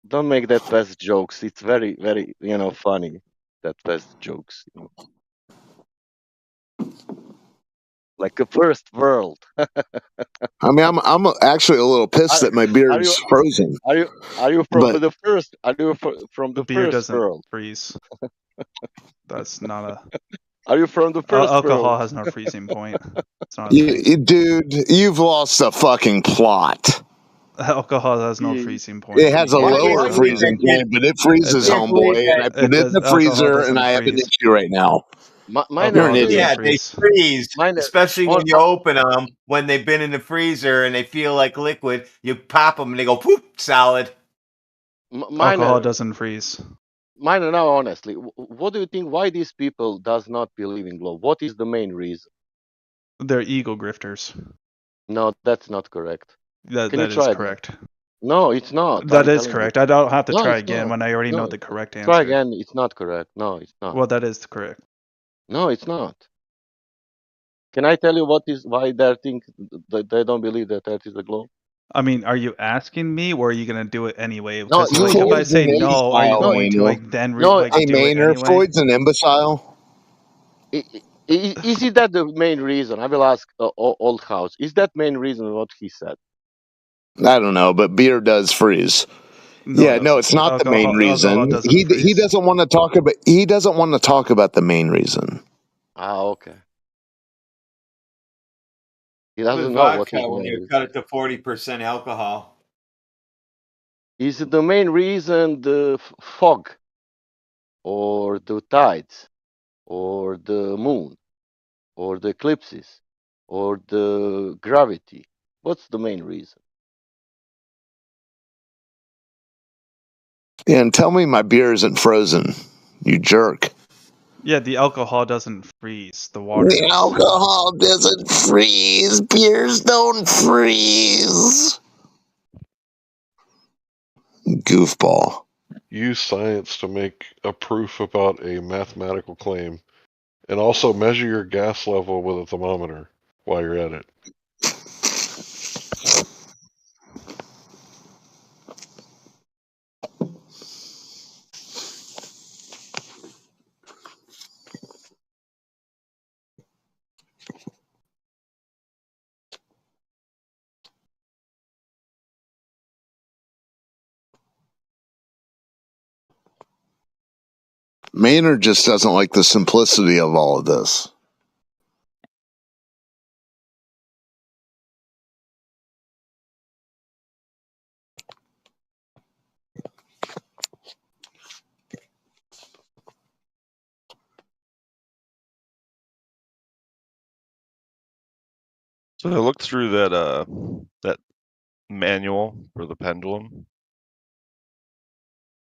Don't make that pest jokes. It's very funny, that pest jokes. Like a first world. I mean, I'm actually a little pissed that my beard's frozen. Are you from the first? Are you from the beer first doesn't world? freeze. That's not a. Are you from the first alcohol world? has no freezing point. It's not a thing. Dude, you've lost the fucking plot. Alcohol has no freezing point. It has a lower freezing point, but it freezes, homeboy. And I put it in the freezer, and I have an issue right now. You're an idiot. Yeah, they freeze, especially when you open them. When they've been in the freezer and they feel like liquid, you pop them and they go poof, solid. Alcohol doesn't freeze. Mine now, honestly, what do you think? Why these people does not believe in globe? What is the main reason? They're ego grifters. No, that's not correct. That is correct. No, it's not. That is correct. I don't have to No, try it's again not. when I already know No, the correct answer. Try again. It's not correct. No, it's not. Well, that is correct. No, it's not. Can I tell you why they think they don't believe that Earth is a globe? I mean, are you asking me, or are you gonna do it anyway? No, Because like, if I say no, are you going to like then do it anyway? Freud's an imbecile. Is it that the main reason? I will ask Old House. Is that main reason what he said? I don't know, but beer does freeze. No, it's not the main reason. He doesn't want to talk about. He doesn't want to talk about the main reason. Ah, okay. He doesn't With know what vodka, is when you cut it to 40% alcohol. Is the main reason the fog, or the tides, or the moon, or the eclipses, or the gravity? What's the main reason? And tell me my beer isn't frozen, you jerk. Yeah, the alcohol doesn't freeze. The water. The alcohol doesn't freeze. Beers don't freeze. Goofball. Use science to make a proof about a mathematical claim, and also measure your gas level with a thermometer while you're at it. Maynard just doesn't like the simplicity of all of this. So I looked through that manual for the pendulum.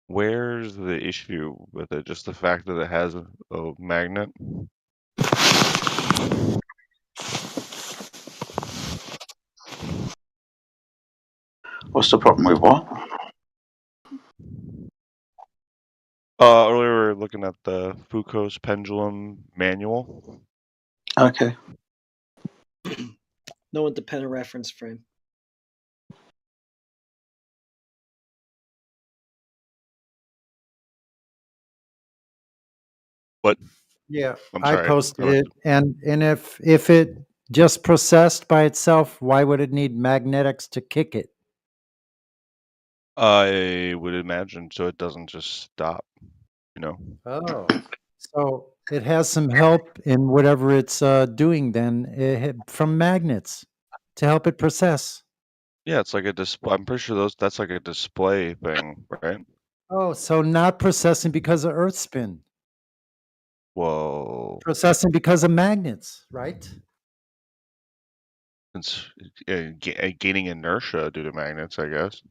Where's the issue with it? Just the fact that it has a magnet? What's the problem with what? Earlier we were looking at the Foucault's pendulum manual. Okay. No independent reference frame. What? Yeah, I'm I sorry. posted it, and if it just processed by itself, why would it need magnetics to kick it? I would imagine so it doesn't just stop, you know. Oh, so it has some help in whatever it's doing then from magnets to help it process. Yeah, it's like a display. I'm pretty sure that's like a display thing, right? Oh, so not processing because of Earth spin. Whoa. Processing because of magnets, right? It's gaining inertia due to magnets, I guess.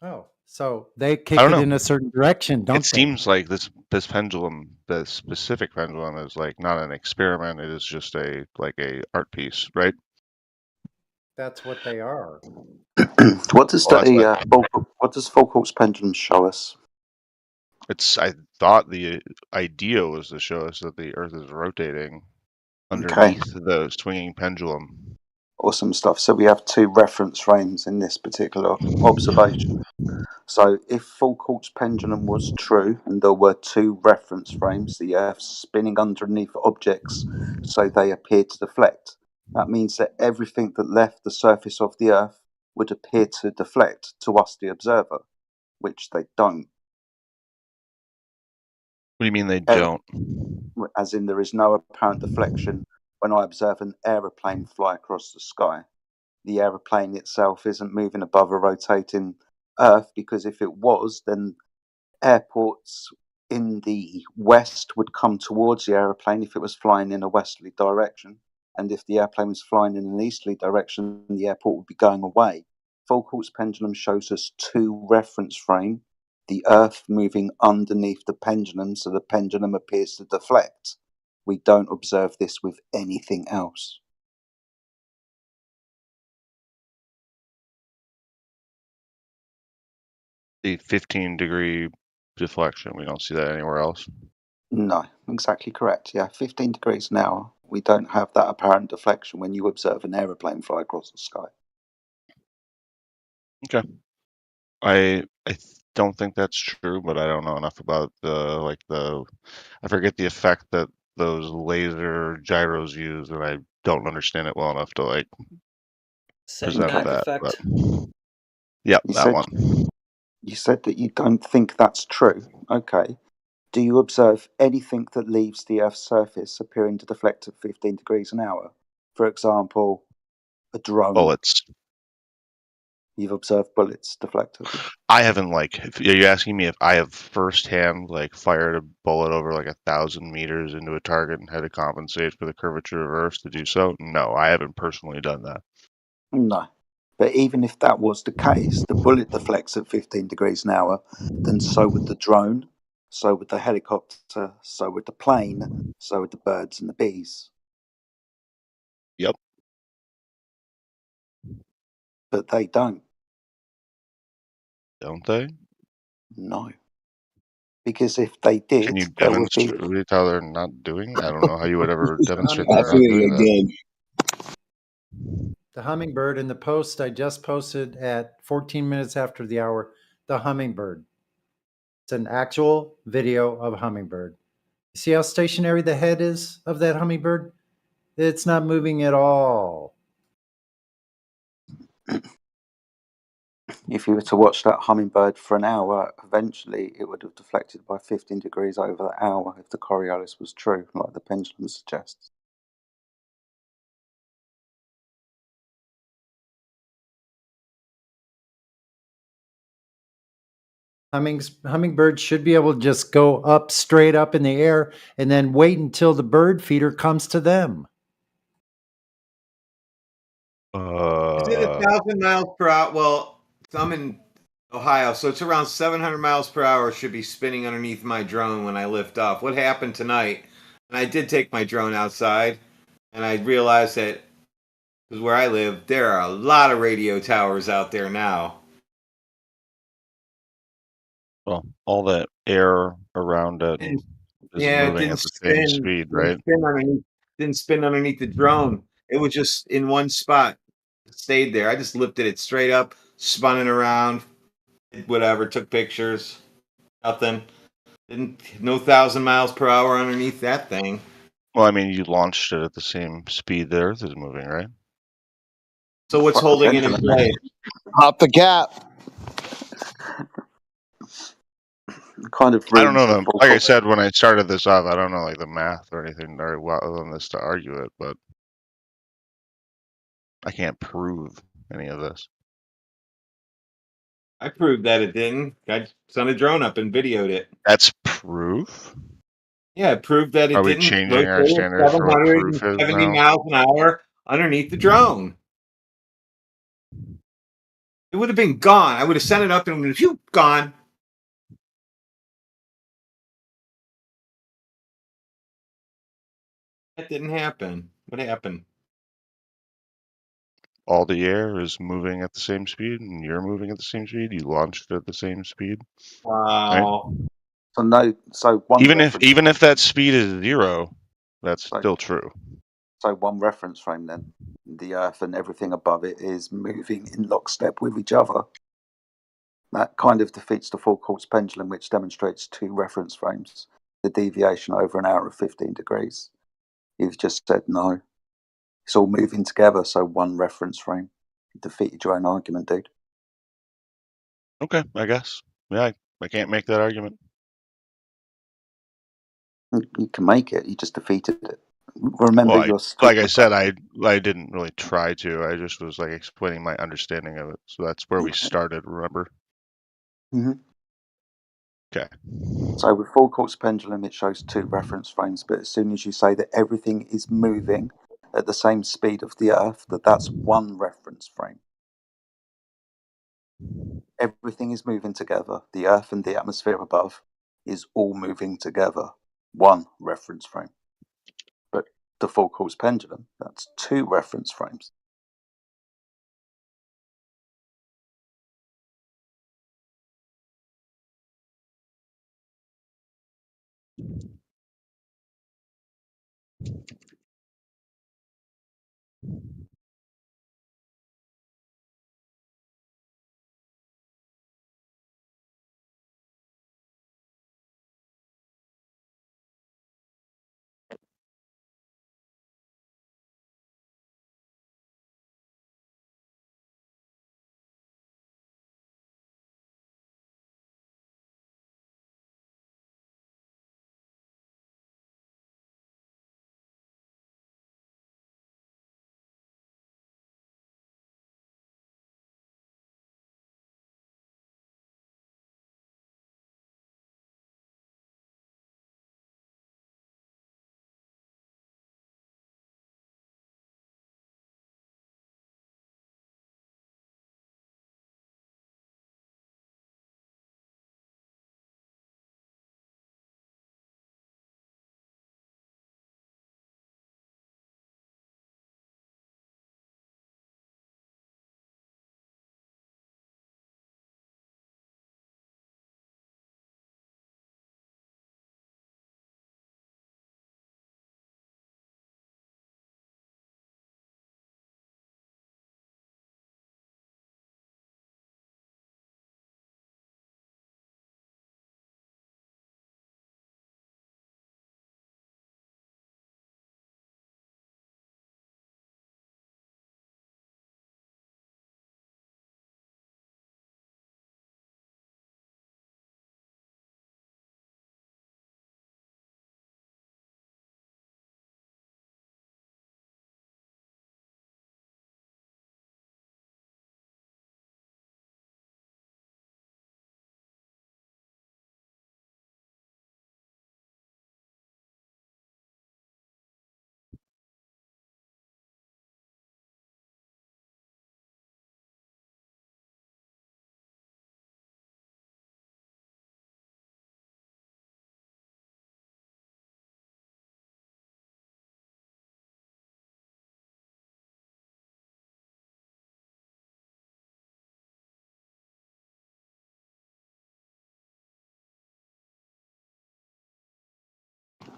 Oh, so they kick I don't it know. in a certain direction, don't It seems like this pendulum, the specific pendulum, is like not an experiment. It is just a art piece, right? that's what they are. What does Well, that's what does Foucault's pendulum show us? I thought the idea was to show us that the Earth is rotating Okay, underneath the swinging pendulum. awesome stuff. So we have two reference frames in this particular observation. So if Foucault's pendulum was true and there were two reference frames, the Earth spinning underneath objects so they appear to deflect, that means that everything that left the surface of the Earth would appear to deflect to us, the observer, which they don't. What do you mean they don't? As in, there is no apparent deflection when I observe an aeroplane fly across the sky. The aeroplane itself isn't moving above a rotating Earth, because if it was, then airports in the west would come towards the aeroplane if it was flying in a westerly direction, and if the airplane was flying in an easterly direction, the airport would be going away. Foucault's pendulum shows us two reference frame, the Earth moving underneath the pendulum, so the pendulum appears to deflect. We don't observe this with anything else. The 15-degree deflection, we don't see that anywhere else. No, exactly correct. Yeah, 15 degrees an hour. We don't have that apparent deflection when you observe an aeroplane fly across the sky. Okay. I don't think that's true, but I don't know enough about I forget the effect that those laser gyros use, and I don't understand it well enough to present Sandbag that. effect. But yeah, that one. You said that you don't think that's true. Okay. Do you observe anything that leaves the Earth's surface appearing to deflect at 15 degrees an hour? For example, a drone. Bullets. You've observed bullets deflected. I haven't are you asking me if I have firsthand fired a bullet over 1,000 meters into a target and had to compensate for the curvature of Earth to do so? No, I haven't personally done that. No. But even if that was the case, the bullet deflects at 15 degrees an hour, then so would the drone, so would the helicopter, so would the plane, so would the birds and the bees. Yep. But they don't. Don't they? No. Because if they did, Can you there would be... demonstrate how they're not doing it? I don't know how you would ever demonstrate they're not Hummingbird. doing that. The hummingbird in the post I just posted at 14 minutes after the hour, the hummingbird. It's an actual video of a hummingbird. See how stationary the head is of that hummingbird? It's not moving at all. If you were to watch that hummingbird for an hour, eventually it would have deflected by 15 degrees over that hour if the Coriolis was true, like the pendulum suggests. Hummingbirds should be able to just go up straight up in the air and then wait until the bird feeder comes to them. Is it 1,000 miles per hour? Well, I'm in Ohio, so it's around 700 miles per hour should be spinning underneath my drone when I lift off. What happened tonight? And I did take my drone outside, and I realized that because where I live, there are a lot of radio towers out there now. Well, all that air around it is Yeah, it moving didn't at the same spin. speed, right? Didn't spin underneath the drone. It was just in one spot. It stayed there. I just lifted it straight up, spun it around, did whatever, took pictures. Nothing. No 1,000 miles per hour underneath that thing. Well, I mean, you launched it at the same speed the Earth is moving, right? So what's holding it in place? Hop the gap. Kind of I don't know. Like I Foucault. said when I started this off, I don't know the math or anything very well on this to argue it, but I can't prove any of this. I proved that it didn't. I sent a drone up and videoed it. That's proof? Yeah, it proved that Are it we didn't changing our rotate at standards for what proof is 770 now? miles an hour underneath the drone. It would have been gone. I would have sent it up and it would have gone. That didn't happen. What happened? all the air is moving at the same speed, and you're moving at the same speed. You launched at the same speed. Wow. Right? So no, so one reference. Even if that speed is 0, that's still true. So one reference frame then, the Earth and everything above it is moving in lockstep with each other. That kind of defeats the full quartz pendulum, which demonstrates 2 reference frames, the deviation over an hour of 15 degrees. You've just said no. It's all moving together, so one reference frame. You defeated your own argument, dude. Okay, I guess. Yeah, I can't make that argument. You can make it, you just defeated it. Remember Well, your like I said, I didn't really try to. I just was like explaining my understanding of it. So that's where we started, remember? Mm-hmm. Okay. So with full quartz pendulum, it shows 2 reference frames, but as soon as you say that everything is moving at the same speed of the Earth, that's 1 reference frame. Everything is moving together. The Earth and the atmosphere above is all moving together. 1 reference frame. But the full quartz pendulum, that's 2 reference frames.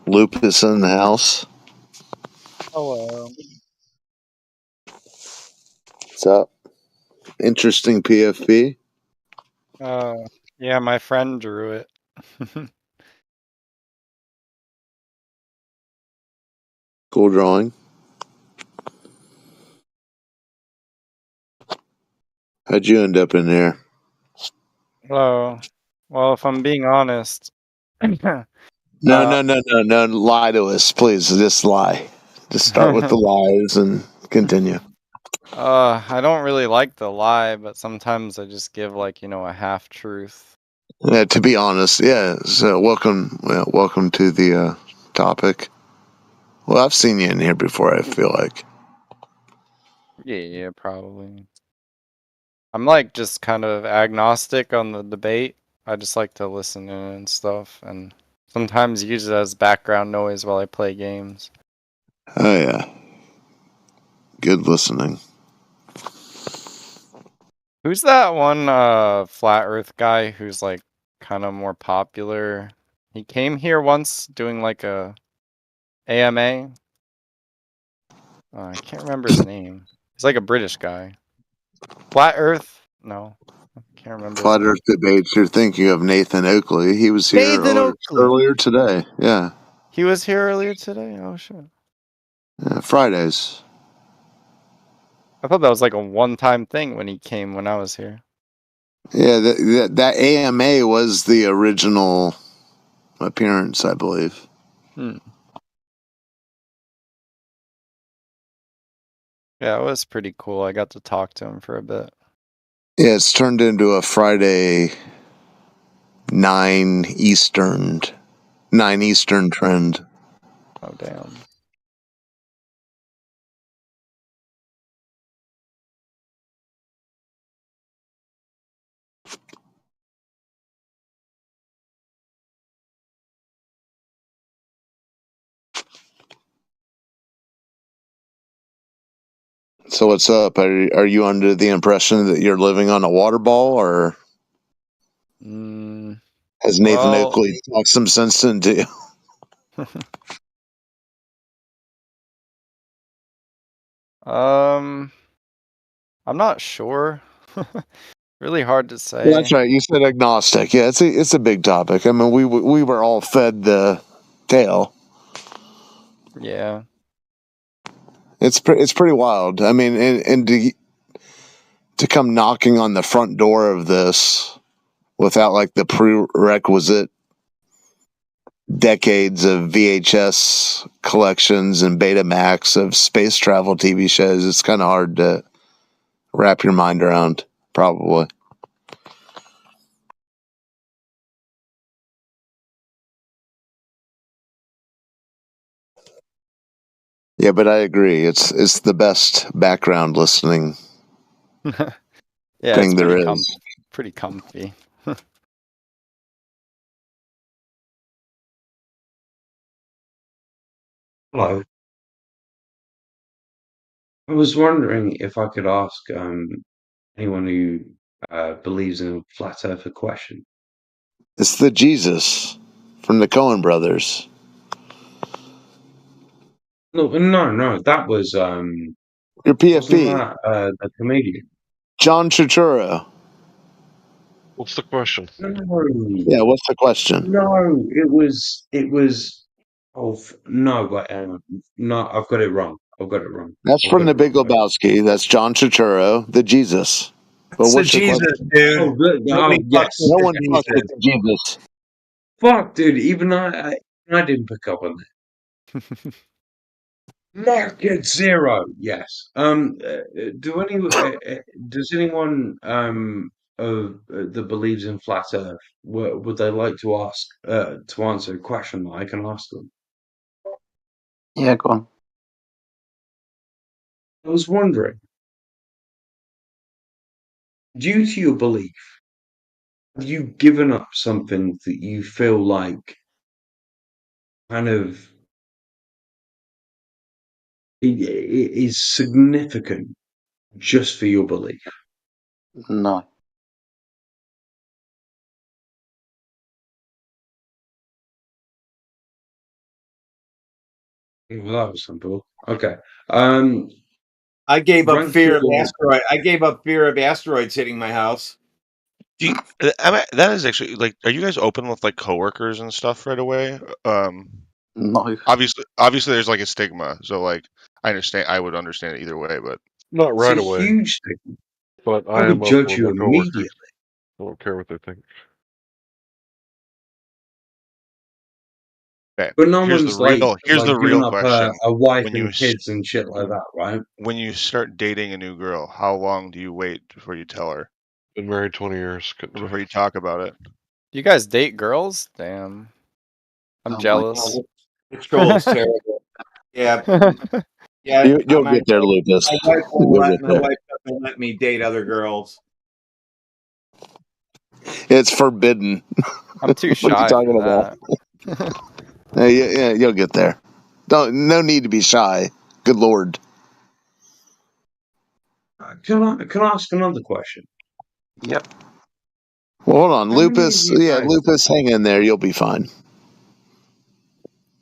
Lupus in the house. Hello. What's up? Interesting PFP. Yeah, my friend drew it. Cool drawing. How'd you end up in there? Hello. Well, if I'm being honest, No. Lie to us, please. Just lie. Just start with the lies and continue. I don't really like the lie, but sometimes I just give like, a half truth. Yeah, to be honest, yeah. So welcome to the topic. Well, I've seen you in here before. I feel like. Yeah, probably. I'm like just kind of agnostic on the debate. I just like to listen in and stuff, and sometimes use it as background noise while I play games. Oh yeah. Good listening. Who's that one flat Earth guy who's like kind of more popular? He came here once doing like a AMA. I can't remember his name. He's like a British guy. Flat Earth? No, I can't remember his Flat name. Earth debates. You're thinking of Nathan Oakley. He was here Nathan Oakley. earlier today. Yeah. He was here earlier today. Oh shit. Fridays. I thought that was like a one-time thing when he came when I was here. Yeah, that AMA was the original appearance, I believe. Yeah, it was pretty cool. I got to talk to him for a bit. Yeah, it's turned into a Friday 9 Eastern trend. Oh damn. So what's up? Are you under the impression that you're living on a water ball, or has Nathan Well, Oakley talked some sense into you? I'm not sure. Really hard to say. Well, that's right. You said agnostic. Yeah, it's a big topic. I mean, we were all fed the tale. Yeah. It's pretty wild. I mean, and to come knocking on the front door of this without like the prerequisite decades of VHS collections and Betamax of space travel TV shows, it's kind of hard to wrap your mind around, probably. Yeah, but I agree. It's the best background listening Yeah, thing it's there pretty is. pretty comfy. Hello. I was wondering if I could ask anyone who believes in a flat Earth a question. It's the Jesus from the Coen brothers. No, that was Your wasn't PFP. that the comedian? John Turturro. What's the question? No, Yeah, what's the question? no, it was. Oh no, but no, I've got it wrong. I've got it wrong. That's I've from got the it Big wrong. Okay. Lebowski. That's John Turturro, the Jesus. But It's the what's your Jesus, question? dude. Oh, Nobody fucks yes. with No the one fucks with Jesus. the Jesus. Fuck, dude. Even I didn't pick up on that. Market zero. Yes. Does anyone that believes in flat Earth would they like to ask to answer a question that I can ask them? Yeah, go on. I was wondering, due to your belief, have you given up something that you feel like kind of is significant just for your belief? No. Well, that was simple. Okay. I gave up Rank fear of your. asteroid. I gave up fear of asteroids hitting my house. That is actually like, are you guys open with like coworkers and stuff right away? No. Obviously, there's like a stigma, so like I would understand it either way, but Not It's a right away, huge thing. but I I would am open judge with you my coworkers. immediately. I don't care what they think. okay. But no Here's the one's like real giving up question: a wife when and kids and shit like that, right? when you start dating a new girl, how long do you wait before you tell her? Been married 20 years. Or before you talk about it? You guys date girls? Damn. I'm Oh my jealous. God. The troll's terrible. Yeah, yeah. You'll get there, Lucas. My wife won't You'll let get my there. wife doesn't let me date other girls. It's forbidden. I'm too What are you shy talking for about? that. Yeah, you'll get there. No need to be shy. Good Lord. Can I ask another question? Yep. Well, hold on, How many of Lupus. you Yeah, guys? Lupus, hang in there. You'll be fine.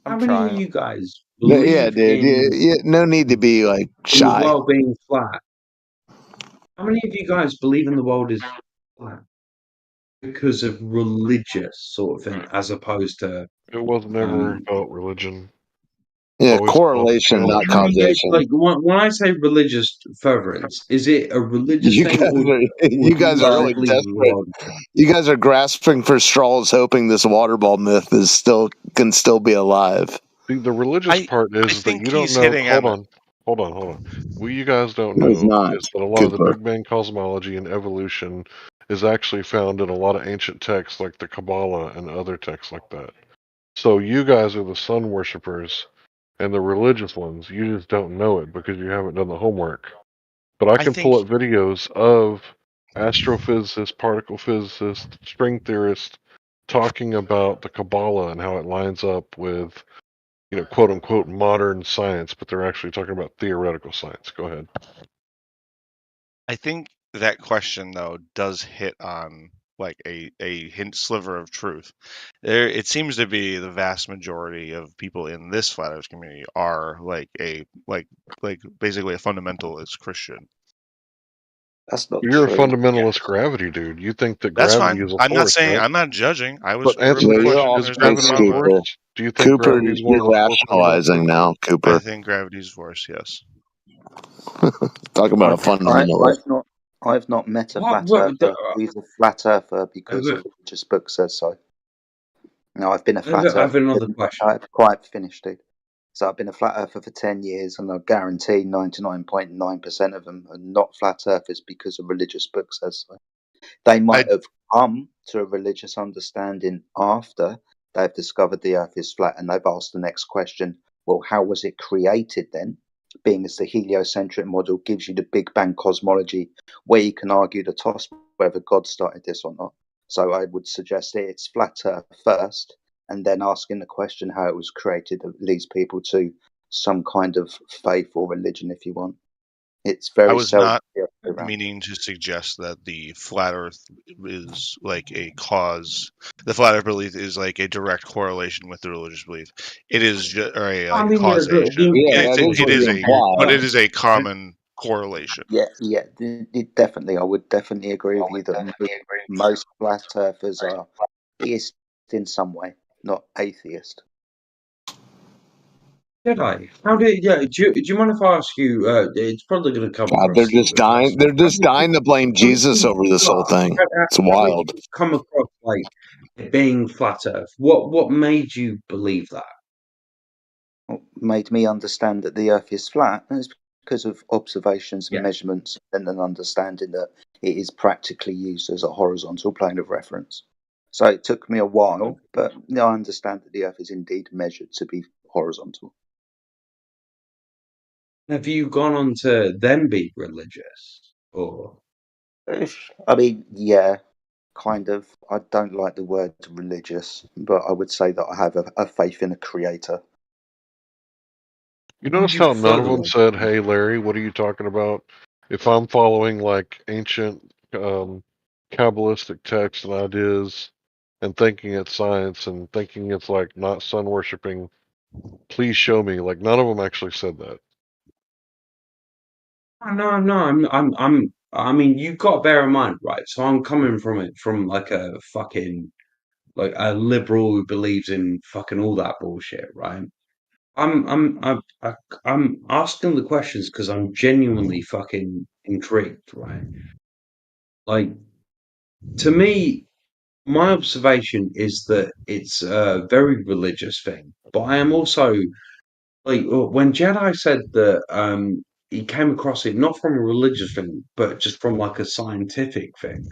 How I'm many of trying. you guys Yeah, believe dude. in No need to be like the shy. world being flat? How many of you guys believe in the world is flat because of religious sort of thing, as opposed to It was never about religion. Yeah, Always about correlation, not how many theology. causation. like when I say religious furtherance, is it a religious You thing, guys are or you do you guys are actually really believe in the desperate. world is flat? You guys are grasping for straws, hoping this water ball myth is can still be alive. The religious part I is that think you don't he's know. hitting Hold on. on, hold on, hold on. What you guys don't No, he's know not, is that a lot of the Cooper. Big Bang cosmology and evolution is actually found in a lot of ancient texts like the Kabbalah and other texts like that. So you guys are the sun worshippers and the religious ones. You just don't know it because you haven't done the homework. But I I can think pull up videos of astrophysicists, particle physicists, string theorists talking about the Kabbalah and how it lines up with, quote unquote, modern science, but they're actually talking about theoretical science. Go ahead. I think that question though does hit on like a hint sliver of truth. It seems to be the vast majority of people in this flat earth community are like basically a fundamentalist Christian. That's not You're a true. fundamentalist gravity dude. You think that That's gravity fine. is a I'm not force, saying right? I'm not judging. I was But answer proving the the Yeah, you're question: off question. Is There's nothing base, gravity a wrong with it. Cooper. force? Do you think Cooper, gravity is one of you're the four fundamental rationalizing forces? now, I Cooper. think gravity's force. Yes. Talk about a fundamentalist. I've not met a What? flat What? earther who's a flat earther because a I've, religious book says so. No, I've been a flat I have earther. another question. I've quite finished it. So I've been a flat earther for 10 years, and I guarantee 99.9% of them are not flat earthers because a religious book says so. They might have come to a religious understanding after they've discovered the earth is flat, and they've asked the next question, well, how was it created then? Being as the heliocentric model gives you the Big Bang cosmology, where you can argue the toss whether God started this or not. So I would suggest that it's flat earth first, and then asking the question how it was created that leads people to some kind of faith or religion, if you want. It's I very was seldom not the other way around. meaning to suggest that the flat Earth is like a cause. The flat Earth belief is like a direct correlation with the religious belief. It is just or a I like mean, yeah, causation. Yeah, that is It what is you a, imply. but it is a common correlation. Yeah, definitely. I would definitely agree with you that most flat earthers are theist in some way, not atheist. did I? How did? Yeah. Do you mind if I ask you? It's probably going to come God, across stupid. First of they're all, just dying to blame how did Jesus you over this whole thing. It's how did wild. you come across like it being flat Earth? What made you believe that? What made me understand that the earth is flat is because of observations and Yeah. measurements and an understanding that it is practically used as a horizontal plane of reference. So it took me a while, but I understand that the earth is indeed measured to be horizontal. Have you gone on to then be religious, or? I mean, yeah, kind of. I don't like the word religious, but I would say that I have a faith in a creator. You Would notice you how none prefer of the them word? said, "Hey, Larry, what are you talking about?" If I'm following like ancient Kabbalistic texts and ideas and thinking it's science and thinking it's like not sun worshipping, please show me. Like none of them actually said that. No. I mean, you've got to bear in mind, right? So I'm coming from it from like a fucking like a liberal who believes in fucking all that bullshit, right? I'm asking the questions because I'm genuinely fucking intrigued, right? Like to me, my observation is that it's a very religious thing, but I am also like when Jedi said that he came across it not from a religious thing, but just from like a scientific thing.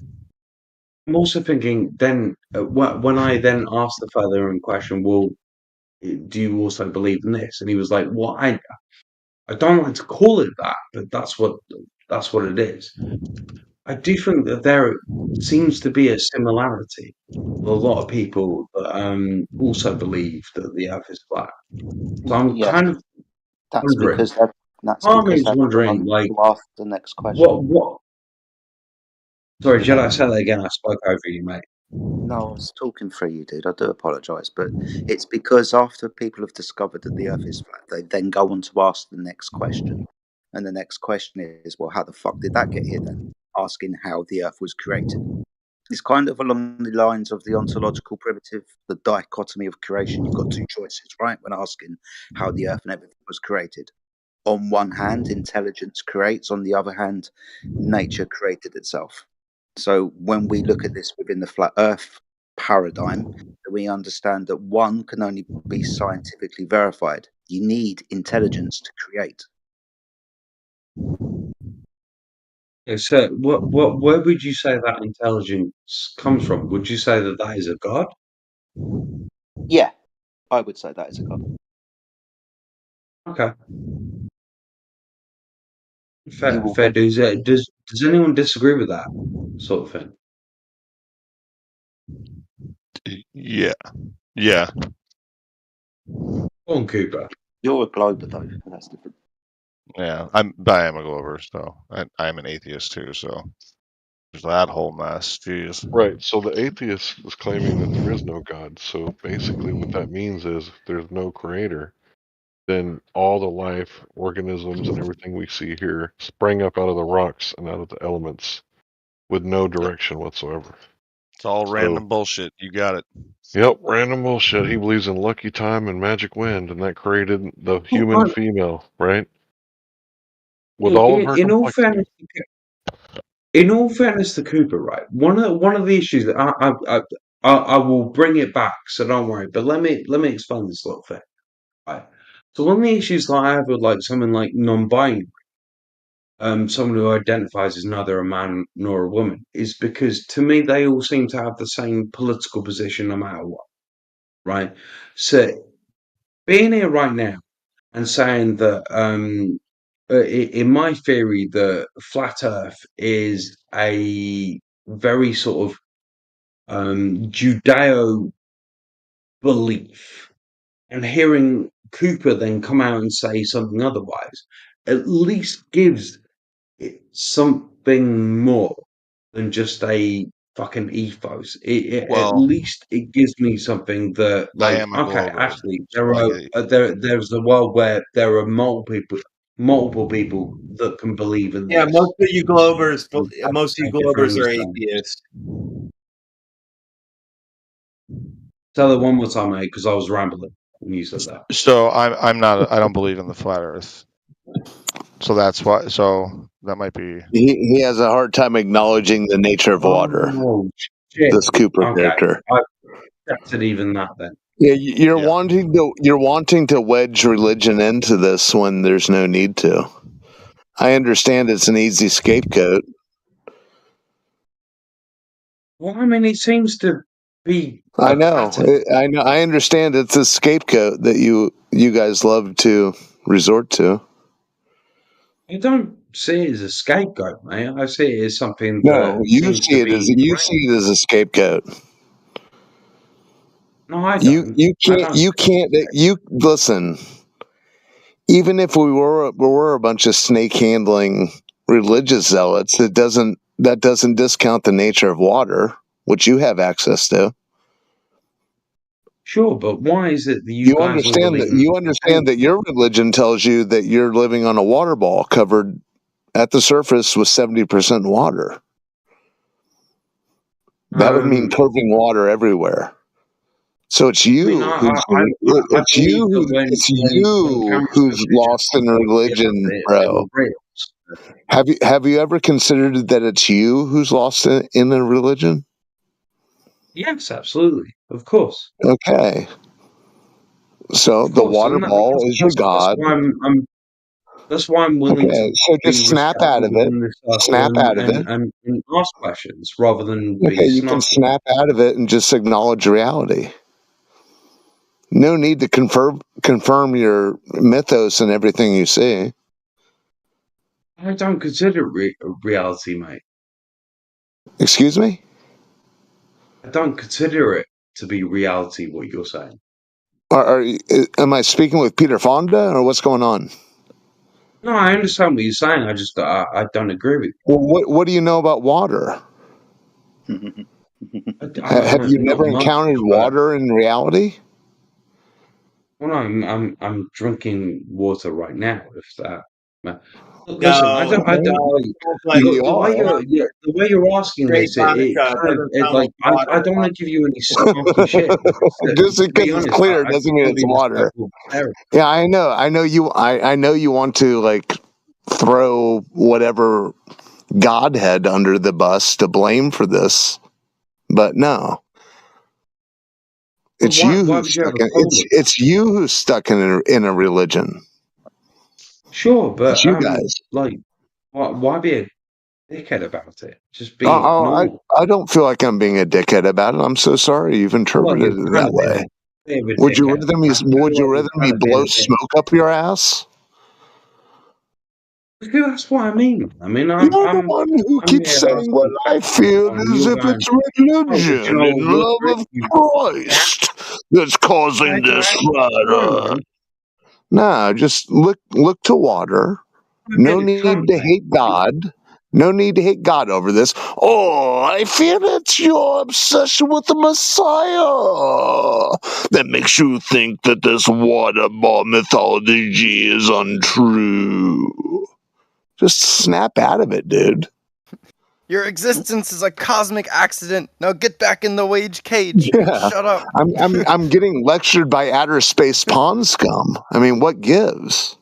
I'm also thinking then when I then asked the further in question, well, do you also believe in this? And he was like, well, I don't like to call it that, but that's what it is. I do think that there seems to be a similarity with a lot of people that also believe that the Earth is flat. So I'm Yes, kind of that's wondering. because they've, that's Part of me because is they've gone wondering, on like, to ask the next question. what Sorry, Jedi, say that again. I spoke over you, mate. No, I was talking for you, dude. I do apologise, but it's because after people have discovered that the Earth is flat, they then go on to ask the next question, and the next question is, well, how the fuck did that get here then? Asking how the Earth was created. It's kind of along the lines of the ontological primitive, the dichotomy of creation. You've got two choices, right? When asking how the Earth and everything was created. On one hand, intelligence creates. On the other hand, nature created itself. So when we look at this within the flat Earth paradigm, we understand that one can only be scientifically verified. You need intelligence to create. Yeah, so, where would you say that intelligence comes from? Would you say that that is a god? Yeah, I would say that is a god. Okay, You will fair get dues. Does anyone disagree with that sort of thing? Yeah. Yeah. Go on, Cooper. You're a glober, though. That's different. Yeah. I am a Glover, so I'm an atheist too. So there's that whole mess. Jeez. Right. So the atheist is claiming that there is no God. So basically, what that means is there's no creator. Then all the life, organisms, and everything we see here sprang up out of the rocks and out of the elements with no direction whatsoever. It's all So, random bullshit. You got it. yep, random bullshit. He believes in lucky time and magic wind, and that created the human female, right? With all of her In all complexity. fairness, to Cooper, right? One of the issues that I will bring it back, so don't worry. But let me explain this little bit. Right. So one of the issues that I have with like someone like non-binary, someone who identifies as neither a man nor a woman, is because to me they all seem to have the same political position no matter what. Right. So being here right now and saying that in my theory the flat earth is a very sort of Judeo belief, and hearing Cooper then come out and say something otherwise at least gives it something more than just a fucking ethos. At Well, least it gives me something that, I like, am a okay, Glover, actually, so I get. there's a world where there are multiple people that can believe in Yeah, this and have the most of you same different Globers are understanding. atheists. Tell it one more time, mate, because I was rambling when you said that. So I'm not. I don't believe in the flat Earth. So that's why. So that might be. He has a hard time acknowledging the nature of water. Oh shit! This Cooper Okay, character. I accepted even that then. Yeah, you're Yeah. wanting to wedge religion into this when there's no need to. I understand it's an easy scapegoat. Well, I mean, it seems to be I a know. pattern. I know. I understand it's a scapegoat that you guys love to resort to. I don't see it as a scapegoat, mate. I see it as something that No, seems to be you real. see it as a scapegoat. No, I don't. I don't see it as a you listen. Even if we were a bunch of snake handling religious zealots, that doesn't discount the nature of water, which you have access to. Sure, but why is it that you guys all believe in You the same? understand that your religion tells you that you're living on a water ball covered at the surface with 70% water. That would mean curving water everywhere. So it's I mean, you who's I believe that when cameras took who's pictures lost in of the Earth, religion, they were bro. real. Have you ever considered that it's you who's lost in a religion? Yes, absolutely, of course, Okay. So of the course, water and ball is your that's god. why that's why I'm willing Okay. to So be just snap out respectful of it. within this circle Snap out of it. and ask questions rather than Okay, be you can snarky. snap out of it and just acknowledge reality. No need to confirm your mythos and everything you see. I don't consider it reality, mate. Excuse me? I don't consider it to be reality. What you're saying? Am I speaking with Peter Fonda or what's going on? No, I understand what you're saying. I just I don't agree with you. Well, what do you know about water? Have you never not much, encountered but water in reality? well, I'm drinking water right now. If that, look, listen, No, I don't. sounds like The way the way you're asking straight this, it vodka. kind of Doesn't sound like like I water. don't want to give you any smoky shit because Just to be because it's honest, clear I doesn't mean it's totally respect water. all the parents. Yeah, I know. I know you want to like throw whatever godhead under the bus to blame for this, but no, But it's you why who's would you stuck ever in. call it? It's you who's stuck in a religion. Sure, It's but you guys. like, why be a dickhead about it? Just Oh, be oh, normal. I don't feel like I'm being a dickhead about it. I'm so sorry you've I feel like interpreted you're it kind that of way. being a bit of a Would you dickhead. rather me? I Would feel you like rather you're me kind of being blow a bit. smoke up your ass? That's what I mean. I mean, You're the one who I'm keeps here saying what asking I questions, feel and as you're if going, it's "Oh, well, do you religion know and what water love is?" of You Christ that's causing can this I ask you a story, flutter. man? No, just look to water. I'm a No bit of need cunt, to mate. hate God. No need to hate God over this. Oh, I fear it's your obsession with the Messiah that makes you think that this waterball mythology is untrue. Just snap out of it, dude. Your existence is a cosmic accident. Now get back in the wage cage. Yeah, Shut up. I'm getting lectured by outer space pond scum. I mean, what gives?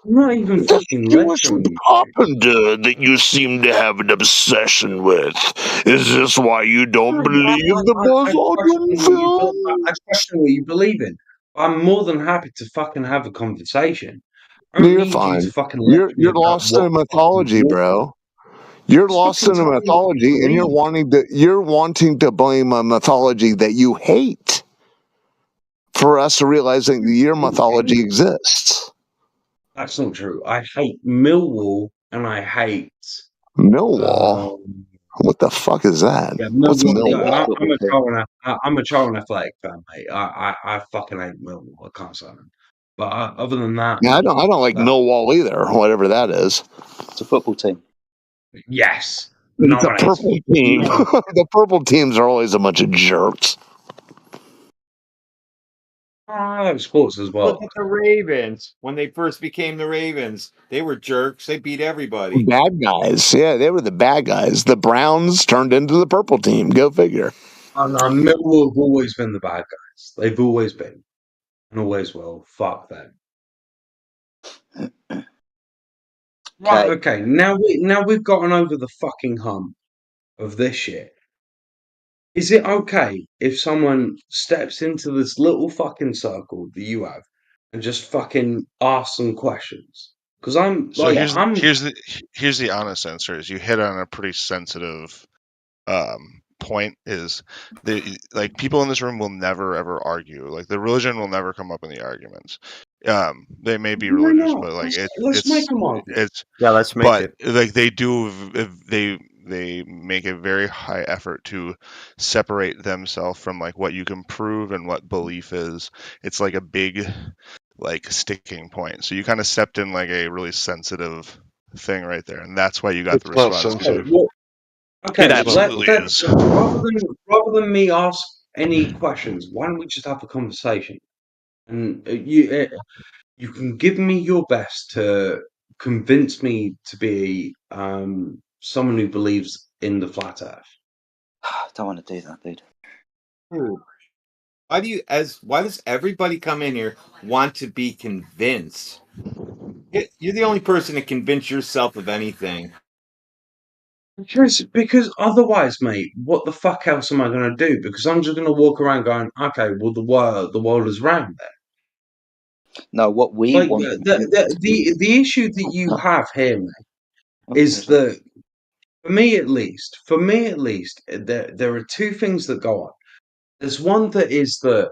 I'm not even This fucking Jewish lecturing you. carpenter that you seem to have an obsession with. Is this why you don't believe the Buzz Aldrin film? I question what you believe in. I'm more than happy to fucking have a conversation. I No, don't you're need you to fine. fucking lecture me You're about lost in what a fucking mythology, water. bro. You're Just lost fucking in a tell me what you mythology, and believe. you're wanting to blame a mythology that you hate for us realizing that your mythology exists. That's not true. I hate Millwall and I hate Millwall. What the fuck is that? yeah, What's Millwall. Yeah, Millwall? I'm a Charlton Athletic fan, mate. I fucking hate Millwall. I can't stand them. But other than that, Yeah, I don't like Millwall either. Whatever that is. It's a football team. yes, It's a nominated. purple team. The purple teams are always a bunch of jerks. I have sports as well. Look at the Ravens when they first became the Ravens. They were jerks. They beat everybody. Bad guys. Yeah, they were the bad guys. The Browns turned into the purple team. Go figure. Millwall have always been the bad guys. They've always been and always will. Fuck them. Right. Okay. Now we've gotten over the fucking hump of this shit. Is it okay if someone steps into this little fucking circle that you have and just fucking asks some questions? Because I'm So like, here's the honest answer: is you hit on a pretty sensitive point. Is the like people in this room will never ever argue. Like the religion will never come up in the arguments. They may be why religious, not? but like Let's make them argue. Yeah, let's make but it. like they make a very high effort to separate themselves from like what you can prove and what belief is. It's like a big like sticking point. So you kind of stepped in like a really sensitive thing right there, and that's why you got the It's not response. Okay, sensitive. well, It okay. absolutely is. Rather than me ask any questions, why don't we just have a conversation? And you can give me your best to convince me to be someone who believes in the flat Earth. I don't want to do that, dude. Why does everybody come in here want to be convinced? You're the only person to convince yourself of anything. Because otherwise, mate, what the fuck else am I going to do? Because I'm just going to walk around going, okay, well, the world is round then. No, what we Like want the issue that you have here, mate, is that for me at least, there are two things that go on. There's one that is that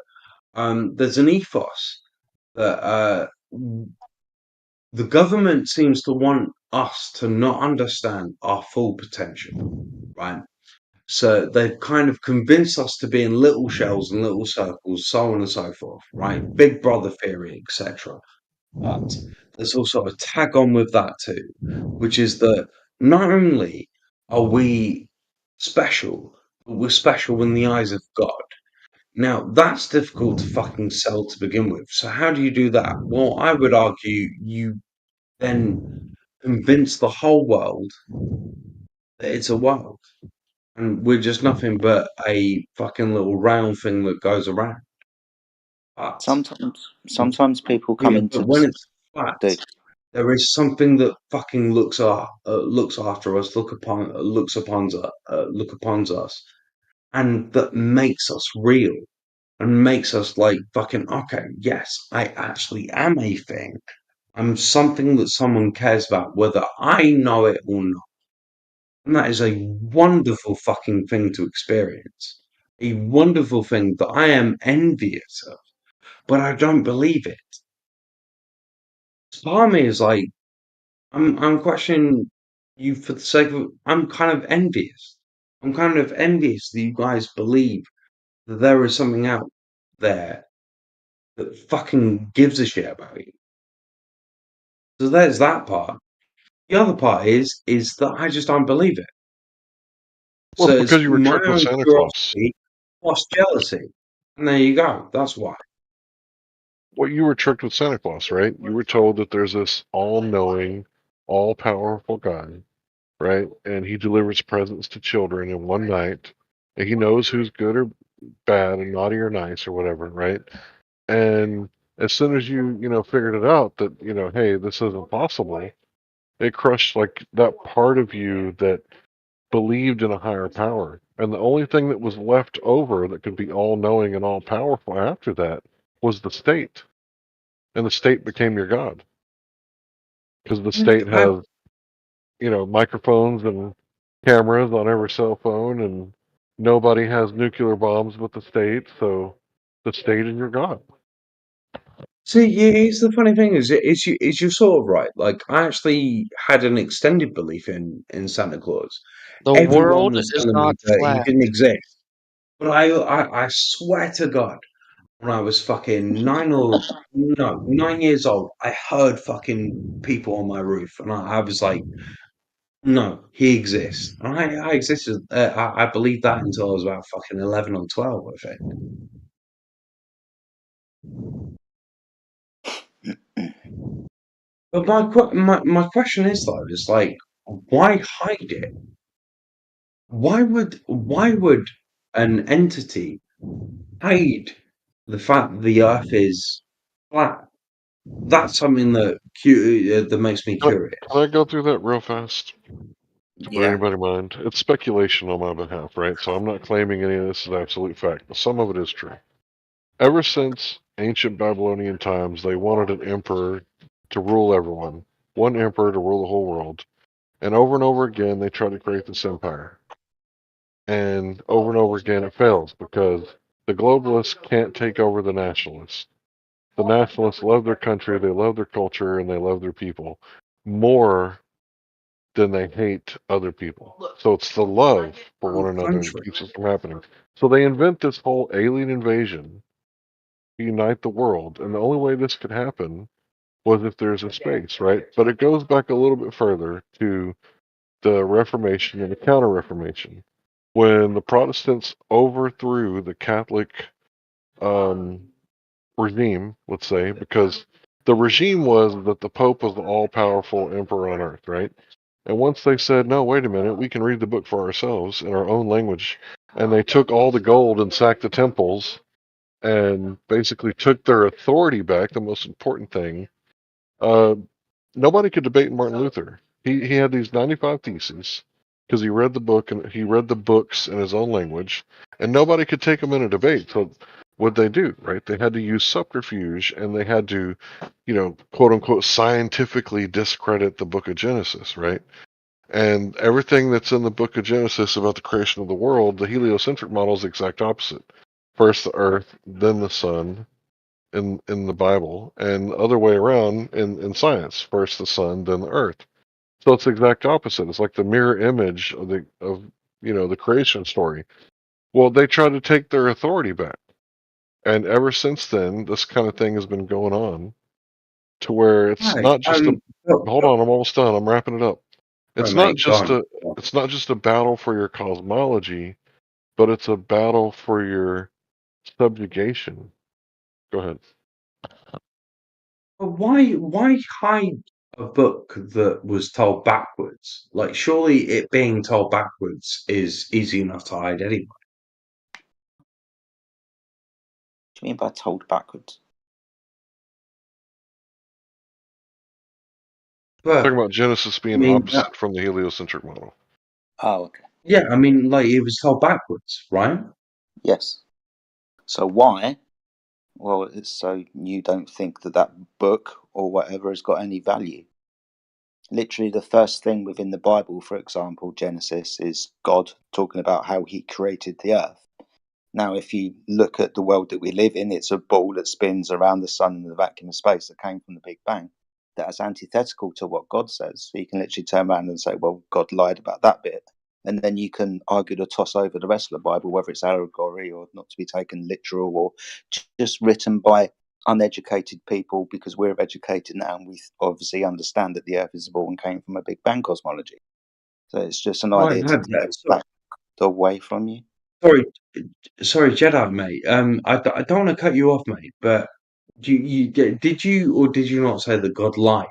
there's an ethos that the government seems to want us to not understand our full potential, right? So they've kind of convinced us to be in little shells and little circles, so on and so forth, right? Big brother theory, etc. But there's also a tag on with that too, which is that not only are we special, but we're special in the eyes of God. Now, that's difficult to fucking sell to begin with. So how do you do that? Well, I would argue you then convince the whole world that it's a world, and we're just nothing but a fucking little round thing that goes around. But Sometimes people come yeah, into but the when it's flat, do. there is something that fucking looks after us, look upon us, and that makes us real and makes us like fucking okay. Yes, I actually am a thing. I'm something that someone cares about, whether I know it or not. And that is a wonderful fucking thing to experience. A wonderful thing that I am envious of, but I don't believe it. Part of me is like, I'm questioning you for the sake of I'm kind of envious. I'm kind of envious that you guys believe that there is something out there that fucking gives a shit about you. So there's that part. The other part is that I just don't believe it. Well, So it's because it's you were my tricked with own Santa Claus. curiosity plus jealousy. And there you go. That's why. Well, you were tricked with Santa Claus, right? You were told that there's this all-knowing, all-powerful guy, right? And he delivers presents to children in one night, and he knows who's good or bad and naughty or nice or whatever, right? And as soon as you figured it out that, hey, this isn't possible, it crushed like that part of you that believed in a higher power. And the only thing that was left over that could be all knowing and all powerful after that was the state. And the state became your god. Because the state has, microphones and cameras on every cell phone, and nobody has nuclear bombs but the state, so the state is your god. See, yeah, here's the funny thing is you're sort of right. Like I actually had an extended belief in Santa Claus. The Everyone world was is telling me not that he flat. didn't exist. But I swear to God, when I was fucking 9 years old, I heard fucking people on my roof, and I was like, no, he exists. And I existed. I believed that until I was about fucking 11 or 12, I think. But my question is though, is like, why hide it? Why would an entity hide the fact that the Earth is flat? That's something that makes me Can curious. I go through that real fast? To put Yeah. anybody in mind. It's speculation on my behalf, right? So I'm not claiming any of this is absolute fact, but some of it is true. Ever since ancient Babylonian times, they wanted an emperor to rule everyone, one emperor to rule the whole world. And over again, they try to create this empire. And over again, it fails because the globalists can't take over the nationalists. The nationalists love their country, they love their culture, and they love their people more than they hate other people. So it's the love for one another that Country. keeps this from happening. So they invent this whole alien invasion to unite the world. And the only way this could happen was if there's a space, right? But it goes back a little bit further to the Reformation and the Counter Reformation. When the Protestants overthrew the Catholic um, regime, let's say, because the regime was that the Pope was the all powerful emperor on earth, right? And once they said, no, wait a minute, we can read the book for ourselves in our own language, and they took all the gold and sacked the temples and basically took their authority back, the most important thing, uh, nobody could debate Martin Luther. He had these 95 theses because he read the book and he read the books in his own language, and nobody could take him in a debate. So what they do, right? They had to use subterfuge and they had to, quote unquote, scientifically discredit the book of Genesis, right? And everything that's in the book of Genesis about the creation of the world, the heliocentric model is the exact opposite. First the earth, then the sun, in the Bible, and the other way around in science. First the sun, then the earth. So it's the exact opposite. It's like the mirror image of the creation story. Well, they try to take their authority back. And ever since then, this kind of thing has been going on to where it's Right. not just a hold on, I'm almost done. I'm wrapping it up. It's Sorry, not mate. Go just on. a battle for your cosmology, but it's a battle for your subjugation. Go ahead. But why hide a book that was told backwards? Like, surely it being told backwards is easy enough to hide anyway. What do you mean by told backwards? But Talking about Genesis I being mean, opposite from the heliocentric model. Oh, okay. yeah, I mean, like it was told backwards, right? Yes. So why? Well, it's so you don't think that that book or whatever has got any value. Literally, the first thing within the Bible, for example, Genesis, is God talking about how he created the earth. Now, if you look at the world that we live in, it's a ball that spins around the sun in the vacuum of space that came from the Big Bang. That is antithetical to what God says. So you can literally turn around and say, well, God lied about that bit. And then you can argue to toss over the rest of the Bible, whether it's allegory or not to be taken literal or just written by uneducated people, because we're educated now and we obviously understand that the earth is a ball and came from a Big Bang cosmology. So it's just an Right, idea to take it sorry, back away from you. sorry, Jedi, mate. I don't want to cut you off, mate, but did you or did you not say that God lied?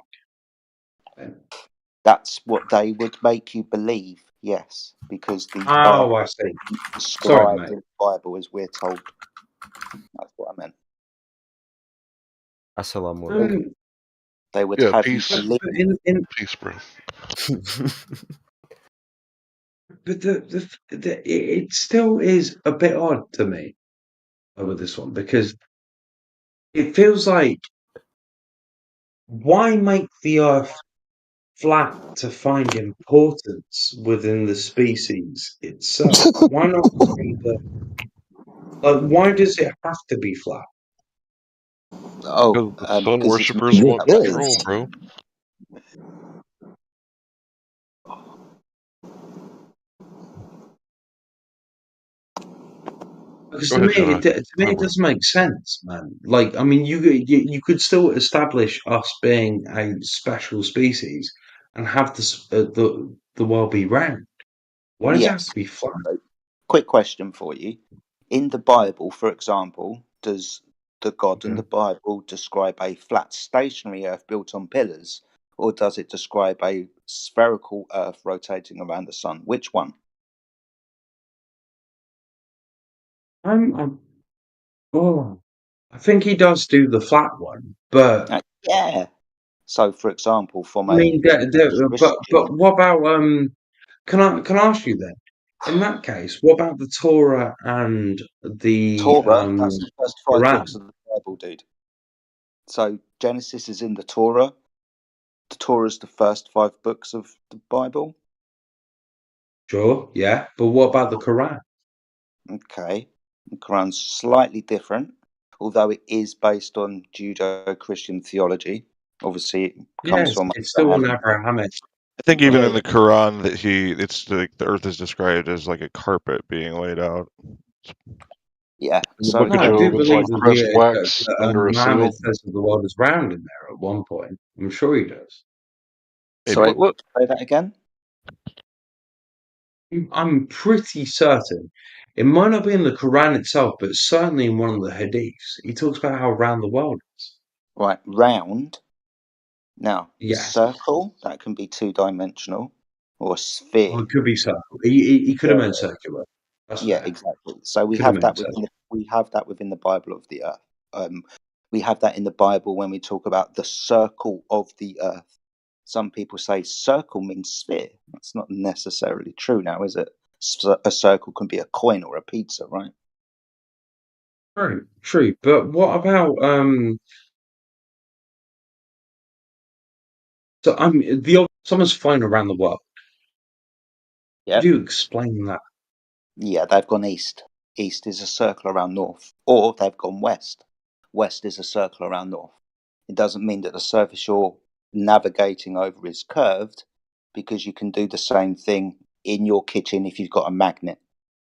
That's what they would make you believe, yes, because the earth Oh, I see. isn't Sorry, described mate. in the Bible as we're told. That's what I meant. Assalamu alaikum. They would Yeah, have you peace. believe. Peace, bro. But it still is a bit odd to me over this one because it feels like why make the Earth flat to find importance within the species itself? Why not just be why does it have to be flat? Oh, Because the sun because it's worshippers made want that way. control, bro. Because Go to ahead, me, Jedi. to me, Go it ahead, bro. doesn't make sense, man. Like, I mean, you could still establish us being a special species and have the world be round. Why does it have Yes. to be flat? So, quick question for you. In the Bible, for example, does the God in the Okay. Bible describe a flat stationary earth built on pillars, or does it describe a spherical earth rotating around the sun? Which one? I'm oh, I think he does do the flat one, but Yeah. So, for example, from I a mean, Christian what about can I ask you then? In that case, what about the Torah and the Torah, that's the first five books Quran? of the Bible, dude. So Genesis is in the Torah. The Torah is the first five books of the Bible. Sure, yeah, but what about the Quran? Okay. The Quran's slightly different, although it is based on Judeo-Christian theology. Obviously, it comes Yes, from it's still an Abraham. Abrahamic. I think even Yeah, in yeah. the Quran that it's like the earth is described as like a carpet being laid out. Yeah. In the So book No, of I do Job, it's like believe that pressed wax under a Muhammad seal. says that the world is round in there at one point. I'm sure he does. sorry, Maybe. say that again. I'm pretty certain. It might not be in the Quran itself, but certainly in one of the hadiths. He talks about how round the world is. Right, round. Now, Yes. circle, that can be two-dimensional, or Or sphere. it could be circle. He could have meant circular. That's Yeah, fair. exactly. So He we could have have that meant within circular. the Bible of the earth. We have that in the Bible when we talk about the circle of the earth. Some people say circle means sphere. That's not necessarily true now, is it? A circle can be a coin or a pizza, right? True, true. But what about so someone's flying around the world. Could Yep. you explain that? Yeah, they've gone east. East is a circle around north. Or they've gone west. West is a circle around north. It doesn't mean that the surface you're navigating over is curved, because you can do the same thing in your kitchen if you've got a magnet.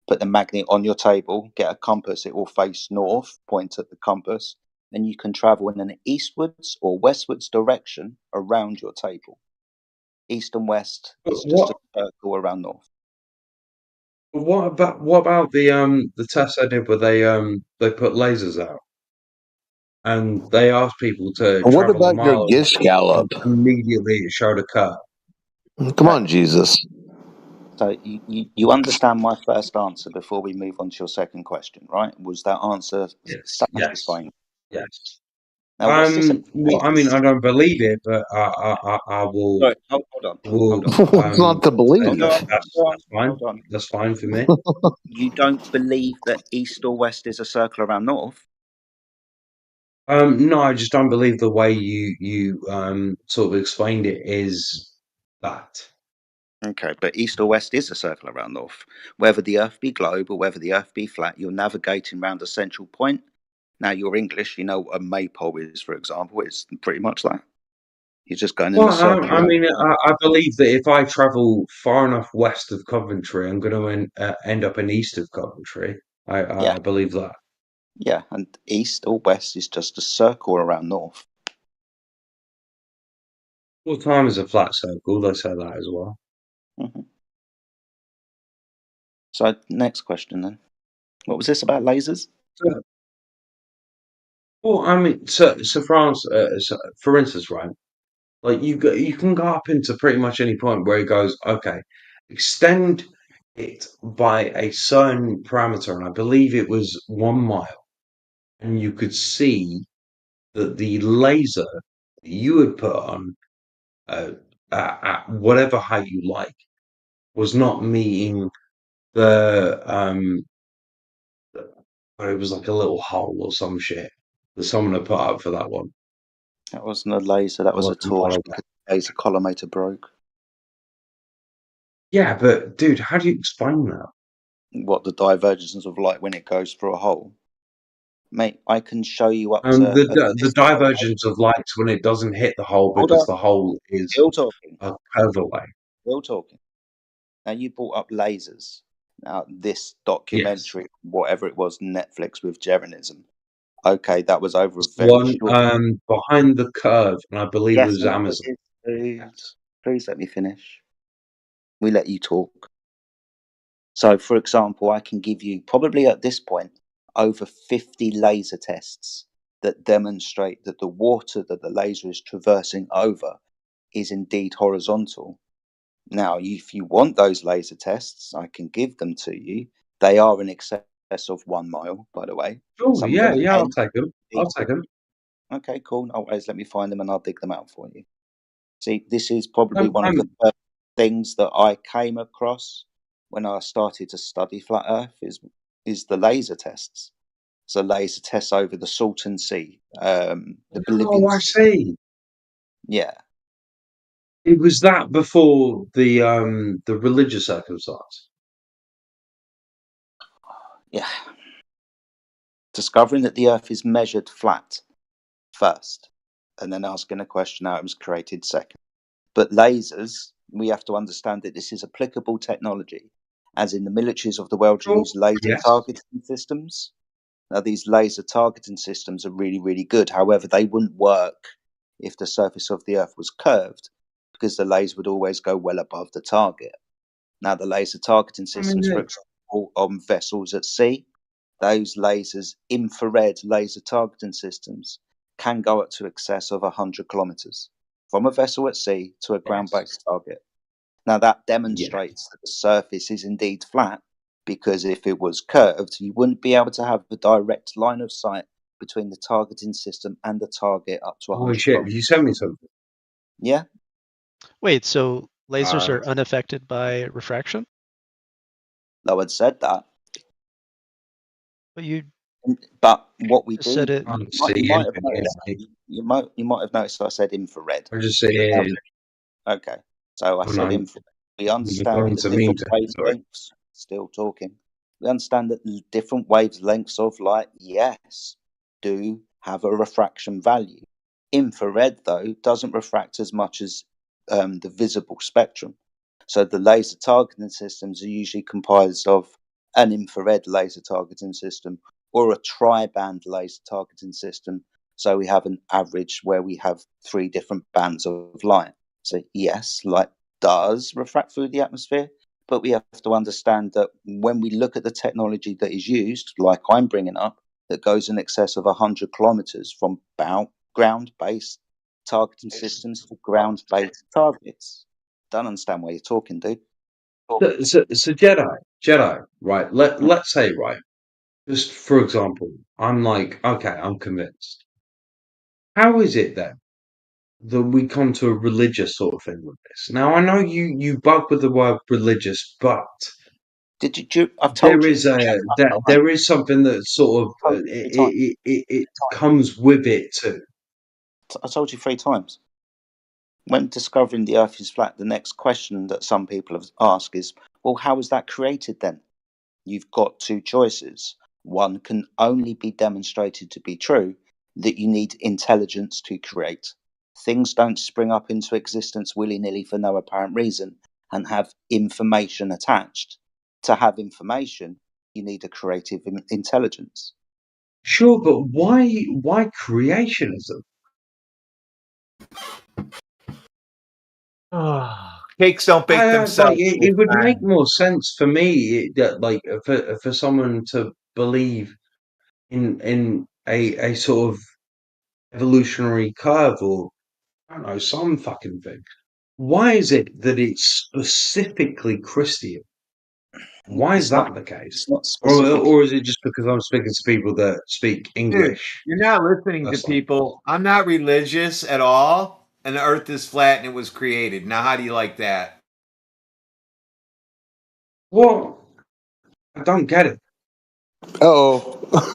Put the magnet on your table, get a compass, it will face north, point at the compass, and you can travel in an eastwards or westwards direction around your table. East and west But is just a what circle around north. what about the test I did where they put lasers out and they asked people to And what travel a about your mile Gish away and Gallop? immediately it showed a curve. Come on, Jesus. So you understand my first answer before we move on to your second question, right? Was that answer Yes, satisfying? yes. Now, what's this? Well, I mean, I don't believe it, but I will. Sorry, hold on. What's not to Say believe? Hold that on, hold on, that's fine. hold on. That's fine for me. You don't believe that east or west is a circle around north? No, I just don't believe the way you sort of explained it is that. Okay, but east or west is a circle around north. Whether the earth be globe or whether the earth be flat, you're navigating around a central point. Now, you're English, you know what a maypole is, for example. It's pretty much that. You're just going in Well, a circle I around. mean, I believe that if I travel far enough west of Coventry, I'm going to end up in east of Coventry. Yeah, I believe that. yeah, and east or west is just a circle around north. Well, time is a flat circle. They say that as well. Hmm. So, next question then. What was this about lasers? So, well, I mean, so France, for instance, right? Like you can go up into pretty much any point where it goes, okay, extend it by a certain parameter, and I believe it was 1 mile, and you could see that the laser that you had put on uh, at whatever height you like was not meeting the it was like a little hole or some shit that someone had put up for that one. That wasn't a laser, that was a Like a mile torch away. because the laser collimator broke. Yeah, but dude, how do you explain that? What, the divergence of light when it goes through a hole? Mate, I can show you up to The this level. divergence of light when it doesn't hit the hole Hold because on, the hole is still talking, a curve away. still talking. Now, you brought up lasers. Now, this Yes. documentary, whatever it was, Netflix with Jeranism. Okay, that was over a It's the very one short. behind the curve, and I believe it Yes, was I know it Amazon. is, dude. Please let me finish. We let you talk. So, for example, I can give you probably at this point over 50 laser tests that demonstrate that the water that the laser is traversing over is indeed horizontal. Now, if you want those laser tests, I can give them to you. They are in excess of 1 mile, by the way. Oh, Some of them yeah, are I'll 10 take them. I'll deep. take them. Okay, cool. No worries. Let me find them and I'll dig them out for you. See, this is probably one of the I'm first things that I came across when I started to study flat Earth is the laser tests. So laser tests over the Salton Sea, the Oh, Bolivian I Sea. see. Yeah, It was that before the religious circumstance. yeah. Discovering that the Earth is measured flat first, and then asking a question how it was created second. But lasers, we have to understand that this is applicable technology, as in the militaries of the world Sure. use laser Yes. targeting systems. Now, these laser targeting systems are really, really good. However, they wouldn't work if the surface of the Earth was curved, because the laser would always go well above the target. Now, the laser targeting I mean, systems, for example, on vessels at sea, those lasers, infrared laser targeting systems, can go up to excess of 100 kilometers from a vessel at sea to a yes. ground-based target. Now, that Yeah. demonstrates that the surface is indeed flat, because if it was curved, you wouldn't be able to have a direct line of sight between the targeting system and the target up to Holy 100 shit! kilometers. You sent me something. Yeah, Wait, so lasers Uh, are unaffected by refraction? though I'd said that. But you But what we just do, said it. I can't you see might have anything here, noticed. mate. You might have noticed I said infrared. I just see Okay, so I when said I'm infrared. We understand going that to mean different to. Sorry. wavelengths. Still talking. We understand that different wavelengths of light, yes, do have a refraction value. Infrared, though, doesn't refract as much as the visible spectrum. So the laser targeting systems are usually comprised of an infrared laser targeting system or a tri-band laser targeting system. So we have an average where we have 3 different bands of light. So yes, like does refract through the atmosphere, but we have to understand that when we look at the technology that is used, like I'm bringing up, that goes in excess of 100 kilometers from ground-based targeting systems to ground-based targets. Don't understand why you're talking, dude. So Jedi, right? Let's say, right, just for example, I'm like, okay, I'm convinced. How is it then that we come to a religious sort of thing with this? Now, I know you bug with the word religious, but I've told you. there is something that sort of it comes with it too. I told you 3 times. When discovering the Earth is flat, the next question that some people have asked is, well, how was that created then? You've got 2 choices. One can only be demonstrated to be true, that you need intelligence to create. Things don't spring up into existence willy-nilly for no apparent reason and have information attached. To have information, you need a creative intelligence. Sure, but why creationism? Cakes don't bake themselves. It would make more sense for me that like for someone to believe in a sort of evolutionary curve or I don't know some fucking thing. Why is it that it's specifically Christian? Why is that the case? It's not specific. Or is it just because I'm speaking to people that speak Dude, English? you're not listening to That's like, people. I'm not religious at all, and the Earth is flat and it was created. Now, how do you like that? what? I don't get it. Oh.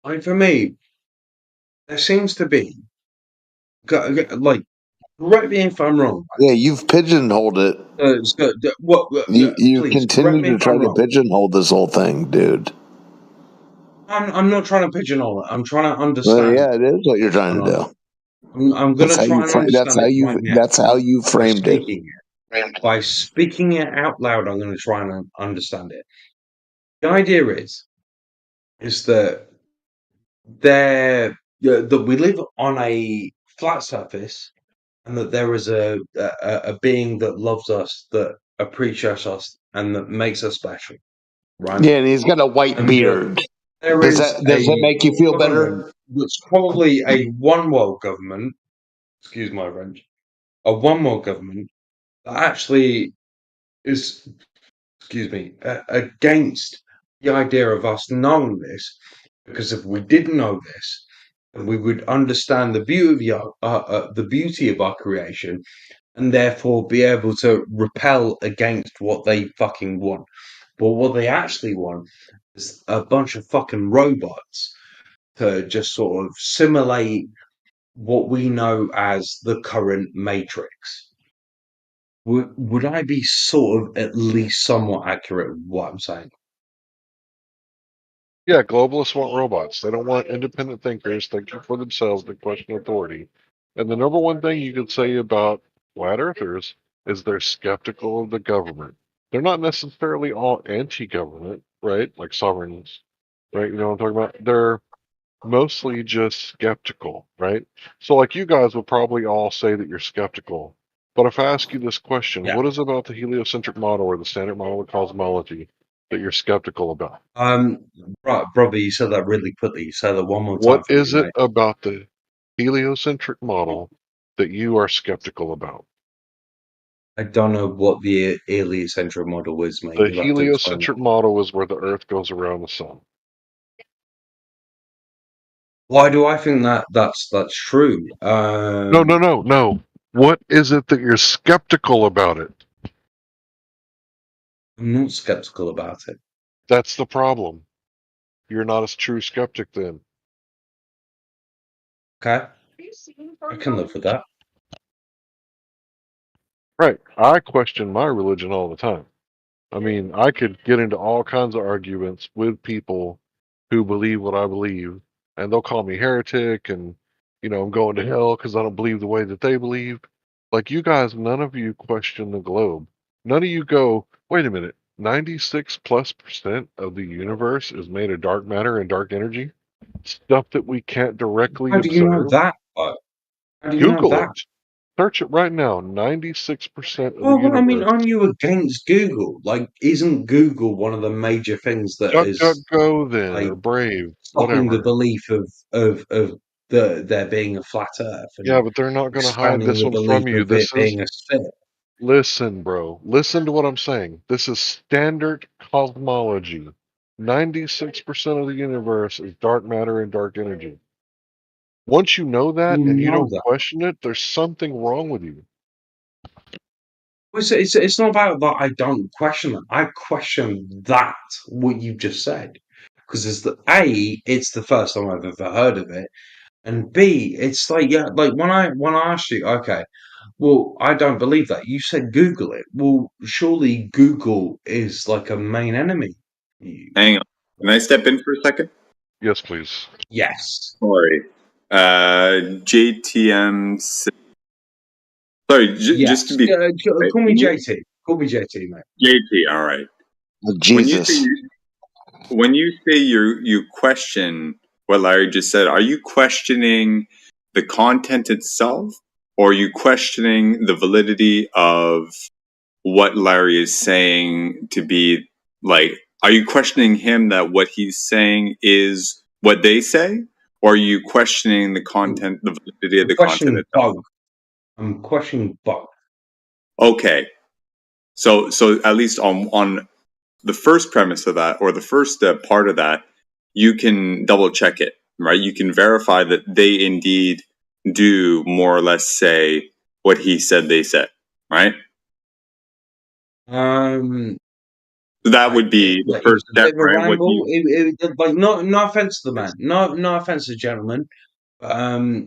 Like for me, there seems to be like correct me if I'm wrong. Yeah, you've pigeonholed it. You Please correct continue me to if try I'm to wrong. pigeonhole this whole thing, dude. I'm not trying to pigeonhole it. I'm trying to Well, understand yeah, it. it is what you're trying to do. I'm going to try and understand it right now That's how you by framed it. speaking it. By speaking it out loud, I'm going to try and understand it. The idea is that that we live on a flat surface and that there is a being that loves us, that appreciates us, and that makes us special, right? Yeah, and he's got a white And beard. there Does is that make you feel government better? that's probably a one world government, excuse my French, a one world government that actually is, excuse me, against the idea of us knowing this, because if we didn't know this, then we would understand the beauty of our creation, and therefore be able to repel against what they fucking want. But what they actually want is a bunch of fucking robots to just sort of simulate what we know as the current matrix. Would I be sort of at least somewhat accurate with what I'm saying? Yeah, globalists want robots. They don't want independent thinkers thinking for themselves that question authority. And the number one thing you could say about flat earthers is they're skeptical of the government. They're not necessarily all anti-government, right? Like sovereigns, right? You know what I'm talking about? They're mostly just skeptical, right? So like you guys would probably all say that you're skeptical. But if I ask you this question, Yeah. what is about the heliocentric model or the standard model of cosmology that you're skeptical about? Right, brother, you said that really quickly. Say that one more time What for me, is it mate. about the heliocentric model that you are skeptical about? I don't know what the heliocentric model is, mate. The You'll have to explain that. heliocentric model is where the Earth goes around the sun. Why do I think that's true? No. What is it that you're skeptical about it? I'm not skeptical about it. That's the problem. You're not a true skeptic then. Okay, I can live with that. Right. I question my religion all the time. I mean, I could get into all kinds of arguments with people who believe what I believe, and they'll call me heretic and, I'm going to hell because I don't believe the way that they believe. Like you guys, none of you question the globe. None of you go, wait a minute, 96+% of the universe is made of dark matter and dark energy? Stuff that we can't directly How do you know observe. that, though? How do you know Google that? it. Search it right now. 96% of the Well, I mean, universe. aren't you against Google? Like, isn't Google one of the major things that is DuckDuckGo then, like or Brave, stopping the whatever. belief of there being a flat Earth Yeah, and but they're not going to hide expanding this the one belief from you. of it This is, being a sphere? listen, bro. Listen to what I'm saying. This is standard cosmology. 96% of the universe is dark matter and dark energy. Once you know that You and you know don't that. question it, there's something wrong with you. Well, it's not about that I don't question that. I question that, what you just said. Because it's it's the first time I've ever heard of it. And B, it's like, yeah, like when I asked you, okay, well, I don't believe that. You said Google it. Well, surely Google is like a main enemy. Hang on. Can I step in for a second? Yes, please. Yes. Sorry. JTM. Sorry, just to Yes. be right, Call me JT. Call me JT, mate. JT. All right. Jesus. When you say you question what Larry just said, are you questioning the content itself, or are you questioning the validity of what Larry is saying to be like? Are you questioning him that what he's saying is what they say, or are you questioning the content, the validity of I'm the content questioning itself? both. I'm questioning both. Okay, so at least on the first premise of that, or the first part of that, you can double check it, right? You can verify that they indeed do more or less say what he said they said, right? That would be the It was first a step, bit of a right? What ramble. you Like, no offense to the man. No offense to the gentleman. But,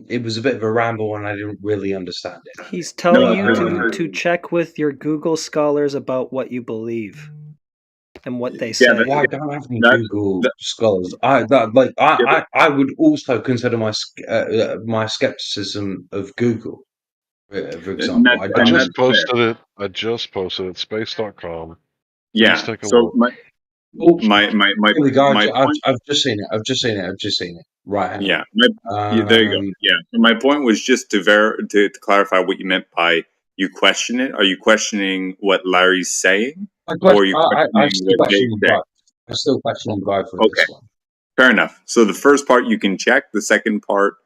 it was a bit of a ramble, and I didn't really understand it. He's telling no, you to check with your Google scholars about what you believe and what they yeah, say. Well, I don't have any that's Google that, scholars. I would also consider my skepticism of Google, for example. I I don't. just posted it. Space.com. Please yeah. take a So look. Oh, here we go. my point. I've just seen it. I've just seen it. Right. Hang Yeah, on. there you go. Yeah. So my point was just to clarify what you meant by you question it. Are you questioning what Larry's saying, or are you I questioning still what they question you say? both. I still question you both with Okay, this one. fair enough. So the first part you can check. The second part,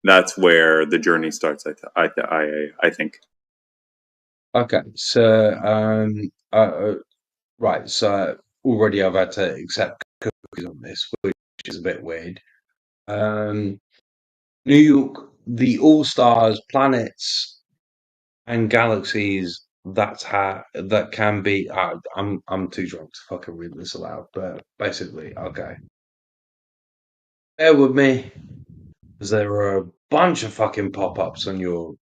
that's where the journey starts. I think. Okay. So, right. So already I've had to accept cookies on this, which is a bit weird. New York, the all stars, planets, and galaxies. That can be. I'm too drunk to fucking read this aloud, but basically, okay. Bear with me, because there are a bunch of fucking pop ups on your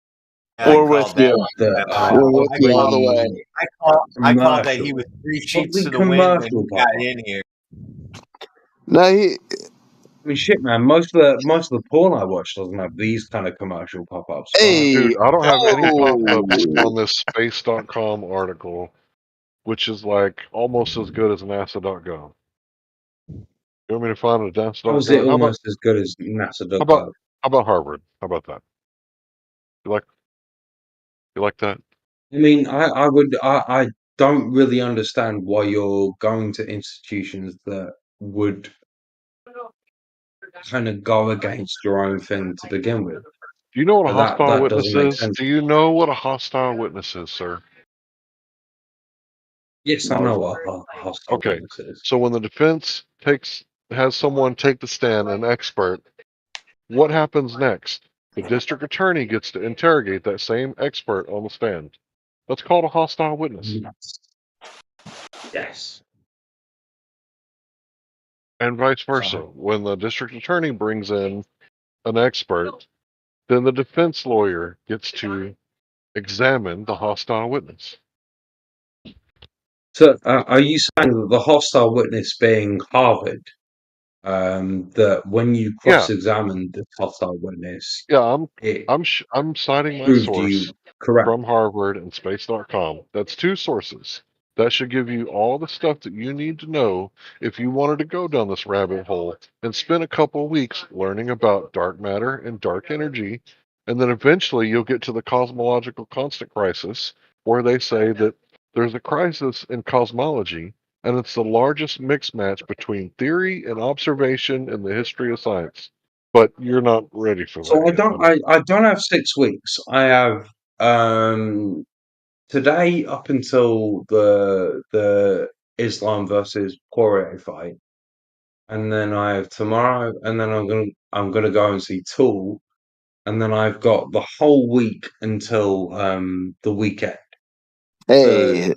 I We're with called that you. one. that are We're with you all the way. I called that he was commercial, 3 sheets probably to the wind when commercial he pop got ups. in here. No, I mean, shit, man. Most of the porn I watch doesn't have these kind of commercial pop ups, but Dude, I don't have any pop-ups oh. on this space.com article, which is like almost as good as nasa.gov. You want me to find a how is it nasa.gov? almost as good as How about NASA.gov? how about Harvard? How about that? You like you like that? I mean, I don't really understand why you're going to institutions that would kind of go against your own thing to begin with. Do you know what a But hostile that witness doesn't make is? sense. Do you know what a hostile witness is, sir? Yes, I know what a hostile Okay. witness is. So when the defense has someone take the stand, an expert, what happens next? The district attorney gets to interrogate that same expert on the stand. That's called a hostile witness. Yes. And vice versa. When the district attorney brings in an expert, then the defense lawyer gets to examine the hostile witness. So, are you saying that the hostile witness being Harvard, that when you Yeah, cross-examine the hostile witness, yeah. it I'm citing my proved source you correct? from Harvard and Space.com. That's two sources. That should give you all the stuff that you need to know if you wanted to go down this rabbit hole and spend a couple of weeks learning about dark matter and dark energy. And then eventually you'll get to the cosmological constant crisis, where they say that there's a crisis in cosmology, and it's the largest mix match between theory and observation in the history of science. But you're not ready for So that I yet, don't. buddy. I don't have 6 weeks. I have today up until the Islam versus Poirier fight, and then I have tomorrow, and then I'm gonna go and see Tool, and then I've got the whole week until the weekend. So Hey,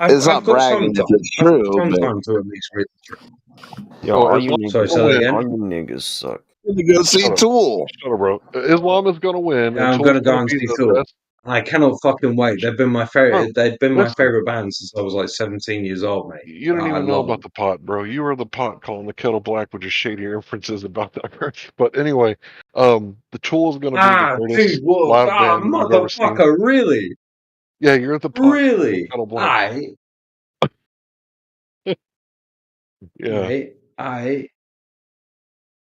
it's I've not got some bragging if time. it's I've got true, some but time to at least read through. Yo, Well, all Islam's you Sorry, gonna say that win. again. niggas suck. to go see Shut up. Tool. Shut up, bro. Islam is gonna win, Yeah, and I'm Tool's gonna go gonna and be see the Tool. best. I cannot fucking wait. They've been my favorite. Bro, They've been my listen. favorite band since I was like 17 years old, mate. You don't I even know love about them. the pot, bro. You were the pot calling the kettle black with your shady inferences about that. But anyway, the Tool is going to be the Dude, greatest what? live band that you've ever seen. Motherfucker, really? Yeah, you're the pot calling the Really? kettle black. Yeah,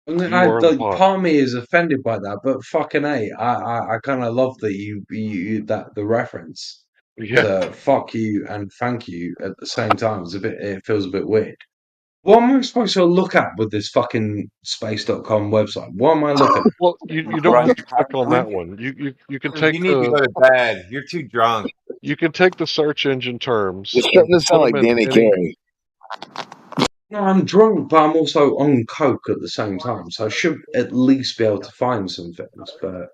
you are the Like, pot. part of me is offended by that, but fucking a, I kind of love that you that the reference Yeah. to fuck you and thank you at the same time. It feels a bit weird. What am I supposed to look at with this fucking space.com website? What am I looking at? Well, you don't Run have to click on that paranoid. one. You can You take need to the go to bed. You're too drunk. you can take the search engine You're terms and starting to just put sound them like in Danny any. Carey. No, I'm drunk, but I'm also on coke at the same time, so I should at least be able to find some things. But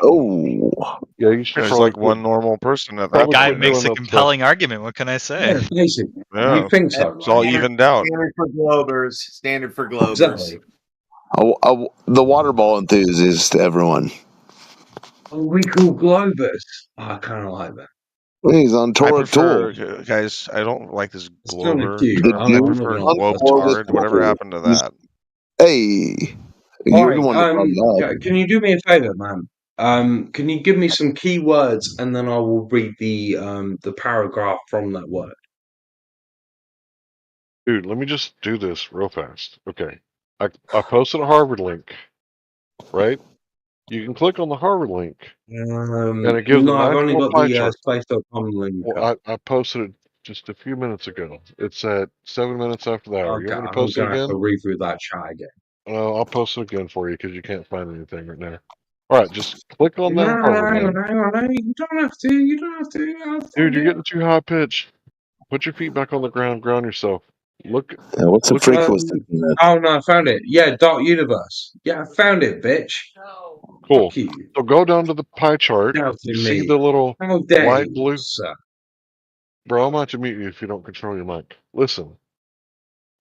Oh, Yeah, you should There's probably like one normal person at that probably Guy quit point. makes doing a that stuff. compelling argument. What can I say? yeah, basically, you Yeah, think And so, it's all right? evened out. standard for Globers. Standard for Globers. Exactly. the water ball enthusiast, everyone. We call Globus. I kind of like that. He's on I tour with Tool. prefer, guys, I don't like this It's kind of Glober cute. The term. I I'm dude not prefer gonna on lie. That's tour with globetard. Whatever Tool. happened to that? Hey, all you're the right. one that brought it up. Can you do me a favor, man? Can you give me some keywords and then I will read the paragraph from that word. Dude, let me just do this real fast. Okay. I posted a Harvard link, right? You can click on the Harvard link, and it gives a No, I've nice only little got pie the chart. space.com link up. Well, I posted it just a few minutes ago. It's at 7 minutes after the hour. You Okay, want me to I'm post it gonna have to again? read through that chat again. I'll post it again for you because you can't find anything right now. All right, just click on No, that no, Harvard hang link. on, hang on, hang on. You don't have to. You don't have to. I'll Dude, find you're it. getting too high pitched. Put your feet back on the ground. Ground yourself. Look. What's the Look at. frequency? Oh no, I found it. Yeah, Dark Universe. Yeah, I found it, bitch. Cool. Fuck you. So go down to the pie chart. You Doubting see me. the little How dare light you, blue. sir? Bro, I'm about to mute you if you don't control your mic. Listen,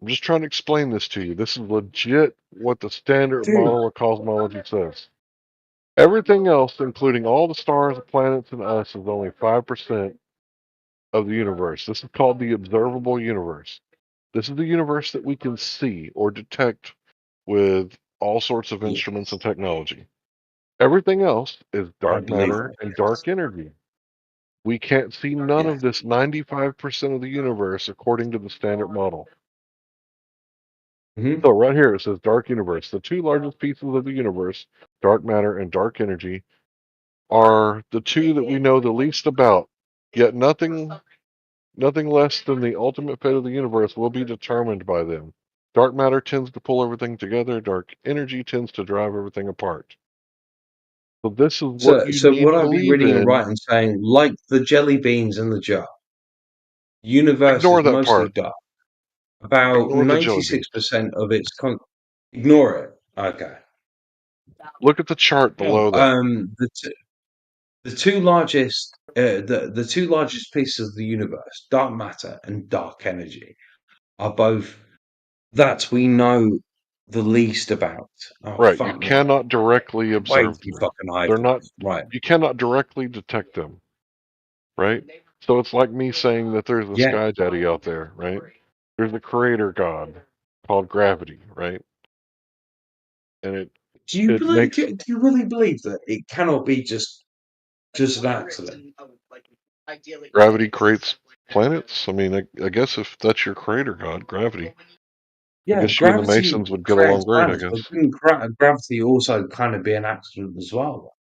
I'm just trying to explain this to you. This is legit what the standard Dude. model of cosmology says. Everything else, including all the stars, the planets, and us, is only 5% of the universe. This is called the observable universe. This is the universe that we can see or detect with all sorts of instruments and technology. Everything else is I dark believe matter it. and dark energy. We can't see none Yeah. of this 95% of the universe according to the standard model. Mm-hmm. So right here it says dark universe. The two largest pieces of the universe, dark matter and dark energy, are the two that we know the least about. Yet nothing less than the ultimate fate of the universe will be determined by them. Dark matter tends to pull everything together, dark energy tends to drive everything apart. So this is what you So need would to I be believe reading it in. right and saying, like the jelly beans in the jar, universe Ignore is that mostly part. dark. About Ignore the jelly beans. 96% of its ignore it. Okay. Look at the chart below that. The two largest the two largest pieces of the universe, dark matter and dark energy, are both that we know the least about. Oh Right. You fuck me. cannot directly Way observe too them. fucking high They're for not, this. Right. you cannot directly detect them. Right? So it's like me saying that there's a Yeah. sky daddy out there, right? There's a creator god called gravity, right? And Do you it makes do you really believe that it cannot be just an accident? gravity creates planets? I mean, I guess if that's your creator god, gravity. Yeah, I guess you and the gravity Masons would get creates along great, I planets, but guess. wouldn't gravity also kind of be an accident as well?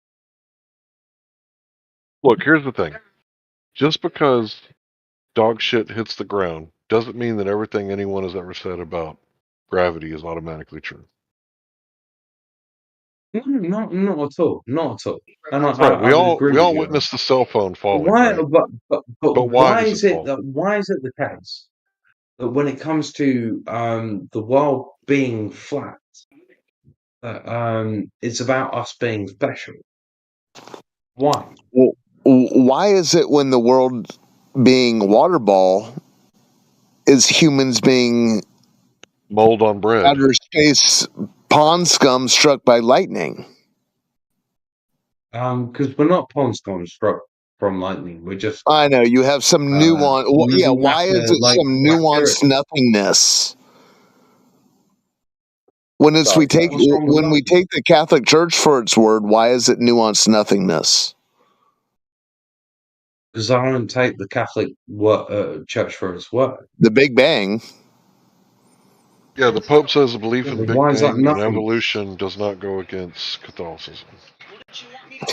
Look, here's the thing. Just because dog shit hits the ground doesn't mean that everything anyone has ever said about gravity is automatically true. Not at all. Not at all. And Right. We I would all agree with you on that. witnessed the cell phone But falling, why? right? But But why why does it is it fall? the case that when it comes to the world being flat, it's about us being special? Why? Well, why is it when the world being water ball is humans being mold on bread, outer space pond scum struck by lightning? Because we're not pond scum struck from lightning. We're just I know you have some nuance. Yeah, why is it like some black nuanced Earth. nothingness? When What's wrong with we take the Catholic Church for its word, why is it nuanced nothingness? Because I don't take the Catholic Church for its word. The Big Bang. Yeah, the Pope says the belief in Big Why is that Bang and nothing? evolution does not go against Catholicism.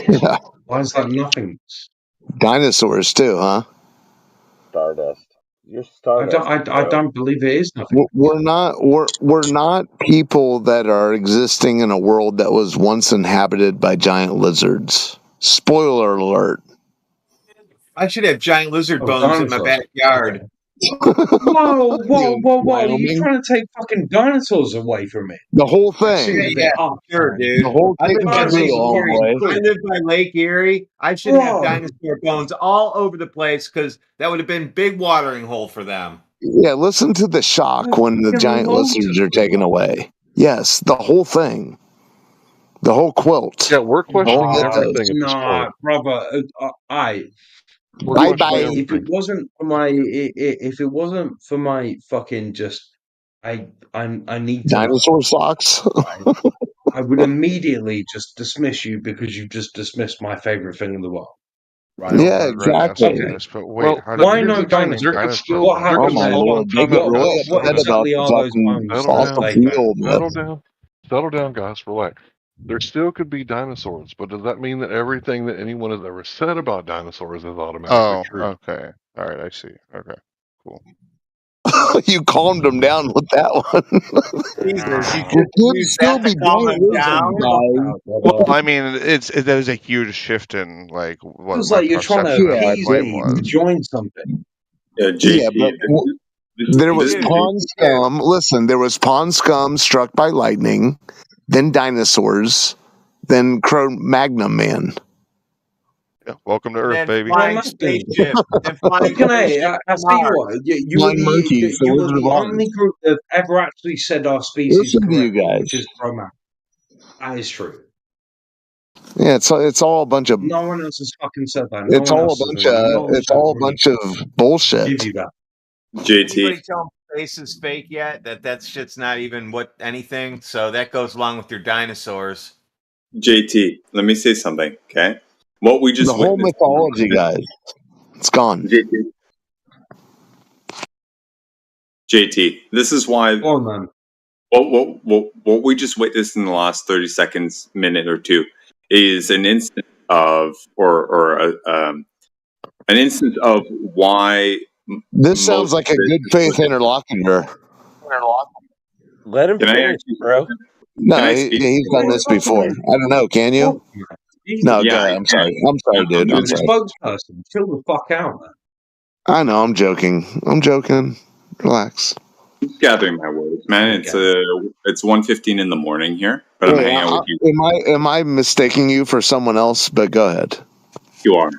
Yeah. Why is that nothingness? Dinosaurs too, huh? Stardust. You're stardust. I don't believe it is nothing. We're not people that are existing in a world that was once inhabited by giant lizards. Spoiler alert. I should have giant lizard bones in my Dinosaurs. backyard. Whoa! Are you trying to take fucking dinosaurs away from me? The whole That thing. seems a bit harsh. Sure, dude. The whole I thing live by is Lake true, Erie. homeboy. I live by Lake Erie. I should have Bro. dinosaur bones all over the place because that would have been big watering hole for them. Yeah, listen to the shock when the giant lizards are taken away. Yes, the whole thing. The whole quilt. Yeah, we're questioning The whole everything at this Nah, point. brother. We're Bye questioning bye. If it everything. wasn't for my, if it wasn't for my fucking just, I need to know. Dinosaur socks. Right? I would immediately just dismiss you because you just dismissed my favorite thing in the world. Right? Yeah, exactly. Okay. But wait, Well, how but Why did here's no the thing. dinosaurs? There could still, What there Oh could happened my there? hold on, lord, they time get out, really guys. What upset about exactly the are those fucking bones Settle that down. they found? fossil fuel myth. Settle down, guys. Relax. There still could be dinosaurs, but does that mean that everything that anyone has ever said about dinosaurs is automatically Oh, true? okay. All right, I see. Okay, cool. You calmed him down with that one. Jesus, you There just could used still that to be calm giant him lizards, down. guys. Well, I mean, that is a huge shift in like what Feels my like you're trying to perception of Yeah, appease but life me to was. join something. yeah, JT, but this there this was is Dude, pond scum. Listen, there was pond scum struck by lightning, then dinosaurs, then Cro-Magnon man. Yeah, welcome to and Earth, then baby. flying Nothing. spaceship, and flying Fucking A, spaceship I to tell you Mars. what, Flying monkeys, the you were Wizard of the only Oz. group that ever actually said our species Listen to you correctly, guys. which is Cro-Magnon. That is true. Yeah, it's all a bunch of No one else has fucking said that. No one else has it's acknowledged that all a or bunch anything. of Give bullshit. you that. JT. Anybody tell them space is fake yet? That shit's not even what anything. So that goes along with your dinosaurs. JT, let me say something, okay? What we just The whole witnessed. mythology, guys, it's gone. JT, this is why. Oh man. What we just witnessed in the last 30 seconds, minute or two, is an instance of, an instance of why This sounds most like of a good faith this. interlocutor. Let him Can I finish, actually? bro. Can No, I speak? he's done this before. I don't know. Can you? No, Yeah, go I ahead. I'm can. sorry. I'm sorry, dude. You're I'm the sorry. spokesperson. Chill the fuck out, man. I know. I'm joking. I'm joking. Relax. I'm just gathering my words, man. It's 1:15 in the morning here, but I'm Wait, hanging out with you. am I mistaking you for someone else? But go ahead. You are.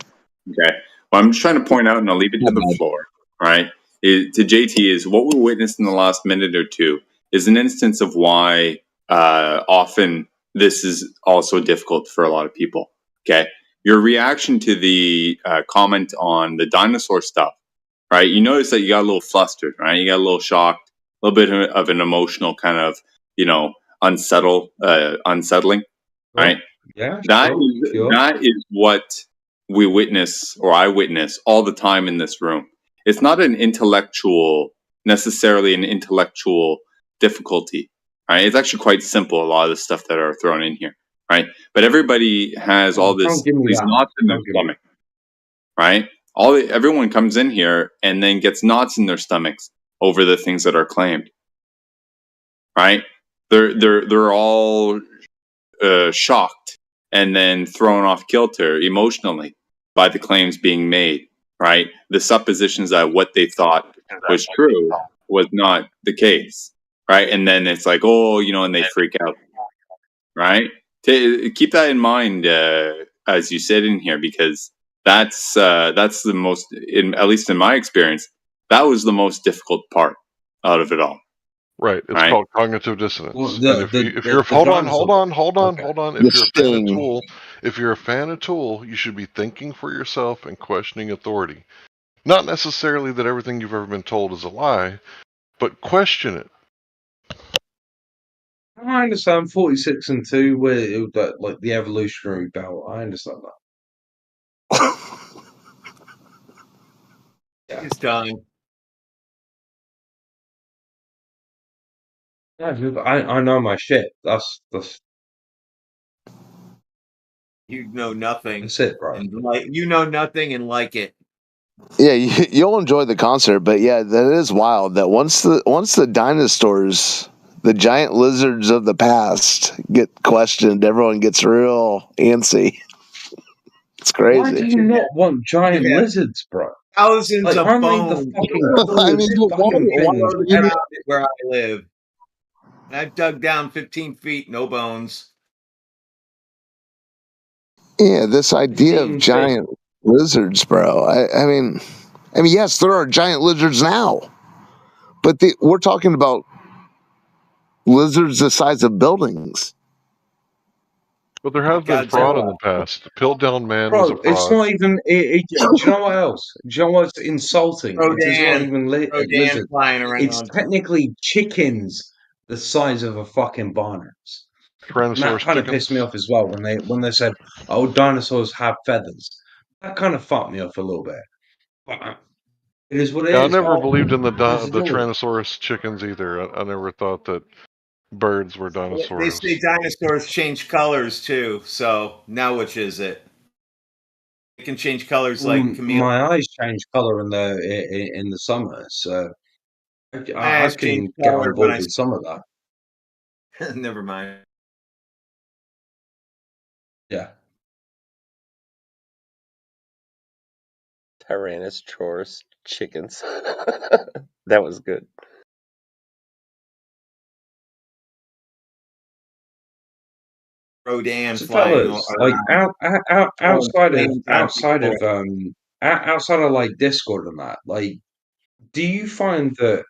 Okay. Well, I'm just trying to point out, and I'll leave it to the floor. Right. To JT is what we witnessed in the last minute or two is an instance of why often this is also difficult for a lot of people. Okay. Your reaction to the comment on the dinosaur stuff, right? You notice that you got a little flustered, right? You got a little shocked, a little bit of an emotional kind of, unsettling, right? Yeah, That is what we witness, or I witness all the time in this room. It's not necessarily an intellectual difficulty, right? It's actually quite simple, a lot of the stuff that are thrown in here, right? But everybody has all these knots in their stomach, right? Everyone comes in here and then gets knots in their stomachs over the things that are claimed, right? They're all shocked and then thrown off kilter emotionally by the claims being made, right? The suppositions that what they thought was true was not the case, right? And then it's like, oh, and they freak out, right? Keep that in mind as you sit in here, because that's the most, at least in my experience, that was the most difficult part out of it all. Right. It's right? called cognitive dissonance. Well, And if you're hold on. If you're a fan of Tool, you should be thinking for yourself and questioning authority. Not necessarily that everything you've ever been told is a lie, but question it. I understand 46 and 2, where like the evolutionary belt. I understand that. It's done. Yeah, I know my shit. That's You know nothing. That's it, bro. And you know nothing and like it. Yeah, you'll enjoy the concert, but yeah, that is wild. That once the dinosaurs, the giant lizards of the past, get questioned, everyone gets real antsy. It's crazy. Why do you not want giant lizards, bro? Thousands of aren't bones. they the fucking fucking things ever? Where I live, and I've dug down 15 feet, no bones. Yeah, this idea of giant lizards, bro. I mean, yes, there are giant lizards now, but we're talking about lizards the size of buildings. But there has been fraud in the past. Piltdown Man was a fraud. It's not even. Do you know what else? Do you know what's insulting? It's not even lizards. It's technically chickens the size of a fucking barnhouse. And that kind of pissed me off as well when they said, "Oh, dinosaurs have feathers." That kind of fucked me off a little bit. But it is what it is. I never believed in the Tyrannosaurus chickens either. I never thought that birds were dinosaurs. They say dinosaurs change colors too. So now which is it? It can change colors like chameleons. My eyes change color in the summer, so I can get on board with some of that. Never mind. Yeah. Tyrannosaurus chickens. That was good. Rodan So flying fellas, like outside of like Discord and that, like, do you find that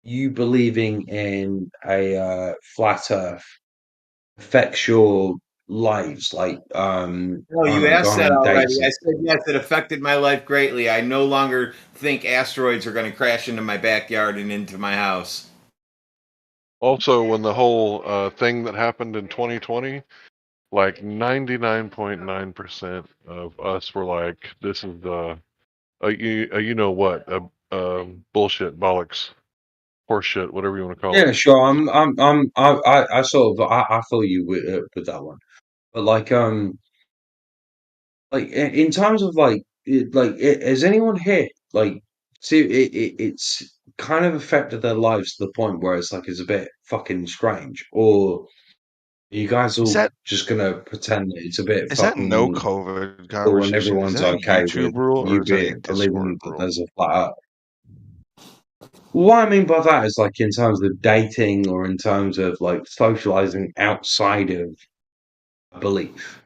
you believing in a flat Earth affects your lives? Like, No, you asked going that on already. dates? I said yes, it affected my life greatly. I no longer think asteroids are going to crash into my backyard and into my house. Also, when the whole thing that happened in 2020, like 99.9% of us were like, "This is you know what, bullshit, bollocks, horseshit, whatever you want to call it." Yeah, sure. I sort of I feel you with that one, but like in terms of has anyone here like see it's kind of affected their lives to the point where it's like it's a bit fucking strange, or are you guys all just gonna pretend that it's a bit Is that no fucking COVID cool and conversation? Is everyone's that a okay YouTube with rule or you is that a believing Discord that rule? there's a flat Earth? What I mean by that is like in terms of dating or in terms of like socializing outside of a belief.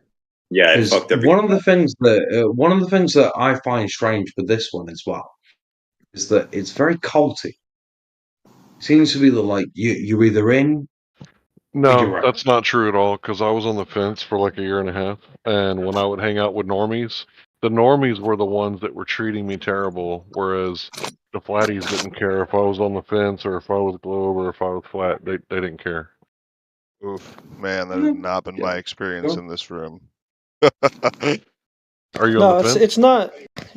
Yeah, it fucked everything. One of the things that I find strange with this one as well is that it's very culty. It seems to be that like you're either in. No, that's not true at all, because I was on the fence for like a year and a half, and when I would hang out with normies, the normies were the ones that were treating me terrible, whereas the flatties didn't care if I was on the fence or if I was globe or if I was flat. They didn't care. Oof, man, that has not been my experience in this room. Are you No, on the fence?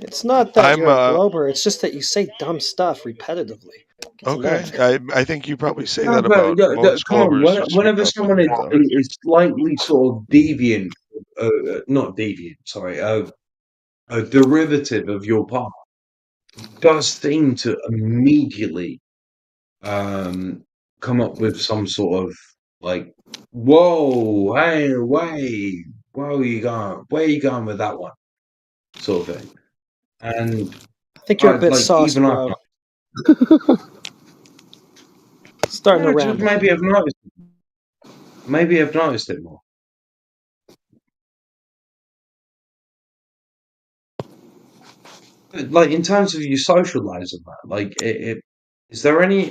it's It's not that you're a glober. It's just that you say dumb stuff repetitively. Get to know Okay, me. I think you probably say No, that but about most come on. Glovers. You speak Whenever up someone and though. is slightly sort of deviant, not deviant, sorry, a derivative of your path, does seem to immediately come up with some sort of like, whoa, hey, wait, where are you going with that one, sort of thing. And I think you're a bit like sauce, even bro. I Starting to just ramble. maybe I've noticed it more. Like in terms of your social lives and that, like has there any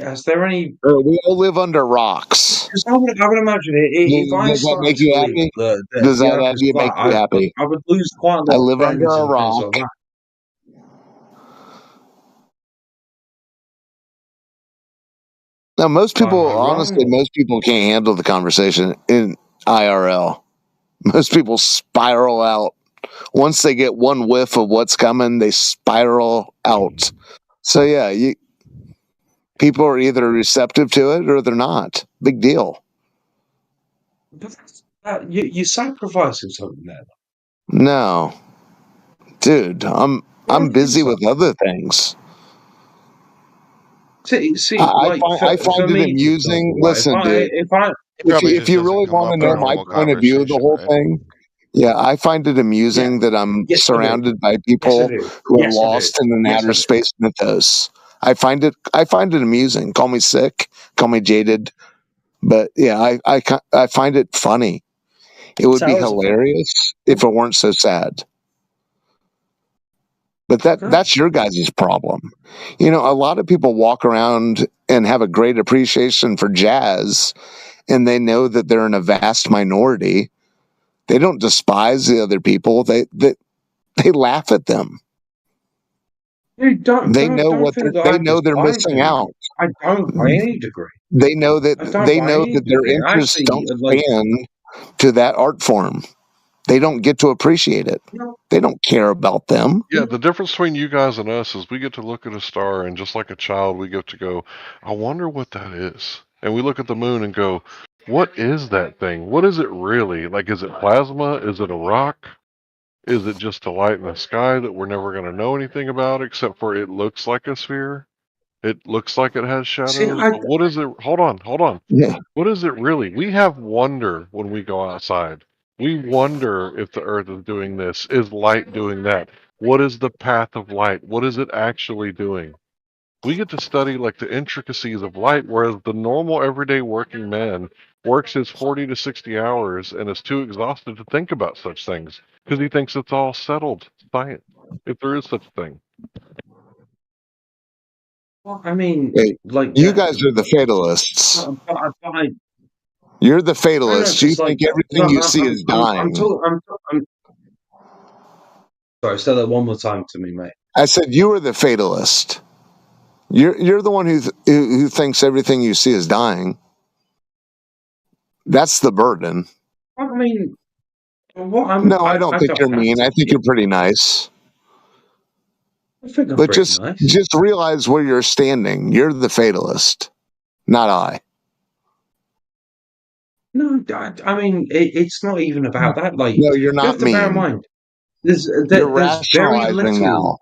We all live under rocks. because I would imagine if I Does that started make to you believe happy? that Does the that earth have is you make flat, you happy? I would lose quite a I lot of live under friends a and things rock. like that. Now, most people, honestly, Wrong. most people can't handle the conversation in IRL. Most people spiral out. Once they get one whiff of what's coming, they spiral out. So yeah, people are either receptive to it or they're not. Big deal. You're sacrificing something there. No, dude, I'm Don't think busy so. with other things. See, like I for find it me, for example, amusing. right? Listen, dude, He probably if just you doesn't really come want to up in know a my normal point of view of the conversation, whole right? thing, yeah, I find it amusing that I'm Yes, I do. surrounded by Yes, I people do. who are Yes, I do. lost in an Yes, outer I do. space mythos. I find it amusing. Call me sick, call me jaded, but yeah, I find it funny. It would be Sours are funny. hilarious if it weren't so sad. But that's your guys' problem. You know, a lot of people walk around and have a great appreciation for jazz, and they know that they're in a vast minority. They don't despise the other people. They laugh at them. Dude, They know think that I they're despise missing out. anything. I don't by any degree. They know I don't by any that their degree. interests Actually, don't like, span to that art form. They don't get to appreciate it. no, They don't care about them. Yeah, the difference between you guys and us is we get to look at a star and just like a child, we get to go, I wonder what that is. And we look at the moon and go, what is that thing? What is it really? Like, is it plasma? Is it a rock? Is it just a light in the sky that we're never going to know anything about except for it looks like a sphere? It looks like it has see, shadows, but what is it? Hold on. Yeah. What is it really? We have wonder when we go outside. We wonder if the earth is doing this. Is light doing that? What is the path of light? What is it actually doing? We get to study like the intricacies of light, whereas the normal everyday working man works his 40 to 60 hours and is too exhausted to think about such things because he thinks it's all settled science, if there is such a thing. well, I mean, Hey, like you that. guys are the fatalists. But You're the I know, fatalists. You because like, think everything you see is dying. I'm sorry. Say that one more time to me, mate. I said you are the fatalist. You're the one who thinks everything you see is dying. That's the burden. I mean, what No, I don't I think don't you're have mean. to I think be. you're pretty nice. I think I'm But pretty nice. just realize where you're standing. You're the fatalist, not I. No, I mean, it's not even about that. Like, No, you're you have not to bear in mean. mind, You're there's very rationalizing little now.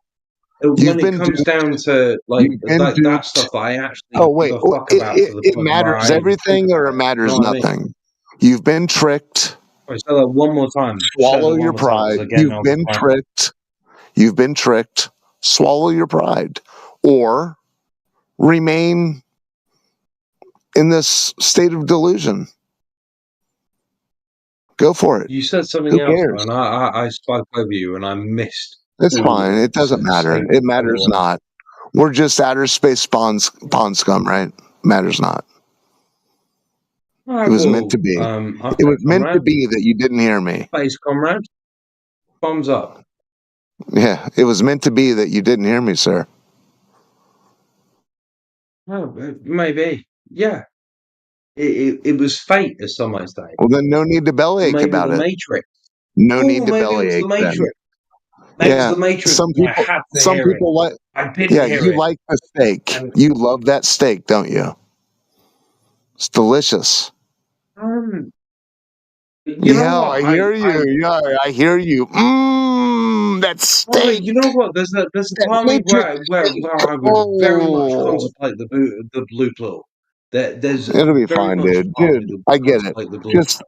when You've it been comes duped. down to like You've been that duped. stuff that I actually Oh give wait, a fuck about to the it point where matters I even think everything or about it it. You matters know what I mean? nothing. You've been tricked. Wait, say that one more time. Say that Swallow one your more time, because pride. again, You've I was been trying. tricked. You've been tricked. Swallow your pride. Or remain in this state of delusion. Go for it. You said something Who else, cares? though, and I spoke over you, and I missed It's all fine. of It doesn't the matter. It statement that it matters was. not. We're just outer space pond scum, right? Matters not. All It right, was meant well, to be. It okay, was meant to comrade, be that you didn't hear me. space comrade, thumbs up. Yeah, it was meant to be that you didn't hear me, sir. Oh, maybe, yeah. It was fate, as some might say. Well, then no need to Or bellyache maybe about the it. Matrix. No Oh, need to maybe it was the bellyache then. Matrix. That was the Matrix. Some I had to some hear it. people like. I didn't Yeah, hear you it. like the steak. And, You love that steak, don't you? It's delicious. you know what? I hear you. Yeah, I hear you. That steak. You know what? There's a That time Matrix where steak. I would very much Oh, contemplate the blue pill. There's it'll be very fine, much dude. part of me Dude, that would I get it. contemplate the blue Just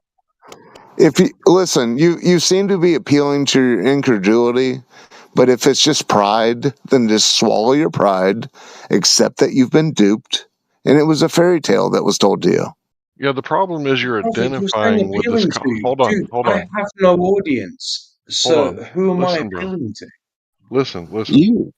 if you listen, you seem to be appealing to your incredulity, but if it's just pride, then just swallow your pride, accept that you've been duped, and it was a fairy tale that was told to you. Yeah, the problem is you're Perfect, you're saying identifying with this. appealing to. Hold on, Dude, hold I on, have no audience. hold So on. who am I Listen, bro. appealing to? Listen. You.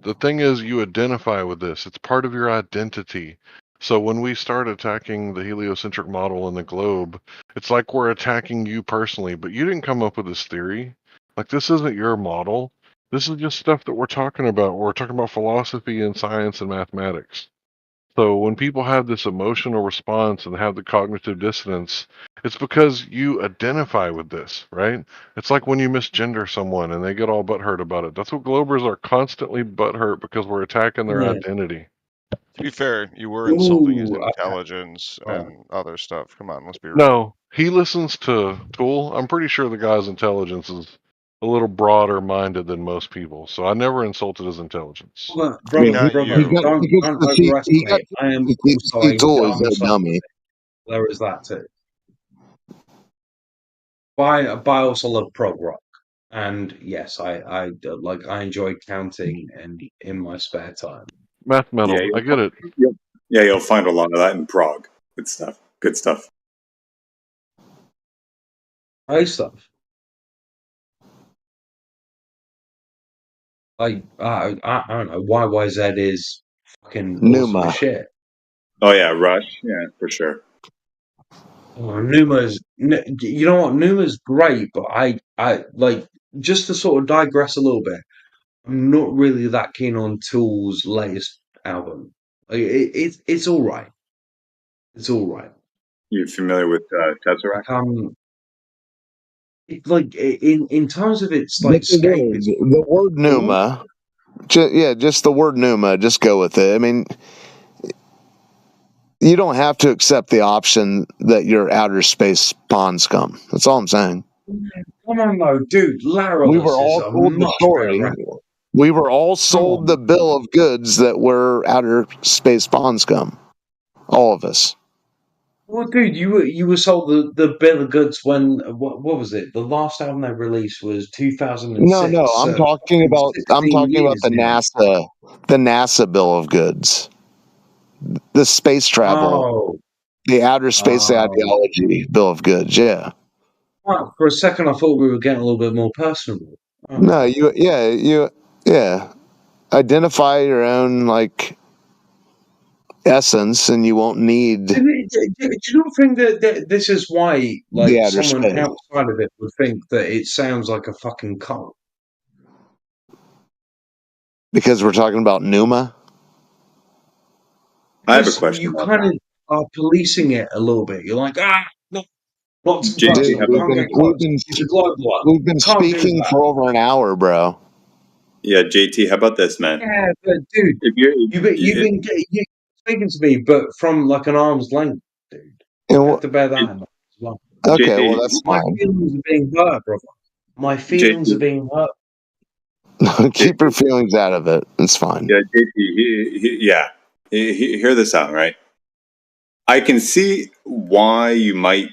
The thing is, you identify with this. It's part of your identity. So when we start attacking the heliocentric model and the globe, it's like we're attacking you personally, but you didn't come up with this theory. Like, this isn't your model. This is just stuff that we're talking about. We're talking about philosophy and science and mathematics. So when people have this emotional response and have the cognitive dissonance, it's because you identify with this, right? It's like when you misgender someone and they get all butthurt about it. That's what Globers are, constantly butthurt because we're attacking their Yeah. identity. To be fair, you were insulting his intelligence and other stuff. Come on, let's be real. No, he listens to Tool. I'm pretty sure the guy's intelligence is a little broader minded than most people. So I never insulted his intelligence. Brother, not you. don't overestimate. I am also a Tool is dumb no son. dummy. There is that too. But I also love prog rock. And yes, I enjoy counting and in my spare time. Math Yeah, metal, I get it. you'll find a lot of that in Prague. Good stuff. Good stuff. Great stuff. I don't know. YYZ is fucking awesome as Numa. shit. Oh yeah, Rush. Yeah, for sure. Oh, you know what? Numa's great, but I like, just to sort of digress a little bit. I'm not really that keen on Tool's latest album. Like, it's all right. It's all right. You familiar with Tesseract? In terms of its But escapism. the word Numa, just the word Numa, just go with it. I mean, you don't have to accept the option that you're outer space pond scum. That's all I'm saying. Come on, though, dude. We were Laryless is all a told the much better story. record. We were all sold the bill of goods that we're outer space pond scum. All of us. Well, dude, you were sold the bill of goods when what was it? The last album they released was 2006. No, I'm So talking about 16 years now. the NASA bill of goods, the space travel, Oh, the outer space ideology bill of goods. Yeah. well, for a second, I thought we were getting a little bit more personable. Oh. No, yeah. Identify your own essence, and you won't need Do you not think that this is why, the outer someone space. outside of it would think that it sounds like a fucking cult? Because we're talking about Numa. I have a Because question you about kind that. of are policing it a little bit. You're like, no, not too JT, close. Dude, how about Can't get close. It's a global one. we've been Can't do speaking that. for over an hour, bro. Yeah, JT, how about this, man? Yeah, but dude, If you're, you're speaking to me, but from like an arm's length, dude. And You have to bear that in mind as well. okay, well JT, that's My fine. feelings are being hurt, brother. My feelings are JT, being hurt. Keep your feelings out of it. It's fine. yeah, JT, hear this out, right? I can see why you might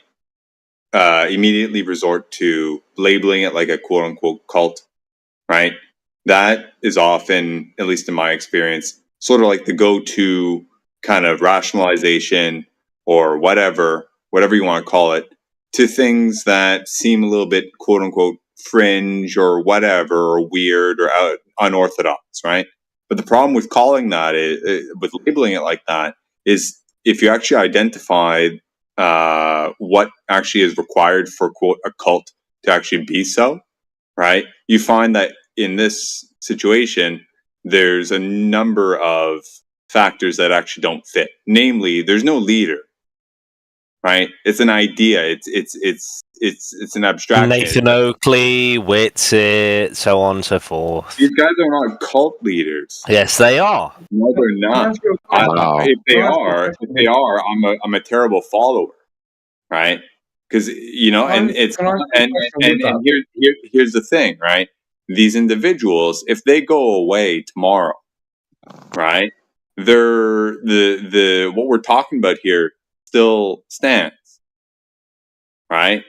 immediately resort to labeling it like a quote unquote cult, right? That is often, at least in my experience, sort of like the go to kind of rationalization or whatever you want to call it, to things that seem a little bit quote unquote fringe or whatever, or weird or unorthodox, right? But the problem with calling that, with labeling it like that, is if you actually identify what actually is required for quote a cult to actually be so, right? You find that in this situation, there's a number of factors that actually don't fit. Namely, there's no leader. right? It's an idea. It's an abstraction. Nathan Oakley, Whitsitt, so on and so forth. These guys are not cult leaders. Yes, they are. No, they're not. If they are, I'm a terrible follower, right? Because and it's and here's the thing, right? These individuals, if they go away tomorrow, right? They're the what we're talking about here still stands, right?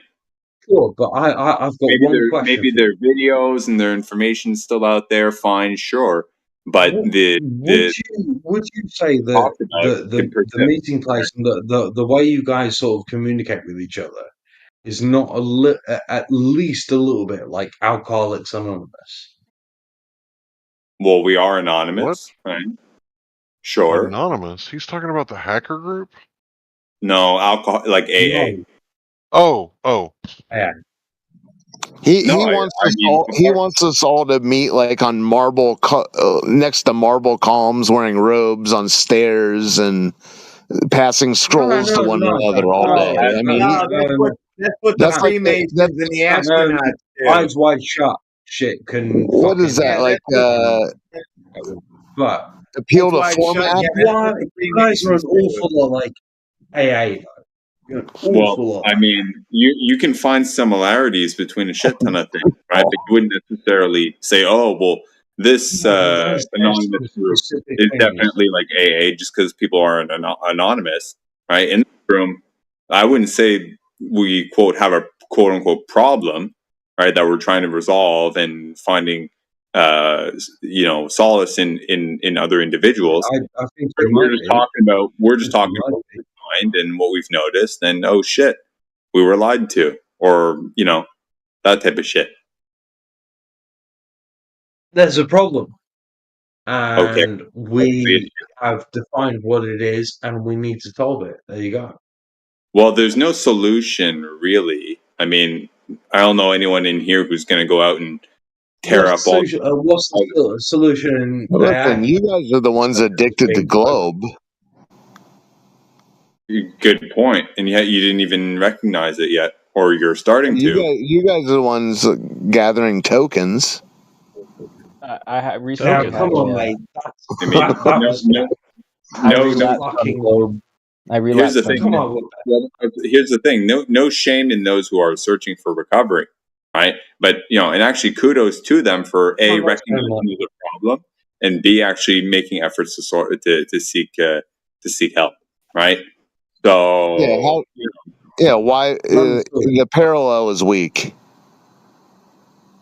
Sure, but I've got one question. Maybe their videos and their information's still out there. Fine, sure, but would you say that the meeting place and the way you guys sort of communicate with each other is not at least a little bit like Alcoholics Anonymous? Well, we are anonymous, right? Sure. Anonymous? He's talking about the hacker group? No, alcohol, like AA. No. Oh. Yeah. He wants us all to meet like on marble next to marble columns, wearing robes on stairs and passing scrolls to one another all day. I mean, that's what the Freemasons and the astronauts do. Eyes wide shut. Shit can. What is that like? But appeal to format. You guys are an awful lot like AA. Well, I mean, you can find similarities between a shit ton of things, right? But you wouldn't necessarily say, "Oh, well, this anonymous group is definitely like AA," just because people are anonymous, right? In the room, I wouldn't say we quote have a quote unquote problem, right? That we're trying to resolve and finding, solace in other individuals. I think we're just talking about mind and what we've noticed, and oh shit, we were lied to, or that type of shit. There's a problem, and we have defined what it is, and we need to solve it. There you go. Well, there's no solution really. I mean, I don't know anyone in here who's going to go out and tear up all. What's the solution? Listen, you guys are the ones addicted to Globe. Good point, and yet you didn't even recognize it yet, or you're starting to. You guys are the ones gathering tokens. I recently. Come on, mate. I realized. Here's the thing. Here's the thing. No shame in those who are searching for recovery, right? But and actually, kudos to them for A, recognizing the problem, and B, actually making efforts to seek help, right? So why the parallel is weak?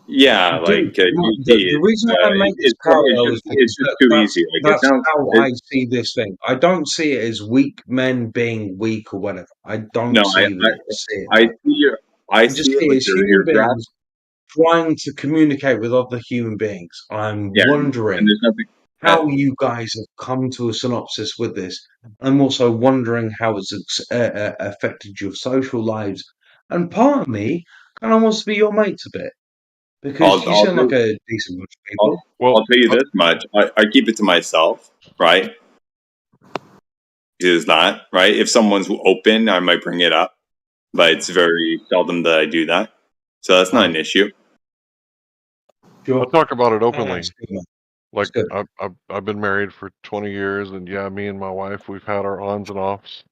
Yeah, the reason I make this parallel is it's just too easy. That's how I see this thing. I don't see it as weak men being weak or whatever. I don't see it. I just see it as human beings trying to communicate with other human beings. I'm wondering how you guys have come to a synopsis with this. I'm also wondering how it's affected your social lives. And part of me kind of wants to be your mate a bit. Because you sound like a decent bunch of people. I'll tell you this much. I keep it to myself, right? It is not, right? If someone's open, I might bring it up. But it's very seldom that I do that. So that's not an issue. I'll talk about it openly. Like, I've been married for 20 years, and me and my wife, we've had our ons and offs.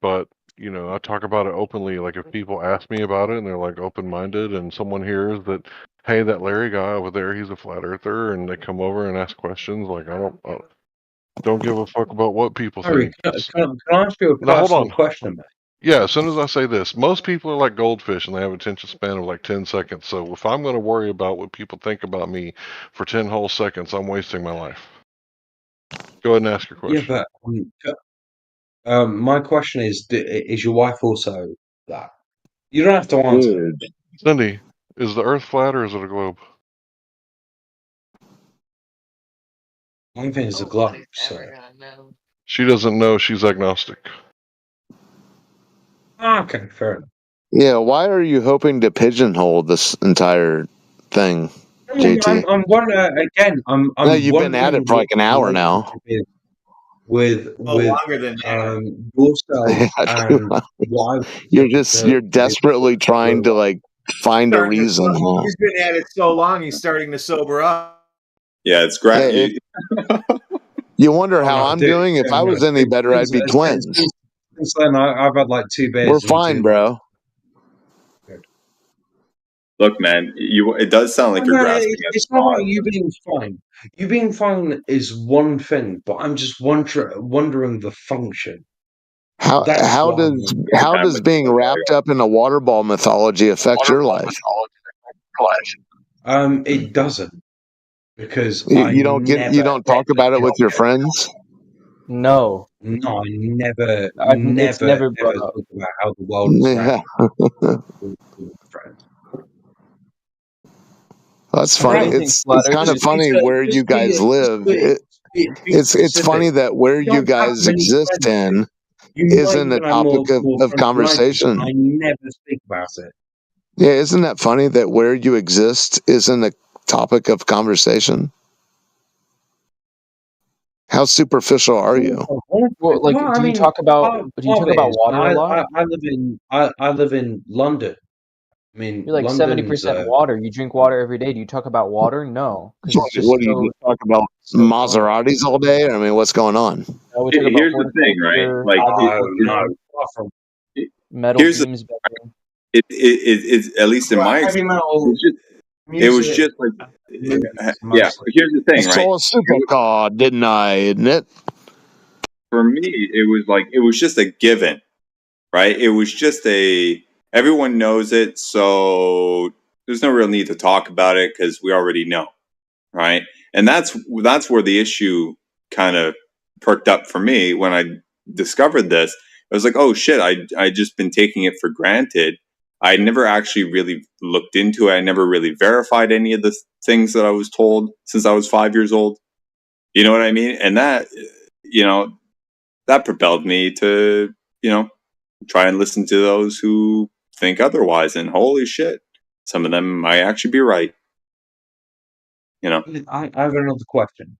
But, I talk about it openly. Like, if people ask me about it and they're like open-minded, and someone hears that, hey, that Larry guy over there, he's a flat earther, and they come over and ask questions, like, I don't give a fuck about what people think. Can I ask you a personal question, mate? Yeah, as soon as I say this, most people are like goldfish and they have an attention span of like 10 seconds. So if I'm going to worry about what people think about me for 10 whole seconds, I'm wasting my life. Go ahead and ask your question. Yeah, but my question is your wife also that? You don't have to answer. Cindy, is the Earth flat or is it a globe? I think it's a globe, so. She doesn't know. She's agnostic. Okay, fair enough. Yeah, why are you hoping to pigeonhole this entire thing, JT? I'm wondering again. You've been at it for like an hour now. with longer than that. yourself and why you're desperately trying to like find a reason. Huh? He's been at it so long, he's starting to sober up. Yeah, it's great. You wonder how I'm doing. If I was any better, I'd be cleansed. Since then, I've had like 2 beers. We're fine, bro. Look, man, it does sound like you're grasping at it's not about you being fine. You being fine is one thing, but I'm just wondering the function. How does being wrapped up in a water ball mythology affect your life? It doesn't, because you don't talk about it with your friends. No. No, I never it's never brought ever up. talk about how the world is round. That's funny. It's kind of funny where you guys live. It's funny that where you guys exist in isn't a topic of conversation. I never speak about it. Yeah, isn't that funny that where you exist isn't a topic of conversation? How superficial are you? Well, like, do you talk about water a lot? I live in London. I mean, You're like 70% water. You drink water every day. Do you talk about water? No, because it's just what do you talk about? Maseratis all day? I mean, what's going on? No, we talk about Here's the thing, right? Like, metal beams. It's at least in my experience, it was just like, yeah. Here's the thing, I right? saw a supercar, didn't I? Isn't it? For me, it was just a given, right? It was just everyone knows it, so there's no real need to talk about it because we already know, right? And that's where the issue kind of perked up for me when I discovered this. I was like, oh shit, I just been taking it for granted. I never actually really looked into it. I never really verified any of the things that I was told since I was 5 years old. You know what I mean? And that, that propelled me to, try and listen to those who think otherwise. And holy shit, some of them might actually be right. I have another question.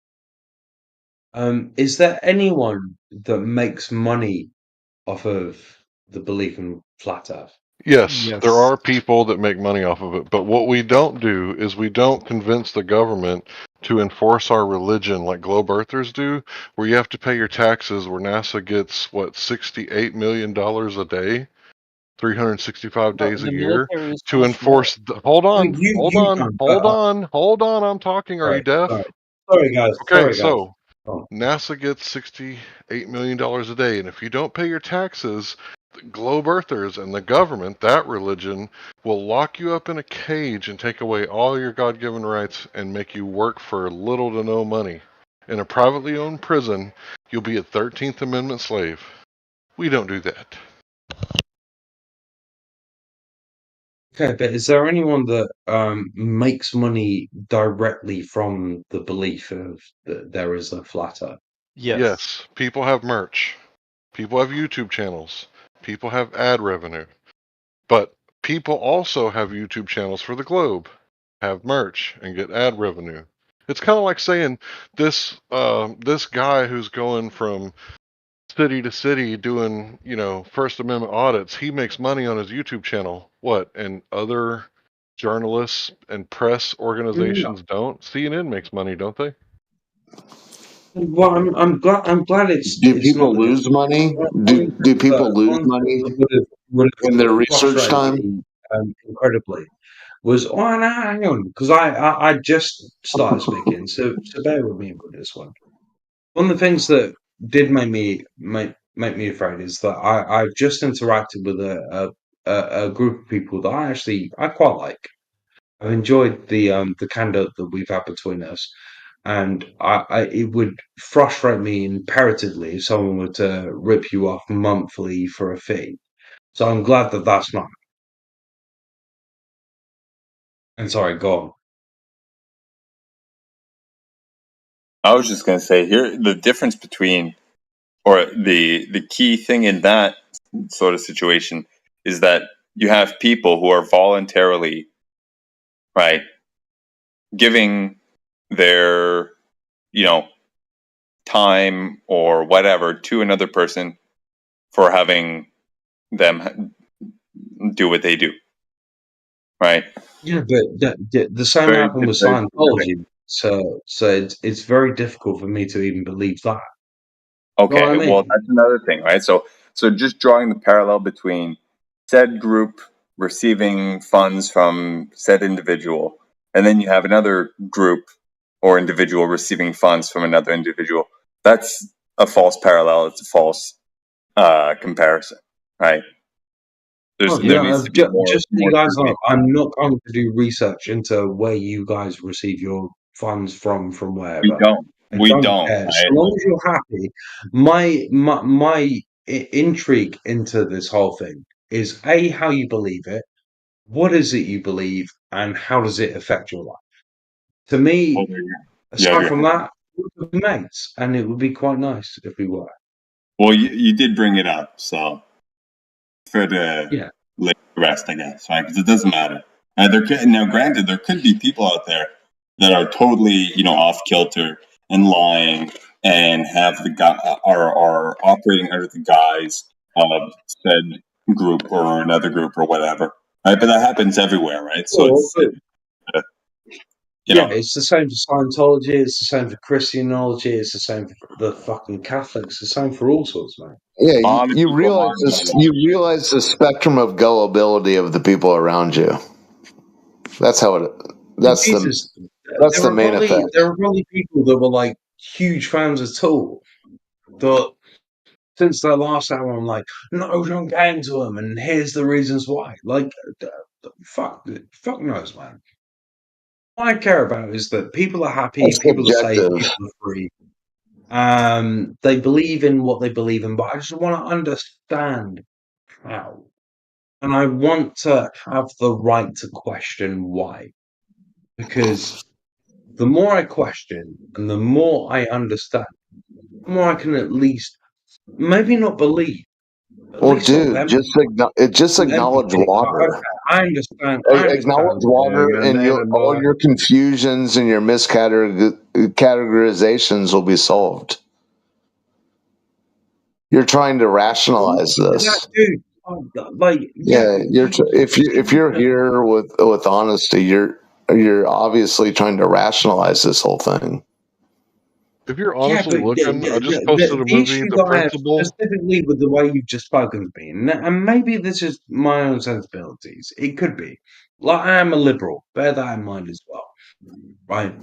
Is there anyone that makes money off of the belief in flat Earth? Yes, there are people that make money off of it, but what we don't do is we don't convince the government to enforce our religion like globe earthers do, where you have to pay your taxes, where NASA gets, $68 million a day, 365 days a year, to enforce... Hold on, I'm talking, are you deaf? Sorry, guys. Okay, so NASA gets $68 million a day, and if you don't pay your taxes, globe earthers and the government, that religion, will lock you up in a cage and take away all your God-given rights and make you work for little to no money. In a privately owned prison, you'll be a 13th Amendment slave. We don't do that. Okay, but is there anyone that makes money directly from the belief of that there is a flat Earth? Yes, people have merch. People have YouTube channels. People have ad revenue. But people also have YouTube channels for the globe, have merch, and get ad revenue. It's kind of like saying this guy who's going from city to city doing, First Amendment audits, he makes money on his YouTube channel. What? And other journalists and press organizations don't? CNN makes money, don't they? Well, I'm glad it's. Do people lose money? Do people lose money in their research time? Incredibly, was hang on, because I just started speaking, so bear with me with this one. One of the things that did make me afraid is that I just interacted with a group of people that I quite like. I've enjoyed the candor that we've had between us, and it would frustrate me imperatively if someone were to rip you off monthly for a fee. So I'm glad that that's not. And sorry, go on. I was just going to say here, the difference between, or the key thing in that sort of situation is that you have people who are voluntarily, right, giving their, time or whatever to another person for having them do what they do, right? Yeah, but the same happened with Scientology. So it's very difficult for me to even believe that. Okay, You know what I mean? well, that's another thing, right? So just drawing the parallel between said group receiving funds from said individual, and then you have another group or individual receiving funds from another individual. That's a false parallel. It's a false comparison, right? Oh, There needs to be just so you more guys scrutiny. know, I'm not going to do research into where you guys receive your funds from We wherever. don't. I We don't don't. care. So long as you're happy. My intrigue into this whole thing is A, how you believe it, what is it you believe, and how does it affect your life? To me, aside from that, we could be mates, and it would be quite nice if we were. Well, you did bring it up, so for the Yeah. rest, I guess, right? Because it doesn't matter. Now, granted, there could be people out there that are totally, off kilter and lying and have are operating under the guise of said group or another group or whatever, right? But that happens everywhere, right? So Well, it's yeah, it's the same for Scientology, it's the same for Christianology, it's the same for the fucking Catholics, it's the same for all sorts, man. Yeah, you realize the spectrum of gullibility of the people around you. That's how it. That's Jesus, the main effect. there are probably people that were like huge fans of Tool, but since their last album, I'm like, no, don't get into them, and here's the reasons why. Like, fuck knows, man. What I care about is that people are happy, That's people are safe, subjective. people are free. They believe in what they believe in, but I just want to understand how. And I want to have the right to question why. Because the more I question and the more I understand, the more I can at least maybe not believe, at Well, least sort of dude, just acknowledge empathy. water. Okay, I understand. Acknowledge water, and all your confusions and your miscategorizations will be solved. You're trying to rationalize this. Dude, like, Yeah, if you're here with honesty, you're obviously trying to rationalize this whole thing. If you're yeah, honestly but looking, I just posted a the movie, issue The that I have Principle. specifically with the way you've just spoken to me, and maybe this is my own sensibilities, it could be. Like, I am a liberal, bear that in mind as well, right?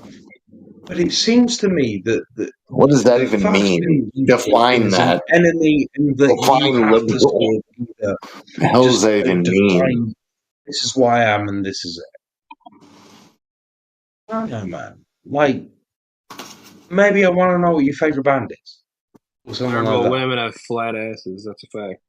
But it seems to me that What does that the even first mean? thing you Define is an that. enemy, and that you Define have to liberal. sort of either The hell does just that even mean? define this is why I am and this is it. I don't know, man. Like, maybe I want to know what your favorite band is, or something like Fireball that. women have flat asses. That's a fact.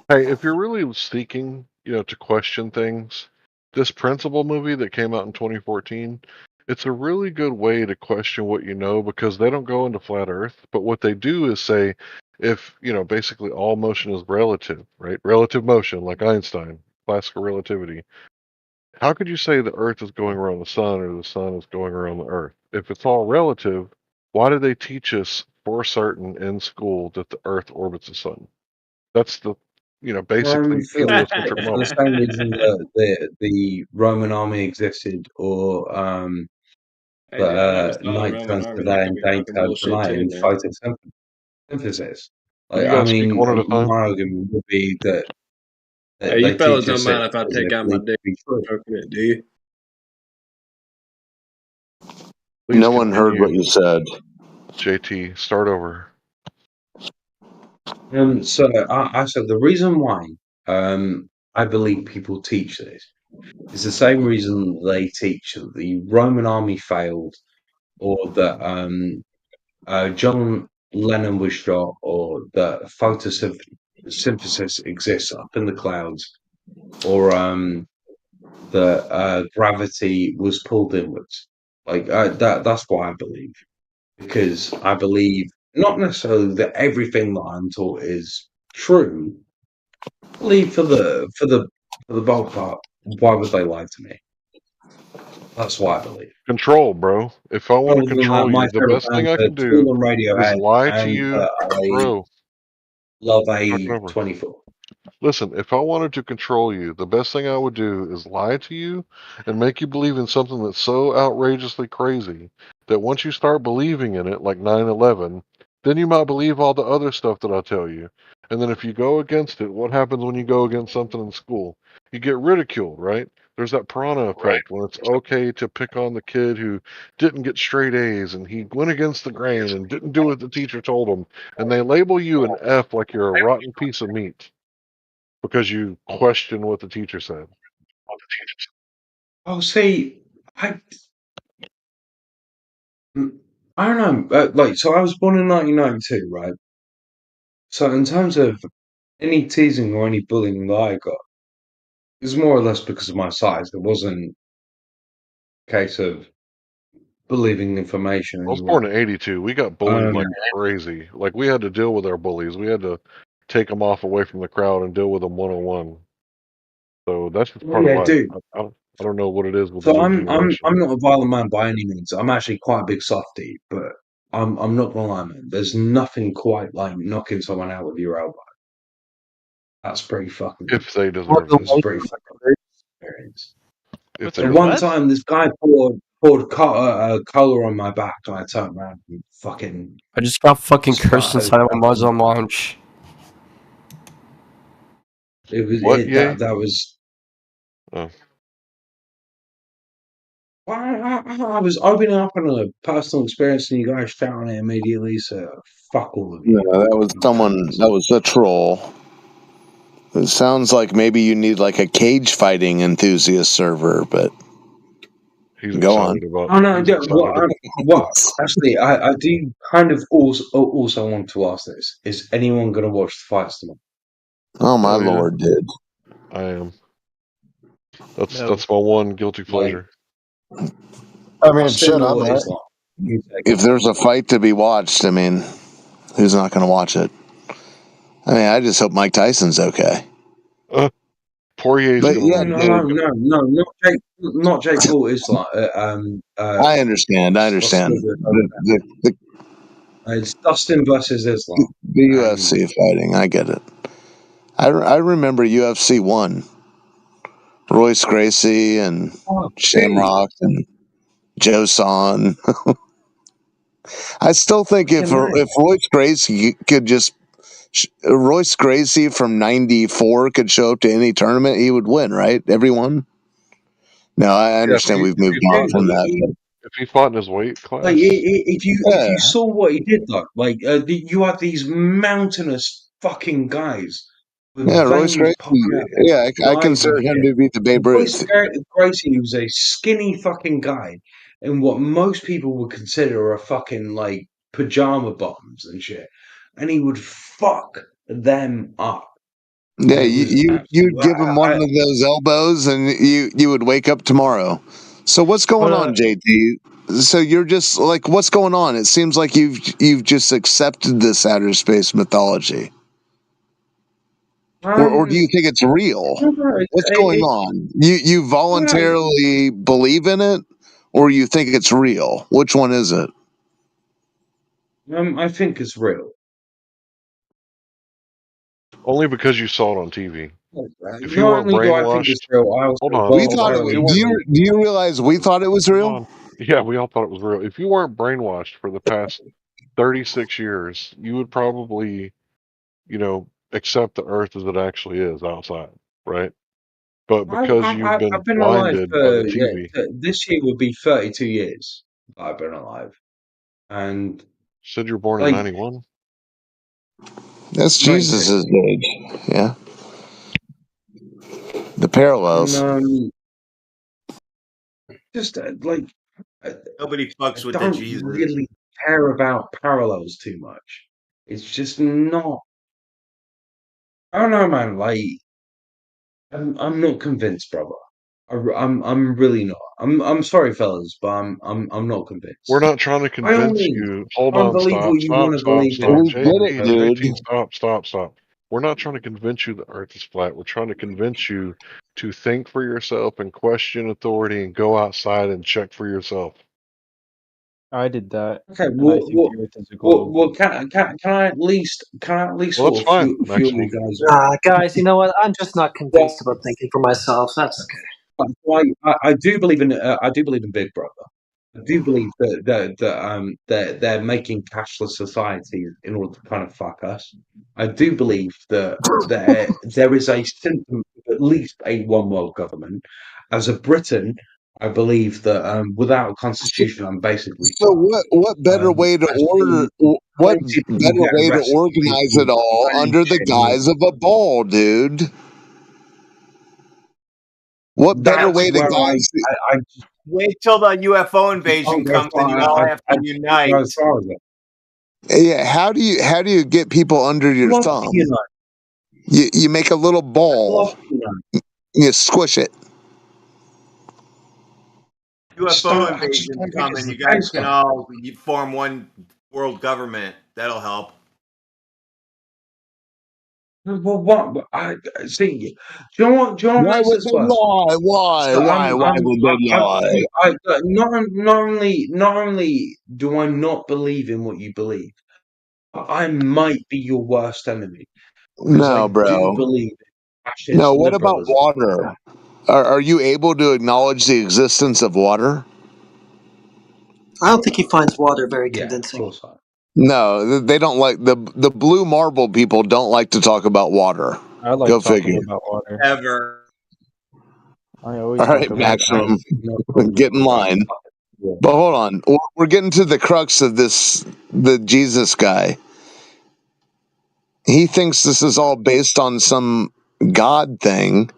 Hey, if you're really seeking, to question things, this Principle movie that came out in 2014, it's a really good way to question what you know, because they don't go into flat Earth, but what they do is say, if, basically all motion is relative, right? Relative motion, like Einstein, classical relativity. How could you say the Earth is going around the sun or the sun is going around the Earth? If it's all relative, why do they teach us for certain in school that the Earth orbits the sun? That's the, basically For heliocentric the model. same reason that the Roman army existed, or Hey, dude, I never that saw the night Roman turns to army. They day could and be day talking turns to bullshit night too, in man. photosynthesis. Can Like, you I guys speak mean, one at a time? my argument would be that Hey, they you fellas teach don't us it mind if I because take they out my believe dick it to be true. stroking it, do you? Please No one heard what continue. you said. JT, start over. So I said the reason why I believe people teach this is the same reason they teach that the Roman army failed, or that John Lennon was shot, or that photosynthesis exists up in the clouds, or that gravity was pulled inwards. Like, that's what I believe, because I believe not necessarily that everything that I'm taught is true. I believe for the bulk part, why would they lie to me? That's what I believe. Control, bro. If I want to Other than that, control my you, the favorite best thing bands I are can do Tool and is Radiohead, lie to and you, I bro. love Talking over. A24. Listen, if I wanted to control you, the best thing I would do is lie to you and make you believe in something that's so outrageously crazy that once you start believing in it, like 9/11, then you might believe all the other stuff that I tell you. And then if you go against it, what happens when you go against something in school? You get ridiculed, right? There's that piranha effect when it's okay to pick on the kid who didn't get straight A's and he went against the grain and didn't do what the teacher told him. And they label you an F like you're a rotten piece of meat because you question what the teacher said. Oh, see, I don't know. So I was born in 1992, right? So in terms of any teasing or any bullying that I got, it was more or less because of my size. It wasn't a case of believing information I was born anywhere. in '82. We got bullied like crazy. Like we had to deal with our bullies. We had to take them off away from the crowd and deal with them one-on-one. So that's just part of Yeah, life. dude. I don't know what it is with the So new I'm generation. not a violent man by any means. I'm actually quite a big softie, but I'm not gonna lie, man. There's nothing quite like knocking someone out with your elbow. That's pretty fucking. If they deserve That's it. pretty fucking experience. If The they one deserve time this guy poured color on my back, and I turned around and fucking. I just got fucking cursed inside of a Muslim lounge. It was What, yay? that was. Oh. I was opening up on a personal experience, and you guys shouting it immediately. So fuck all of you. No, that was someone. That was a troll. It sounds like maybe you need like a cage fighting enthusiast server, but He's go on. about. Oh no, He's yeah, excited. actually, I do kind of also want to ask this: is anyone going to watch the fights tomorrow? Oh my Oh, yeah. lord, dude! I am. That's my one guilty pleasure. I mean, Justin shit, I'm or in it. Islam? If there's a fight to be watched, I mean, who's not going to watch it? I mean, I just hope Mike Tyson's okay. Poirier's But gonna yeah, win. No, not Jake Paul. Islam. I understand. It's Dustin versus Islam. The UFC fighting. I get it. I remember UFC 1. Royce Gracie and Shamrock and Joe Son. I still think if Royce Gracie could just Royce Gracie from '94 could show up to any tournament, he would win, right? Everyone. No, I understand we've moved on from that. If he fought in his weight class, Like if you saw what he did though, like you have these mountainous fucking guys with Yeah, Royce veins Gracie. popping out. Yeah, I Eyes and consider him shit. to be the Babe Royce Ruth. Gracie was a skinny fucking guy in what most people would consider a fucking like pajama bottoms and shit, and he would fuck them up. Yeah, you'd give him one of those elbows, and you would wake up tomorrow. So what's going on, JT? So you're just like, what's going on? It seems like you've just accepted this outer space mythology, or do you think it's real? What's going on? You voluntarily believe in it, or you think it's real? Which one is it? I think it's real. only because you saw it on TV. If you Not weren't only do I think it's brainwashed, real, I also hold on. voluntarily. Do you realize we thought it was real? Yeah, we all thought it was real. If you weren't brainwashed for the past 36 years, you would probably, accept the Earth as it actually is outside, right? But because you've been I've been alive blinded by for the TV, this year would be 32 years that I've been alive, and said you were born in '91. That's Jesus' age. Yeah. The parallels. Just Nobody fucks with the don't Jesus. really care about parallels too much. It's just not. I don't know, man. Like, I'm not convinced, brother. I'm really not. I'm sorry, fellas, but I'm not convinced. We're not trying to By all convince means, you. Hold try and on, believe stop, what you want to believe in. JT, stop. We're not trying to convince you the Earth is flat. We're trying to convince you to think for yourself and question authority and go outside and check for yourself. I did that, Okay, and I think the Earth is a globe. can I at least Well, sort that's of fine, fuel Maximum. you guys? Guys, you know what? I'm just not convinced about thinking for myself. That's okay. I do believe in Big Brother. I do believe that they're making cashless societies in order to kind of fuck us. I do believe that there is a symptom of at least a one world government. As a Briton, I believe that without a constitution, I'm basically So what better way to I've seen what plenty of people better get way to arrested for organize it people all saying under the shit in order. guise of a ball, dude? What better That's way to where guise it? I Wait till the UFO just invasion can't go comes and you far. all have I to just can't unite. go as far as it. Yeah, how do you get people under your Love thumb? you know. You make a little ball, Love you know. you squish it. UFO I just invasion's don't think it's coming. the You guys case, can though. all form one world government. That'll help. Well, what I see. Do you know what? Do you know what Why makes would this they worse? lie? It's Why? that Why would they lie? not only do I not believe in what you believe, but I might be your worst enemy because I No, do bro. believe in No, fascist what about liberalism. water? Are you able to acknowledge the existence of water? I don't think he finds water very Yeah, of convincing. course I. No, they don't like the blue marble people don't like to talk about water. I like Go talking figure. about water. Ever. I always All talk right, about I have Maximum, no problem get in talking about line. water. But hold on, we're getting to the crux of this. The Jesus guy. He thinks this is all based on some God thing,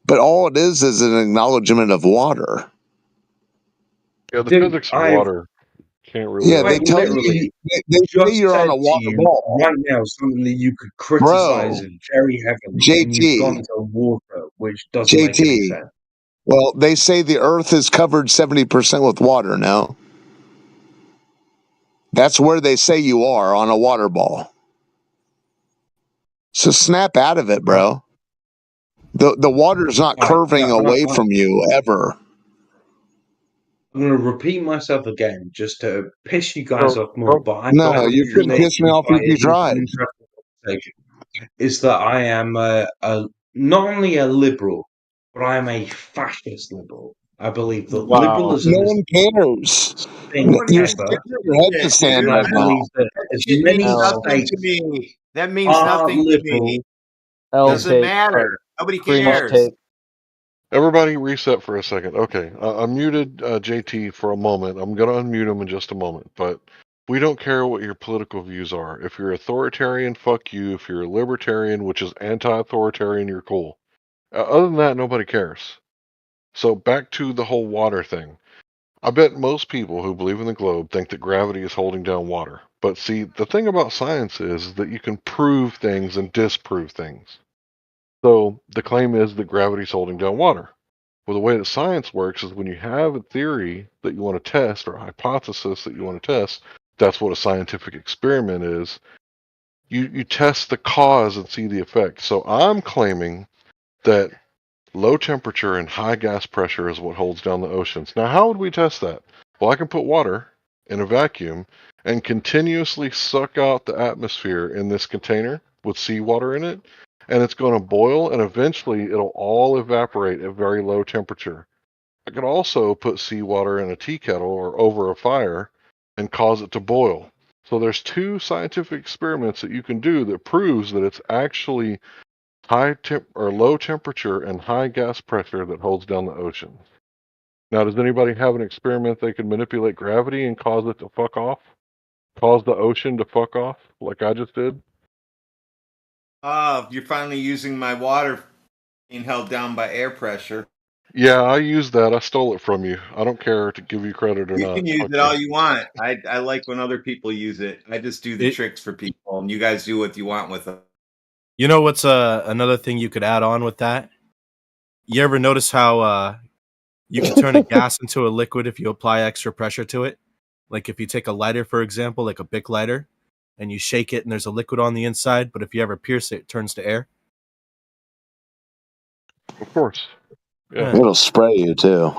but all it is an acknowledgement of water. Yeah, the Dude, physics of I've water can't really. Yeah, they tell literally you they say just you're on said a to water you ball, right now something that you could criticize bro. very heavily, and you've gone JT, to water, which doesn't make any JT. sense. Well, they say the Earth is covered 70% with water now. That's where they say you are on a water ball. So snap out of it, bro. The water's not curving away from you ever. I'm going to repeat myself again just to piss you guys off more, Oh, but I No, you believe couldn't that piss me off by if you at least tried. an interesting conversation is that I am not only a liberal, but I am a fascist liberal. I believe that Wow. liberalism No is one cares. the thing You're ever, sticking your head in the Shit, sand dude. and I right now. believe that That as shit many means L. nothing to states me. That means are nothing to me. liberal. L Doesn't take. matter. Nobody Cringe cares. take. everybody reset for a second. Okay, I muted JT for a moment. I'm going to unmute him in just a moment. But we don't care what your political views are. If you're authoritarian, fuck you. If you're a libertarian, which is anti-authoritarian, you're cool. Other than that, nobody cares. So back to the whole water thing. I bet most people who believe in the globe think that gravity is holding down water. But see, the thing about science is that you can prove things and disprove things. So the claim is that gravity is holding down water. Well, the way that science works is when you have a theory that you want to test or a hypothesis that you want to test, that's what a scientific experiment is. You test the cause and see the effect. So I'm claiming that low temperature and high gas pressure is what holds down the oceans. Now, how would we test that? Well, I can put water in a vacuum and continuously suck out the atmosphere in this container with seawater in it, and it's going to boil, and eventually it'll all evaporate at very low temperature. I could also put seawater in a tea kettle or over a fire and cause it to boil. So there's two scientific experiments that you can do that proves that it's actually low temperature and high gas pressure that holds down the ocean. Now, does anybody have an experiment they can manipulate gravity and cause it to fuck off? Cause the ocean to fuck off, like I just did? Oh, you're finally using my water being held down by air pressure. Yeah, I used that. I stole it from you. I don't care to give you credit or You not. can use Fuck it you. all you want. I like when other people use it. I just do the tricks for people, and you guys do what you want with them. You know what's another thing you could add on with that? You ever notice how you can turn a gas into a liquid if you apply extra pressure to it? Like if you take a lighter, for example, like a Bic lighter, and you shake it and there's a liquid on the inside, but if you ever pierce it, it turns to air? Of course. Yeah. It'll spray you too.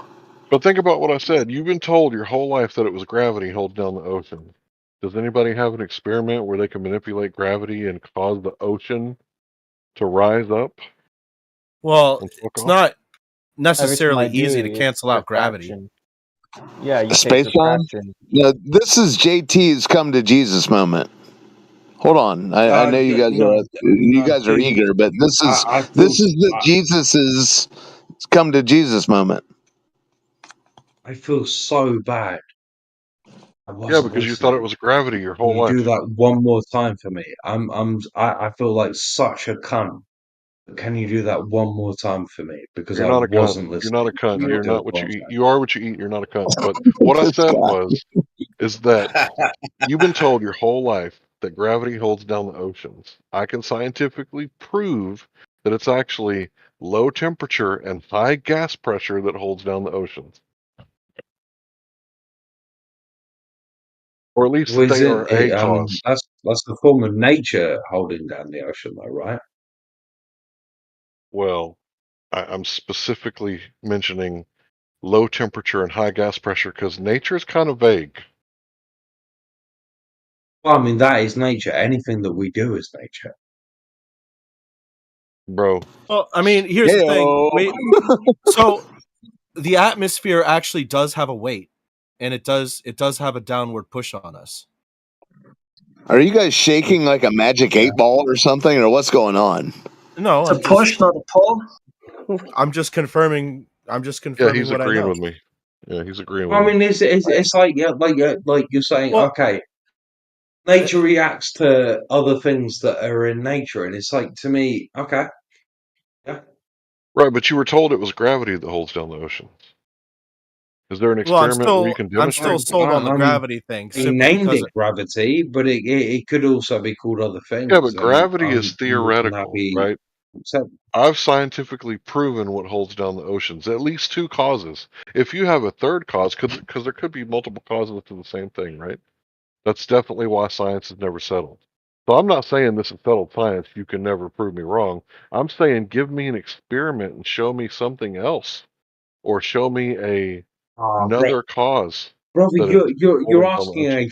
But think about what I said. You've been told your whole life that it was gravity holding down the ocean. Does anybody have an experiment where they can manipulate gravity and cause the ocean to rise up? Well, and fuck it's off? not Every time necessarily I do, easy to it's cancel out gravity. refraction. Yeah, you take Space time? refraction. No, this is JT's come to Jesus moment. Hold on, I know you guys are dude, eager, but this is I this feel is the Jesus's come to Jesus moment. I feel so bad. I Yeah, wasn't because you thought it listening. was gravity your Can whole you do life. that one more time for me? I feel like such a cunt. Can you do that one more time for me? Because You're I not a cunt. wasn't You're not a listening. cunt. I You're do not what you eat. apologize. You are what you eat. You're not a cunt. But what I This said guy. is that you've been told your whole life that gravity holds down the oceans. I can scientifically prove that it's actually low temperature and high gas pressure that holds down the oceans. Or at least Well, that they isn't are a it? cause. That's the form of nature holding down the ocean, though, right? Well, I'm specifically mentioning low temperature and high gas pressure because nature is kind of vague. Well, I mean, that is nature. Anything that we do is nature. Bro. Well, I mean, here's the thing. So the atmosphere actually does have a weight, and it does have a downward push on us. Are you guys shaking like a magic 8-ball or something, or what's going on? No, It's a push, not a pull. I'm just confirming. Yeah, he's what I agreeing know. with me. Yeah, he's agreeing I with mean, me. it's like like you're saying, Well, okay, nature reacts to other things that are in nature, and it's like to me, okay, yeah. Right, but you were told it was gravity that holds down the oceans. Is there an Well, experiment where you can I'm still demonstrate? sold on the gravity thing, He simply named because it gravity, but it could also be called other Yeah, things, but and gravity is I'm theoretical, happy. right? I've scientifically proven what holds down the oceans. At least two causes. If you have a third cause, because there could be multiple causes to the same thing, right? That's definitely why science has never settled. So I'm not saying this is settled science. You can never prove me wrong. I'm saying give me an experiment and show me something else, or show me another cause Brother, that is you're holding down the asking ocean.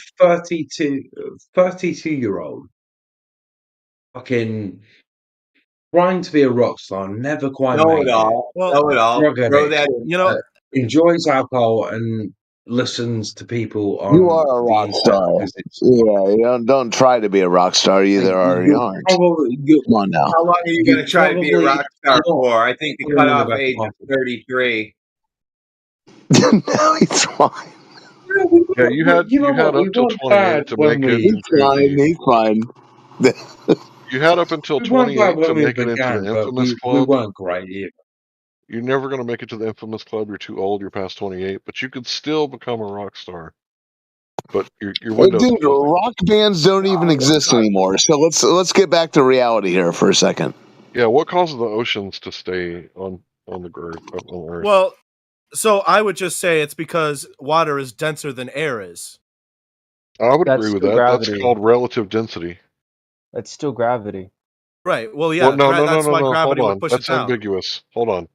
a 32-year-old fucking trying to be a rock star, never quite Know it made it. all. Know it all. Drug Throw addict, that in. enjoys alcohol and listens to people You on are a the rock internet star. because it's Yeah, you don't try to be a rock star. You either are or you aren't. Come on now. How long are you going to try to be a probably rock star not for? I think the feeling in the cutoff best age is market. 33. No, he's fine. Yeah, you had We up till weren't bad 28 to when make it we. He's into fine. the. He's fine. You had up until We weren't bad 28 to when we make it into began, the but infamous we club. weren't great either. You're never going to make it to the infamous club. You're too old. You're past 28, but you could still become a rock star. But your window's Dude, closing. rock bands don't even exist anymore. So let's get back to reality here for a second. Yeah, what causes the oceans to stay on the Earth? On Earth? Well, so I would just say it's because water is denser than air is. I would That's agree with still that. That's gravity. called relative density. That's still gravity. Right. Well, Well, yeah. no. That's why Hold gravity would on. push it That's down. ambiguous. Hold on.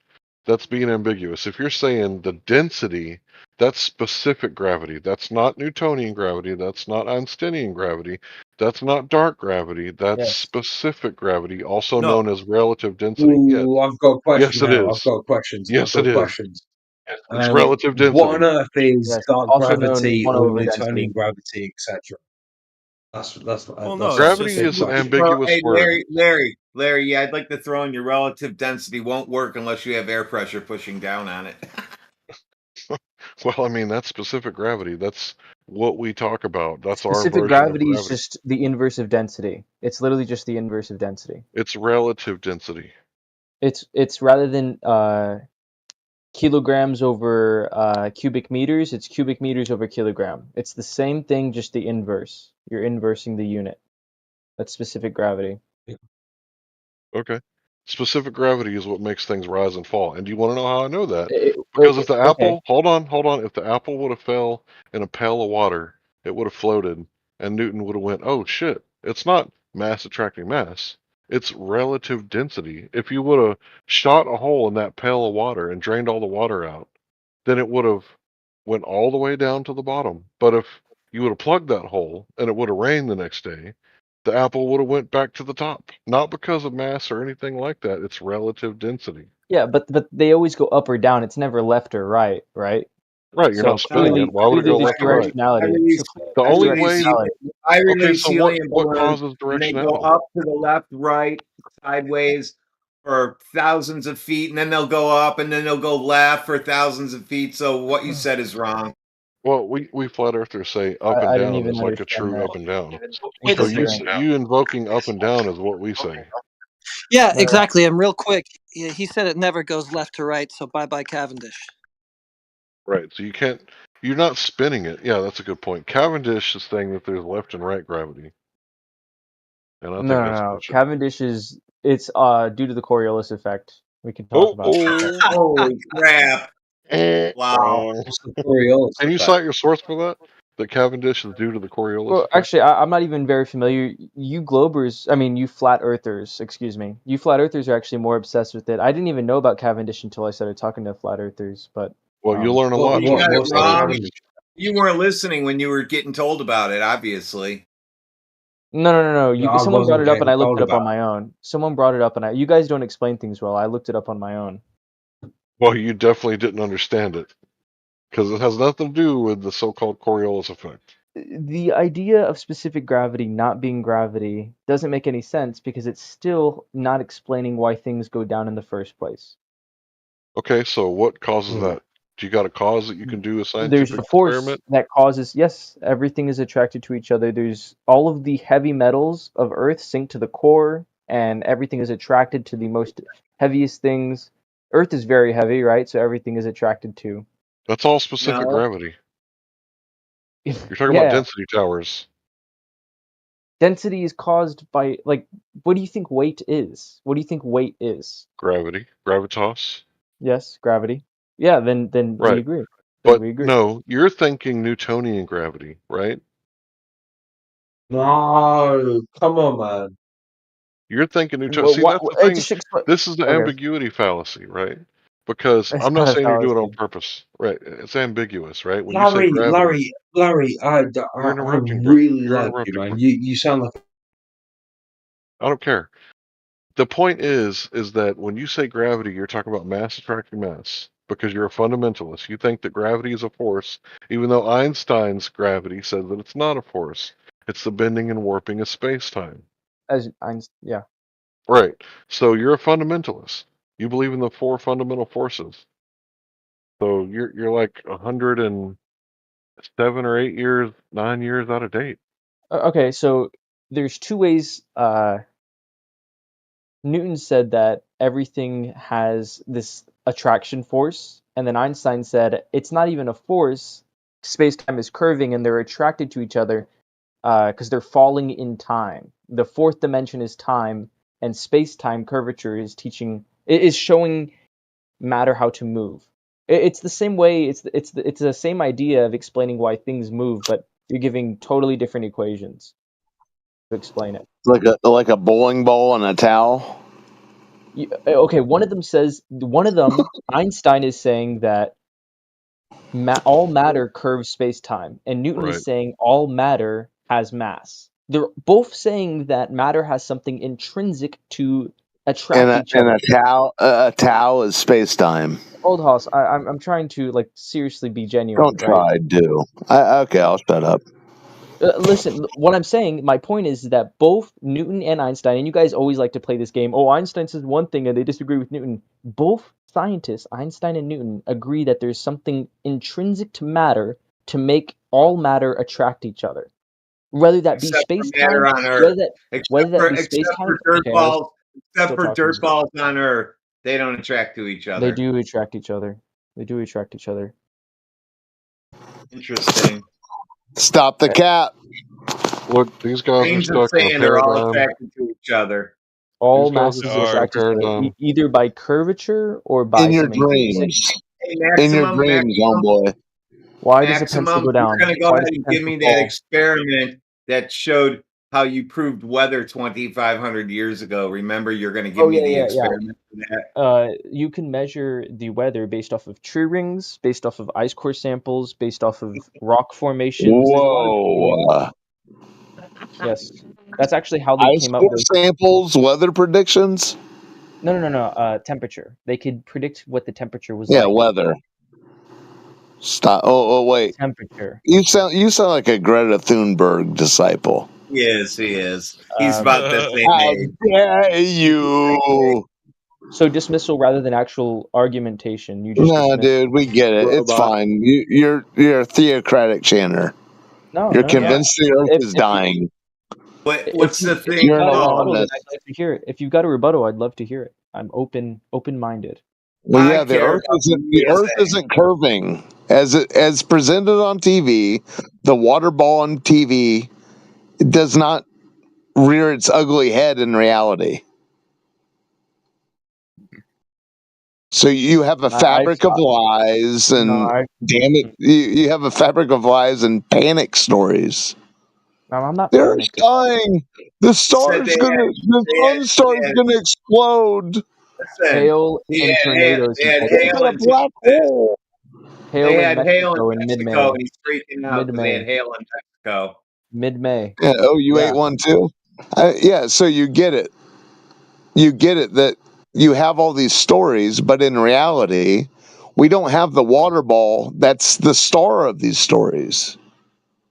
That's being ambiguous. If you're saying the density, that's specific gravity. That's not Newtonian gravity. That's not Einsteinian gravity. That's not dark gravity. That's Yes. specific gravity, also No. known as relative density. Ooh, I've got a question Yes, it now. I've is. got questions. I've Yes, it got is. questions. It's relative density. What on earth is Yes. dark Also known as gravity 1 or over Newtonian density. gravity, etc.? Well, no, it's Gravity just is an Well, ambiguous hey, word. Larry, yeah, I'd like to throw in your relative density won't work unless you have air pressure pushing down on it. Well, I mean, that's specific gravity. That's what we talk about. That's our Specific version of gravity is gravity. just the inverse of density. It's literally just the inverse of density. It's relative density. It's rather than kilograms over cubic meters, it's cubic meters over kilogram. It's the same thing, just the inverse. You're inversing the unit. That's specific gravity. Okay. Specific gravity is what makes things rise and fall. And do you want to know how I know that? Wait, Because if the okay. apple, hold on. If the apple would have fell in a pail of water, it would have floated and Newton would have went, "Oh shit, it's not mass attracting mass. It's relative density." If you would have shot a hole in that pail of water and drained all the water out, then it would have went all the way down to the bottom. But if you would have plugged that hole and it would have rained the next day, the apple would have went back to the top. Not because of mass or anything like that. It's relative density. Yeah, but they always go up or down. It's never left or right, right? Right, you're So not spinning clearly, it. Why would it clearly go there's left or right? directionality. So clearly The I there's only release way. directionality. I Okay, release so helium what balloons, causes and they go directionality? up to the left, right, sideways for thousands of feet, and then they'll go up, and then they'll go left for thousands of feet. So what you said is wrong. Well, we flat earthers say up and I didn't down even is like a understand true that. up and down. Wait So a second. you invoking up and down is what we say. Yeah, No, exactly. And real quick, he said it never goes left to right, so bye bye Cavendish. Right. So you can't. You're not spinning it. Yeah, that's a good point. Cavendish is saying that there's left and right gravity, and I think that's no. bullshit. Cavendish is it's due to the Coriolis effect. We can talk about it. Holy crap! Wow. Wrong. What's the Coriolis Can you effect? cite your source for that? That Cavendish is due to the Coriolis Well, effect? actually, I'm not even very familiar. You globers, I mean, you flat earthers, excuse me. You flat earthers are actually more obsessed with it. I didn't even know about Cavendish until I started talking to flat earthers. But Well, you learn a lot You got talking it to flat wrong. earthers. You weren't listening when you were getting told about it, obviously. no. No, I Someone brought wasn't it up, and getting I looked told it up on about my own. Someone brought it up, and you guys don't explain things well. I looked it up on my own. Well, you definitely didn't understand it because it has nothing to do with the so-called Coriolis effect. The idea of specific gravity not being gravity doesn't make any sense because it's still not explaining why things go down in the first place. Okay, so what causes Hmm. that? Do you got a cause that you can do a There's scientific a force experiment? that causes, yes, everything is attracted to each other. There's all of the heavy metals of Earth sink to the core, and everything is attracted to the most heaviest things. Earth is very heavy, right? So everything is attracted to. That's all specific No. gravity. You're talking about Yeah, density towers. density is caused by, like, what do you think weight is? What do you think weight is? Gravity. Gravitas. Yes, gravity. Yeah, then we Right. agree. Then But we agree. no, you're thinking Newtonian gravity, right? No, come on, man. You're thinking Newton. Well, See, that's the thing. just explain. This is the Okay, ambiguity fallacy, right? Because it's I'm not not a saying you're doing it on fallacy. purpose, right? It's ambiguous, right? When you say gravity, Larry, I you're interrupting, bro. really You're like you, interrupting. man. You sound like I don't care. The point is that when you say gravity, you're talking about mass attracting mass because you're a fundamentalist. You think that gravity is a force, even though Einstein's gravity says that it's not a force. It's the bending and warping of space-time. Yeah. Right. So you're a fundamentalist. You believe in the four fundamental forces. So you're like 107 or 8 years, 9 years out of date. Okay, so there's two ways. Newton said that everything has this attraction force, and then Einstein said it's not even a force. Space-time is curving, and they're attracted to each other because they're falling in time. The fourth dimension is time, and space-time curvature is showing matter how to move. It's the same way. It's the same idea of explaining why things move, but you're giving totally different equations to explain it. Like a bowling ball and a towel. Okay, one of them, Einstein is saying that all matter curves space-time, and Newton Right. is saying all matter has mass. They're both saying that matter has something intrinsic to attract each other. And a towel is space time. Old Hoss, I'm trying to like seriously be genuine, Don't right? try, do. Okay, I'll shut up. Listen, what I'm saying, my point is that both Newton and Einstein, and you guys always like to play this game, oh, Einstein says one thing and they disagree with Newton. Both scientists, Einstein and Newton, agree that there's something intrinsic to matter to make all matter attract each other. Whether that be Except for space matter time, on Earth. whether that be space Except time. for dirt Okay, balls. Except still for talking. dirt balls on Earth, they don't attract to each They other. do attract each other. They do attract each other. Interesting. Stop the cap. Look, these guys are Grains of stuck in a sand are all paradigm. attracted to each other. All These guys masses are stuck in a attract each other, paradigm. either by curvature or by In your some intrinsic. dreams. Hey, In your dreams, homeboy. Why does a pencil Maximum, go you're down? going to go Why ahead does a and give pencil me that fall? experiment that showed how you proved weather 2,500 years ago. Remember, you're going to give Oh me yeah, the yeah, experiment for that. yeah. You can measure the weather based off of tree rings, based off of ice core samples, based off of rock formations. There's a lot of Whoa. yes. That's actually how they Ice came up core with samples, weather predictions? no. Temperature. They could predict what the temperature was Yeah, like. weather. Stop. Oh, wait. Temperature. You sound like a Greta Thunberg disciple. He is. He's about the same How age. dare you? So dismissal rather than actual argumentation. You just No, dismiss. dude, we get it. It's Robot. fine. You're a theocratic chanter. No, You're no, no. convinced the Earth is dying. What's the If thing you've You're an got a called? rebuttal, then alarmist. I'd like to hear it. If you've got a rebuttal, I'd love to hear it. I'm open-minded. Well, I yeah, the care Earth about isn't what the you're Earth saying. isn't curving as presented on TV. The water ball on TV does not rear its ugly head in reality. So you have a fabric of lies, and damn it, you have a fabric of lies and panic stories. No, I'm not The Earth's panicking. dying. The Said the sun star's gonna explode. Listen, Hail and tornadoes they in had It's hail a in Mexico. black Texas. hole. They Hail in had hail in Mexico in Mexico, mid-May. and he's freaking out because they had Mid-May. hail in Mexico. Mid-May. Yeah, oh, you Yeah. ate one too? Yeah, so you get it. You get it that you have all these stories, but in reality, we don't have the water ball that's the star of these stories.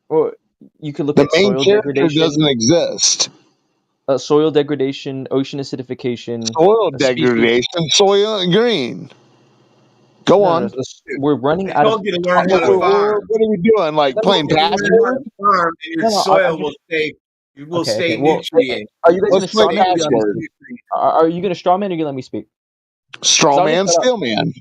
Well, you could look The at main soil character doesn't degradation. exist. Soil degradation, ocean acidification, Soil species. degradation, soil green. Go No, on. we're running I out of. told you to learn how What, to farm. what are we doing? Like Let me playing You finish. learn how password? to farm, and your No, I soil will just. stay Okay. Well, nutrient. are you guys Let's gonna play straw man or you gonna let me password. speak? Are you gonna straw man or you gonna let me speak? Straw So I'll just man, shut up. steel man.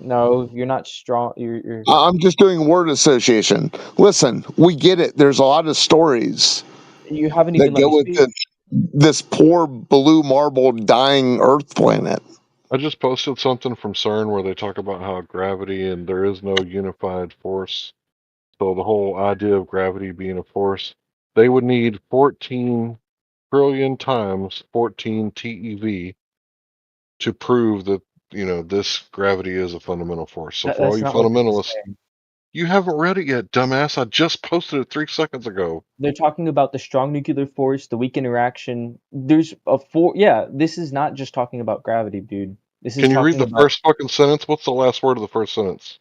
No, you're not strong. You're. I'm just doing word association. Listen, we get it. There's a lot of stories You haven't that even let go me with speak. this poor blue marble dying Earth planet. I just posted something from CERN where they talk about how gravity and there is no unified force. So the whole idea of gravity being a force, they would need 14 trillion times 14 TeV to prove that, this gravity is a fundamental force. So for all That's you not what this is fundamentalists, saying. you haven't read it yet, dumbass. I just posted it 3 seconds ago. They're talking about the strong nuclear force, the weak interaction. There's a four. Yeah, this is not just talking about gravity, dude. This is Can you read talking the about first fucking sentence? What's the last word of the first sentence?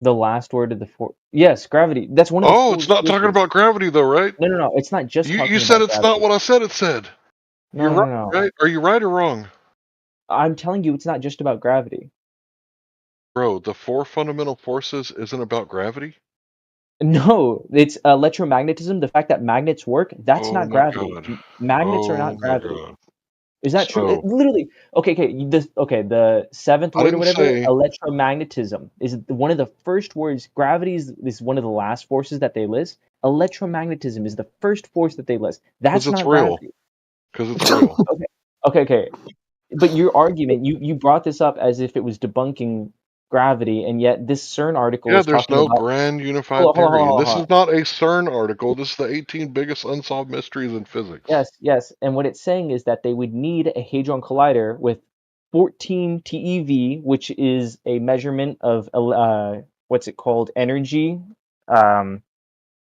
the last word of the four. Yes, gravity. That's one of the Oh, four it's not talking forces. about gravity though, right? No. It's not just You talking said about it's not gravity. what I said it said. You're No. right? Are you right or wrong? I'm telling you, it's not just about gravity. Bro, the 4 fundamental forces isn't about gravity? No, it's electromagnetism. The fact that magnets work, that's Oh not my gravity. god. Magnets are Oh not my gravity. god. Is that true? So, Literally. Okay. The seventh I word or didn't whatever, say electromagnetism, is one of the first words. Gravity is one of the last forces that they list. Electromagnetism is the first force that they list. because That's it's not real. gravity. Because it's real. Okay. But your argument, you brought this up as if it was debunking gravity, and yet this CERN article Yeah, is there's talking no about. grand unified Hold on, theory. And this hold is on. not a CERN article. This is the 18 biggest unsolved mysteries in physics. Yes. And what it's saying is that they would need a hadron collider with 14 TeV, which is a measurement of what's it called? Energy, um,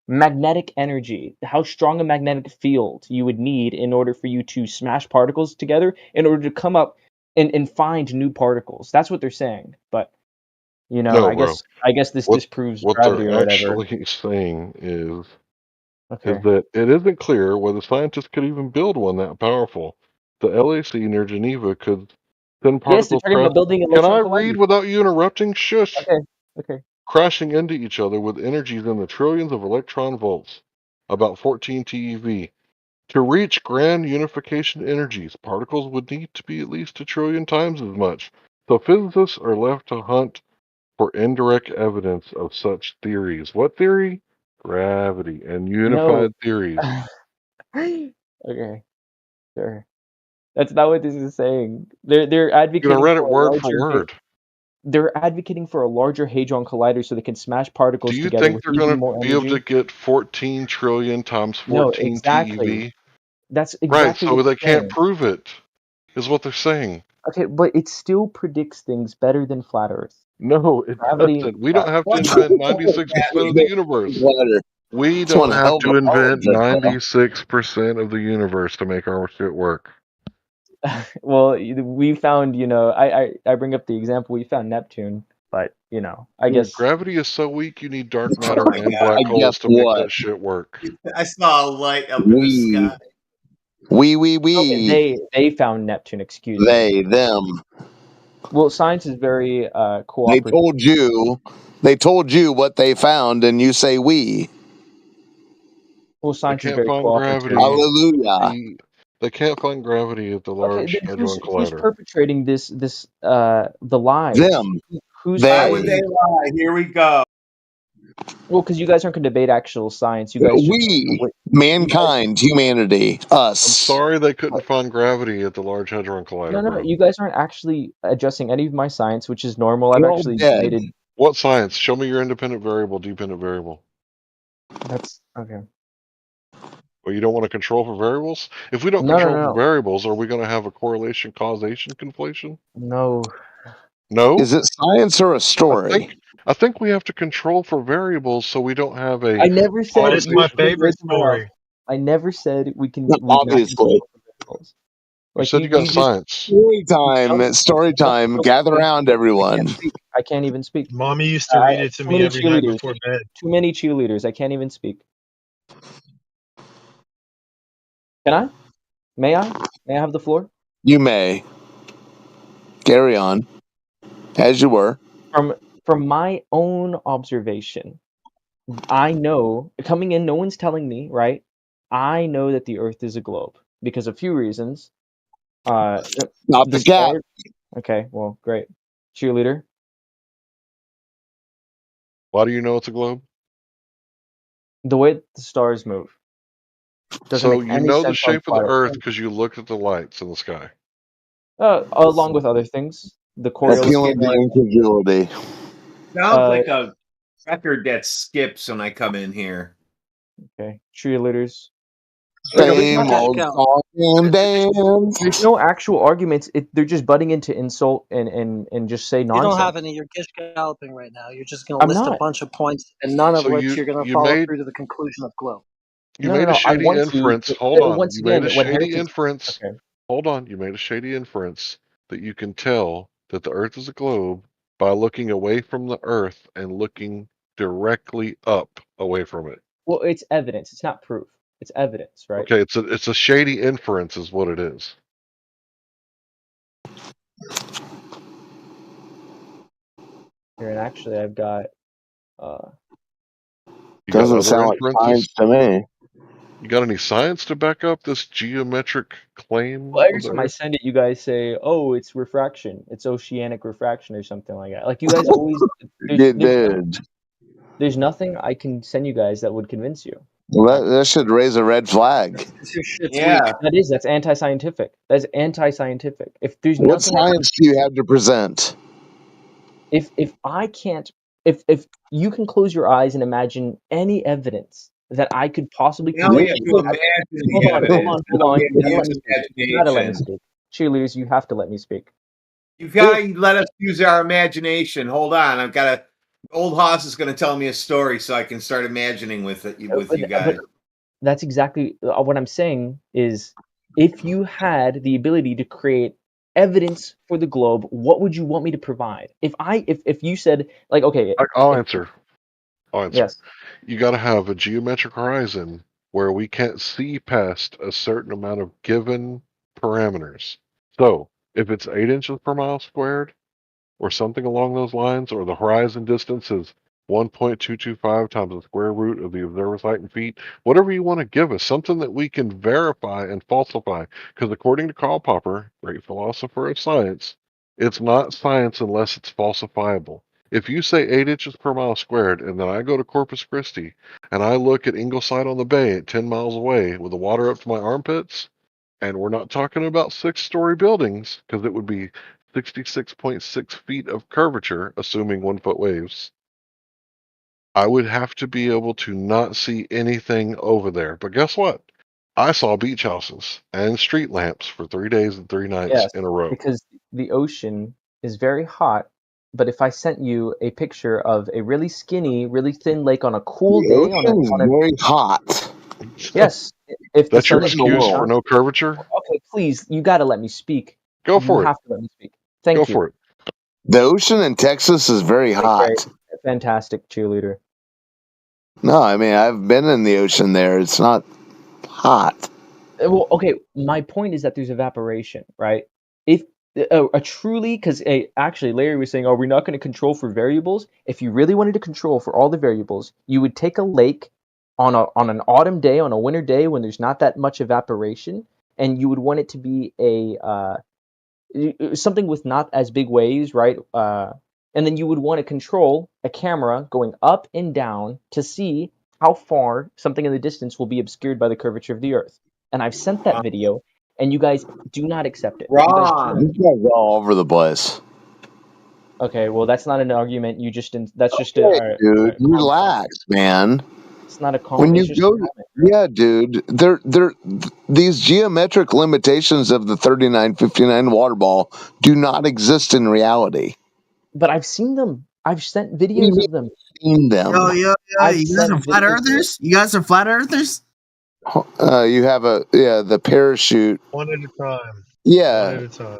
magnetic energy. How strong a magnetic field you would need in order for you to smash particles together, in order to come up and find new particles. That's what they're saying. But No, I bro. guess this disproves What gravity or they're whatever. actually saying is Okay. that it isn't clear whether scientists could even build one that powerful. The LAC near Geneva could send Yes, they're particles talking about building Can I electron read colliders. without you interrupting? Shush. Okay. Crashing into each other with energies in the trillions of electron volts, about 14 TeV. To reach grand unification energies, particles would need to be at least 1,000,000,000,000 times as much. So physicists are left to hunt for indirect evidence of such theories. What theory? Gravity and No. unified theories. Okay, sure. That's not what this is saying. They're Dude, I advocating read it for a word for larger word. they're advocating for a larger hadron collider so they can smash Do particles you together think with they're even going more to be able to energy. get 14 trillion times No, 14 exactly. TeV? That's Right, exactly so what they they're can't saying. prove it, is what they're saying. Okay, but it still predicts things better than flat Earth. No, it Gravity. doesn't. We don't have to invent 96% of the universe. We It's one don't hell have of to a invent apology. 96% of the universe to make our shit work. Well, we found, I bring up the example, we found Neptune, but, I Dude, guess gravity is so weak you need dark Oh matter my and god! black I guess holes to make what? that shit work. I saw a light up in the sky. they found Neptune, excuse me. They, them. Well, science is very They cooperative. told you what they found, and you say we. Well, They science is can't very find cooperative. gravity. Hallelujah. They can't find gravity at the Okay, Large then Hadron who's Collider. perpetrating the lies? Them. Who's Why would they fighting? lie? Here we go. Well, because you guys aren't going to debate actual science. You guys just We. you guys, Mankind. Humanity. I'm Us. sorry they couldn't find gravity at the Large Hadron Collider, no, bro. you guys aren't actually addressing any of my science, which is normal. I've You're all actually dead. debated. What science? Show me your independent variable, dependent variable. That's okay. Well, you don't want to control for variables? If we don't No, control for no, variables, are we going to have a correlation causation conflation? no. No? Is it science or a I story? think we have to control for variables so we don't have a I never said But it's you're my putting words favorite in my mouth. story. I never said we not Obviously. control the variables. You Like said you got you just science. Story time. no, It's story time. no, Gather I around, I everyone. can't speak. I can't even speak. Mommy used to read it to Too me many every night cheerleaders. before bed. Too many cheerleaders. I can't even speak. Can I? May I? May I have the floor? You may. Carry on. As you were. From my own observation, I know coming in, no one's telling me, right? I know that the Earth is a globe because of a few reasons. Not The the cat. stars. Okay, well, great. Cheerleader. Why do you know it's a globe? The way the stars move doesn't So make you any know the sense on shape of the flat Earth Earth. because you looked at the lights in the sky. Along with other things, the Coriolis Appealing to galaxy. incredulity. Sounds like a record that skips when I come in here. Okay, cheerleaders. Same old song and dance. There's no actual arguments. They're just butting into insult and just say You don't nonsense. have any. You're gish galloping right now. You're just going to I'm list a not. bunch of points, and none of So which you're going to you follow made through to the conclusion of globe. you No, made a I shady want to. inference. Hold on. Once You made again, a when shady heretics. inference. Okay. Hold on. You made a shady inference that you can tell that the Earth is a globe by looking away from the Earth and looking directly up away from it. Well, it's evidence. It's not proof. It's evidence, right? Okay, it's a shady inference, is what it is. Here, and actually, I've got. You got Doesn't other sound like inferences? science to me. You got any science to back up this geometric claim Well, every of the time I Earth? send it, you guys say, "Oh, it's refraction. It's oceanic refraction or something like that." Like you guys always. Get dead. There's nothing I can send you guys that would convince you. Well, that should raise a red flag. Yeah. That's anti-scientific. That's anti-scientific. If there's What nothing, science do you have to present? if I can't, if you can close your eyes and imagine any evidence that I could possibly Now we convince have you. to imagine the Hold evidence. on. Now we You have to gotta let me use speak. You gotta let me imagination. speak. Cheerleaders, you have to let me speak. You've got to let us use our imagination. Hold on. I've got to. Old Hoss is going to tell me a story so I can start imagining with it with you guys. But that's exactly what I'm saying is if you had the ability to create evidence for the globe, what would you want me to provide? If you said like okay, I'll answer. Yes. You got to have a geometric horizon where we can't see past a certain amount of given parameters. So if it's 8 inches per mile squared or something along those lines, or the horizon distance is 1.225 times the square root of the observer's height in feet, whatever you want to give us, something that we can verify and falsify. Because according to Karl Popper, great philosopher of science, it's not science unless it's falsifiable. If you say 8 inches per mile squared, and then I go to Corpus Christi and I look at Ingleside on the Bay at 10 miles away with the water up to my armpits, and we're not talking about 6-story buildings because it would be 66.6 feet of curvature, assuming 1 foot waves, I would have to be able to not see anything over there. But guess what? I saw beach houses and street lamps for 3 days and 3 nights Yes, in a row. because the ocean is very hot. But if I sent you a picture of a really skinny, really thin lake on a cool The day ocean is very hot. yes, if the That's your sun is shining excuse for down. no curvature? Okay, please, you got to let me speak. Go You for it. have to let me speak. Thank Go you. for it. The ocean in Texas is very Okay, great. hot. Fantastic cheerleader. No, I mean, I've been in the ocean there. It's not hot. Well, okay, my point is that there's evaporation, right? If a truly, because actually Larry was saying, "Oh, we're not going to control for variables." If you really wanted to control for all the variables, you would take a lake on an autumn day, on a winter day when there's not that much evaporation, and you would want it to be something with not as big waves, right? And then you would want to control a camera going up and down to see how far something in the distance will be obscured by the curvature of the Earth. And I've sent that video, and you guys do not accept it. You guys do not. These guys are all over the place. Okay, well, that's not an argument. You just that's just Hey, a dude, comment. relax, man. It's not a comment. When you It's just go, a comment. Bro. yeah, dude, these geometric limitations of the 3959 water ball do not exist in reality. But I've seen them. I've sent What do you videos mean of them. seen them? Yo, I've you guys sent are flat videos of them. earthers? You guys are flat earthers? You have the parachute. One at a time. Yeah. One at a time.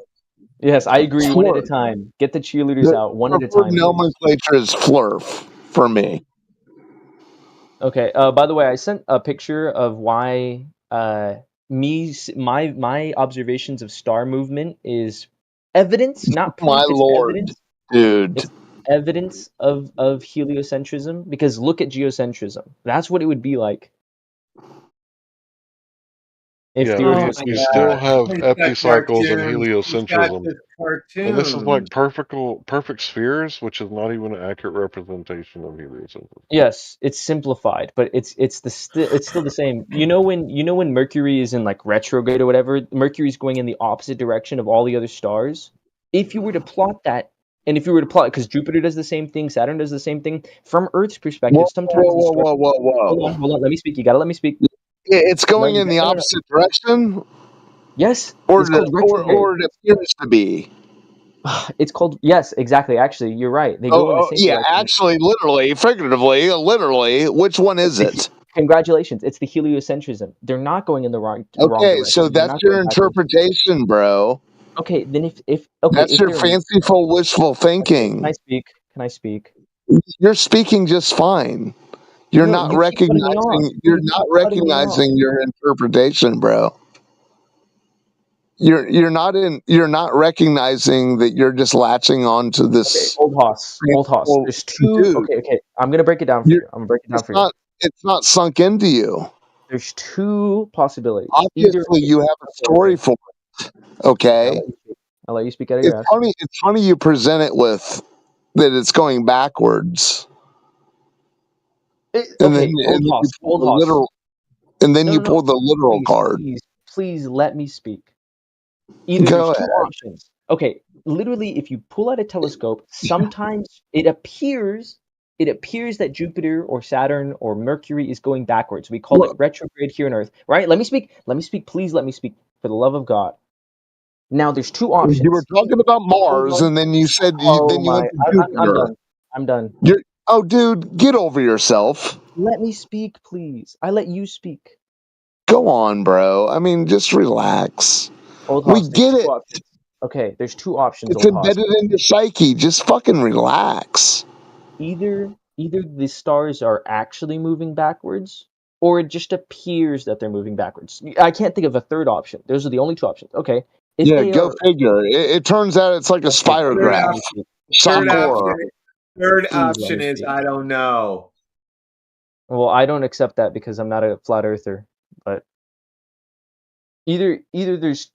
Yes, I agree. One at a Flurf. time. Get the cheerleaders The out one at a preferred time, please. nomenclature is flurf for me. Okay. By the way, I sent a picture of why my observations of star movement is evidence, not proof. My It's lord, evidence. dude. It's evidence of heliocentrism, because look at geocentrism. That's what it would be like if Yeah, the Earth we, was Oh my we sphere still god. shaped. have He's got epicycles and cartoons. He's got heliocentrism. this And this is like cartoon. perfect spheres, which is not even an accurate representation of heliocentrism. Yes, it's simplified, but it's still the same. You know when Mercury is in like retrograde or whatever, Mercury's going in the opposite direction of all the other stars. If you were to plot that, and if you were to plot, because Jupiter does the same thing, Saturn does the same thing, from Earth's perspective, Whoa, sometimes the whoa, star. whoa, whoa, whoa, Hold on, let me speak. You gotta let me speak. It's No, going you in the no, no, no. opposite direction, Yes, or it's called retrograde. it appears to be. It's called, yes, exactly. Actually, you're right. They go in the same Yeah, direction. actually, literally, figuratively, literally. Which one is it? Congratulations, it's the heliocentrism. They're not going in the wrong Okay, so direction. They're that's not your going backwards. interpretation, bro. Okay, then That's if your they're fanciful, wishful okay, can I thinking. speak? Can I speak? You're speaking just fine. You're No, not you keep cutting me off. recognizing. You're You not keep cutting me off. recognizing your interpretation, bro. You're not in. You're not recognizing that you're just latching on to Okay, this. old hoss. fanciful- There's two. Dude, Okay. I'm gonna break it down for you're, you. I'm gonna break it down it's for you. not. It's not sunk into you. There's two possibilities. Either Obviously, okay, you have a story okay. for it. I'll Okay. let you speak. I'll let you speak out of your It's ass. funny. It's funny you present it with that it's going backwards, and then Okay, old you hoss. pull Old the hoss. literal, and then you No. pull the literal Please, card. please let me speak. Either there's Go two ahead. options. Okay, literally, if you pull out a telescope, sometimes it appears that Jupiter or Saturn or Mercury is going backwards. We call it Look, retrograde here on Earth, right? Let me speak. Let me speak. Please let me speak. For the love of God. Now, there's two you were options. talking about Hold Mars, on. and then you said Oh then you my! went to I'm Jupiter. done. I'm done. Oh, dude, get over yourself. Let me speak, please. I let you speak. Go on, bro. I mean, just relax. Old We Hoss, there's get two it. options. Okay, there's two options, It's Old Hoss. embedded in your psyche. Just fucking relax. Either the stars are actually moving backwards, or it just appears that they're moving backwards. I can't think of a third option. Those are the only two options. Okay, if Yeah, they go are, figure. It turns out it's like a let me speak. Third spirograph. Let me option. speak. Third Please let me Sakura. option. speak. Third Please let option me is speak. I don't know. Well, I don't accept that because I'm not a flat earther. But either there's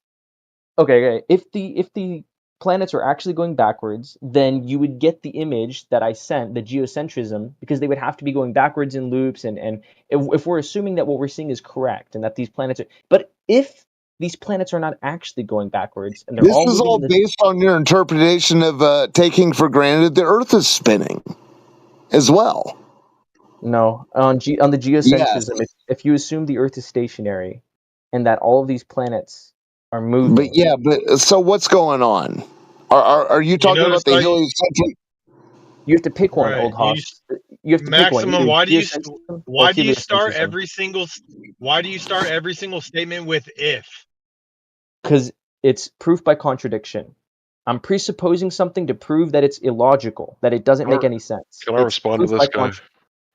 okay. If the planets are actually going backwards, then you would get the image that I sent, the geocentrism, because they would have to be going backwards in loops. And if we're assuming that what we're seeing is correct and that these planets are, but if these planets are not actually going backwards, and they're This all is moving all in the based on your interpretation of taking for granted the Earth is spinning as well. No, on the Yes, geocentrism, if you assume the Earth is stationary, and that all of these planets are but moving, yeah, but so what's going on? Are you You talking notice about the how heliocentric? you have to pick one, right? old Hoss. You have to pick one, Maximum. either geocentrism or Why do you start heliocentrism. every single? Why do you start every single statement with if? Because it's proof by contradiction. I'm presupposing something to prove that it's illogical, that it doesn't make any sense. Can I It's respond to proof by this guy?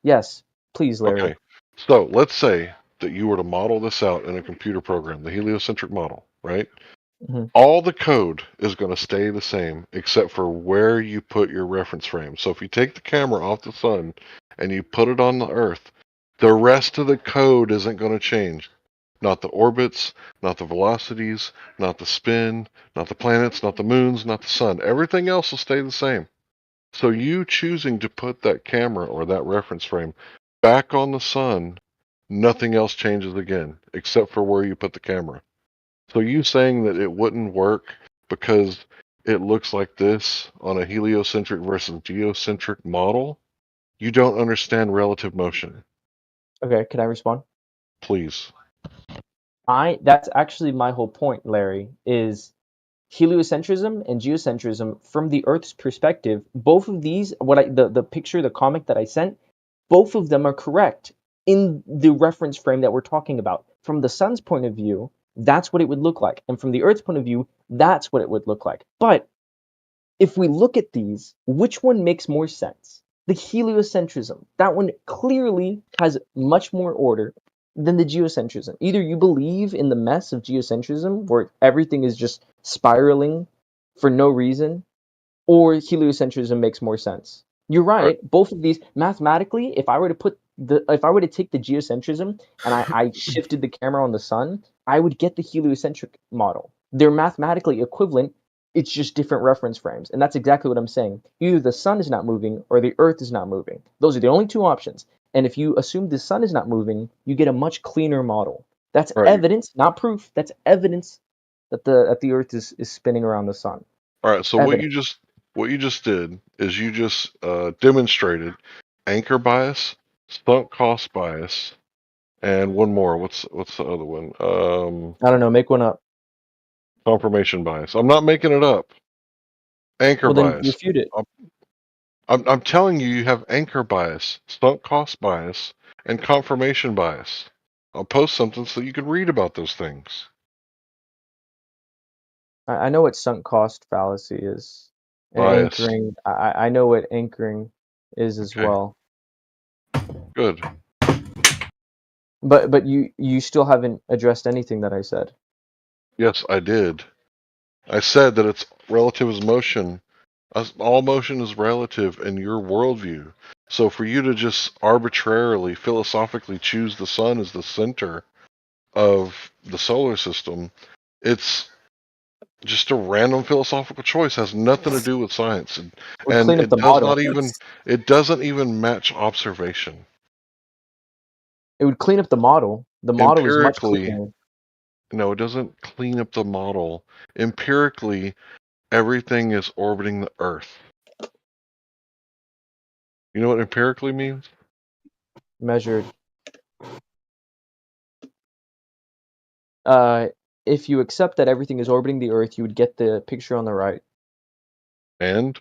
Yes, please, Larry. Okay. So let's say that you were to model this out in a computer program, the heliocentric model, right? Mhm. All the code is going to stay the same except for where you put your reference frame. So if you take the camera off the sun and you put it on the Earth, the rest of the code isn't going to change. Not the orbits, not the velocities, not the spin, not the planets, not the moons, not the sun. Everything else will stay the same. So you choosing to put that camera or that reference frame back on the sun, nothing else changes again except for where you put the camera. So you saying that it wouldn't work because it looks like this on a heliocentric versus geocentric model, you don't understand relative motion. Okay, can I respond? Please. That's actually my whole point, Larry, is heliocentrism and geocentrism from the Earth's perspective. Both of these, the picture, the comic that I sent, both of them are correct in the reference frame that we're talking about. From the sun's point of view, that's what it would look like, and from the Earth's point of view, that's what it would look like. But if we look at these, which one makes more sense? The heliocentrism. That one clearly has much more order than the geocentrism. Either you believe in the mess of geocentrism, where everything is just spiraling for no reason, or heliocentrism makes more sense. You're right. Both of these, mathematically, if I were to take the geocentrism and I shifted the camera on the sun, I would get the heliocentric model. They're mathematically equivalent. It's just different reference frames, and that's exactly what I'm saying. Either the sun is not moving or the Earth is not moving. Those are the only two options. And if you assume the sun is not moving, you get a much cleaner model. That's evidence, not proof. That's evidence that the Earth is spinning around the sun. All right, so Evidence. what you just did is you just demonstrated anchor bias, sunk cost bias, and one more. What's the other one? I don't know. Make one up. Confirmation bias. I'm not making it up. Anchor Well, then bias. refute it. I'm telling you, you have anchor bias, sunk cost bias, and confirmation bias. I'll post something so you can read about those things. I know what sunk cost fallacy is, and Bias. anchoring. I know what anchoring is as Okay. well. Good. But you still haven't addressed anything that I said. Yes, I did. I said that it's relative as motion. All motion is relative in your worldview. So for you to just arbitrarily, philosophically choose the sun as the center of the solar system, it's just a random philosophical choice. Has nothing to do with science, Would and clean up the model. it doesn't even match observation. It would clean up the model. The model is much Empirically, cleaner. no, it doesn't clean up the model. Empirically, everything is orbiting the Earth. You know what empirically means? Measured. If you accept that everything is orbiting the Earth, you would get the picture on the right. And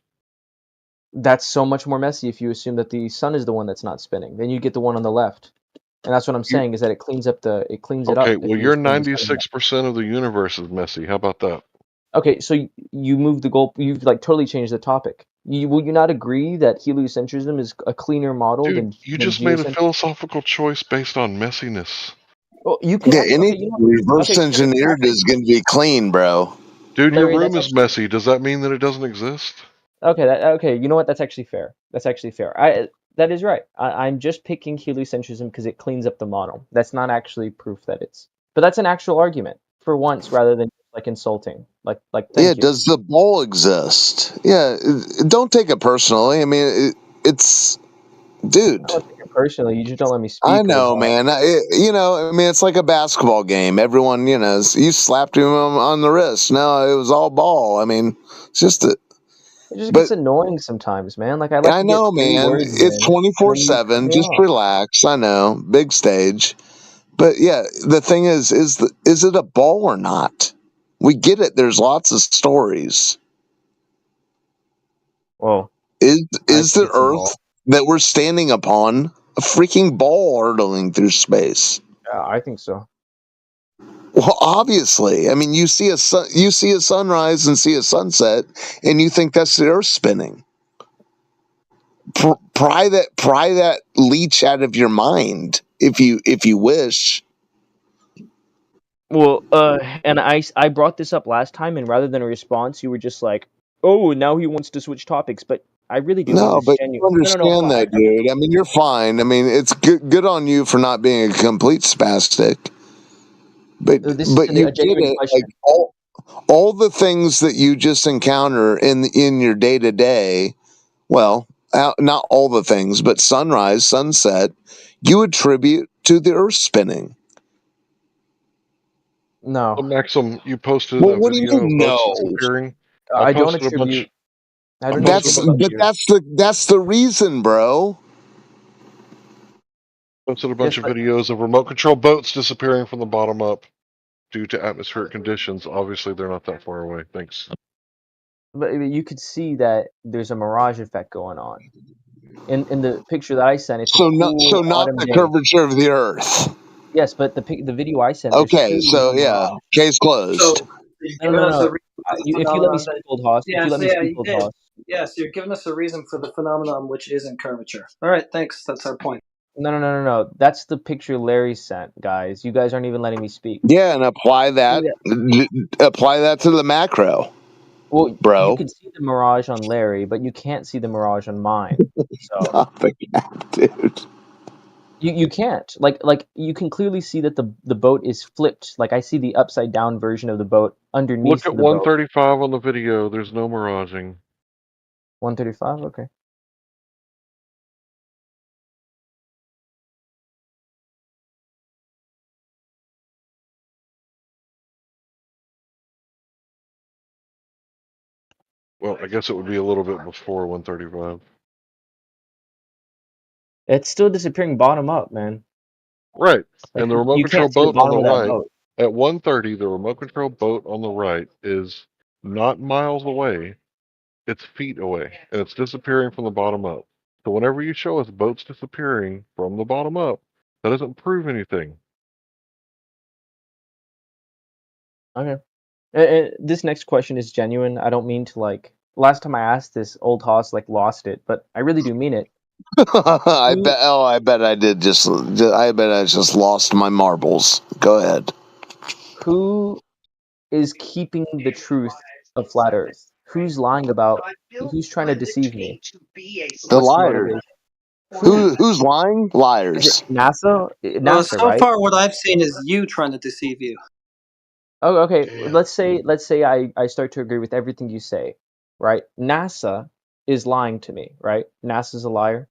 that's so much more messy if you assume that the sun is the one that's not spinning. Then you get the one on the left. And that's what I'm saying is that it cleans up it cleans it up. Okay, If well, you your assume the sun is not. 96% of the universe is messy. How about that? Okay, so you move the goal. You've like totally changed the topic. Will you not agree that heliocentrism is a cleaner model Dude, than you just made a philosophical choice based on messiness. Well, you can Yeah, actually. any Okay, you know, reverse okay, engineered is going to be clean, bro. Dude, your Larry, that's room is actually messy. Does that mean that it doesn't exist? okay. Okay, you know what? That's actually fair. That's actually fair. That is right. I'm just picking heliocentrism because it cleans up the model. That's not actually proof that it's. But that's an actual argument for once, rather than like insulting. Like Yeah, thank you. does the ball exist? Yeah, don't take it personally. I mean, it's dude. I don't take it personally. You just don't let me speak. I know, man. It's like a basketball game. Everyone, you slapped him on the wrist. No, it was all ball. I mean, it's just a. It just But gets annoying sometimes, man. Like I like I to get know, 3 man. words It's in, and then you cut 24/7. me Just off. relax. I know, big stage. But yeah, the thing is it a ball or not? We get it. There's lots of stories. Well, Is I is think the it's a ball. Earth that we're standing upon a freaking ball hurtling through space? I think so. Well, obviously. I mean, you see a sunrise and see a sunset, and you think that's the Earth spinning. Pry that leech out of your mind if you wish. Well, and I brought this up last time, and rather than a response, you were just like, "Oh, now he wants to switch topics." But I really do mean No, this but you genuine. No, hold understand on. that, dude. I mean, you're fine. I mean, it's good on you for not being a complete spastic. But This is you a get genuine it. Like question. all the things that you just encounter in your day to day. Well, not all the things, but sunrise, sunset, you attribute to the Earth spinning. No. Maxim, you posted Well, a what do you video of mean boats no? disappearing. I don't posted a bunch. attribute. I don't That's attribute but to. that's the reason, bro. Posted a bunch Yes, of but videos of remote control boats disappearing from the bottom up due to atmospheric conditions. Obviously, they're not that far away. Thanks. but you could see that there's a mirage effect going on. In the picture that I sent, it's a So cool not autumn the day. curvature of the Earth. Yes, but the video I sent, there's Okay, clearly so no yeah, mirage. case closed. So you're No, giving no, us a no. reason for the If you let me phenomenon speak, that. old hoss. If Yeah, you let so me yeah, speak, you old did. hoss. Yeah, so you're giving us a reason for the phenomenon, which isn't curvature. All right, thanks. That's our point. No. That's the picture Larry sent, guys. You guys aren't even letting me speak. Yeah, and apply that to the macro, Well, you bro. can see the mirage on Larry, but you can't see the mirage on mine. So Stop it, dude. you can't. Like you can clearly see that the boat is flipped. Like I see the upside down version of the boat Look underneath at the boat. 135 on the video. There's no miraging. 135. Okay. Well, I guess it would be a little bit before 135. It's still disappearing bottom up, man. Right. Like And the remote you control can't see the boat on bottom the of that right, boat. at 130, the remote control boat on the right is not miles away. It's feet away. And it's disappearing from the bottom up. So whenever you show us boats disappearing from the bottom up, that doesn't prove anything. Okay. This next question is genuine. I don't mean to like. Last time I asked this, old hoss like lost it, but I really do mean it. I bet. Oh, I bet I did. I bet I just lost my marbles. Go ahead. Who is keeping the truth of flat Earth? Who's lying about? Who's trying to deceive me? The What's the liars. motivation? Who's lying? Is Liars. it NASA? NASA, So right? far, what I've seen is you trying to deceive you. Oh, okay. Let's say I start to agree with everything you say, right? NASA is lying to me, right? NASA's a liar.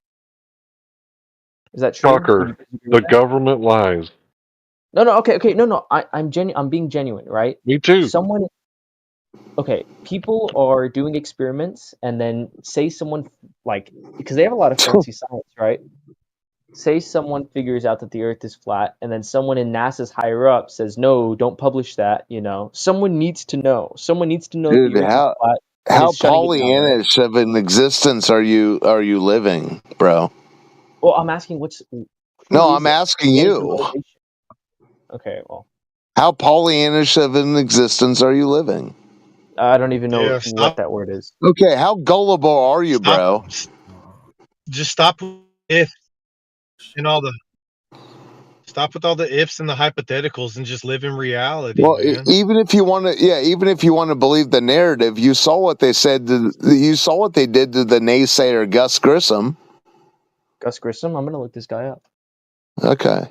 Is that true? Would Shocker. you agree The with that? government lies. No. Okay. No. I'm being genuine, right? Me too. Someone. Okay, people are doing experiments, and then say someone like because they have a lot of fancy science, right? Say someone figures out that the Earth is flat, and then someone in NASA's higher up says, "No, don't publish that." Someone needs to know. Someone needs to know that Dude, the Earth is flat and how is shutting it down, right? Pollyannish of an existence are you living, bro? Well, I'm asking, who No, is I'm it? asking What is the you. motivation? Okay, well, How Pollyannish of an existence are you living? I don't even know Yeah, what stop. that word is. Okay, how gullible are you, Stop. bro? Just stop if and all the. Stop with all the ifs and the hypotheticals and just live in reality, Well, man. even if you want to, even if you want to believe the narrative, you saw what they said. You saw what they did to the naysayer Gus Grissom. Gus Grissom? I'm gonna look this guy up. Okay.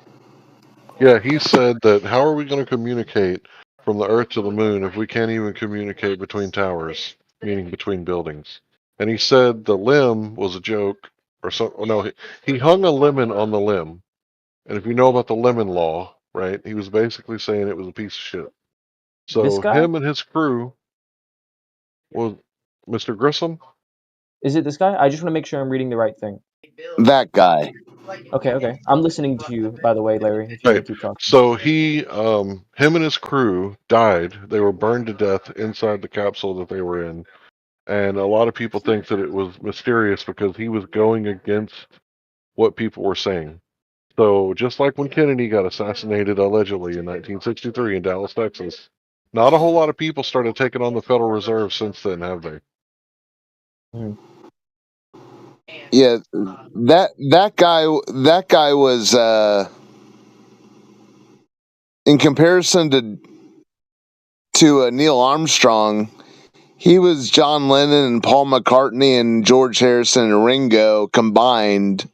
Yeah, he said that how are we going to communicate from the Earth to the Moon if we can't even communicate between towers, meaning between buildings? And he said the limb was a joke, or some. Oh, no, he hung a lemon on the limb, and if you know about the lemon law, right, he was basically saying it was a piece of shit. This So guy? him and his crew was Mr. Grissom. Is it this guy? I just want to make sure I'm reading the right thing. That guy. Okay. I'm listening to you, by the way, Larry, if you want Right. to keep talking. So him and his crew died. They were burned to death inside the capsule that they were in. And a lot of people think that it was mysterious because he was going against what people were saying. So just like when Kennedy got assassinated allegedly in 1963 in Dallas, Texas, not a whole lot of people started taking on the Federal Reserve since then, have they? Yeah, that guy was in comparison to Neil Armstrong, he was John Lennon and Paul McCartney and George Harrison and Ringo combined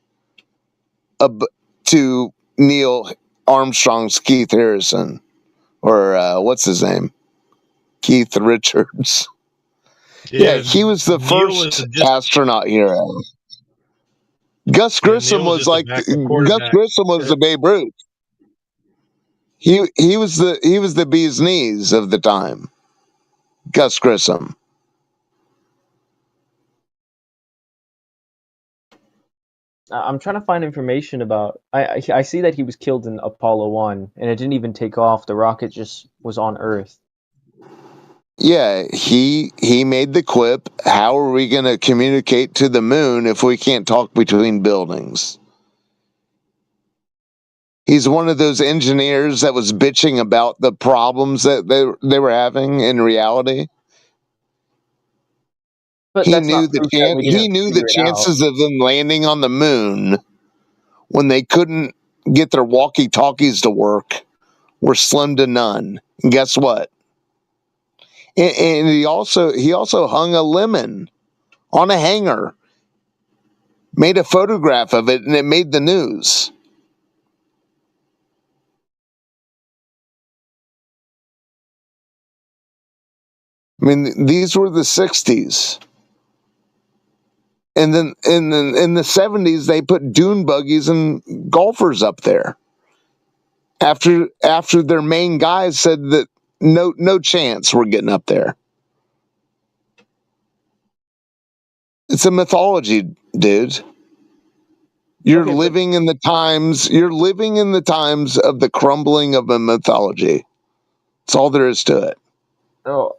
to Neil Armstrong's Keith Harrison, or what's his name? Keith Richards. Yeah, he was the first astronaut hero. Gus Grissom was like Gus Grissom was the Babe Ruth. He was the bee's knees of the time. Gus Grissom. I'm trying to find information about. I see that he was killed in Apollo 1, and it didn't even take off. The rocket just was on Earth. Yeah, he made the quip, how are we going to communicate to the moon if we can't talk between buildings? He's one of those engineers that was bitching about the problems that they were having in reality. But he that's knew not the proof that we he didn't knew the figure it out. chances of them landing on the moon when they couldn't get their walkie-talkies to work were slim to none. And guess what? And he also hung a lemon on a hanger, made a photograph of it, and it made the news. I mean, these were the 60s. And then in the 70s, they put dune buggies and golfers up there. After their main guys said that no chance we're getting up there. It's a mythology, dude. You're living in the times of the crumbling of a mythology. That's all there is to it. Oh,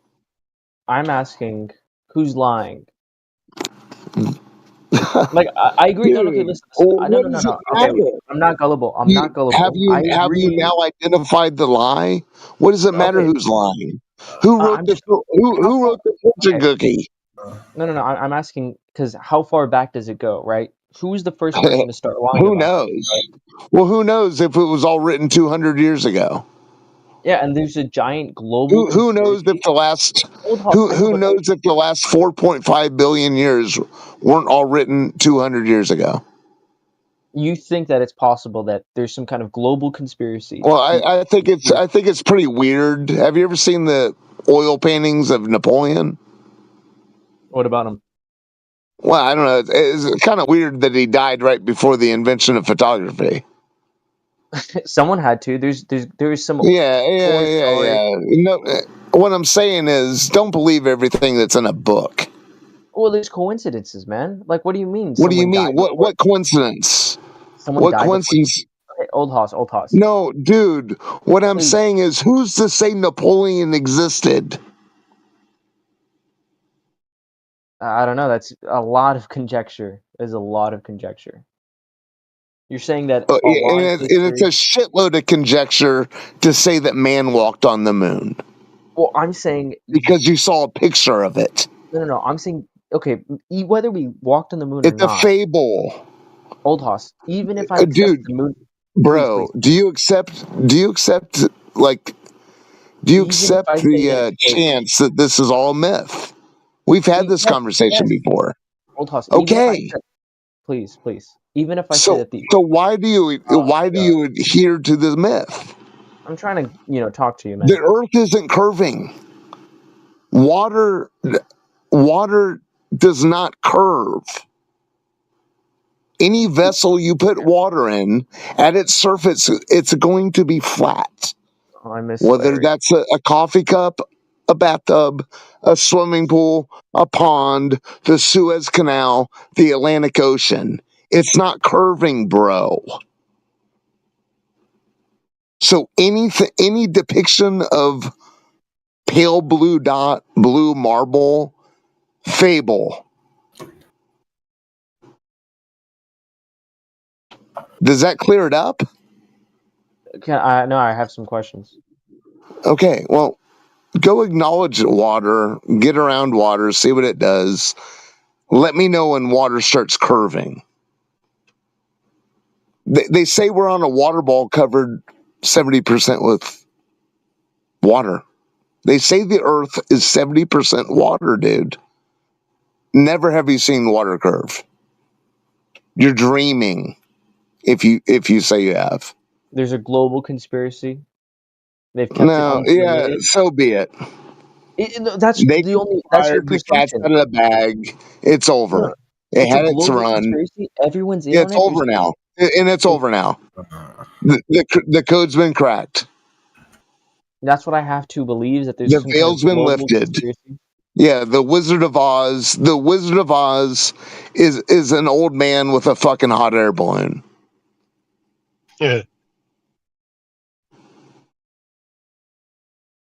I'm asking, who's lying? Like I agree. No, okay, listen. No. Okay, I'm not gullible. I'm not gullible. Have you now identified the lie? What does it matter who's lying? Who wrote the fortune cookie? No. I'm asking because how far back does it go? Right? Who's the first person to start lying? Who about knows? this, right? Well, who knows if it was all written 200 years ago? Yeah, and there's a giant global. Who knows if the last who knows if the last 4.5 billion years weren't all written 200 years ago? You think that it's possible that there's some kind of global conspiracy? Well, I think it's pretty weird. Have you ever seen the oil paintings of Napoleon? What about him? Well, I don't know. It's kind of weird that he died right before the invention of photography. Someone had to. There's some. Yeah. No, what I'm saying is, don't believe everything that's in a book. Well, there's coincidences, man. Like, what do you mean? What do you mean? What coincidence? Someone What died coincidence? Okay, old hoss. No, dude. What I'm saying is, who's to say Napoleon existed? I don't know. That's a lot of conjecture. There's a lot of conjecture. You're saying that a lot of history... and it's a shitload of conjecture to say that man walked on the moon. Well, I'm saying... Because you saw a picture of it. No. I'm saying, okay, whether we walked on the moon or not... It's a fable. Old hoss. Even if I accept Dude, the moon... Bro, please. do you accept the chance that this is all myth? We've had this conversation before. Old hoss. Okay. Please. Even if I say that the... So why do you adhere to the myth? I'm trying to, talk to you, man. The Earth isn't curving. Water does not curve. any vessel you put water in, at its surface, it's going to be flat. Oh, I miss Whether Larry. that's a coffee cup, a bathtub, a swimming pool, a pond, the Suez Canal, the Atlantic Ocean. It's not curving, bro. So any depiction of pale blue dot, blue marble, fable. Does that clear it up? No, I have some questions. Okay, well, go acknowledge water, get around water, see what it does. Let me know when water starts curving. They say we're on a water ball covered 70% with water. They say the earth is 70% water, dude. Never have you seen water curve. You're dreaming if you say you have. There's a global conspiracy. They've kept No, it yeah, unrelated. so be it. That's They the only. That's your fired the cat's presumption. out of the bag. It's No, over. It it's a had its global run. conspiracy. Everyone's in Yeah, on it's it. over now. And it's over now. The code's been cracked. That's what I have to believe, that there's The some kind of veil's been global lifted. conspiracy. Yeah, the Wizard of Oz. The Wizard of Oz is an old man with a fucking hot air balloon. Yeah.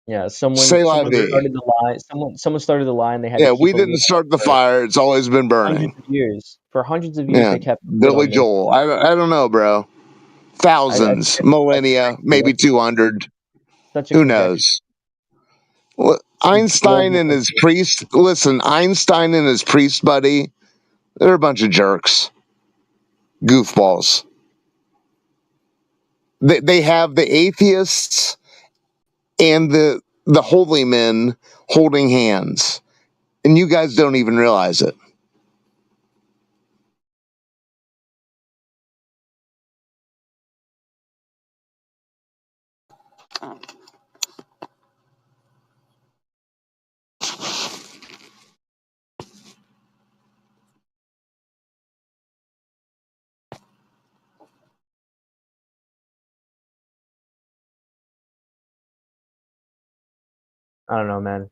Yeah, someone Say la vie. started the line. Someone started the line. They had Yeah, to we keep on didn't going start the for fire. It's always been burning. hundreds of years. For hundreds of years, Yeah, they kept it Billy on this. Joel. I don't know, bro. Thousands, millennia, maybe 200. Such a Who conjecture. knows? Well, Einstein and his priest. Listen, Einstein and his priest buddy. They're a bunch of jerks, goofballs. They have the atheists and the holy men holding hands, and you guys don't even realize it. I don't know, man.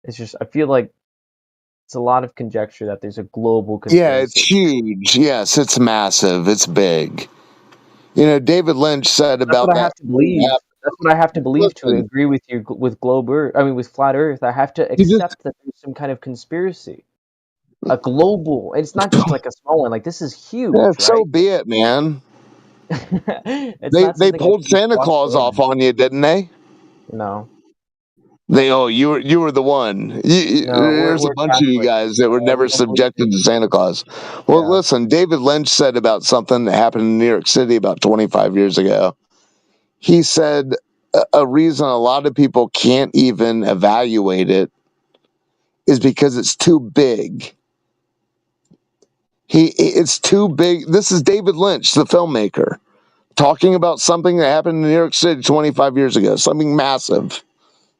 It's just, I feel like it's a lot of conjecture that there's a global Yeah, it's conspiracy. huge. Yes, it's massive. It's big. You know, David Lynch said That's about what I that. have to believe. That's what I have to believe to Listen, agree with you with globe Earth. I mean, with flat Earth, I have to you just accept that there's some kind of conspiracy, a global. It's not just like a small one. Like, this is huge, yeah, so right? be it, man. It's They not something I pulled can just Santa wash Claus away. off on you, didn't they? No, You were the one. no, There's a we're bunch of you Catholic. guys that were We never don't believe subjected in. to Santa Claus. Well, Yeah. listen, David Lynch said about something that happened in New York City about 25 years ago. He said a reason a lot of people can't even evaluate it is because it's too big. It's too big. This is David Lynch, the filmmaker, talking about something that happened in New York City 25 years ago, something massive,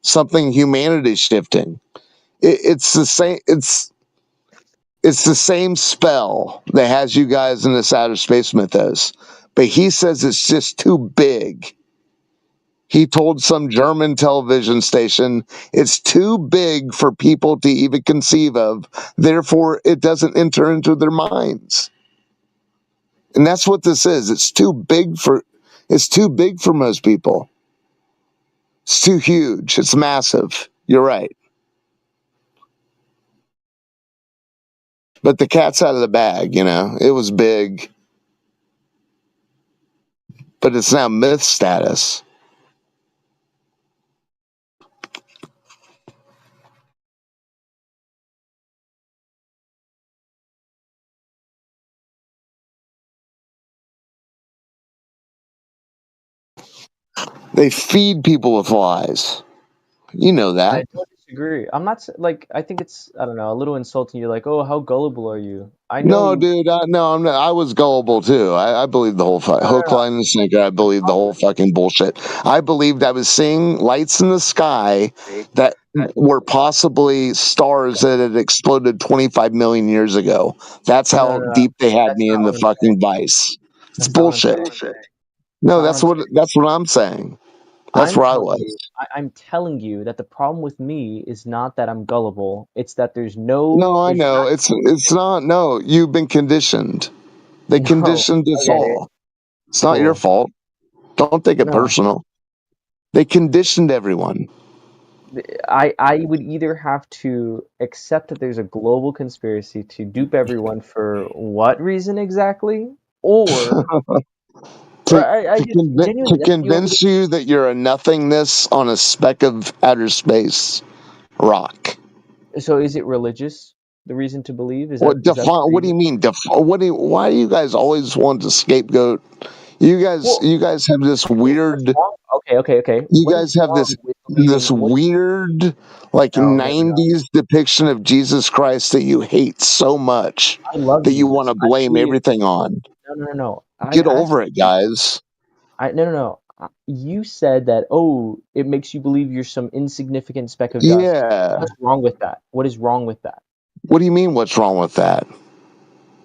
something humanity shifting. It's the same. It's the same spell that has you guys in this outer space mythos, but he says it's just too big. He told some German television station it's too big for people to even conceive of. Therefore, it doesn't enter into their minds. And that's what this is. It's too big for most people. It's too huge. It's massive. You're right. But the cat's out of the bag, you know. It was big. But it's now myth status. They feed people with lies. You know I that. don't disagree. I'm not like, I think it's, I don't know, a little insulting. You're like, oh, how gullible are you? I No, know. dude. No, I'm not. I was gullible too. I believed the whole No, no, hook, no. line, and sinker. I believed the whole fucking bullshit. I believed I was seeing lights in the sky. That were possibly stars that had exploded 25 million years ago. That's how deep they had me in the fucking vice. It's bullshit. No, that's what I'm saying. That's where I was. I'm telling you that the problem with me is not that I'm gullible. It's that there's no. No, I know. It's not. No, you've been conditioned. They conditioned us all. It's not your fault. Don't take it personal. They conditioned everyone. I would either have to accept that there's a global conspiracy to dupe everyone for what reason exactly, or I just genuinely to that's the only. convince you that you're a nothingness on a speck of outer space rock. So is it religious? The reason to believe is What that define? What do you mean? Why do you guys always want to scapegoat? You guys have this weird. Okay. You What is guys have wrong this with believing? weird like No. 90s depiction of Jesus Christ that you hate so much I love that you Jesus. want to blame everything on. No. Get over it, guys. No. You said that, it makes you believe you're some insignificant speck of dust. Yeah. What's wrong with that? What is wrong with that? What do you mean? What's wrong with that?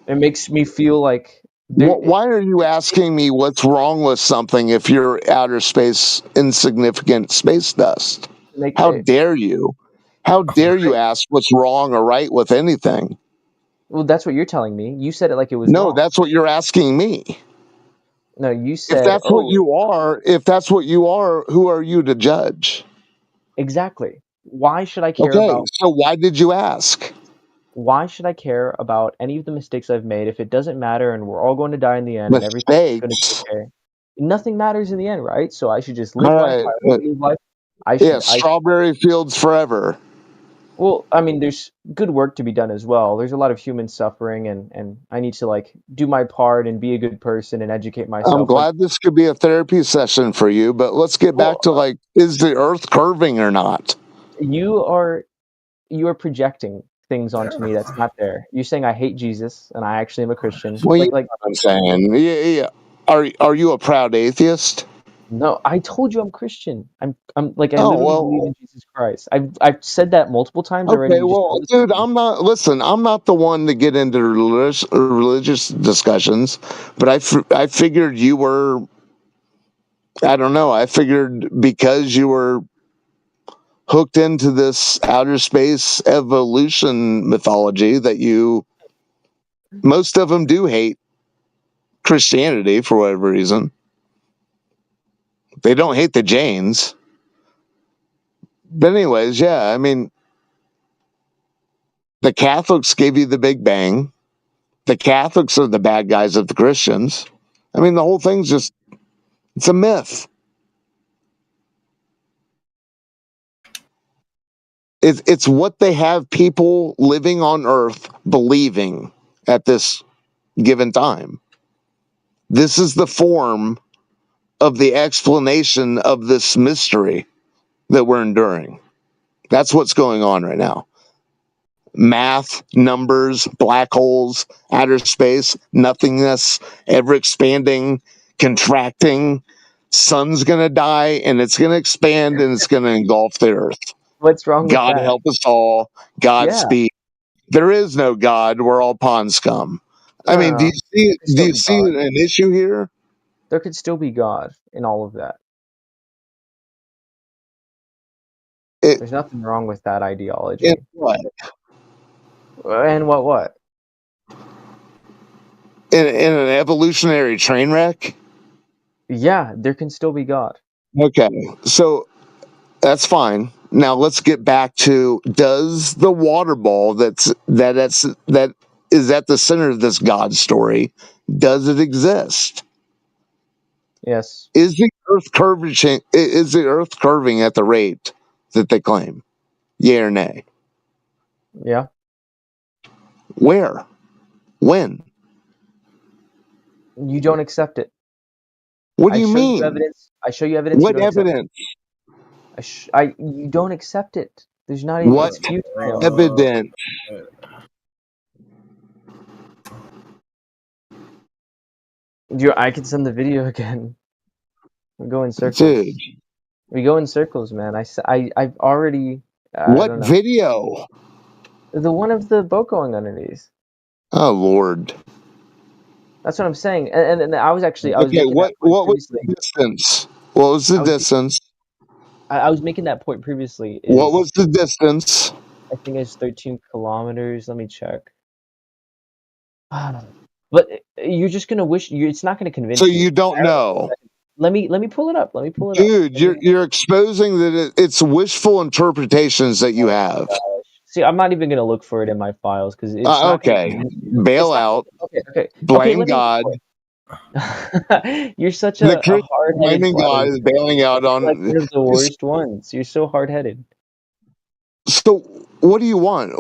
It makes me feel like. Why are you asking me what's wrong with something if you're outer space insignificant space dust? How dare you? How dare you ask what's wrong or right with anything? Well, that's what you're telling me. You said it like it was No, wrong. that's what you're asking me. No, you said. If that's what you are, who are you to judge? Exactly. Why should I care Okay, about? so why did you ask? Why should I care about any of the mistakes I've made if it doesn't matter and we're all going to die in the end and everything's going to be Mistakes. okay? Nothing matters in the end, right? So I should just live All life. right. I want to live life. Yeah, strawberry fields forever. Well, I mean, there's good work to be done as well. There's a lot of human suffering, and I need to do my part and be a good person and educate myself. I'm glad this could be a therapy session for you, but let's get back to is the Earth curving or not? You are projecting things onto me that's not there. You're saying I hate Jesus and I actually am a Christian. Well, you know what I'm saying. Yeah. Are you a proud atheist? No, I told you I'm Christian. I'm like I Oh, literally well. believe in Jesus Christ. I've said that multiple times already. Okay, well, dude, I'm not the one to get into religious discussions, but I figured you were, I don't know, I figured because you were hooked into this outer space evolution mythology that most of them do hate Christianity for whatever reason. They don't hate the Jains. But anyways, yeah, I mean, the Catholics gave you the Big Bang. The Catholics are the bad guys of the Christians. I mean, the whole thing's it's a myth. It's what they have people living on Earth believing at this given time. This is the form of the explanation of this mystery that we're enduring. That's what's going on right now. Math, numbers, black holes, outer space, nothingness, ever expanding, contracting. Sun's going to die and it's going to expand and it's going to engulf the earth. What's wrong with God that? help us all. Godspeed. There is no God. We're all pond scum. I mean, do you see an issue here? There could still be God in all of that. There's nothing wrong with that ideology. In what? And what? In an evolutionary train wreck? Yeah, there can still be God. Okay, so that's fine. Now let's get back to, does the water ball that is at the center of this God story, does it exist? Yes. Is the Earth curving? Is the Earth curving at the rate that they claim? Yay or nay? Yeah. Where? When? You don't accept it. What do you mean? I show you evidence. What evidence? You don't accept it. There's not even. What It's futile. evidence? I can send the video again. We go in circles. Dude. We go in circles, man. I've already What don't know. video? The one of the boat going underneath. Oh Lord. That's what I'm saying. And I was Okay, making that point what was previously. the distance? What was the distance? I was making that point previously. What was the distance? I think it's 13 kilometers. Let me check. But you're just gonna wish you. It's not gonna convince So you. you don't know. Let me pull it up. Let me pull it up. Dude, you're exposing that it's wishful interpretations that you have. See, I'm not even gonna look for it in my files because it's not gonna Okay, convince you. bail out. Okay. Blame Let me. God. You're such The a Christian hard-headed blaming flat God earther. is bailing out You're like on. one of the worst ones. You're so hard-headed. So what do you want?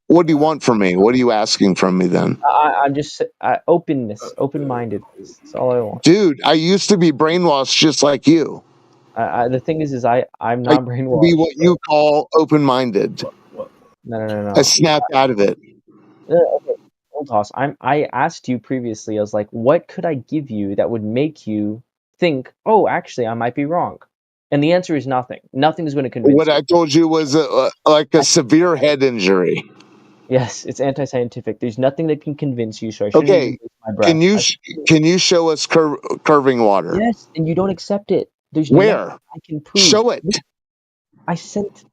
What do you want from me? What are you asking from me then? I'm just openness, open-mindedness. That's all I want. Dude, I used to be brainwashed just like you. The thing is I'm I not used to be brainwashed. what you call open-minded. No. I snapped out of it. Okay, hold toss. I asked you previously. I was like, what could I give you that would make you think, oh, actually, I might be wrong? And the answer is nothing. Nothing is going to convince What you. I told you was like a severe head injury. Yes, it's anti-scientific. There's nothing that can convince you, so I shouldn't even Okay, waste my breath. can you show us curving water? Yes, and you don't accept it. There's Where? nothing I can prove. Show it. I sent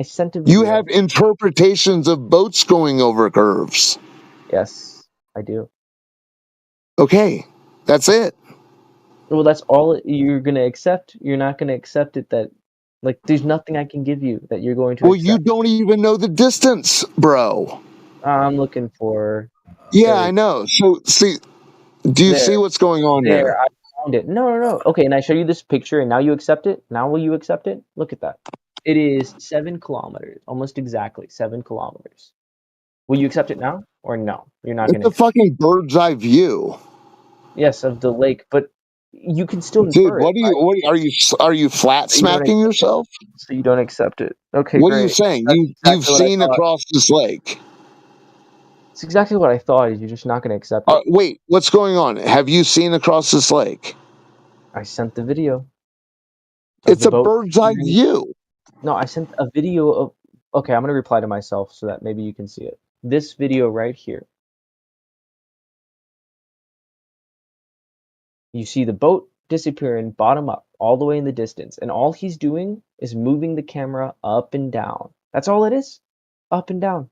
a video. You have interpretations of boats going over curves. Yes, I do. Okay, that's it. Well, that's all you're gonna accept. You're not gonna accept it that, like, there's nothing I can give you that you're going to Well, accept. you don't even know the distance, bro. I'm looking for. Yeah, I know. So, see, do you see what's going on here? I found it. No. Okay, and I show you this picture, and now you accept it. Now will you accept it? Look at that. It is 7 kilometers, almost exactly 7 kilometers. Will you accept it now, or no? You're not It's gonna a fucking bird's eye view. Yes, of the lake, but you can still Dude, infer it, right? are you flat So you don't smacking accept it. yourself? So you don't accept it. Okay, What are you great. saying? That's You've exactly what I seen thought. across this lake. It's exactly what I thought. You're just not going to accept it. Wait, what's going on? Have you seen across this lake? I sent the video. It's a bird's eye view. No, I sent a video of. Okay, I'm going to reply to myself so that maybe you can see it. This video right here. You see the boat disappearing bottom up all the way in the distance, and all he's doing is moving the camera up and down. That's all it is, up and down.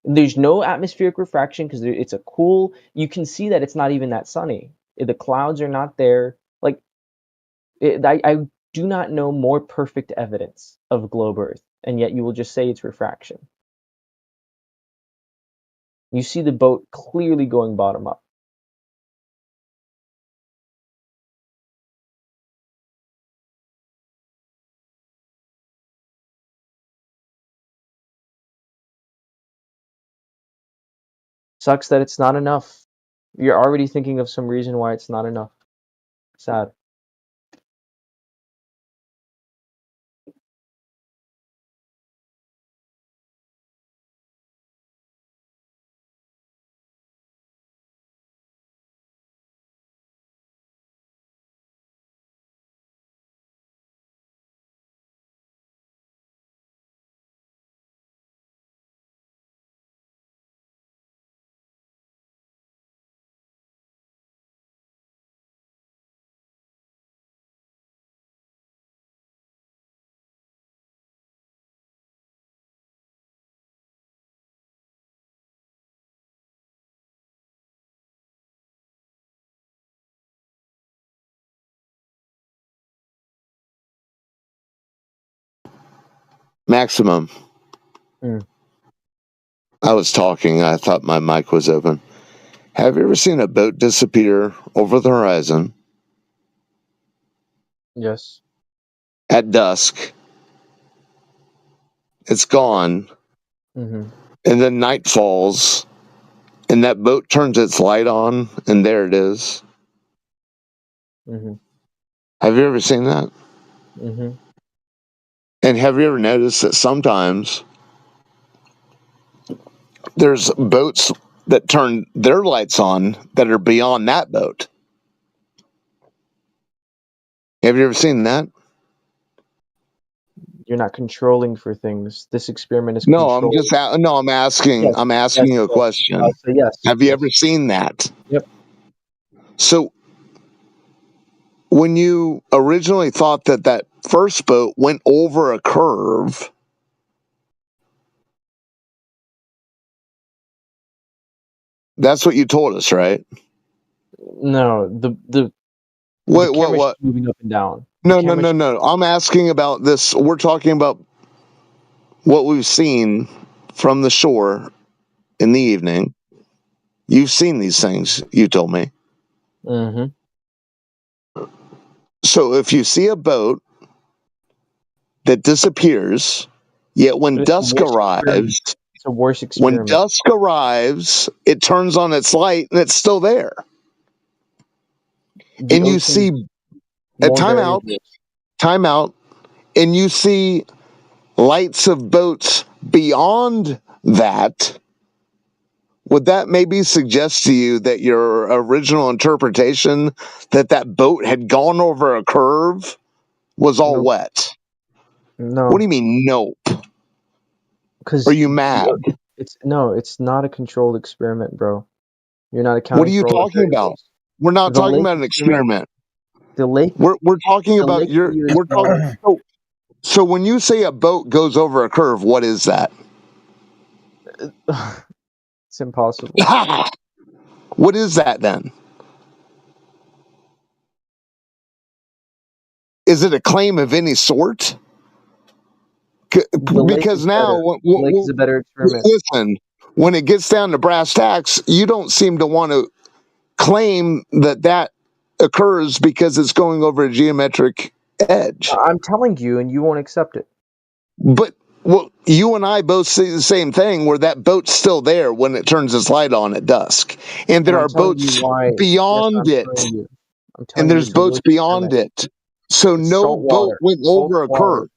And there's no atmospheric refraction because it's a cool. You can see that it's not even that sunny. The clouds are not there. Like I do not know more perfect evidence of globe Earth, and yet you will just say it's refraction. You see the boat clearly going bottom up. Sucks that it's not enough. You're already thinking of some reason why it's not enough. Sad. Maximum. I was talking. I thought my mic was open. Have you ever seen a boat disappear over the horizon? Yes. At dusk. It's gone. Mm-hmm. And then night falls. And that boat turns its light on. And there it is. Mm-hmm. Have you ever seen that? Mm-hmm. And have you ever noticed that sometimes there's boats that turn their lights on that are beyond that boat? Have you ever seen that? You're not controlling for things. This experiment is No, I'm controlled. just I'm asking Yes, I'm yes, asking you a yes. question. So yes, Have you yes. ever seen that? Yep. So when you originally thought that that first boat went over a curve, that's what you told us, right? No, the What camera's moving up and down. No, no, no, no. I'm asking about this. We're talking about what we've seen from the shore in the evening. You've seen these things, you told me. Mm-hmm. So if you see a boat that disappears, yet when It's a dusk worse experiment. arrives, It's a worse when experiment. dusk arrives, it turns on its light and it's still there. The And you ocean see a more timeout, and you see lights of boats beyond that. Would that maybe suggest to you that your original interpretation that that boat had gone over a curve was all Nope. wet? No. What do you mean, nope? Because Are you mad? it's not a controlled experiment, bro. You're not accounting What are you for all the talking about? variables. We're not The talking lake about an experiment. The lake. We're talking the about lake your. that you We're talking. explained- So when you say a boat goes over a curve, what is that? It's impossible. What is that then? Is it a claim of any sort? The lake Because is now, better. The lake is a better experiment. listen, when it gets down to brass tacks, you don't seem to want to claim that that occurs because it's going over a geometric edge. I'm telling you, and you won't accept it. But well, you and I both see the same thing, where that boat's still there when it turns its light on at dusk, and there And I'm are telling boats you why. beyond it, I'm telling and you there's it's a boats worse beyond experiment. it. So It's no salt boat water. went Salt over a water. curve.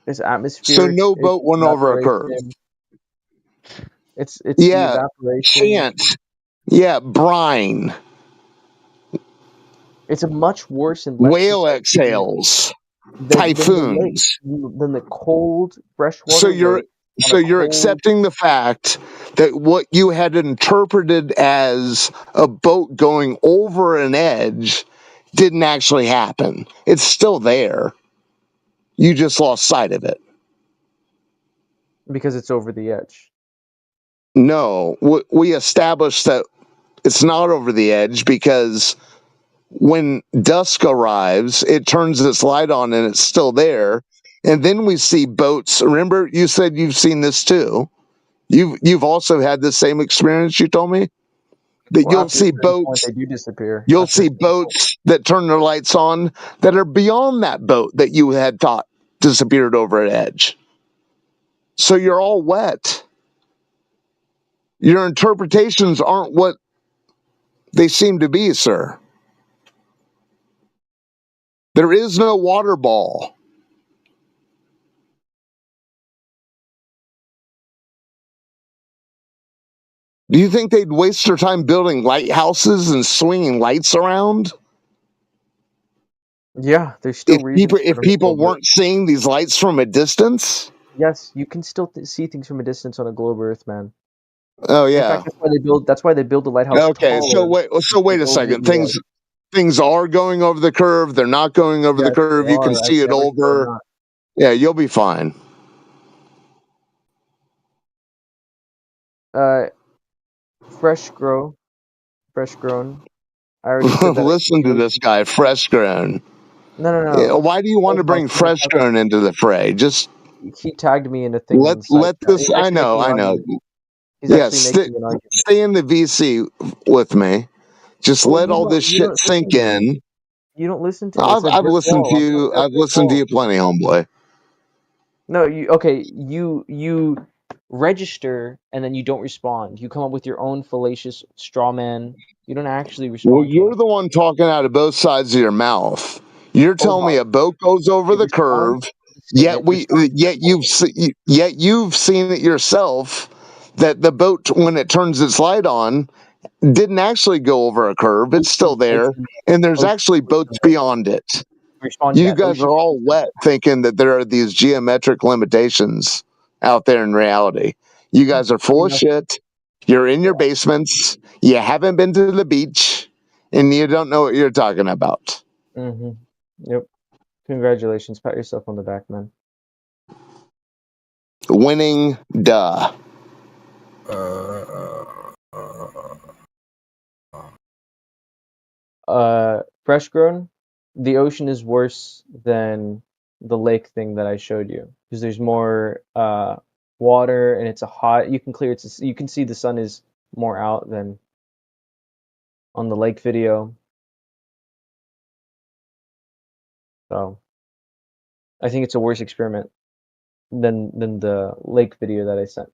It's So atmospheric. no It's boat went over a curve. evaporation. It's the Yeah, evaporation. chant. Yeah, brine. It's a much worse and less Whale precise experiment exhales. than the lake, Typhoons. than the cold So freshwater lake on a you're cold. accepting the fact that what you had interpreted as a boat going over an edge didn't actually happen. It's still there. You just lost sight of it. Because it's over the edge. No, we established that it's not over the edge because when dusk arrives, it turns its light on and it's still there. And then we see boats. Remember, you said you've seen this too. You've also had the same experience, you told me? That Well, you'll after a see certain point, boats, they do disappear. you'll After a see certain point. boats that turn their lights on that are beyond that boat that you had thought disappeared over an edge. So you're all wet. Your interpretations aren't what they seem to be, sir. There is no water ball. Do you think they'd waste their time building lighthouses and swinging lights around? Yeah, there's still reasons If for them to people build it. weren't seeing these lights from a distance? Yes, you can still see things from a distance on a globe Earth, man. Oh In yeah. fact, that's why they build the lighthouse Okay, taller. so wait a second. Things are going over the curve. They're not going over the Yes, curve. they You can are. see I've it never said they're over. not. Yeah, you'll be fine. Fresh grown. I already said that. Listen to this guy, fresh grown. No. Yeah, why do you want to bring fresh grown into the fray? Just He tagged me in a thing on the site. let this. He's I actually making know. an I know. argument. He's Yeah, actually making an argument. stay in the VC with me. Just Well, let all this you shit don't sink listen to me. in. You don't listen to me. It's a I've brick listened wall. to I'm you. talking to a I've brick listened to wall. you plenty, homeboy. No, you register and then you don't respond. You come up with your own fallacious straw man. You don't actually Well, respond to you're us. the one talking out of both sides of your mouth. You're telling me a boat goes over the curve, yet you've seen it yourself that the boat, when it turns its light on, didn't actually go over a curve. It's still there, and there's actually boats beyond it. Respond You chat. guys are all wet thinking that there are these geometric limitations out there in reality. You guys are full of shit. You're in your basements. You haven't been to the beach, and you don't know what you're talking about. Mm-hmm. Yep. Congratulations. Pat yourself on the back, man. Winning, duh. Fresh grown, the ocean is worse than the lake thing that I showed you because there's more water and it's a hot. You can clear it's you can see the sun is more out than on the lake video. So I think it's a worse experiment than the lake video that I sent.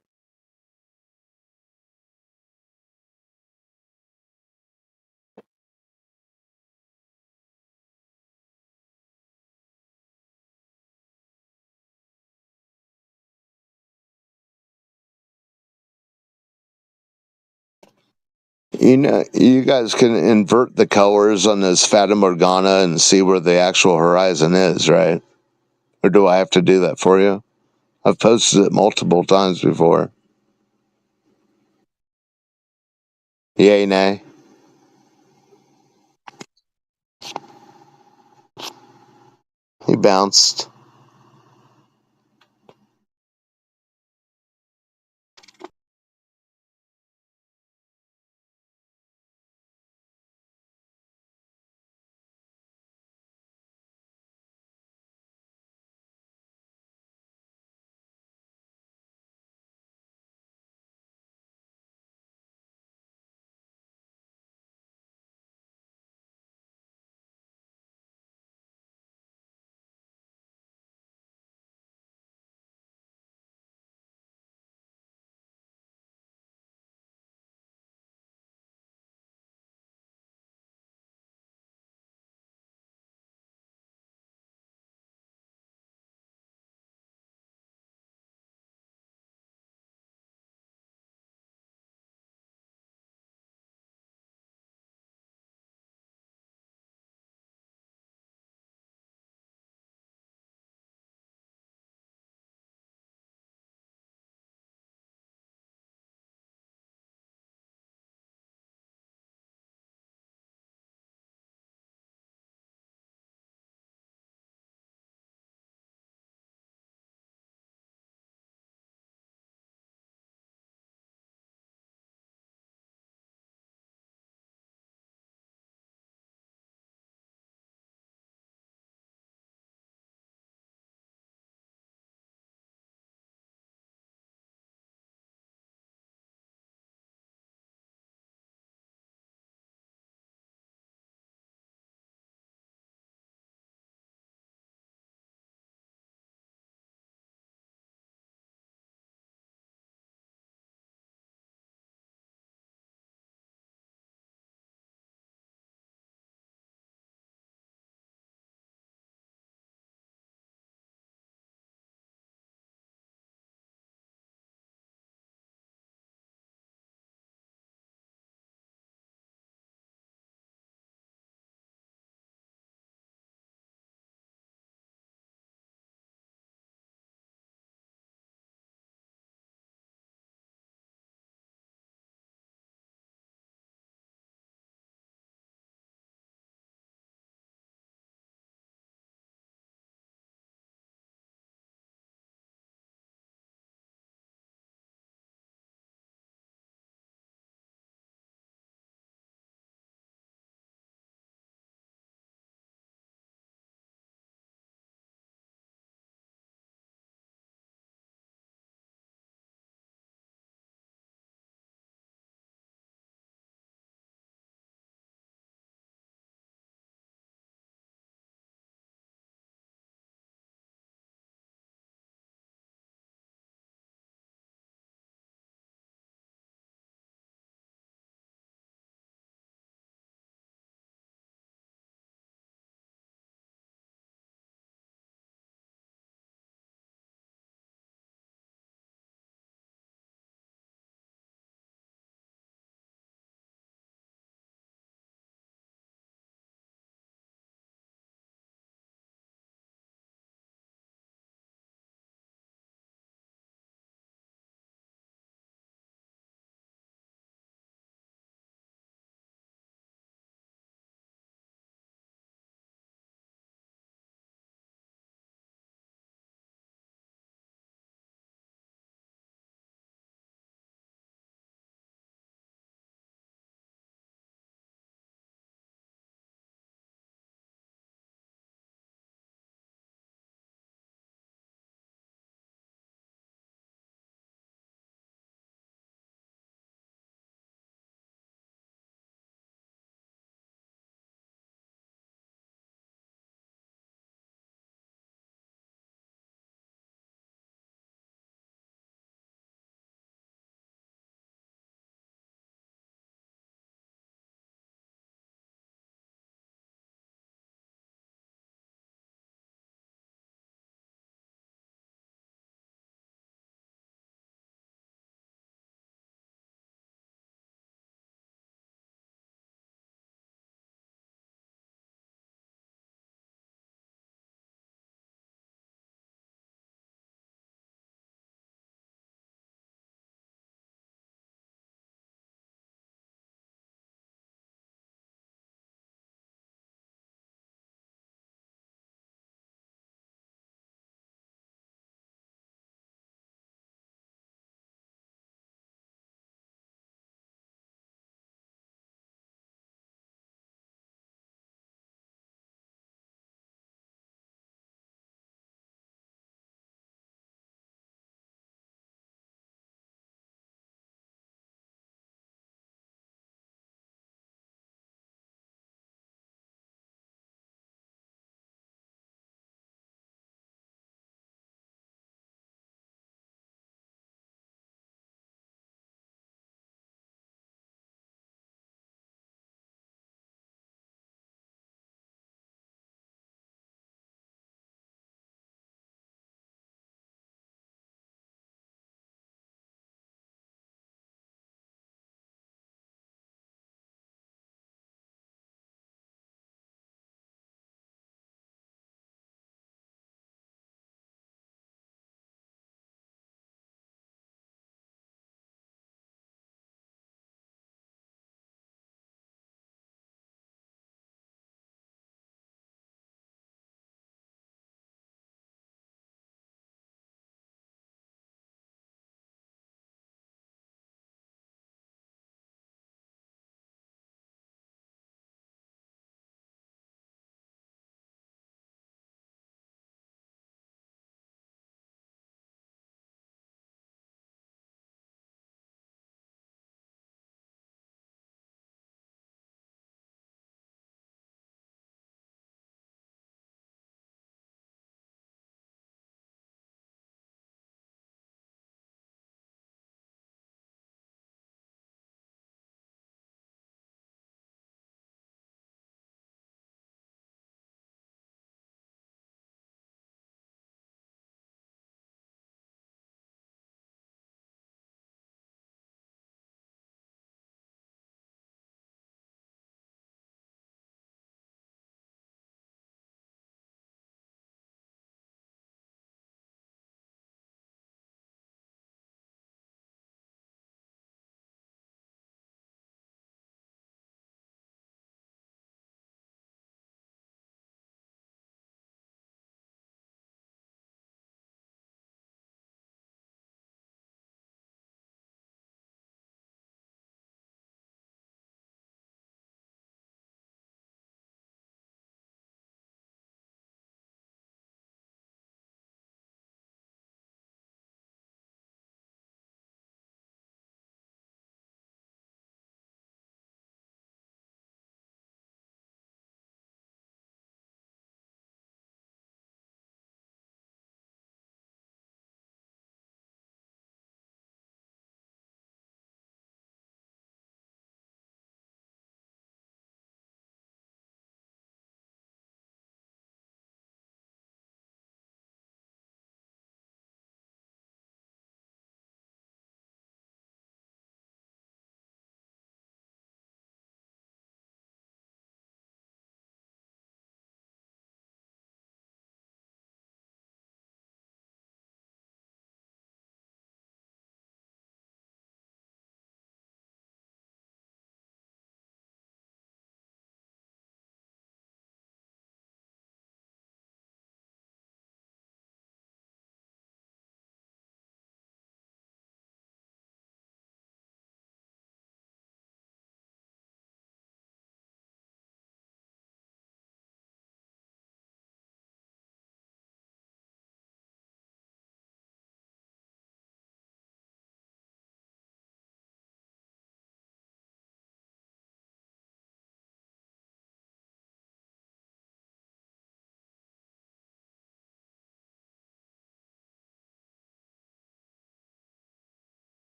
You know, you guys can invert the colors on this Fata Morgana and see where the actual horizon is, right? Or do I have to do that for you? I've posted it multiple times before. Yay, nay? He bounced.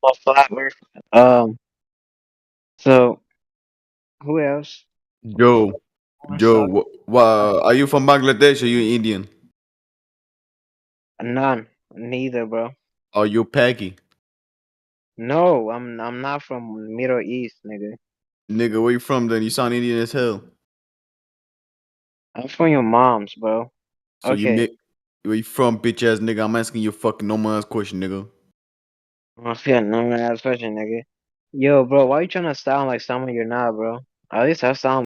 a flat earth. So who else? Joe, Joe, are you from Bangladesh or you Indian? None. Neither, bro. Are you Peggy? No, I'm not from Middle East, nigga. Nigga, where you from then? You sound Indian as hell. I'm from your mom's, bro. So you Okay. where you from, bitch ass nigga? I'm asking you a fucking no man's question, nigga. I feel no man ass question, nigga. Yo, bro, why you trying to sound like someone you're not, bro? At least I sound